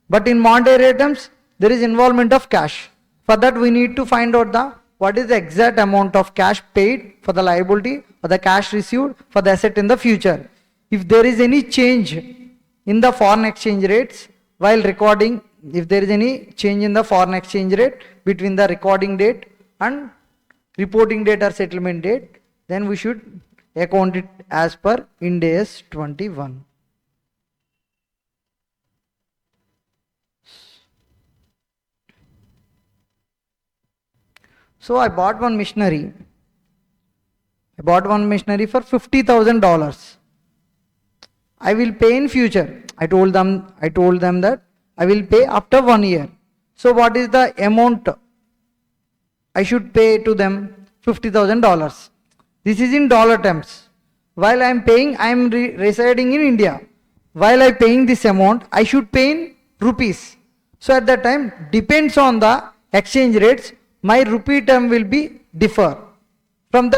[SPEAKER 1] But in monetary items, there is involvement of cash. For that we need to find out what is the exact amount of cash paid for the liability or the cash received for the asset in the future. If there is any change in the foreign exchange rates while recording, if there is any change in the foreign exchange rate between the recording date and reporting date or settlement date, then we should account it as per Ind AS 21. So I bought one machinery. I bought one machinery for $50,000. I will pay in future. I told them that I will pay after 1 year. So what is the amount I should pay to them? $50,000. This is in dollar terms. While I am paying, I am residing in India. While I am paying this amount, I should pay in rupees. So at that time, depends on the exchange rates, my rupee term will be differ from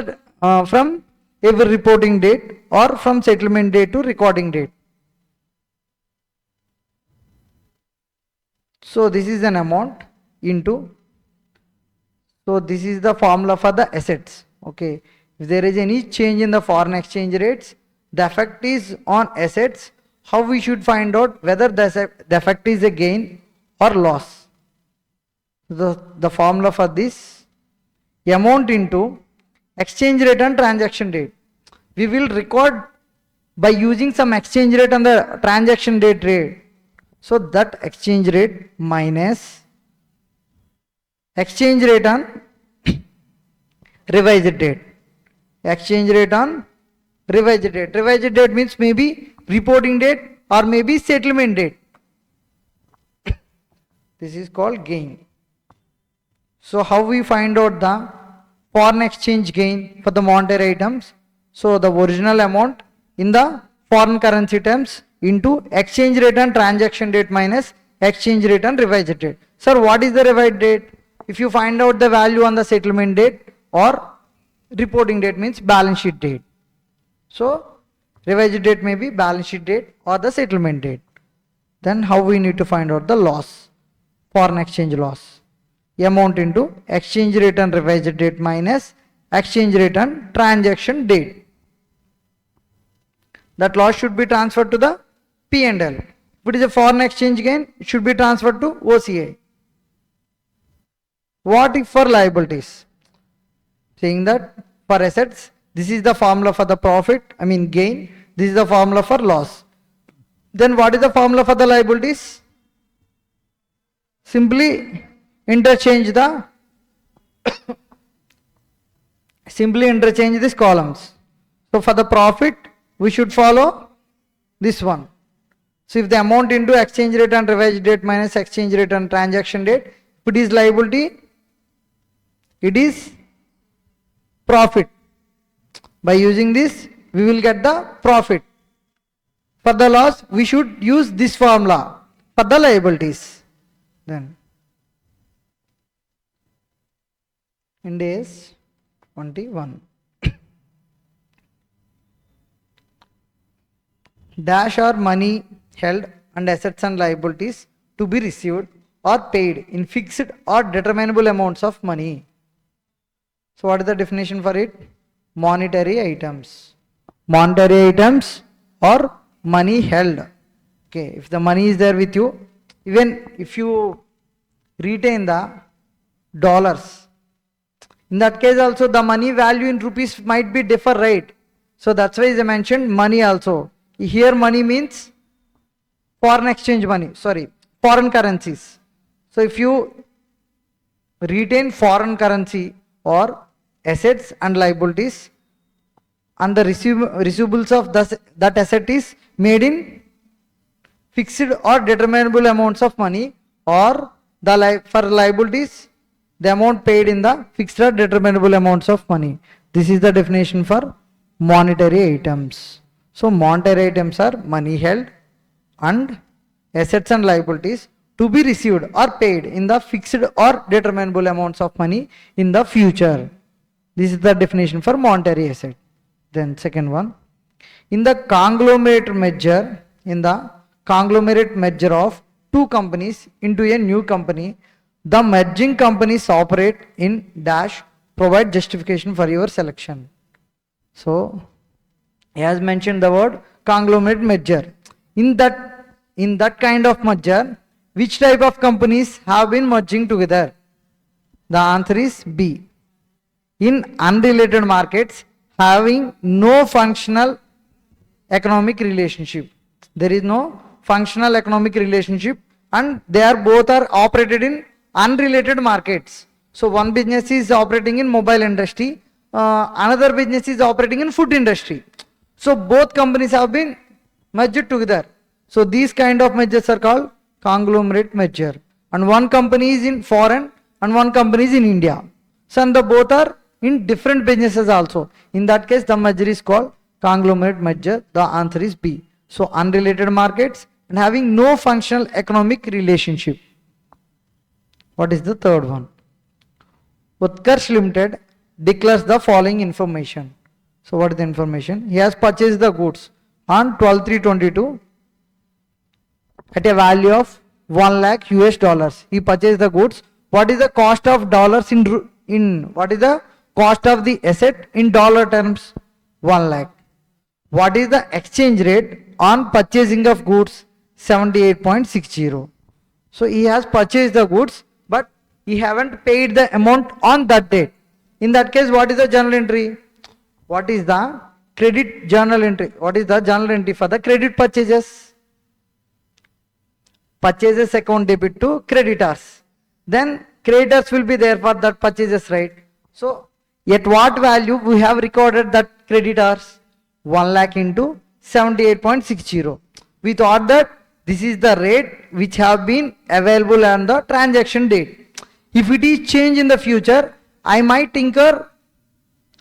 [SPEAKER 1] every reporting date or from settlement date to recording date. So this is an amount into, so this is the formula for the assets. Okay, if there is any change in the foreign exchange rates, the effect is on assets. How we should find out whether the effect is a gain or loss? The formula for this, amount into exchange rate and transaction date. We will record by using some exchange rate on the transaction date rate. So that exchange rate minus exchange rate on revised date. Exchange rate on revised date. Revised date means maybe reporting date or maybe settlement date. This is called gain. So how we find out the foreign exchange gain for the monetary items? So the original amount in the foreign currency terms into exchange rate and transaction date minus exchange rate and revised date. Sir, what is the revised date? If you find out the value on the settlement date or reporting date means balance sheet date. So revised date may be balance sheet date or the settlement date. Then how we need to find out the loss? Foreign exchange loss. Amount into exchange rate and revised date minus exchange rate and transaction date. That loss should be transferred to the P&L. If it is a foreign exchange gain, it should be transferred to OCI. What if for liabilities? Saying that for assets, this is the formula for the profit, gain. This is the formula for loss. Then what is the formula for the liabilities? Simply interchange these columns. So for the profit, we should follow this one. So if the amount into exchange rate and revised date minus exchange rate and transaction date, if it is liability, it is profit. By using this, we will get the profit. For the loss, we should use this formula for the liabilities. Then Ind AS 21. Dash are money held and assets and liabilities to be received or paid in fixed or determinable amounts of money. So what is the definition for it? Monetary items. Monetary items or money held. Okay, if the money is there with you, even if you retain the dollars, in that case also the money value in rupees might be differ, right? So that's why I mentioned money also. Here money means foreign exchange money, foreign currencies. So if you retain foreign currency or assets and liabilities and the receivables of that asset is made in fixed or determinable amounts of money, or for liabilities the amount paid in the fixed or determinable amounts of money. This is the definition for monetary items. So monetary items are money held and assets and liabilities to be received or paid in the fixed or determinable amounts of money in the future. This is the definition for monetary asset. Then second one, in the conglomerate merger of two companies into a new company, the merging companies operate in dash, provide justification for your selection. So he has mentioned the word conglomerate merger. In that kind of merger, which type of companies have been merging together? The answer is B. In unrelated markets having no functional economic relationship. There is no functional economic relationship and both are operated in unrelated markets. So one business is operating in mobile industry, another business is operating in food industry. So both companies have been merged together. So these kind of mergers are called conglomerate merger. And one company is in foreign and one company is in India. So and both are in different businesses also. In that case, the merger is called conglomerate merger. The answer is B. So unrelated markets and having no functional economic relationship. What is the third one? Utkarsh Limited declares the following information. So what is the information? He has purchased the goods on 12/3/22 at a value of 1 lakh US. He purchased the goods. What is the cost of dollars what is the cost of the asset in dollar terms? 1 lakh. What is the exchange rate on purchasing of goods? 78.60. So he has purchased the goods, but he haven't paid the amount on that date. In that case, what is the journal entry? What is the credit journal entry? What is the journal entry for the credit purchases? Purchases account debit to creditors. Then creditors will be there for that purchases, right? So at what value we have recorded that creditors? 1 lakh into 78.60. We thought that this is the rate which have been available on the transaction date. If it is changed in the future, I might incur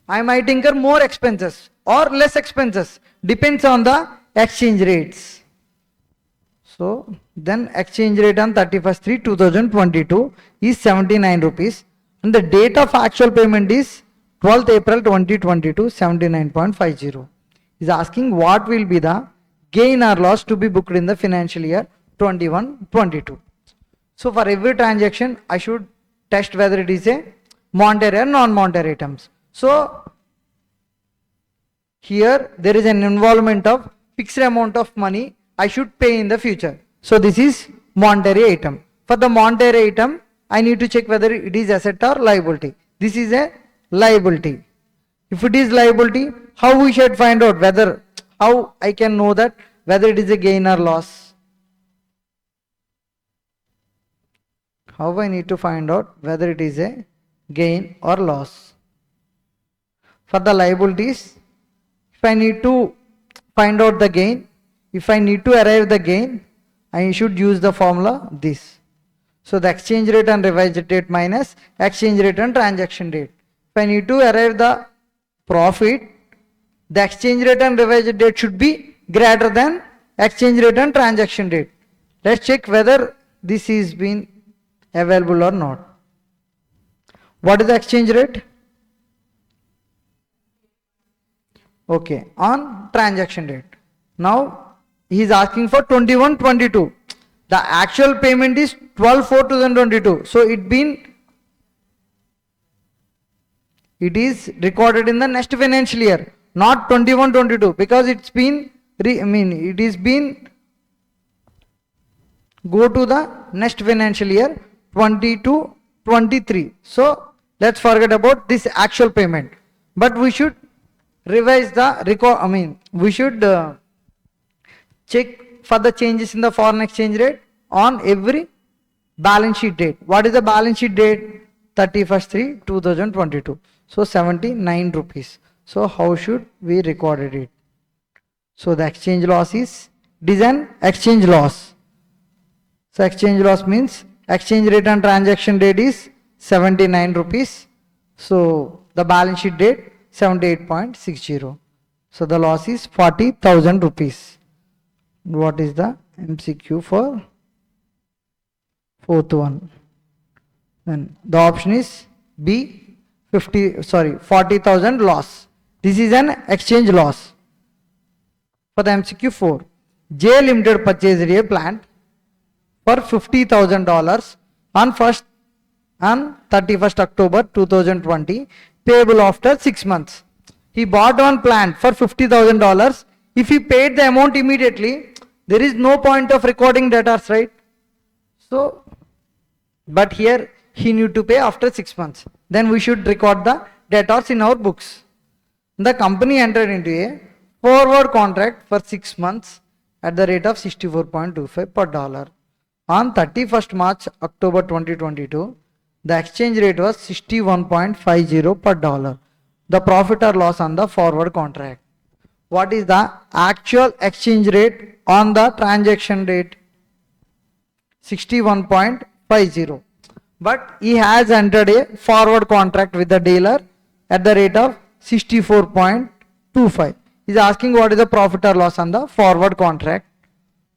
[SPEAKER 1] more expenses or less expenses, depends on the exchange rates. So then exchange rate on 31st/3/2022 is 79 rupees and the date of actual payment is 12th April 2022, 79.50. Is asking what will be the gain or loss to be booked in the financial year 21-22. So for every transaction I should test whether it is a monetary or non-monetary items. So here there is an involvement of fixed amount of money I should pay in the future. So this is monetary item. For the monetary item, I need to check whether it is asset or liability. This is a liability. If it is liability, how we should find out whether, how I can know that whether it is a gain or loss? How I need to find out whether it is a gain or loss? For the liabilities, if I need to find out the gain, if I need to arrive the gain, I should use the formula this. So the exchange rate and revised date minus exchange rate and transaction date. If I need to arrive the profit, the exchange rate and revised date should be greater than exchange rate and transaction date. Let's check whether this is been available or not. What is the exchange rate? Okay, on transaction date. Now he is asking for 21-22. The actual payment is 12/4/2022. So it is recorded in the next financial year, not 21-22, because it's been it is been go to the next financial year 22-23. So let's forget about this actual payment, but we should revise the record. We should check for the changes in the foreign exchange rate on every balance sheet date. What is the balance sheet date? 31st/3/2022. So 79 rupees. So how should we record it? So the exchange loss is, it is an exchange loss. So exchange loss means exchange rate and transaction date is 79 rupees. So the balance sheet date 78.60. So the loss is 40,000 rupees. What is the MCQ for fourth one? Then the option is B, 40,000 loss. This is an exchange loss. For the MCQ 4, J Limited purchased a plant for $50,000 on 31st October 2020, payable after 6 months. He bought one plant for $50,000. If he paid the amount immediately, there is no point of recording debtors, right? So, but here he need to pay after 6 months. Then we should record the debtors in our books. The company entered into a forward contract for 6 months at the rate of 64.25 per dollar. On 31st March October 2022, the exchange rate was 61.50 per dollar. The profit or loss on the forward contract. What is the actual exchange rate on the transaction date? 61.50. But he has entered a forward contract with the dealer at the rate of 64.25. He is asking what is the profit or loss on the forward contract.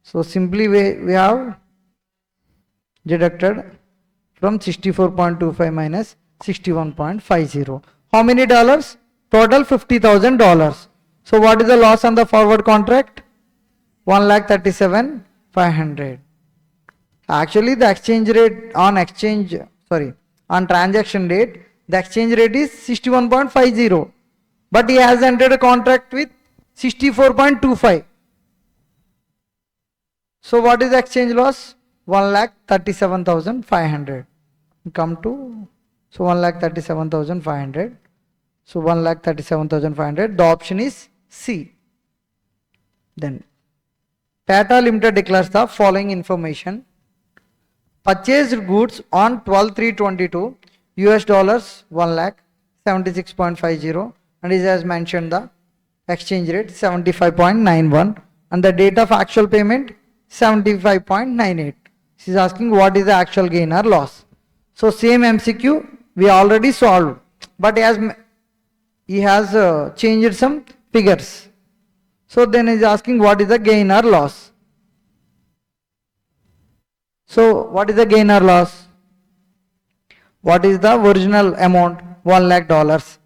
[SPEAKER 1] So simply we have deducted from 64.25 minus 61.50. How many dollars? Total $50,000. So what is the loss on the forward contract? 1,37,500. Actually the exchange rate on transaction date, the exchange rate is 61.50. But he has entered a contract with 64.25. So what is the exchange loss? 1,37,500. Come to So 1,37,500. So 1,37,500. The option is C. Then Tata Limited declares the following information. Purchased goods on 12/3/22 US dollars 1,76,50, and is as mentioned the exchange rate 75.91 and the date of actual payment 75.98. She is asking what is the actual gain or loss. So same MCQ we already solved, but he has changed some figures. So then he is asking what is the gain or loss. So what is the gain or loss? What is the original amount? $1 lakh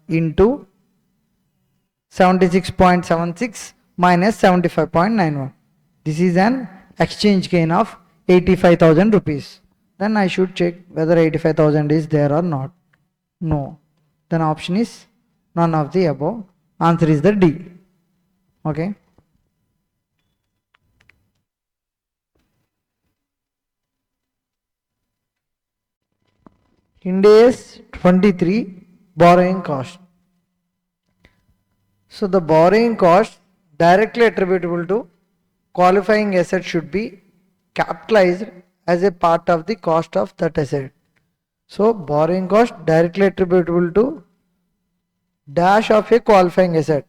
[SPEAKER 1] into 76.76 minus 75.91. This is an exchange gain of 85,000 rupees. Then I should check whether 85,000 is there or not. No. Then option is none of the above. Answer is the D. Okay. Ind AS 23 borrowing cost. So the borrowing cost directly attributable to qualifying asset should be capitalized as a part of the cost of that asset. So borrowing cost directly attributable to dash of a qualifying asset: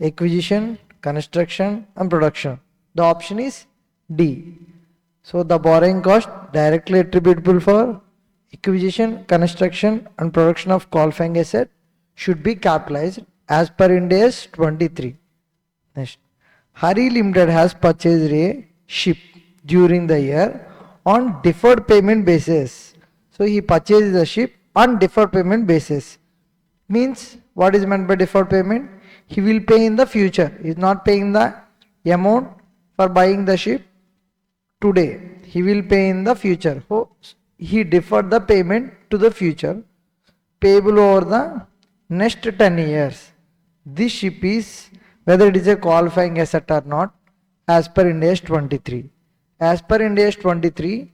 [SPEAKER 1] acquisition, construction and production. The option is D. So the borrowing cost directly attributable for acquisition, construction and production of qualifying asset should be capitalized as per Ind AS 23. Next, Hari Limited has purchased a ship during the year on deferred payment basis. So he purchased the ship on deferred payment basis. Means what is meant by deferred payment? He will pay in the future. He is not paying the amount for buying the ship today. He will pay in the future. So he deferred the payment to the future, payable over the next 10 years. This ship is, whether it is a qualifying asset or not, as per Ind AS 23. As per Ind AS 23,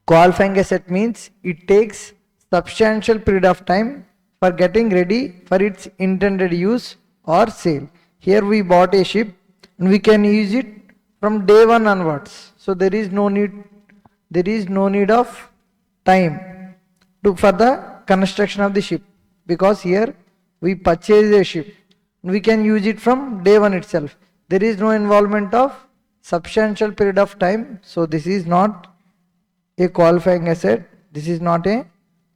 [SPEAKER 1] qualifying asset means it takes substantial period of time for getting ready for its intended use or sale. Here we bought a ship and we can use it from day one onwards. So there is no need of time for the construction of the ship, because here we purchase a ship and we can use it from day one itself. There is no involvement of substantial period of time. So this is not a qualifying asset. This is not a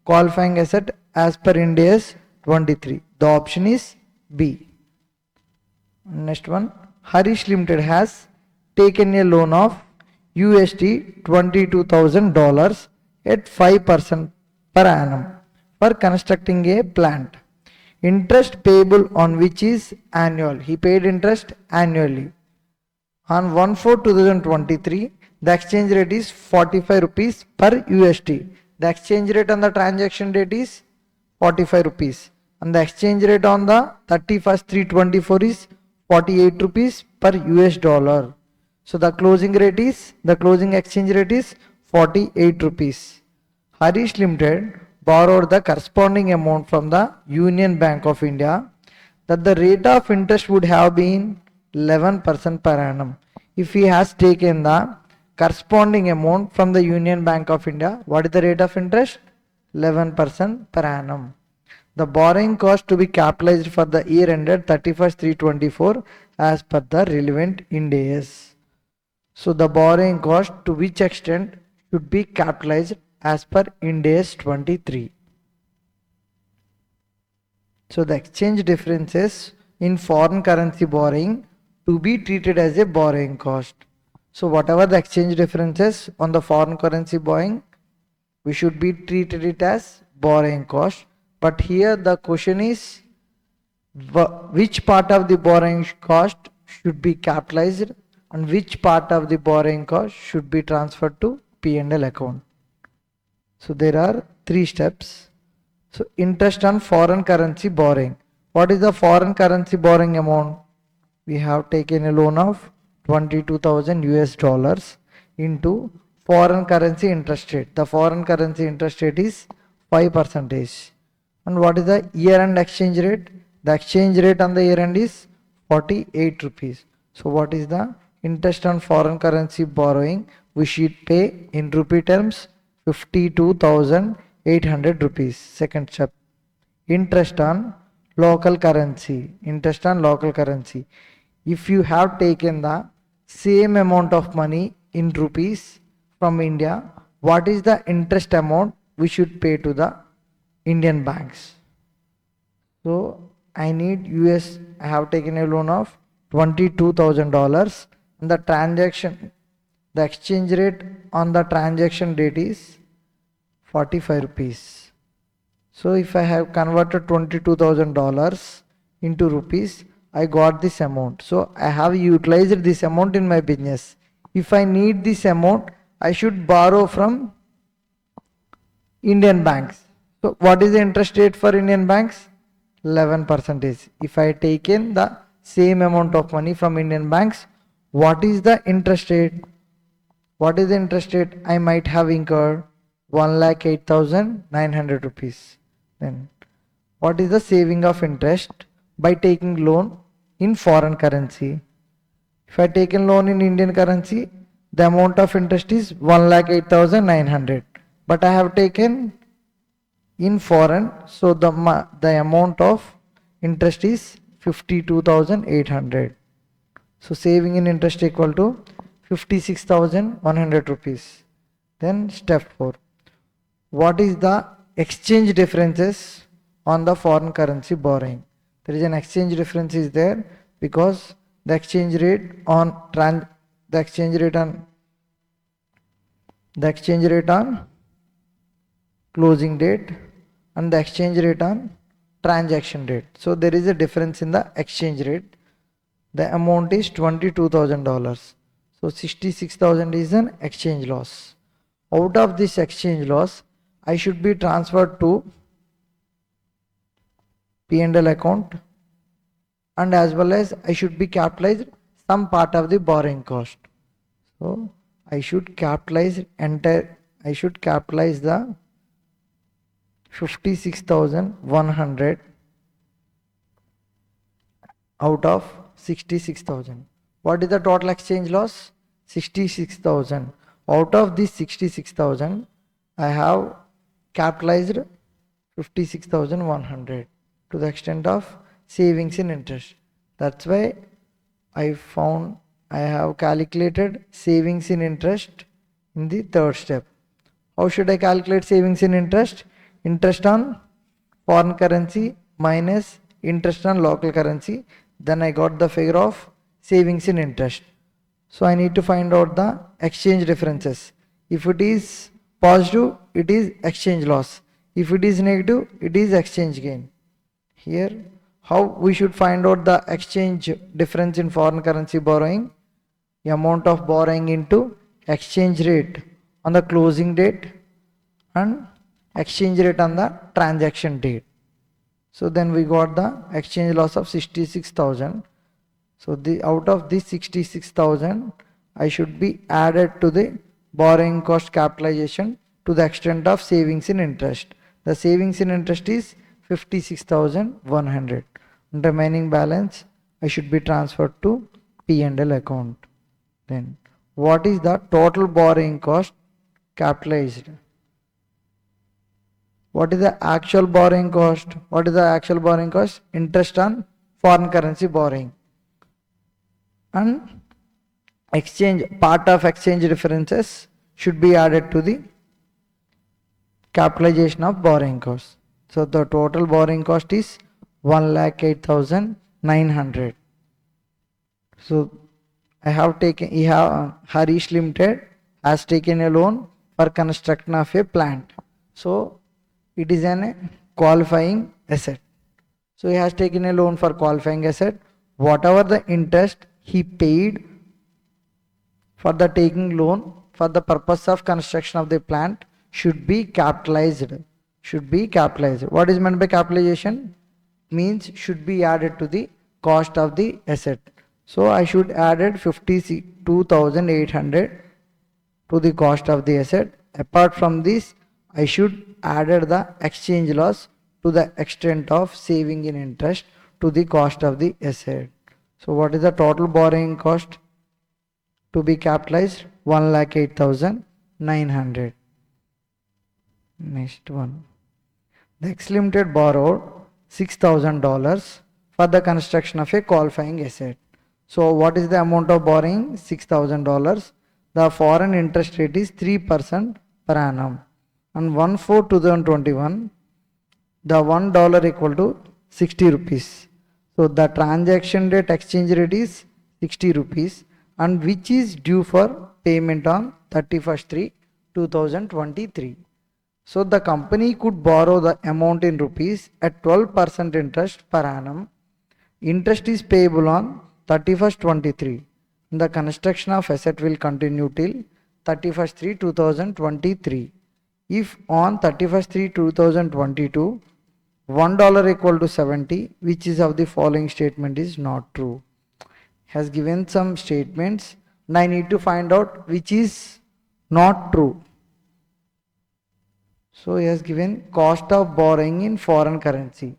[SPEAKER 1] qualifying asset as per Ind AS 23. The option is B. Next one, Harish Limited has taken a loan of USD $22,000 at 5% per annum for constructing a plant. Interest payable on which is annual. He paid interest annually. On 1/4/2023, the exchange rate is 45 rupees per USD. The exchange rate on the transaction date is 45 rupees. And the exchange rate on the 31/3/24 is 48 rupees per US dollar. So the closing exchange rate is 48 rupees. Harish Limited borrowed the corresponding amount from the Union Bank of India, that the rate of interest would have been 11% per annum. If he has taken the corresponding amount from the Union Bank of India, what is the rate of interest? 11% per annum. The borrowing cost to be capitalized for the year ended 31/3/24 as per the relevant Ind AS. So the borrowing cost to which extent should be capitalized as per Ind AS 23. So the exchange differences in foreign currency borrowing to be treated as a borrowing cost. So whatever the exchange differences on the foreign currency borrowing, we should be treated it as borrowing cost. But here the question is, which part of the borrowing cost should be capitalized and which part of the borrowing cost should be transferred to P&L account. So there are 3 steps. So interest on foreign currency borrowing. What is the foreign currency borrowing amount? We have taken a loan of 22,000 US dollars into foreign currency interest rate. The foreign currency interest rate is 5%. And what is the year-end exchange rate? The exchange rate on the year-end is 48 rupees. So what is the interest on foreign currency borrowing? We should pay in rupee terms 52,800 rupees. Second step. Interest on local currency. Interest on local currency. If you have taken the same amount of money in rupees from India, what is the interest amount we should pay to the Indian banks? So I need US, I have taken a loan of $22,000 and the transaction, the exchange rate on the transaction date is 45 rupees. So if I have converted $22,000 into rupees, I got this amount. So I have utilized this amount in my business. If I need this amount, I should borrow from Indian banks. So what is the interest rate for Indian banks? 11%. If I taken the same amount of money from Indian banks, what is the interest rate? What is the interest rate I might have incurred? 1,08,900 rupees. Then what is the saving of interest by taking loan in foreign currency? If I taken loan in Indian currency, the amount of interest is 1,08,900. But I have taken in foreign, so the amount of interest is 52,800. So saving in interest equal to 56,100 rupees. Then step 4. What is the exchange differences on the foreign currency borrowing? There is an exchange difference is there because the exchange rate on closing date and the exchange rate on transaction date. So there is a difference in the exchange rate. The amount is $22,000. So 66,000 is an exchange loss. Out of this exchange loss, I should be transferred to P&L account, and as well as I should be capitalized some part of the borrowing cost. So I should capitalize the 56,100 out of 66,000. What is the total exchange loss? 66,000. Out of this 66,000, I have capitalized 56,100 to the extent of savings in interest. That's why I have calculated savings in interest in the third step. How should I calculate savings in interest? Interest on foreign currency minus interest on local currency. Then I got the figure of savings in interest. So I need to find out the exchange differences. If it is positive, it is exchange loss. If it is negative, it is exchange gain. Here, how we should find out the exchange difference in foreign currency borrowing? The amount of borrowing into exchange rate on the closing date and exchange rate on the transaction date. So then we got the exchange loss of 66,000. So out of this 66,000, I should be added to the borrowing cost capitalization to the extent of savings in interest. The savings in interest is 56,100. Remaining balance I should be transferred to P&L account. Then what is the total borrowing cost capitalized? What is the actual borrowing cost? What is the actual borrowing cost? Interest on foreign currency borrowing. And part of exchange differences should be added to the capitalization of borrowing cost. So the total borrowing cost is 1,08,900. So I have taken, Harish Limited has taken a loan for construction of a plant. So it is an qualifying asset. So he has taken a loan for qualifying asset. Whatever the interest he paid for the taking loan for the purpose of construction of the plant should be capitalized. What is meant by capitalization? Means should be added to the cost of the asset. So I should added 52,800 to the cost of the asset. Apart from this, I should added the exchange loss to the extent of saving in interest to the cost of the asset. So what is the total borrowing cost to be capitalized? 1,08,900. Next one. The X Limited borrowed $6,000 for the construction of a qualifying asset. So what is the amount of borrowing? $6,000. The foreign interest rate is 3% per annum. On 1/4/2021, the $1 equal to 60 rupees. So the transaction rate exchange rate is 60 rupees, and which is due for payment on 31/3/2023. So the company could borrow the amount in rupees at 12% interest per annum. Interest is payable on 31/23. The construction of asset will continue till 31/3/2023. If on 31/3/2022, $1 equal to 70, which is of the following statement is not true. Has given some statements and I need to find out which is not true. So he has given cost of borrowing in foreign currency.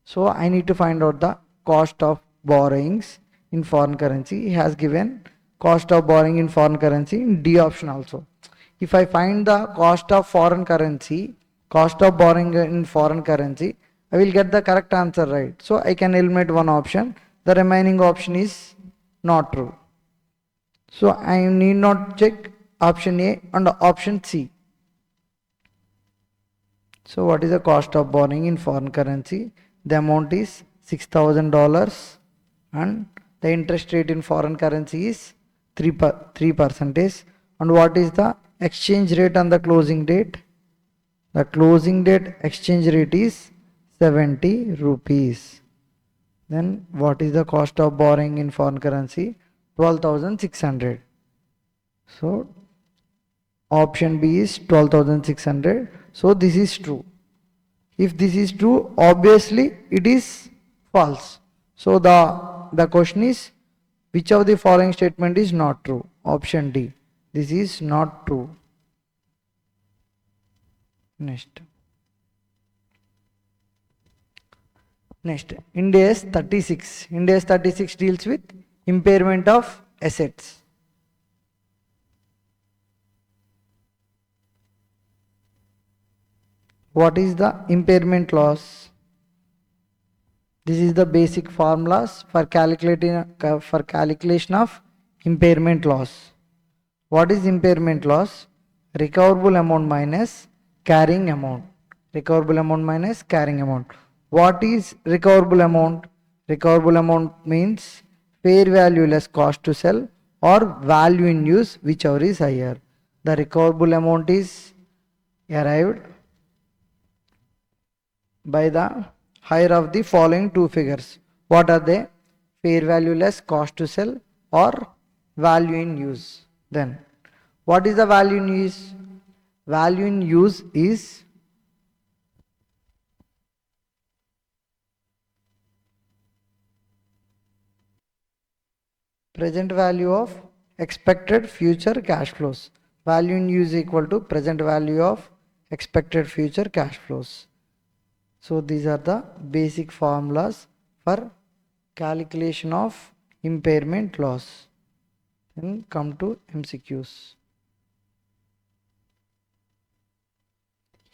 [SPEAKER 1] So I need to find out the cost of borrowings in foreign currency. He has given cost of borrowing in foreign currency in D option also. If I find the cost of foreign currency, cost of borrowing in foreign currency, I will get the correct answer, right? So I can eliminate one option. The remaining option is not true. So I need not check option A and option C. So what is the cost of borrowing in foreign currency? The amount is $6,000 and the interest rate in foreign currency is 3%. And what is the exchange rate on the closing date? The closing date exchange rate is 70 rupees. Then what is the cost of borrowing in foreign currency? 12,600. So option B is 12,600. So this is true. If this is true, obviously it is false. So the question is, which of the following statement is not true? Option D. This is not true. Next, Ind AS 36. Ind AS 36 deals with impairment of assets. What is the impairment loss? This is the basic formulas for calculation of impairment loss. What is impairment loss? Recoverable amount minus carrying amount. Recoverable amount minus carrying amount. What is recoverable amount? Recoverable amount means fair value less cost to sell or value in use, whichever is higher. The recoverable amount is arrived by the higher of the following two figures. What are they? Fair value less cost to sell or value in use. Then what is the value in use? Value in use is present value of expected future cash flows. Value in use equal to present value of expected future cash flows. So these are the basic formulas for calculation of impairment loss. Then come to MCQs.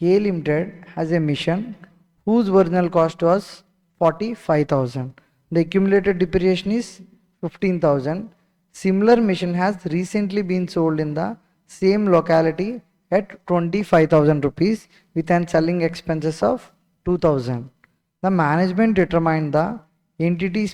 [SPEAKER 1] A Limited has a mission whose original cost was 45,000. The accumulated depreciation is 15,000. Similar mission has recently been sold in the same locality at 25,000 rupees with an selling expenses of 2,000. The management determined the entity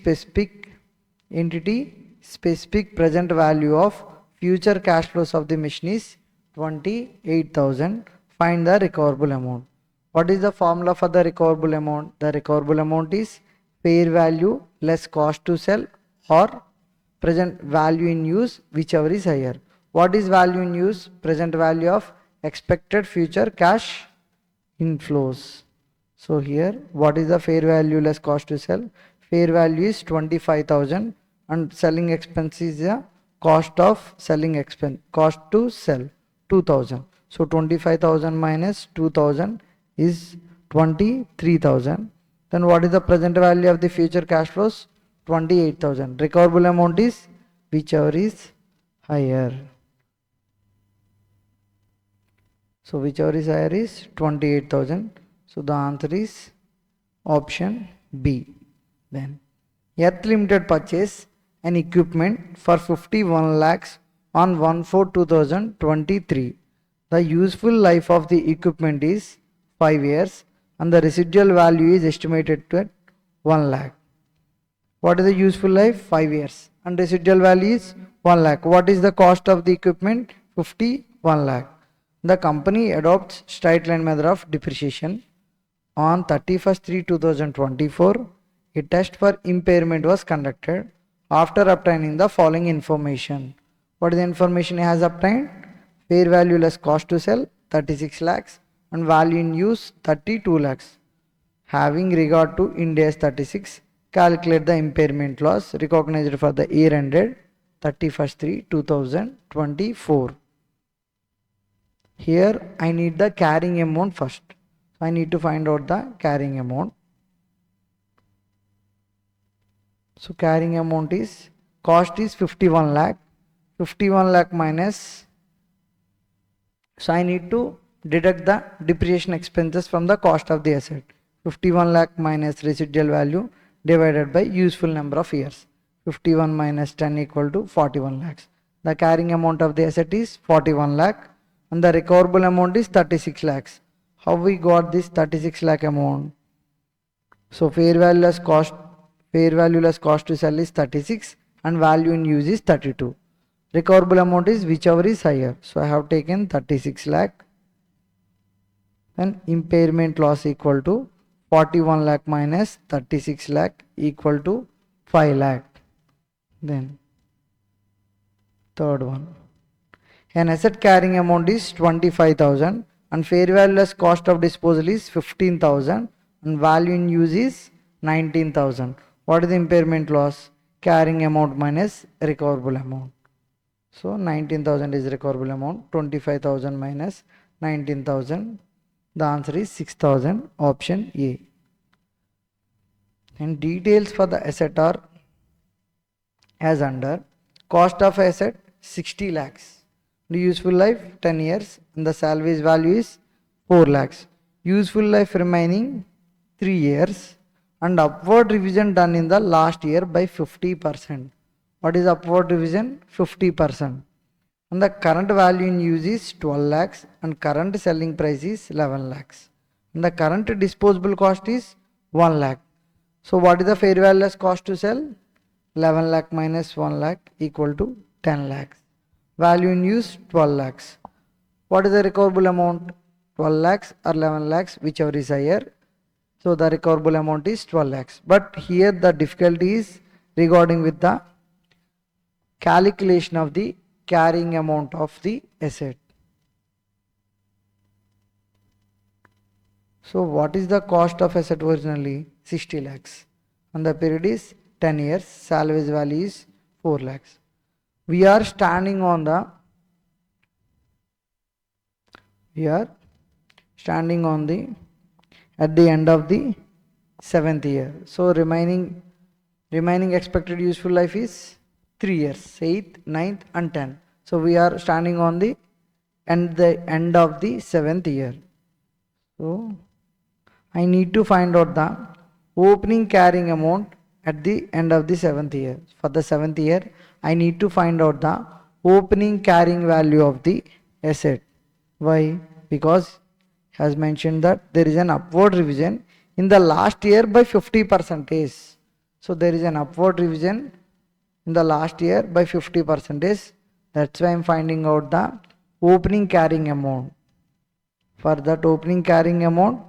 [SPEAKER 1] specific present value of future cash flows of the machine is 28,000. Find the recoverable amount. What is the formula for the recoverable amount? The recoverable amount is fair value less cost to sell or present value in use, whichever is higher. What is value in use? Present value of expected future cash inflows. So here, what is the fair value less cost to sell? Fair value is 25,000 and selling expense is the cost of selling expense, cost to sell 2,000. So 25,000 minus 2,000 is 23,000. Then what is the present value of the future cash flows? 28,000. Recoverable amount is whichever is higher. So whichever is higher is 28,000. So the answer is option B. Then Earth Limited purchase an equipment for 51 lakhs on 1/4/2023. The useful life of the equipment is 5 years and the residual value is estimated to 1 lakh. What is the useful life? 5 years. And residual value is 1 lakh. What is the cost of the equipment? 51 lakh. The company adopts straight line method of depreciation. On 31st/3/2024, a test for impairment was conducted after obtaining the following information. What is the information he has obtained? Fair value less cost to sell 36 lakhs and value in use 32 lakhs. Having regard to Ind AS 36, calculate the impairment loss recognized for the year ended 31st/3/2024. Here I need the carrying amount first. So I need to find out the carrying amount. So carrying amount is, cost is 51 lakh. 51 lakh minus, so I need to deduct the depreciation expenses from the cost of the asset. 51 lakh minus residual value divided by useful number of years. 51 minus 10 equal to 41 lakhs. The carrying amount of the asset is 41 lakh and the recoverable amount is 36 lakhs. How we got this 36 lakh amount? So fair value less cost to sell is 36 and value in use is 32. Recoverable amount is whichever is higher. So I have taken 36 lakh. Then impairment loss equal to 41 lakh minus 36 lakh equal to 5 lakh. Then third one. An asset carrying amount is 25,000 and fair value less cost of disposal is 15,000 and value in use is 19,000. What is the impairment loss? Carrying amount minus recoverable amount. So 19,000 is recoverable amount, 25,000 minus 19,000. The answer is 6,000, option A. And details for the asset are as under. Cost of asset 60 lakhs. The useful life 10 years and the salvage value is 4 lakhs. Useful life remaining 3 years and upward revision done in the last year by 50%. What is upward revision? 50%. And the current value in use is 12 lakhs and current selling price is 11 lakhs. And the current disposable cost is 1 lakh. So what is the fair value less cost to sell? 11 lakh minus 1 lakh equal to 10 lakhs. Value in use 12 lakhs. What is the recoverable amount? 12 lakhs or 11 lakhs, whichever is higher. So the recoverable amount is 12 lakhs. But here the difficulty is regarding with the calculation of the carrying amount of the asset. So what is the cost of asset originally? 60 lakhs. And the period is 10 years. Salvage value is 4 lakhs. We are standing on the at the end of the 7th year. So remaining expected useful life is 3 years, 8th, 9th and 10th. So we are standing on the end of the 7th year. So I need to find out the opening carrying amount at the end of the 7th year. For the 7th year, I need to find out the opening carrying value of the asset. Why? Because has mentioned that there is an upward revision in the last year by 50%. So there is an upward revision in the last year by 50%. That's why I am finding out the opening carrying amount. For that opening carrying amount,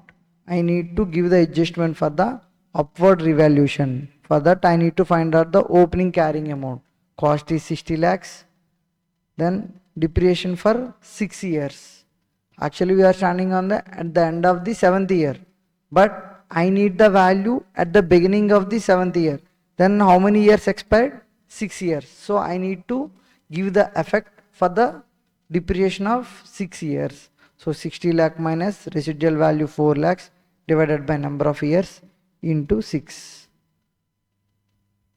[SPEAKER 1] I need to give the adjustment for the upward revaluation. For that I need to find out the opening carrying amount. Cost is 60 lakhs. Then depreciation for 6 years. Actually we are standing on at the end of the 7th year. But I need the value at the beginning of the 7th year. Then how many years expired? 6 years. So I need to give the effect for the depreciation of 6 years. So 60 lakh minus residual value 4 lakhs divided by number of years into 6.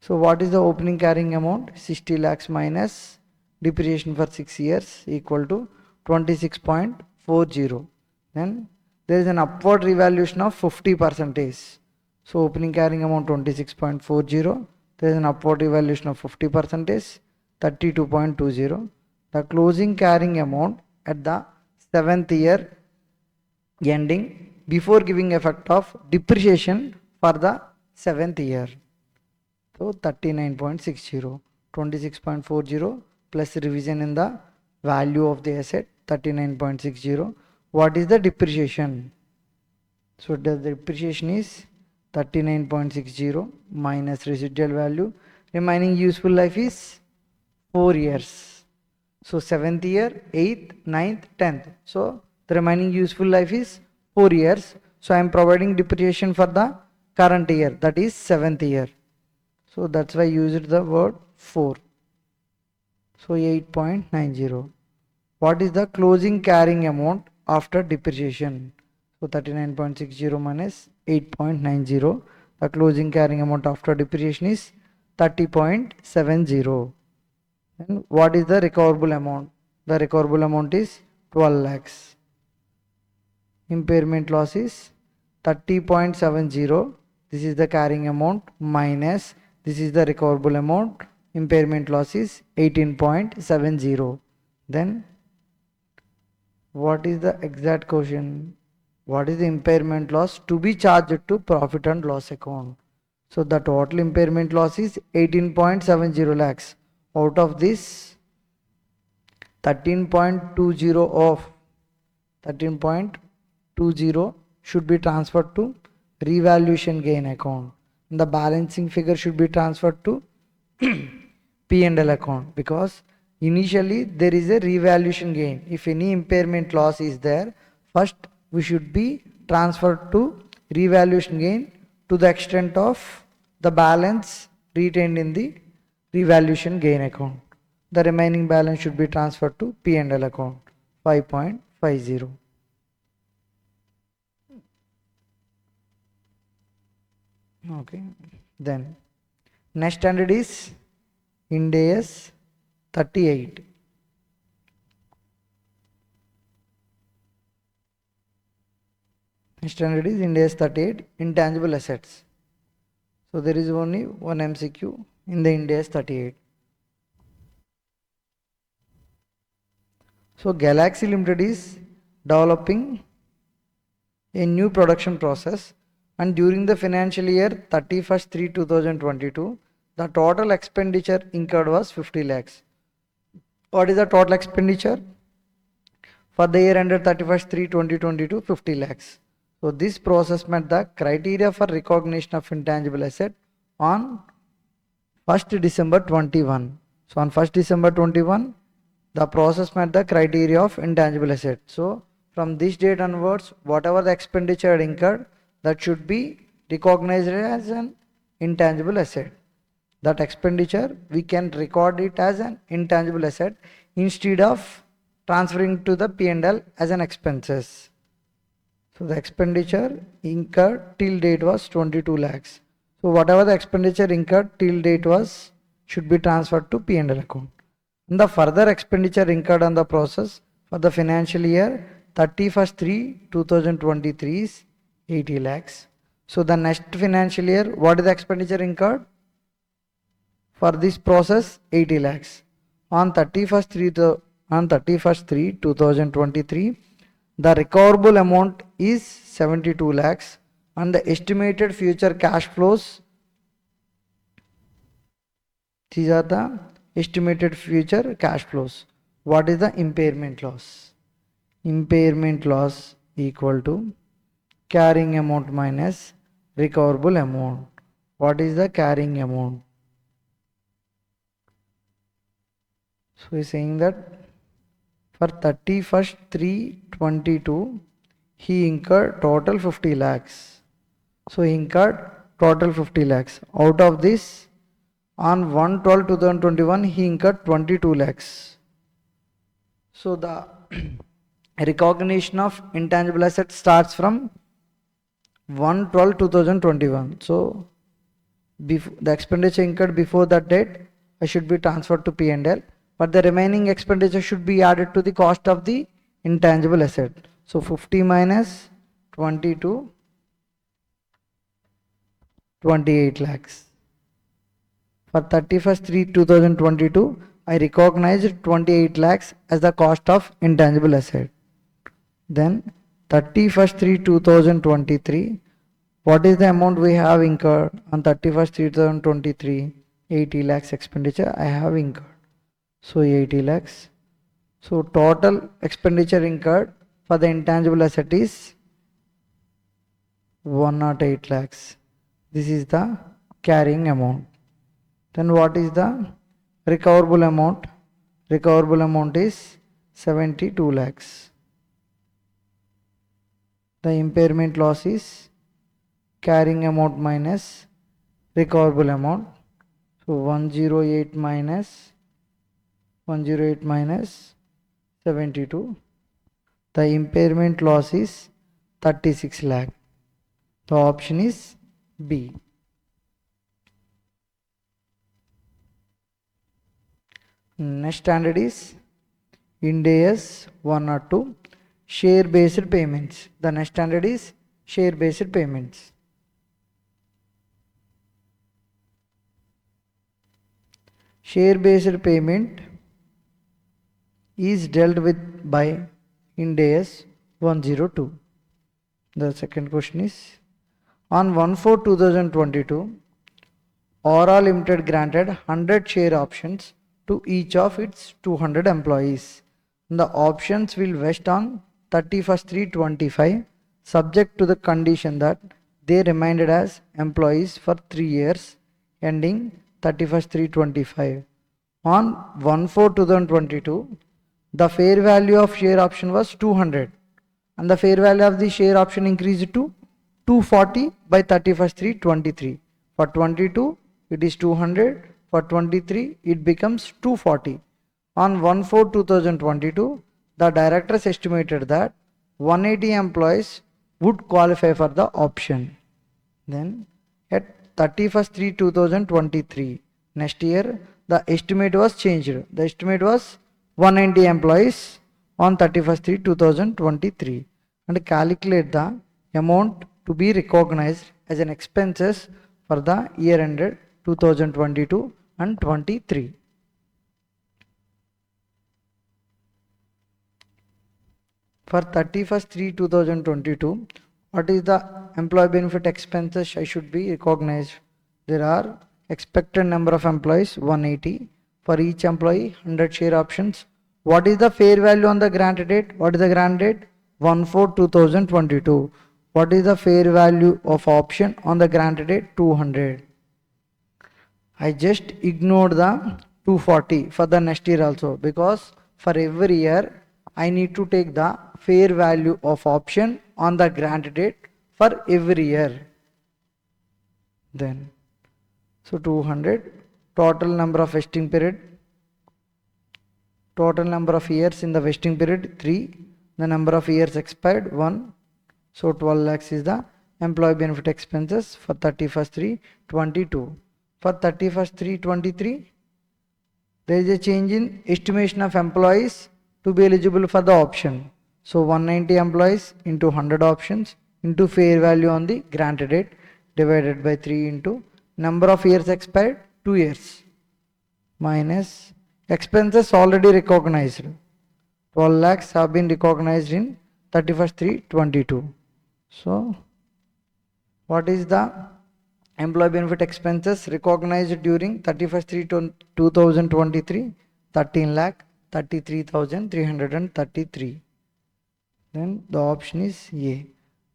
[SPEAKER 1] So what is the opening carrying amount? 60 lakhs minus depreciation for 6 years equal to 26.40. Then there is an upward revaluation of 50%. So opening carrying amount 26.40. There is an upward revaluation of 50%, 32.20. The closing carrying amount at the 7th year ending before giving effect of depreciation for the 7th year. So 39.60, 26.40 plus revision in the value of the asset 39.60. What is the depreciation? So the depreciation is 39.60 minus residual value. Remaining useful life is 4 years. So 7th year, 8th, 9th, 10th. So the remaining useful life is 4 years. So I am providing depreciation for the current year, that is 7th year. So that's why I used the word 4. So 8.90. What is the closing carrying amount after depreciation? So 39.60 minus 8.90. The closing carrying amount after depreciation is 30.70. And what is the recoverable amount? The recoverable amount is 12 lakhs. Impairment loss is 30.70. This is the carrying amount minus this is the recoverable amount. Impairment loss is 18.70. Then what is the exact question? What is the impairment loss to be charged to profit and loss account? So the total impairment loss is 18.70 lakhs. Out of this 13.20 of 13.20 should be transferred to revaluation gain account. The balancing figure should be transferred to P&L account, because initially there is a revaluation gain. If any impairment loss is there, first we should be transferred to revaluation gain to the extent of the balance retained in the revaluation gain account. The remaining balance should be transferred to P&L account 5.50. Okay, then next standard is Ind AS 38. Next standard is Ind AS 38, intangible assets. So there is only one MCQ in the Ind AS 38. So Galaxy Limited is developing a new production process, and during the financial year 31st/3/2022, the total expenditure incurred was 50 lakhs. What is the total expenditure? For the year ended 31st/3/2022, 50 lakhs. So this process met the criteria for recognition of intangible asset on 1st December 21. So on 1st December 21, the process met the criteria of intangible asset. So from this date onwards, whatever the expenditure incurred, that should be recognized as an intangible asset. That expenditure, we can record it as an intangible asset instead of transferring to the P&L as an expenses. So the expenditure incurred till date was 22 lakhs. So whatever the expenditure incurred till date was should be transferred to P&L account. And the further expenditure incurred on the process for the financial year 31st/3/2023 is 80 lakhs. So the next financial year, what is the expenditure incurred? For this process, 80 lakhs. On 31st/3/2023, the recoverable amount is 72 lakhs and the estimated future cash flows, these are the estimated future cash flows. What is the impairment loss? Impairment loss equal to carrying amount minus recoverable amount. What is the carrying amount? So he is saying that for 31st/3/22, he incurred total 50 lakhs. So he incurred total 50 lakhs. Out of this, on 1/12/2021, he incurred 22 lakhs. So the recognition of intangible assets starts from 1/12/2021. So the expenditure incurred before that date I should be transferred to P&L, but the remaining expenditure should be added to the cost of the intangible asset. So 50 minus 22, 28 lakhs. For 31st/3/2022, I recognized 28 lakhs as the cost of intangible asset. Then 31st/3/2023, what is the amount we have incurred on 31st/3/2023? 80 lakhs expenditure I have incurred. So 80 lakhs. So total expenditure incurred for the intangible asset is 108 lakhs. This is the carrying amount. Then what is the recoverable amount? Recoverable amount is 72 lakhs. The impairment loss is carrying amount minus recoverable amount. So 108 minus 72. The impairment loss is 36 lakh. The option is B. Next standard is Ind AS 1 or 2, share based payments. The next standard is share based payments. Share based payment is dealt with by Ind AS 102. The second question is, on 1/4/2022, Aura Limited granted 100 share options to each of its 200 employees. The options will vest on 31st/3/25, subject to the condition that they remained as employees for 3 years ending 31st/3/25. On 1/4/2022, the fair value of share option was 200 and the fair value of the share option increased to 240 by 31st/3/23. For 22 it is 200, for 23 it becomes 240. On 1/4/2022, the directors estimated that 180 employees would qualify for the option. Then at 31st/3/2023, next year, the estimate was changed. The estimate was 190 employees on 31st/3/2023, and calculate the amount to be recognized as an expenses for the year ended 2022 and 23. For 31st/3/2022, what is the employee benefit expenses I should be recognized? There are expected number of employees 180. For each employee 100 share options. What is the fair value on the grant date? What is the grant date? 1/4/2022. What is the fair value of option on the grant date? 200. I just ignored the 240 for the next year also, because for every year I need to take the fair value of option on the grant date for every year. Then, so 200, total number of vesting period, total number of years in the vesting period 3, the number of years expired 1. So 12 lakhs is the employee benefit expenses for 31st/3/22. For 31st/3/23, there is a change in estimation of employees to be eligible for the option. So 190 employees into 100 options into fair value on the grant date divided by 3 into number of years expired 2 years minus expenses already recognized. 12 lakhs have been recognized in 31st/3/22. So what is the employee benefit expenses recognized during 31st/3/2023? 13 lakh 33,333. Then the option is A.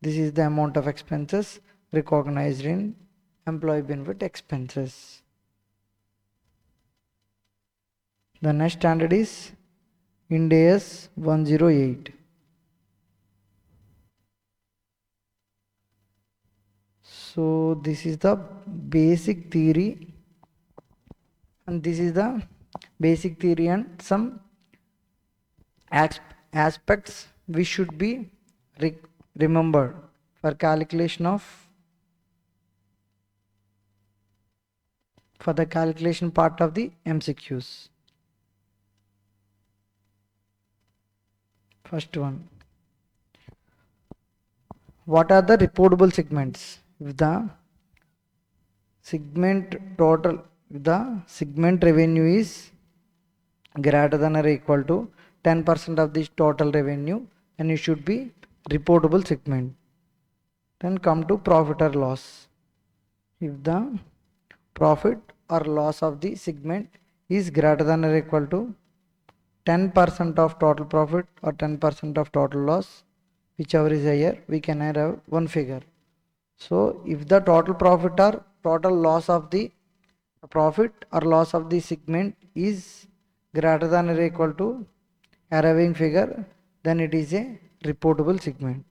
[SPEAKER 1] This is the amount of expenses recognized in employee benefit expenses. The next standard is Ind AS 108. So this is the basic theory, and this is the basic theory and some Aspects we should be remembered for calculation of for the calculation part of the MCQs. First one, what are the reportable segments? If the segment revenue is greater than or equal to 10% of the total revenue, and it should be reportable segment. Then come to profit or loss. If the profit or loss of the segment is greater than or equal to 10% of total profit or 10% of total loss, whichever is higher, we can have one figure. So if the total profit or total loss of the profit or loss of the segment is greater than or equal to arriving figure, then it is a reportable segment.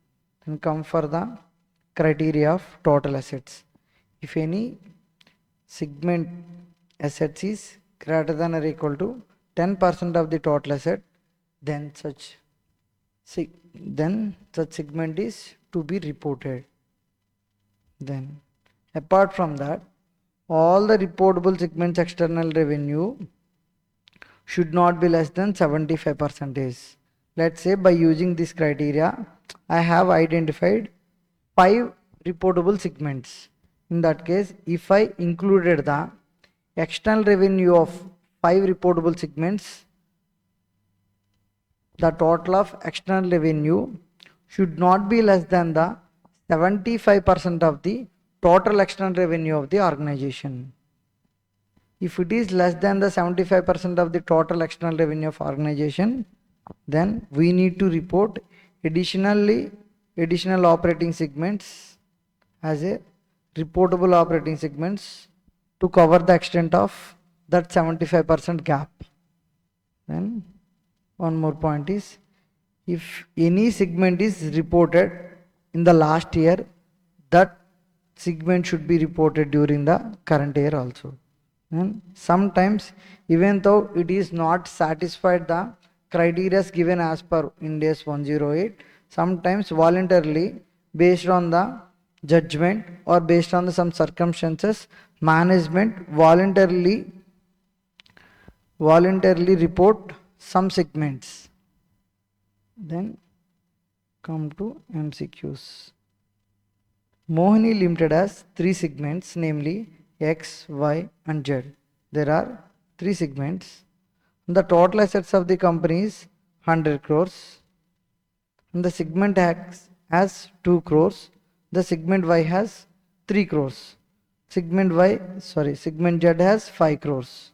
[SPEAKER 1] Then come for the criteria of total assets. If any segment assets is greater than or equal to 10% of the total asset, then such segment is to be reported. Then apart from that, all the reportable segments external revenue should not be less than 75%. Let's say by using this criteria, I have identified 5 reportable segments. In that case, if I included the external revenue of 5 reportable segments, the total of external revenue should not be less than the 75% of the total external revenue of the organization. If it is less than the 75% of the total external revenue of organization, then we need to report additional operating segments as a reportable operating segments to cover the extent of that 75% gap. Then one more point is, if any segment is reported in the last year, that segment should be reported during the current year also. And sometimes, even though it is not satisfied the criteria given as per Ind AS 108, sometimes voluntarily, based on the judgment or based on some circumstances, management voluntarily report some segments. Then come to MCQs. Mohini Limited has 3 segments, namely X, Y and Z. There are 3 segments. The total assets of the company is 100 crores. And the segment X has 2 crores. The segment Y has 3 crores. Segment Z has 5 crores.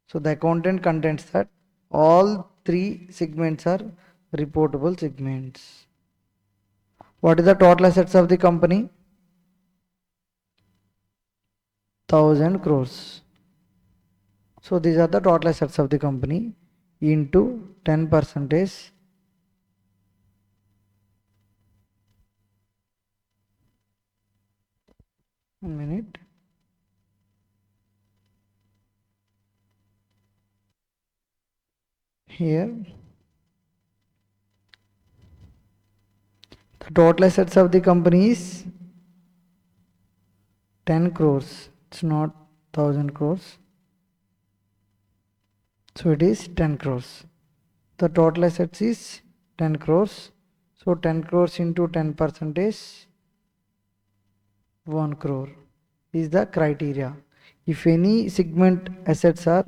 [SPEAKER 1] So the accountant contends that all 3 segments are reportable segments. What is the total assets of the company? 1000 crores. So these are the total assets of the company into 10%. One minute. Here the total assets of the company is 10 crores. It's not 1000 crores. So it is 10 crores. The total assets is 10 crores. So 10 crores into 10% is 1 crore is the criteria. If any segment assets are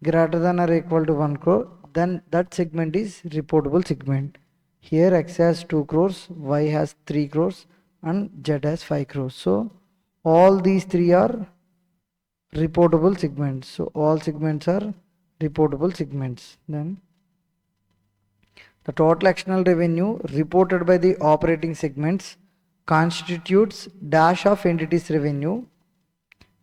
[SPEAKER 1] greater than or equal to 1 crore, then that segment is reportable segment. Here X has 2 crores, Y has 3 crores and Z has 5 crores. So all these 3 are reportable segments. So all segments are reportable segments. Then the total external revenue reported by the operating segments constitutes dash of entities revenue.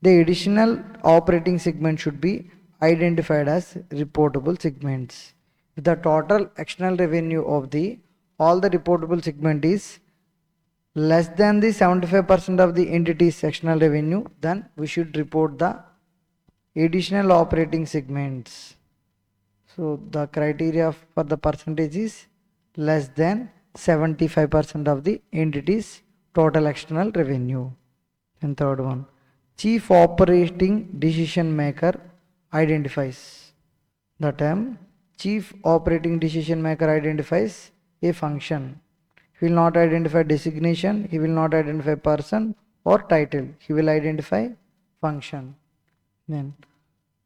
[SPEAKER 1] The additional operating segment should be identified as reportable segments. If the total external revenue of the all the reportable segment is less than the 75% of the entity's external revenue, then we should report the additional operating segments. So the criteria for the percentage is less than 75% of the entity's total external revenue. And third one, chief operating decision maker identifies. The term chief operating decision maker identifies a function. He will not identify designation, he will not identify person or title, he will identify function. Then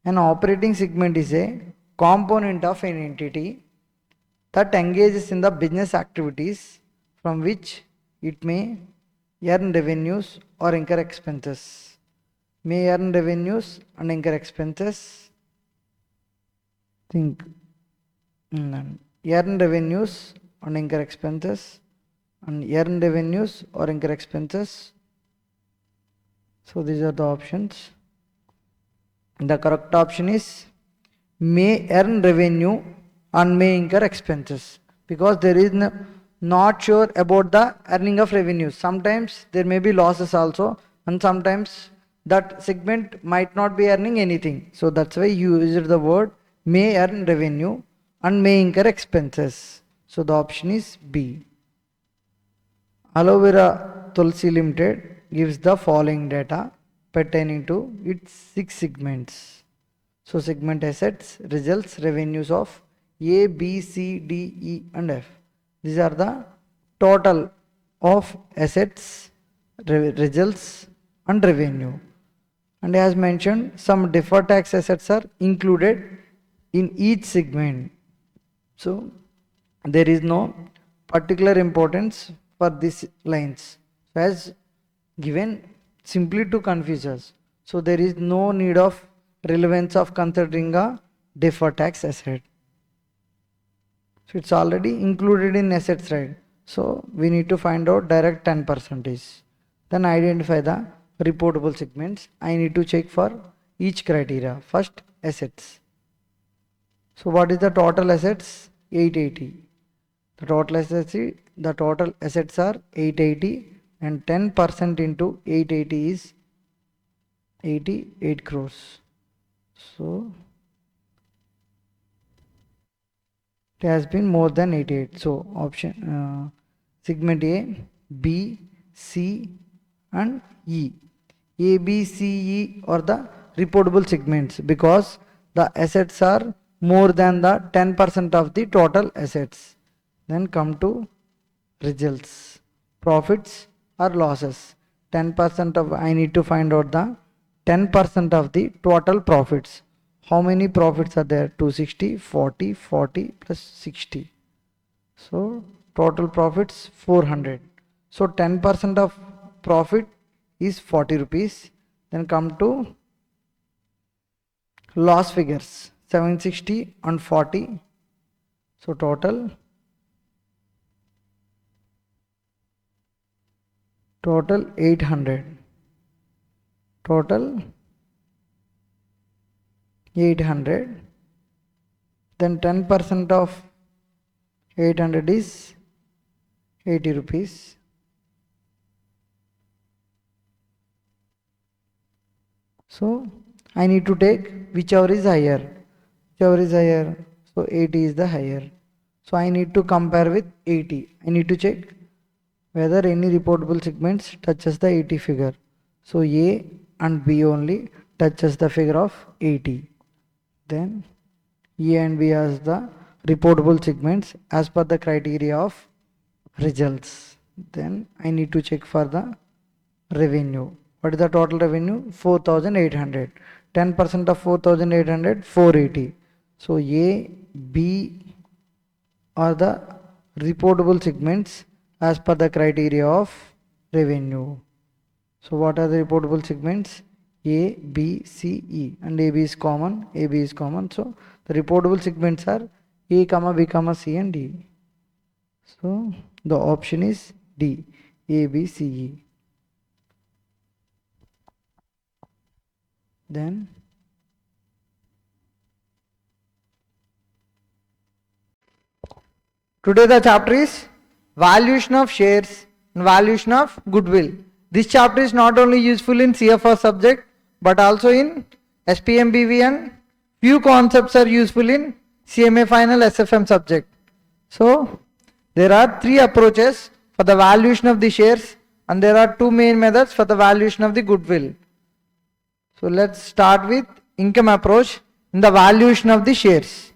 [SPEAKER 1] an operating segment is a component of an entity that engages in the business activities from which it may earn revenues or incur expenses. May earn revenues and incur expenses. Earn revenues and incur expenses, and earn revenues or incur expenses. So these are the options. The correct option is may earn revenue and may incur expenses, because there is not sure about the earning of revenues. Sometimes there may be losses also, and sometimes that segment might not be earning anything. So that's why you used the word may earn revenue and may incur expenses. So the option is B. Aloe Vera Tulsi Limited gives the following data pertaining to its 6 segments. So segment assets, results, revenues of A, B, C, D, E and F. These are the total of assets, results and revenue. And as mentioned, some deferred tax assets are included in each segment. So there is no particular importance for these lines, as given simply to confuse us. So there is no need of relevance of considering a deferred tax asset. So it's already included in assets, right? So we need to find out direct 10%. Then identify the reportable segments. I need to check for each criteria. First, assets. So what is the total assets? 880. The total assets are 880, and 10% into 880 is 88 crores. So it has been more than 88. So option segment A, B, C and E. A, B, C, E are the reportable segments because the assets are more than the 10% of the total assets. Then come to results, profits or losses. 10% of, I need to find out the 10% of the total profits. How many profits are there? 260, 40, 40 plus 60. So total profits 400. So 10% of profit is 40 rupees. Then come to loss figures, 760 and 40. So total 800. Total 800. Then 10% of 800 is 80 rupees. So I need to take whichever is higher. So 80 is the higher. So I need to compare with 80. I need to check whether any reportable segments touches the 80 figure. So A and B only touches the figure of 80. Then A and B as the reportable segments as per the criteria of results. Then I need to check for the revenue. What is the total revenue? 4,800. 10% of 4,800, 480. So A, B are the reportable segments as per the criteria of revenue. So what are the reportable segments? A, B, C, E, and AB is common. So the reportable segments are A, B, C and D. So the option is D, A, B, C, E. Then today the chapter is valuation of shares and valuation of goodwill. This chapter is not only useful in CFR subject but also in SPMBV, and few concepts are useful in CMA final SFM subject. So there are three approaches for the valuation of the shares, and there are two main methods for the valuation of the goodwill. So let's start with income approach in the valuation of the shares.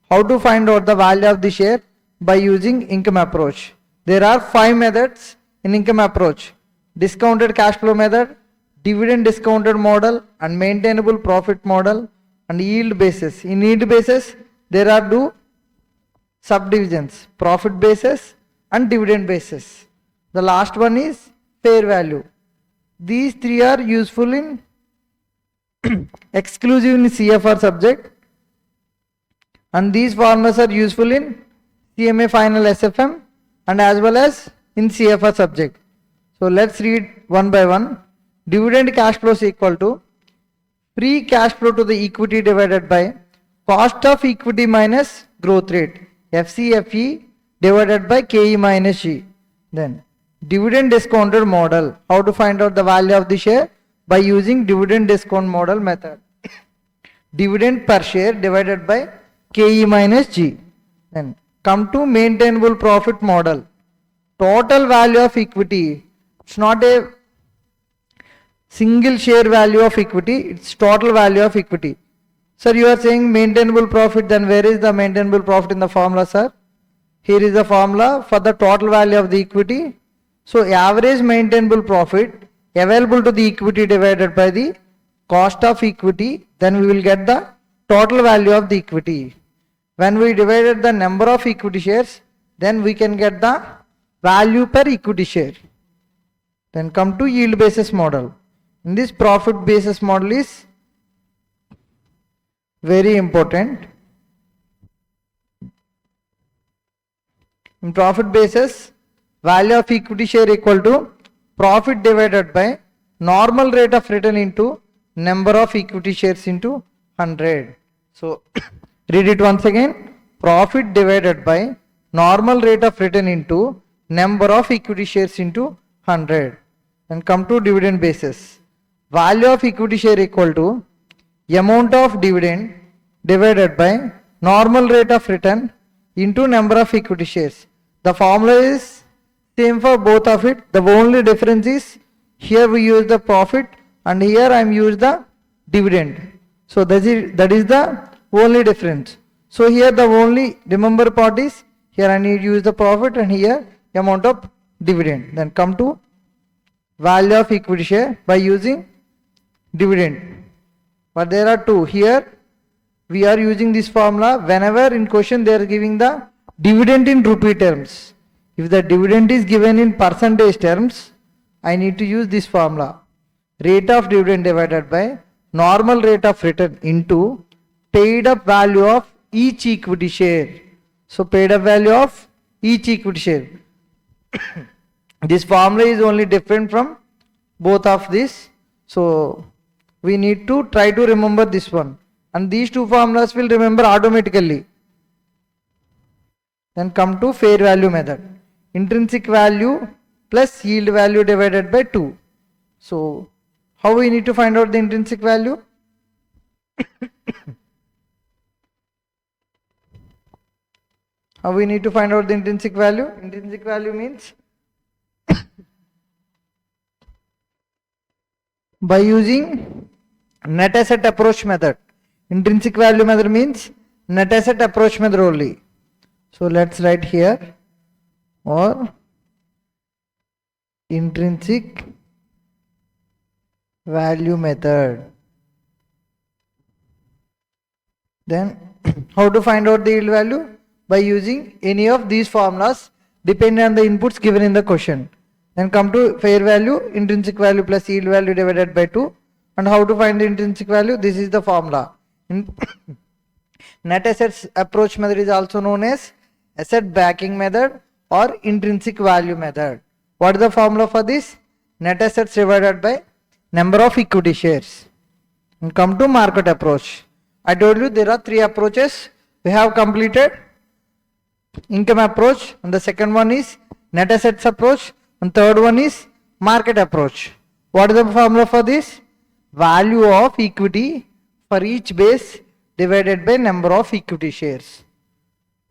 [SPEAKER 1] How to find out the value of the share by using income approach? There are 5 methods in income approach: discounted cash flow method, dividend discounted model, and maintainable profit model, and yield basis. In yield basis, there are two subdivisions: profit basis and dividend basis. The last one is fair value. These three are useful in exclusive in CFR subject, and these formulas are useful in CMA final SFM and as well as in CFR subject. So let's read one by one. Dividend cash flow is equal to free cash flow to the equity divided by cost of equity minus growth rate, FCFE, divided by KE minus G. Then dividend discounted model. How to find out the value of the share? By using dividend discount model method. Dividend per share divided by KE minus G. Then come to maintainable profit model. Total value of equity. It's not a single share value of equity, it's total value of equity. Sir, you are saying maintainable profit, then where is the maintainable profit in the formula, sir? Here is the formula for the total value of the equity. So average maintainable profit available to the equity divided by the cost of equity, then we will get the total value of the equity. When we divided the number of equity shares, then we can get the value per equity share. Then come to yield basis model. In this, profit basis model is very important. In profit basis, value of equity share equal to profit divided by normal rate of return into number of equity shares into 100. So read it once again. Profit divided by normal rate of return into number of equity shares into 100. And come to dividend basis. Value of equity share equal to amount of dividend divided by normal rate of return into number of equity shares. The formula is same for both of it. The only difference is here we use the profit and here I am use the dividend. So that is the only difference. So here the only remember part is here I need to use the profit and here amount of dividend. Then come to value of equity share by using dividend. But there are two. Here we are using this formula whenever in question they are giving the dividend in rupee terms. If the dividend is given in percentage terms, I need to use this formula. Rate of dividend divided by normal rate of return into paid up value of each equity share. So paid up value of each equity share. This formula is only different from both of this. So we need to try to remember this one. And these two formulas will remember automatically. Then come to fair value method. Intrinsic value plus yield value divided by 2. So how we need to find out the intrinsic value? How we need to find out the intrinsic value? Intrinsic value means by using net asset approach method. Intrinsic value method means net asset approach method only. So let's write here, or intrinsic value method. Then how to find out the yield value? By using any of these formulas depending on the inputs given in the question. Then come to fair value, intrinsic value plus yield value divided by 2. And how to find the intrinsic value? This is the formula. Net assets approach method is also known as asset backing method or intrinsic value method. What is the formula for this? Net assets divided by number of equity shares. And come to market approach. I told you there are 3 approaches. We have completed income approach, and the second one is net assets approach, and third one is market approach. What is the formula for this? Value of equity for each base divided by number of equity shares.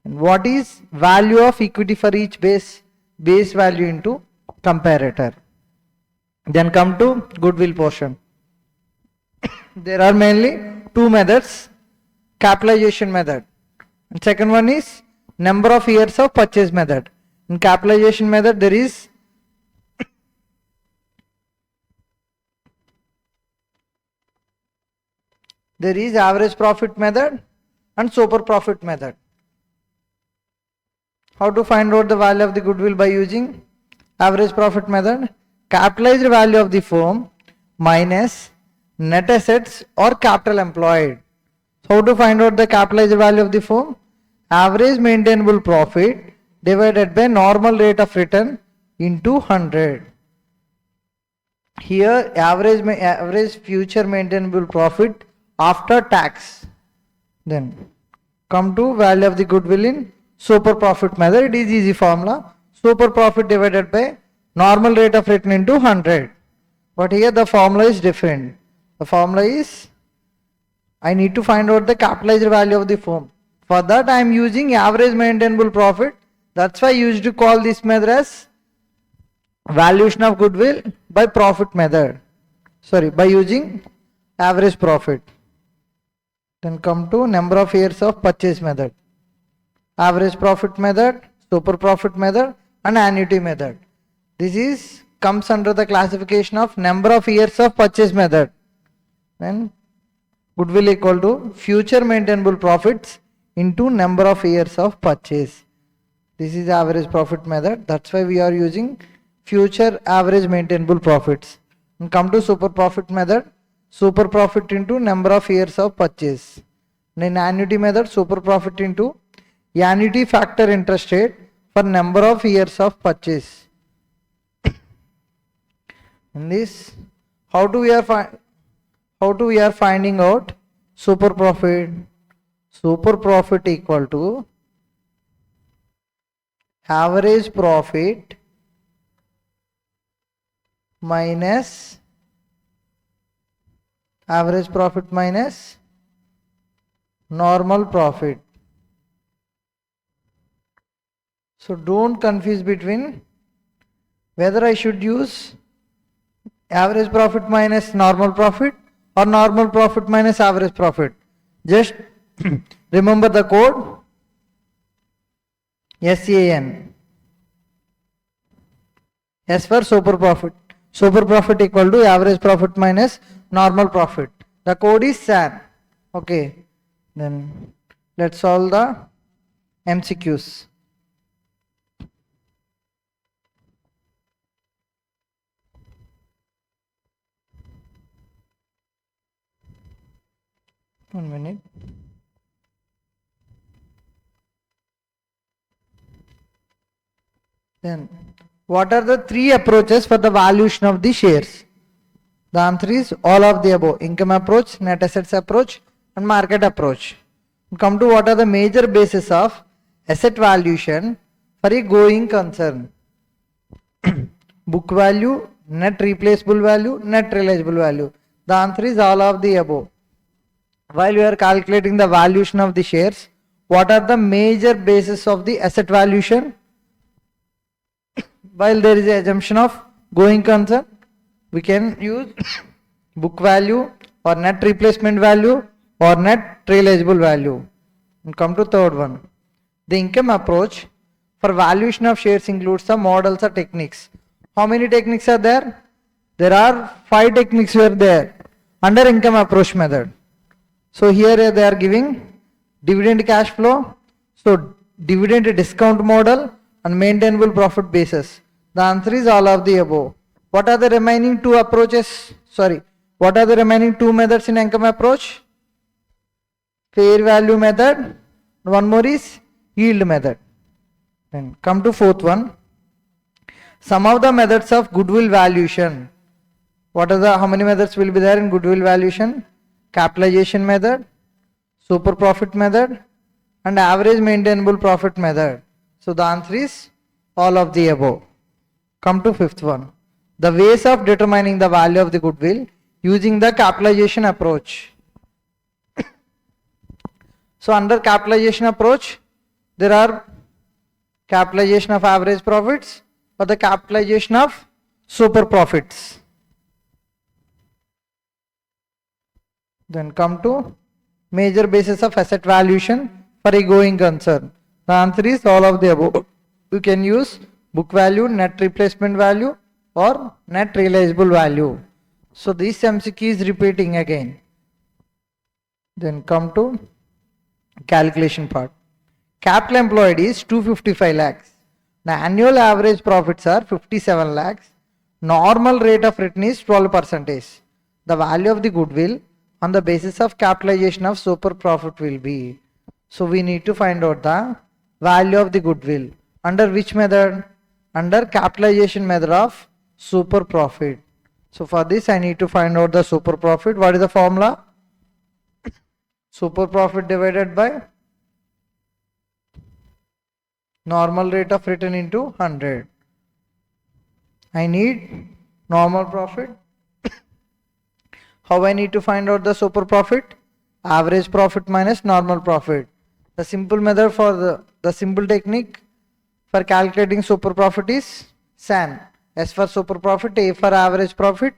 [SPEAKER 1] And what is value of equity for each base value into comparator. Then come to goodwill portion. There are mainly two methods, capitalization method. And second one is number of years of purchase method. In capitalization method there is average profit method and super profit method. How to find out the value of the goodwill by using average profit method? Capitalized value of the firm minus net assets or capital employed. So how to find out the capitalized value of the firm? Average maintainable profit divided by normal rate of return into 100. Here average future maintainable profit after tax. Then come to value of the goodwill in super profit method. It is easy formula. Super profit divided by normal rate of return into 100. But here the formula is different. The formula is, I need to find out the capitalized value of the firm. For that I am using average maintainable profit. That's why I used to call this method as valuation of goodwill by profit method. By using average profit. Then come to number of years of purchase method. Average profit method, super profit method and annuity method. This comes under the classification of number of years of purchase method. Then goodwill equal to future maintainable profits into number of years of purchase. This is average profit method. That's why we are using future average maintainable profits. And come to super profit method. Super profit into number of years of purchase. And in annuity method, super profit into annuity factor interest rate for number of years of purchase. In this, how do we are finding out super profit? Super profit equal to average profit minus normal profit. So don't confuse between whether I should use average profit minus normal profit or normal profit minus average profit. Just remember the code SAN. S for super profit. Super profit equal to average profit minus normal profit. The code is SAN. Okay. Then let's solve the MCQs. One minute. Then, what are the three approaches for the valuation of the shares? The answer is all of the above. Income approach, net assets approach and market approach. Come to what are the major bases of asset valuation for a going concern? Book value, net replaceable value, net realizable value. The answer is all of the above. While we are calculating the valuation of the shares, what are the major bases of the asset valuation? While there is an assumption of going concern, we can use book value or net replacement value or net realizable value. And come to third one. The income approach for valuation of shares includes some models or techniques. How many techniques are there? There are 5 techniques were there under income approach method. So here they are giving dividend cash flow, so dividend discount model and maintainable profit basis. The answer is all of the above. What are the remaining 2 approaches? What are the remaining 2 methods in income approach? Fair value method. One more is yield method. Then come to fourth one. Some of the methods of goodwill valuation. How many methods will be there in goodwill valuation? Capitalization method, super profit method and average maintainable profit method. So the answer is all of the above. Come to fifth one. The ways of determining the value of the goodwill using the capitalization approach. So under capitalization approach, there are capitalization of average profits or the capitalization of super profits. Then come to major basis of asset valuation for a going concern. The answer is all of the above. You can use book value, net replacement value or net realizable value. So this MCQ is repeating again. Then come to calculation part. Capital employed is 255 lakhs. The annual average profits are 57 lakhs. Normal rate of return is 12%. The value of the goodwill on the basis of capitalization of super profit will be. So we need to find out the value of the goodwill. Under which method? Under capitalization method of super profit. So for this I need to find out the super profit. What is the formula? Super profit divided by normal rate of return into 100. I need normal profit. How I need to find out the super profit? Average profit minus normal profit. The simple method for the simple technique for calculating super profit is SAN. S for super profit, A for average profit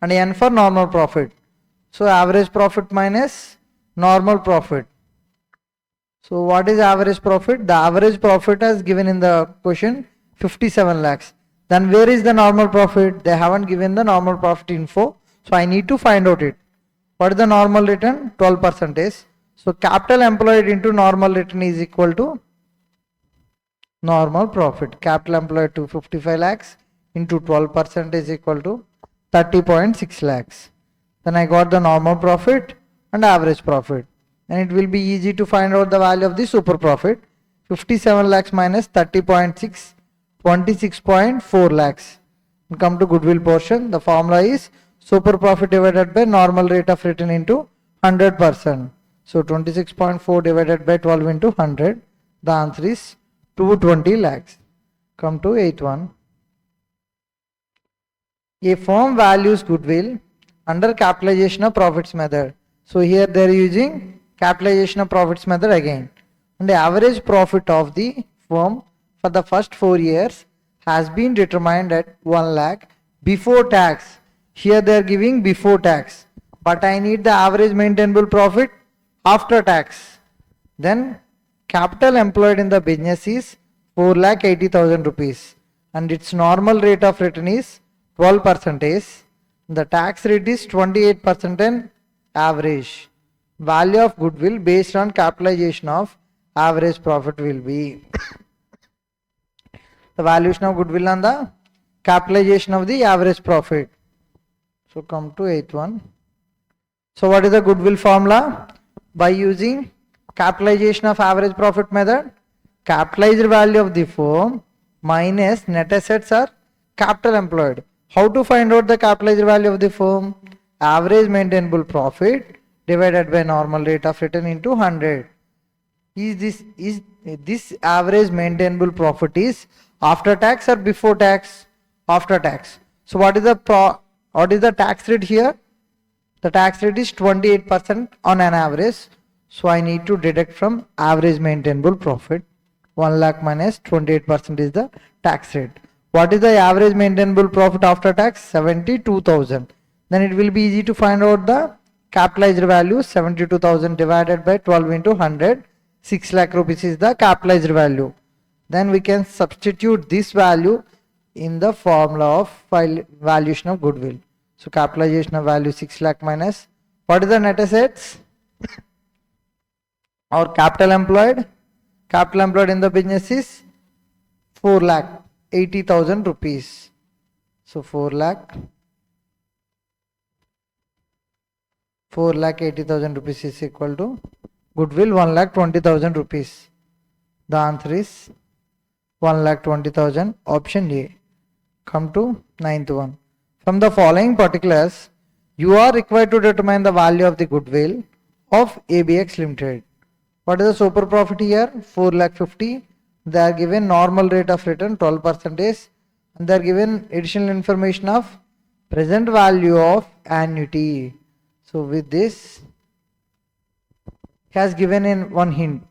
[SPEAKER 1] and N for normal profit. So average profit minus normal profit. So what is average profit? The average profit as given in the question 57 lakhs. Then where is the normal profit? They haven't given the normal profit info. So I need to find out it. What is the normal return? 12%. So capital employed into normal return is equal to normal profit. Capital employed to 55 lakhs into 12% is equal to 30.6 lakhs. Then I got the normal profit and average profit. And it will be easy to find out the value of the super profit. 57 lakhs minus 30.6, 26.4 lakhs. And come to goodwill portion. The formula is super profit divided by normal rate of return into 100%. So 26.4 divided by 12 into 100. The answer is 220 lakhs. Come to 8th one. A firm values goodwill under capitalization of profits method. So here they are using capitalization of profits method again. And the average profit of the firm for the first 4 years has been determined at 1 lakh before tax. Here they are giving before tax. But I need the average maintainable profit after tax. Then capital employed in the business is 4,80,000 rupees. And its normal rate of return is 12%. The tax rate is 28% and average. Value of goodwill based on capitalization of average profit will be the valuation of goodwill on the capitalization of the average profit. So come to 8th one. So what is the goodwill formula? By using capitalization of average profit method, capitalized value of the firm minus net assets or capital employed. How to find out the capitalized value of the firm? Average maintainable profit divided by normal rate of return into 100. Is this average maintainable profit is after tax or before tax? After tax. So what is the tax rate here? The tax rate is 28% on an average. So I need to deduct from average maintainable profit. 1 lakh minus 28% is the tax rate. What is the average maintainable profit after tax? 72,000. Then it will be easy to find out the capitalized value. 72,000 divided by 12 into 100. 6 lakh rupees is the capitalized value. Then we can substitute this value in the formula of valuation of goodwill. So capitalization of value 6 lakh minus what is the net assets or capital employed? Capital employed in the business is 4,80,000 rupees. So 4,80,000 rupees is equal to goodwill 1,20,000 rupees. The answer is 1,20,000, option A. Come to 9th one. From the following particulars, you are required to determine the value of the goodwill of ABX Limited. What is the super profit here? 4,50,000. They are given normal rate of return 12%. And they are given additional information of present value of annuity. So with this, he has given in one hint.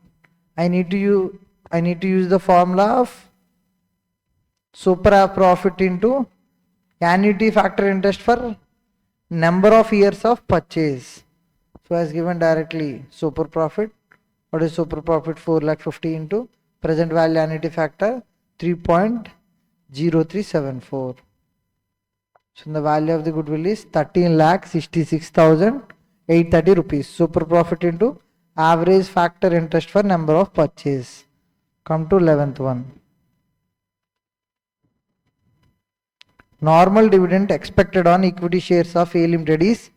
[SPEAKER 1] I need to I need to use the formula of super profit into annuity factor interest for number of years of purchase. So as given directly, super profit. What is super profit? 4,50,000 into present value annuity factor 3.0374. So the value of the goodwill is 13,66,830 rupees. Super profit into average factor interest for number of purchase. Come to 11th one. Normal dividend expected on equity shares of A Limited is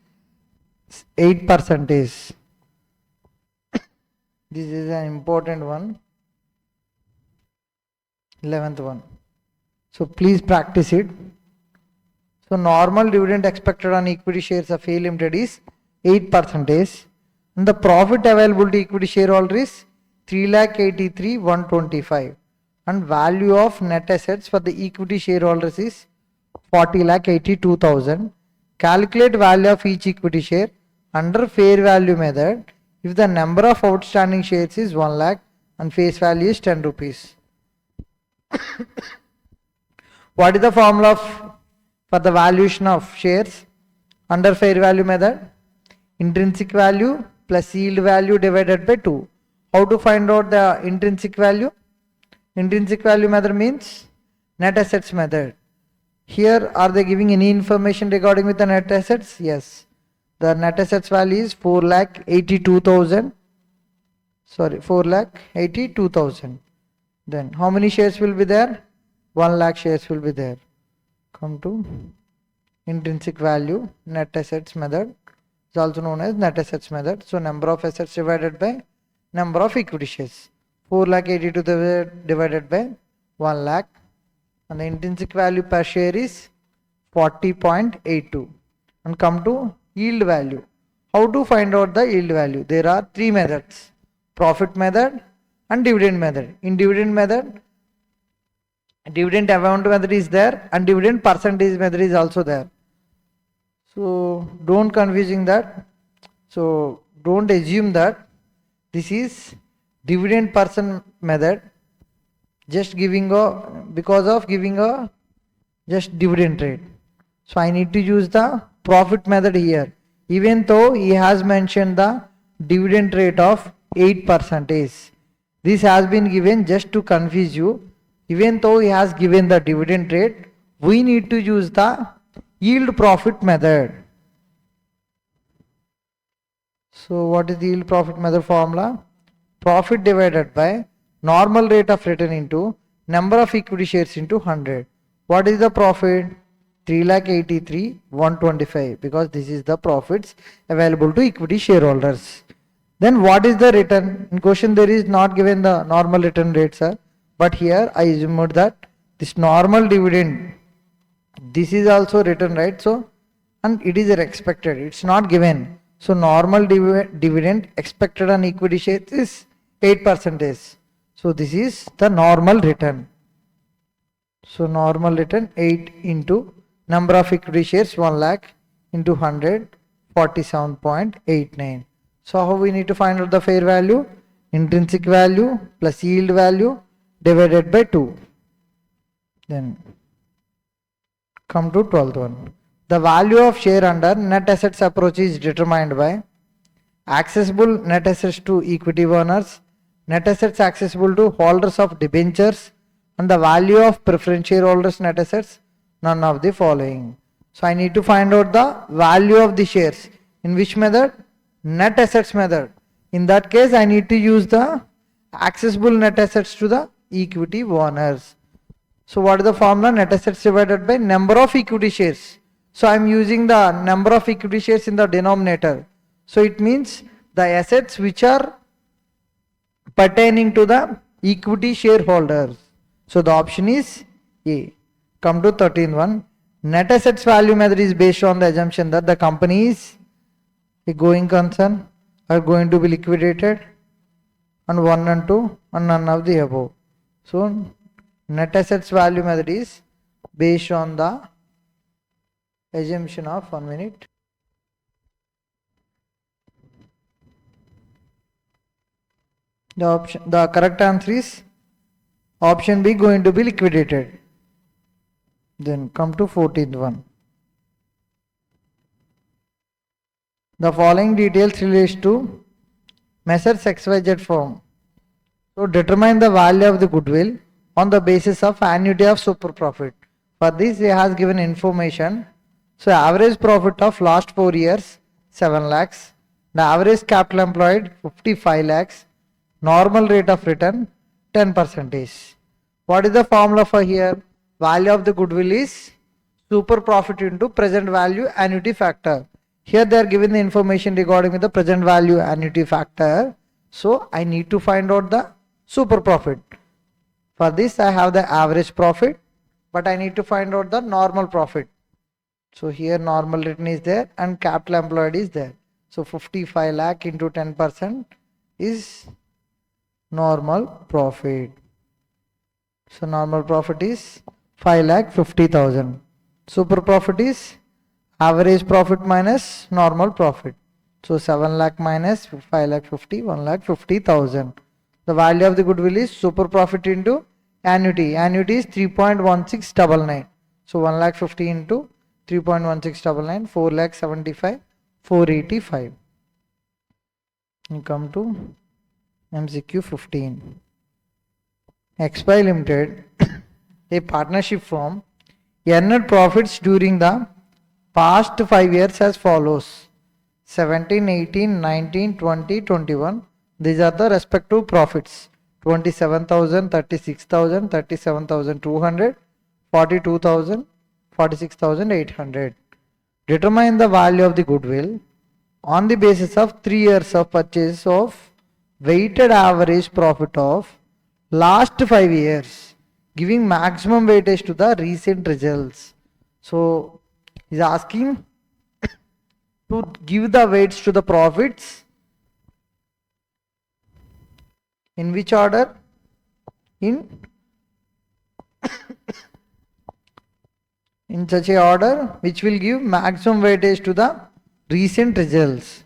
[SPEAKER 1] 8%. This is an important one. 11th one. So please practice it. So normal dividend expected on equity shares of A Limited is 8%. And the profit available to equity shareholder is 3,83,125. And value of net assets for the equity shareholders is 40,82,000. Calculate value of each equity share under fair value method if the number of outstanding shares is 1 lakh and face value is 10 rupees. What is the formula for the valuation of shares under fair value method? Intrinsic value plus yield value divided by 2. How to find out the intrinsic value? Intrinsic value method means net assets method. Here are they giving any information regarding with the net assets? Yes. The net assets value is 4,82,000. Sorry, 4,82,000. Then how many shares will be there? 1 lakh shares will be there. Come to intrinsic value, net assets method. It's also known as net assets method. So number of assets divided by number of equity shares. 4,82,000 divided by 1 lakh. And the intrinsic value per share is 40.82. And come to yield value. How to find out the yield value? There are 3 methods. Profit method and dividend method. In dividend method, dividend amount method is there and dividend percentage method is also there. So don't confusing that. So don't assume that this is dividend percent method just giving a because of giving a just dividend rate. So I need to use the profit method here, even though he has mentioned the dividend rate of 8%. This has been given just to confuse you. Even though he has given the dividend rate, we need to use the yield profit method. So what is the yield profit method formula? Profit divided by normal rate of return into number of equity shares into 100. What is the profit? 3,83,125, because this is the profits available to equity shareholders. Then what is the return? In question there is not given the normal return rate, sir. But here I assumed that this normal dividend, this is also written, right? So, and it is expected, it's not given. So normal dividend expected on equity shares is 8%. So this is the normal return. So normal return 8 into number of equity shares 1 lakh into 100, 47.89. So how we need to find out the fair value? Intrinsic value plus yield value divided by 2. Then come to 12th one. The value of share under net assets approach is determined by accessible net assets to equity owners, net assets accessible to holders of debentures, and the value of preference shareholders net assets, none of the following. So I need to find out the value of the shares. In which method? Net assets method. In that case, I need to use the accessible net assets to the equity owners. So what is the formula? Net assets divided by number of equity shares. So I am using the number of equity shares in the denominator. So it means the assets which are pertaining to the equity shareholders. So the option is A. Come to 13th one. Net assets value method is based on the assumption that the company is a going concern, are going to be liquidated, and 1 and 2 and none of the above. So net assets value method is based on the assumption of 1 minute. The correct answer is Option B going to be liquidated. Then come to 14th one. The following details relates to Messrs XYZ firm. So determine the value of the goodwill on the basis of annuity of super profit. For this he has given information. So average profit of last 4 years 7 lakhs. The average capital employed 55 lakhs. Normal rate of return 10%. What is the formula for here? Value of the goodwill is super profit into present value annuity factor. Here they are given the information regarding the present value annuity factor. So I need to find out the super profit. For this I have the average profit, but I need to find out the normal profit. So here normal return is there and capital employed is there. So 55 lakh into 10% is normal profit. So normal profit is 5,50,000. Super profit is average profit minus normal profit. So 7 lakh minus 5 lakh 50, 1 lakh 50,000. The value of the goodwill is super profit into annuity. Annuity is 3.1699. So 1 lakh 50 into 3.1699, 4 lakh 75, 485. You come to MCQ 15. XY Limited, a partnership firm, earned profits during the past 5 years as follows: 17, 18, 19, 20, 21. These are the respective profits: 27,000, 36,000, 37,200, 42,000, 46,800. Determine the value of the goodwill on the basis of 3 years of purchase of weighted average profit of last 5 years, giving maximum weightage to the recent results. So is asking to give the weights to the profits in which order? In such a order which will give maximum weightage to the recent results.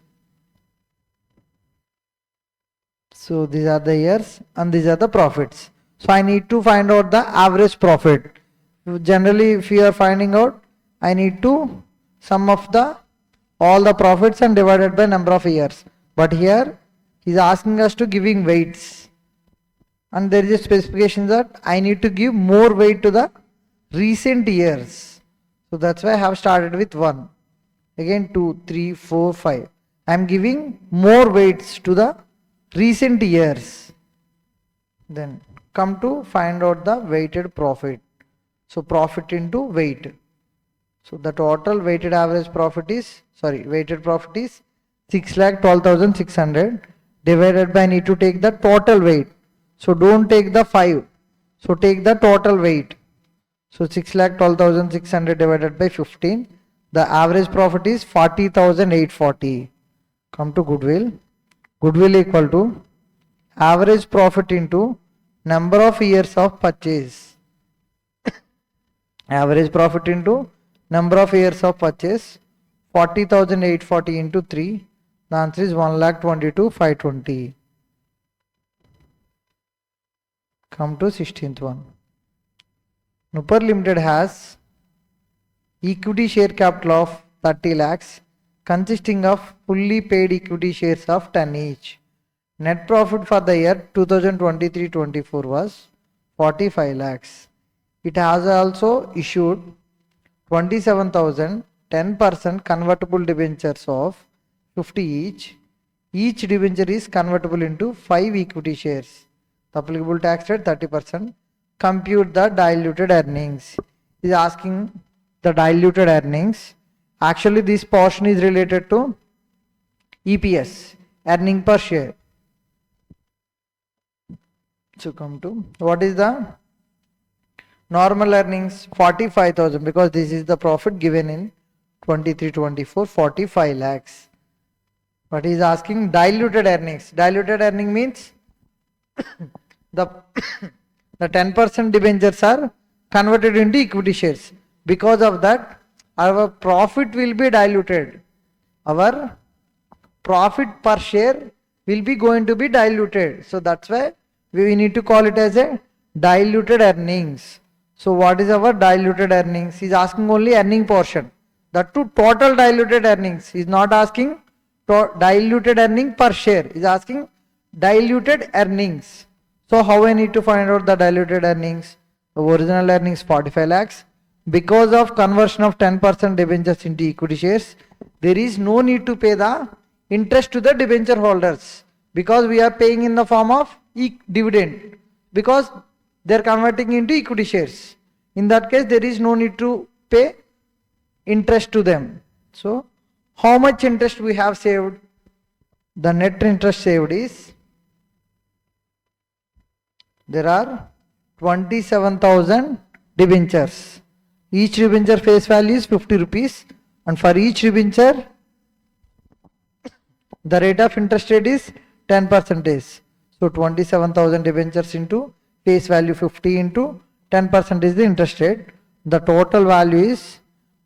[SPEAKER 1] So these are the years and these are the profits. So I need to find out the average profit. Generally if you are finding out, I need to sum of the all the profits and divided by number of years. But here he is asking us to giving weights. And there is a specification that I need to give more weight to the recent years. So that's why I have started with 1. Again 2, 3, 4, 5. I am giving more weights to the recent years. Then come to find out the weighted profit. So profit into weight. So the total weighted average profit is, weighted profit is 6,12,600 divided by, I need to take the total weight. So don't take the 5. So take the total weight. So 6,12,600 divided by 15. The average profit is 40,840. Come to goodwill. Goodwill equal to average profit into number of years of purchase. Average profit into number of years of purchase. 40,840 into 3. The answer is 1,22,520. Come to 16th one. Nupur Limited has equity share capital of 30 lakhs consisting of fully paid equity shares of 10 each. Net profit for the year 2023-24 was 45 lakhs. It has also issued 27,000 10% convertible debentures of 50 each. Each debenture is convertible into 5 equity shares. The applicable tax rate 30%. Compute the diluted earnings. Is asking the diluted earnings. Actually this portion is related to EPS, earning per share. So come to what is the normal earnings? 45,000, because this is the profit given in 23-24, 45 lakhs. But he is asking diluted earnings. Diluted earning means the 10% debentures are converted into equity shares. Because of that, our profit will be diluted. Our profit per share will be going to be diluted. So that's why we need to call it as a diluted earnings. So what is our diluted earnings? He's asking only earning portion. That too total diluted earnings. He's not asking diluted earning per share. He's asking diluted earnings. So how I need to find out the diluted earnings? The original earnings 45 lakhs. Because of conversion of 10% debentures into equity shares, there is no need to pay the interest to the debenture holders, because we are paying in the form of dividend, because they are converting into equity shares. In that case, there is no need to pay interest to them. So how much interest we have saved? The net interest saved is, there are 27,000 debentures. Each debenture face value is 50 rupees, and for each debenture the rate of interest rate is 10%. So 27,000 debentures into face value 50 into 10% is the interest rate. The total value is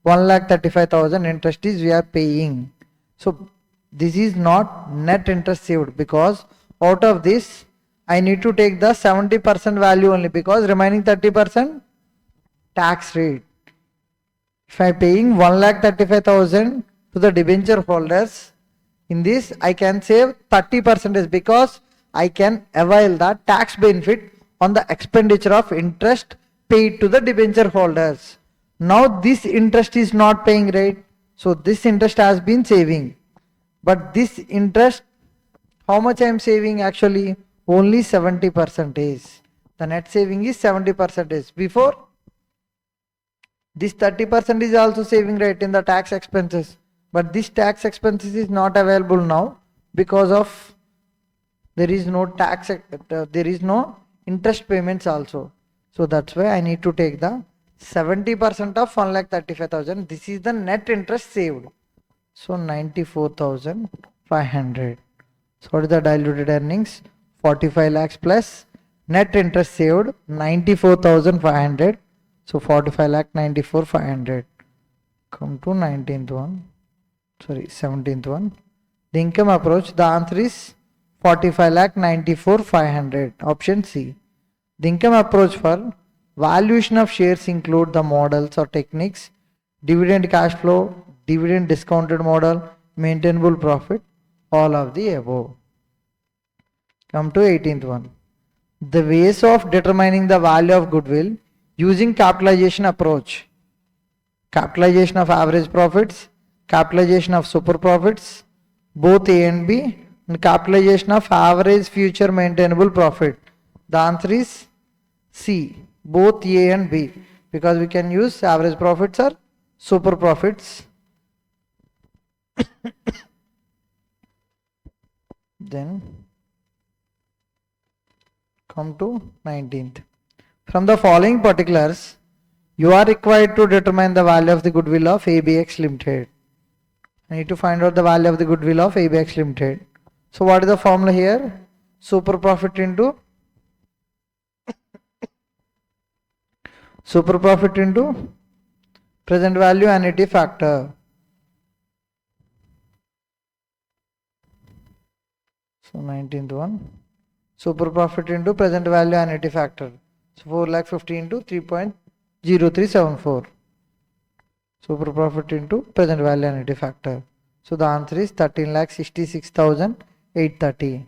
[SPEAKER 1] 1,35,000 interest is we are paying. So this is not net interest saved, because out of this I need to take the 70% value only, because remaining 30% tax rate. If I am paying 1,35,000 to the debenture holders, in this I can save 30%, because I can avail the tax benefit on the expenditure of interest paid to the debenture holders. Now this interest is not paying, right? So this interest has been saving. But this interest, how much I am saving actually? Only 70%. The net saving is 70%. Before, this 30% is also saving, right, in the tax expenses. But this tax expenses is not available now, because of there is no tax, there is no interest payments also. So that's why I need to take the 70% of 1,35,000. This is the net interest saved. So 94,500. So what is the diluted earnings? 45 lakhs plus net interest saved 94,500. So 45 lakh 94,500. Come to 19th one. Sorry, 17th one. The income approach, the answer is 45 lakh 94,500. Option C. The income approach for valuation of shares include the models or techniques: dividend cash flow, dividend discounted model, maintainable profit, all of the above. Come to 18th one. The ways of determining the value of goodwill using capitalization approach: capitalization of average profits, capitalization of super profits, both A and B, and capitalization of average future maintainable profit. The answer is C, both A and B, because we can use average profits or super profits. Then come to 19th. From the following particulars, you are required to determine the value of the goodwill of ABX Limited. I need to find out the value of the goodwill of ABX Limited. So what is the formula here? Super profit into present value annuity factor. So 19th one. Super profit into present value annuity factor. So 4,50,000 into 3.0374. Super profit into present value annuity factor. So the answer is 13,66,830.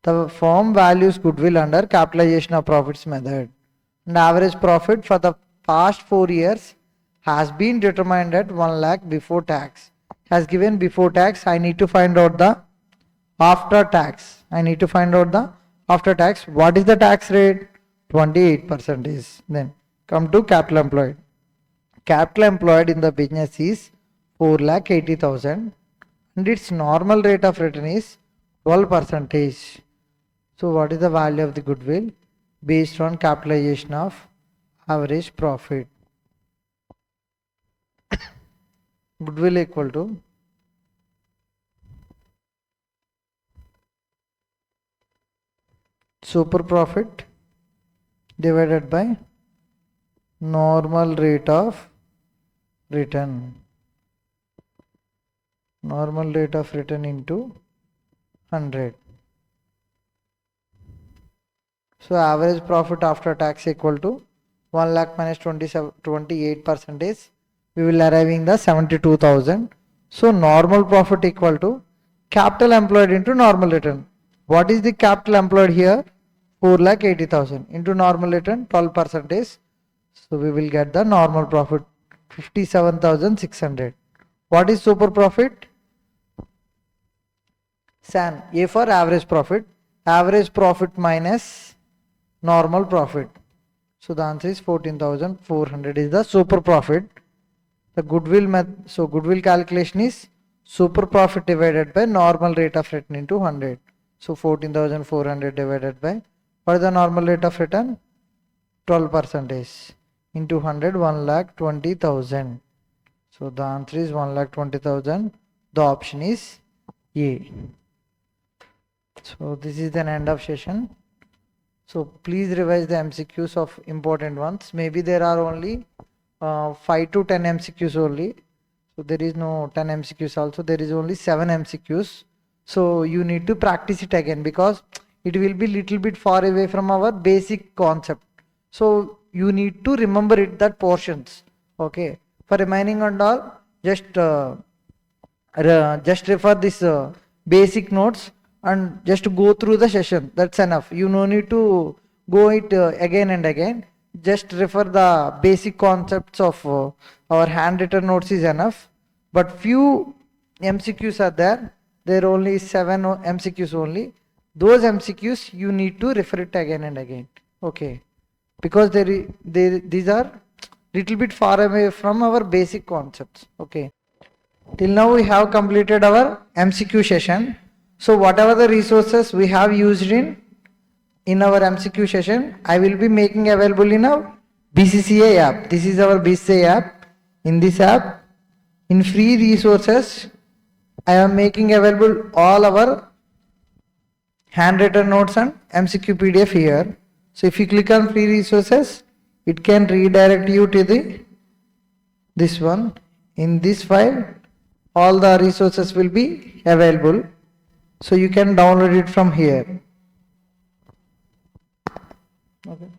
[SPEAKER 1] The firm values goodwill under capitalization of profits method, and average profit for the past 4 years has been determined at 1 lakh before tax. Has given before tax, I need to find out the after tax. After tax. What is the tax rate? 28%. Then come to capital employed. Capital employed in the business is 4,80,000, and its normal rate of return is 12%. So what is the value of the goodwill based on capitalization of average profit? Goodwill equal to super profit divided by normal rate of return. Normal rate of return into 100. So average profit after tax equal to 1 lakh minus 28%. We will arriving the 72,000. So normal profit equal to capital employed into normal return. What is the capital employed here? 4,80,000 into normal return 12%. So we will get the normal profit 57,600. What is super profit? SAN, A for average profit. Average profit minus normal profit. So the answer is 14,400 is the super profit. The goodwill so goodwill calculation is super profit divided by normal rate of return into 100. So 14,400 divided by, what is the normal rate of return? 12% into 100, 1,20,000. So the answer is 1,20,000. The option is A. So this is the end of session. So please revise the MCQs of important ones. Maybe there are only 5 to 10 MCQs only. So there is no 10 MCQs also. There is only 7 MCQs. So you need to practice it again because it will be little bit far away from our basic concept. So you need to remember it, that portions. Okay. For remaining and all, just refer this basic notes and just go through the session. That's enough. You no need to go it again and again. Just refer the basic concepts of our handwritten notes is enough. But few MCQs are there. There are only 7 MCQs only. Those MCQs you need to refer it again and again. Okay. Because these are little bit far away from our basic concepts. Okay. Till now we have completed our MCQ session. So whatever the resources we have used in our MCQ session, I will be making available in our BCCA app. This is our BCCA app. In this app, in free resources, I am making available all our handwritten notes and MCQ PDF here. So if you click on free resources, it can redirect you to this one. In this file, all the resources will be available. So you can download it from here. Okay.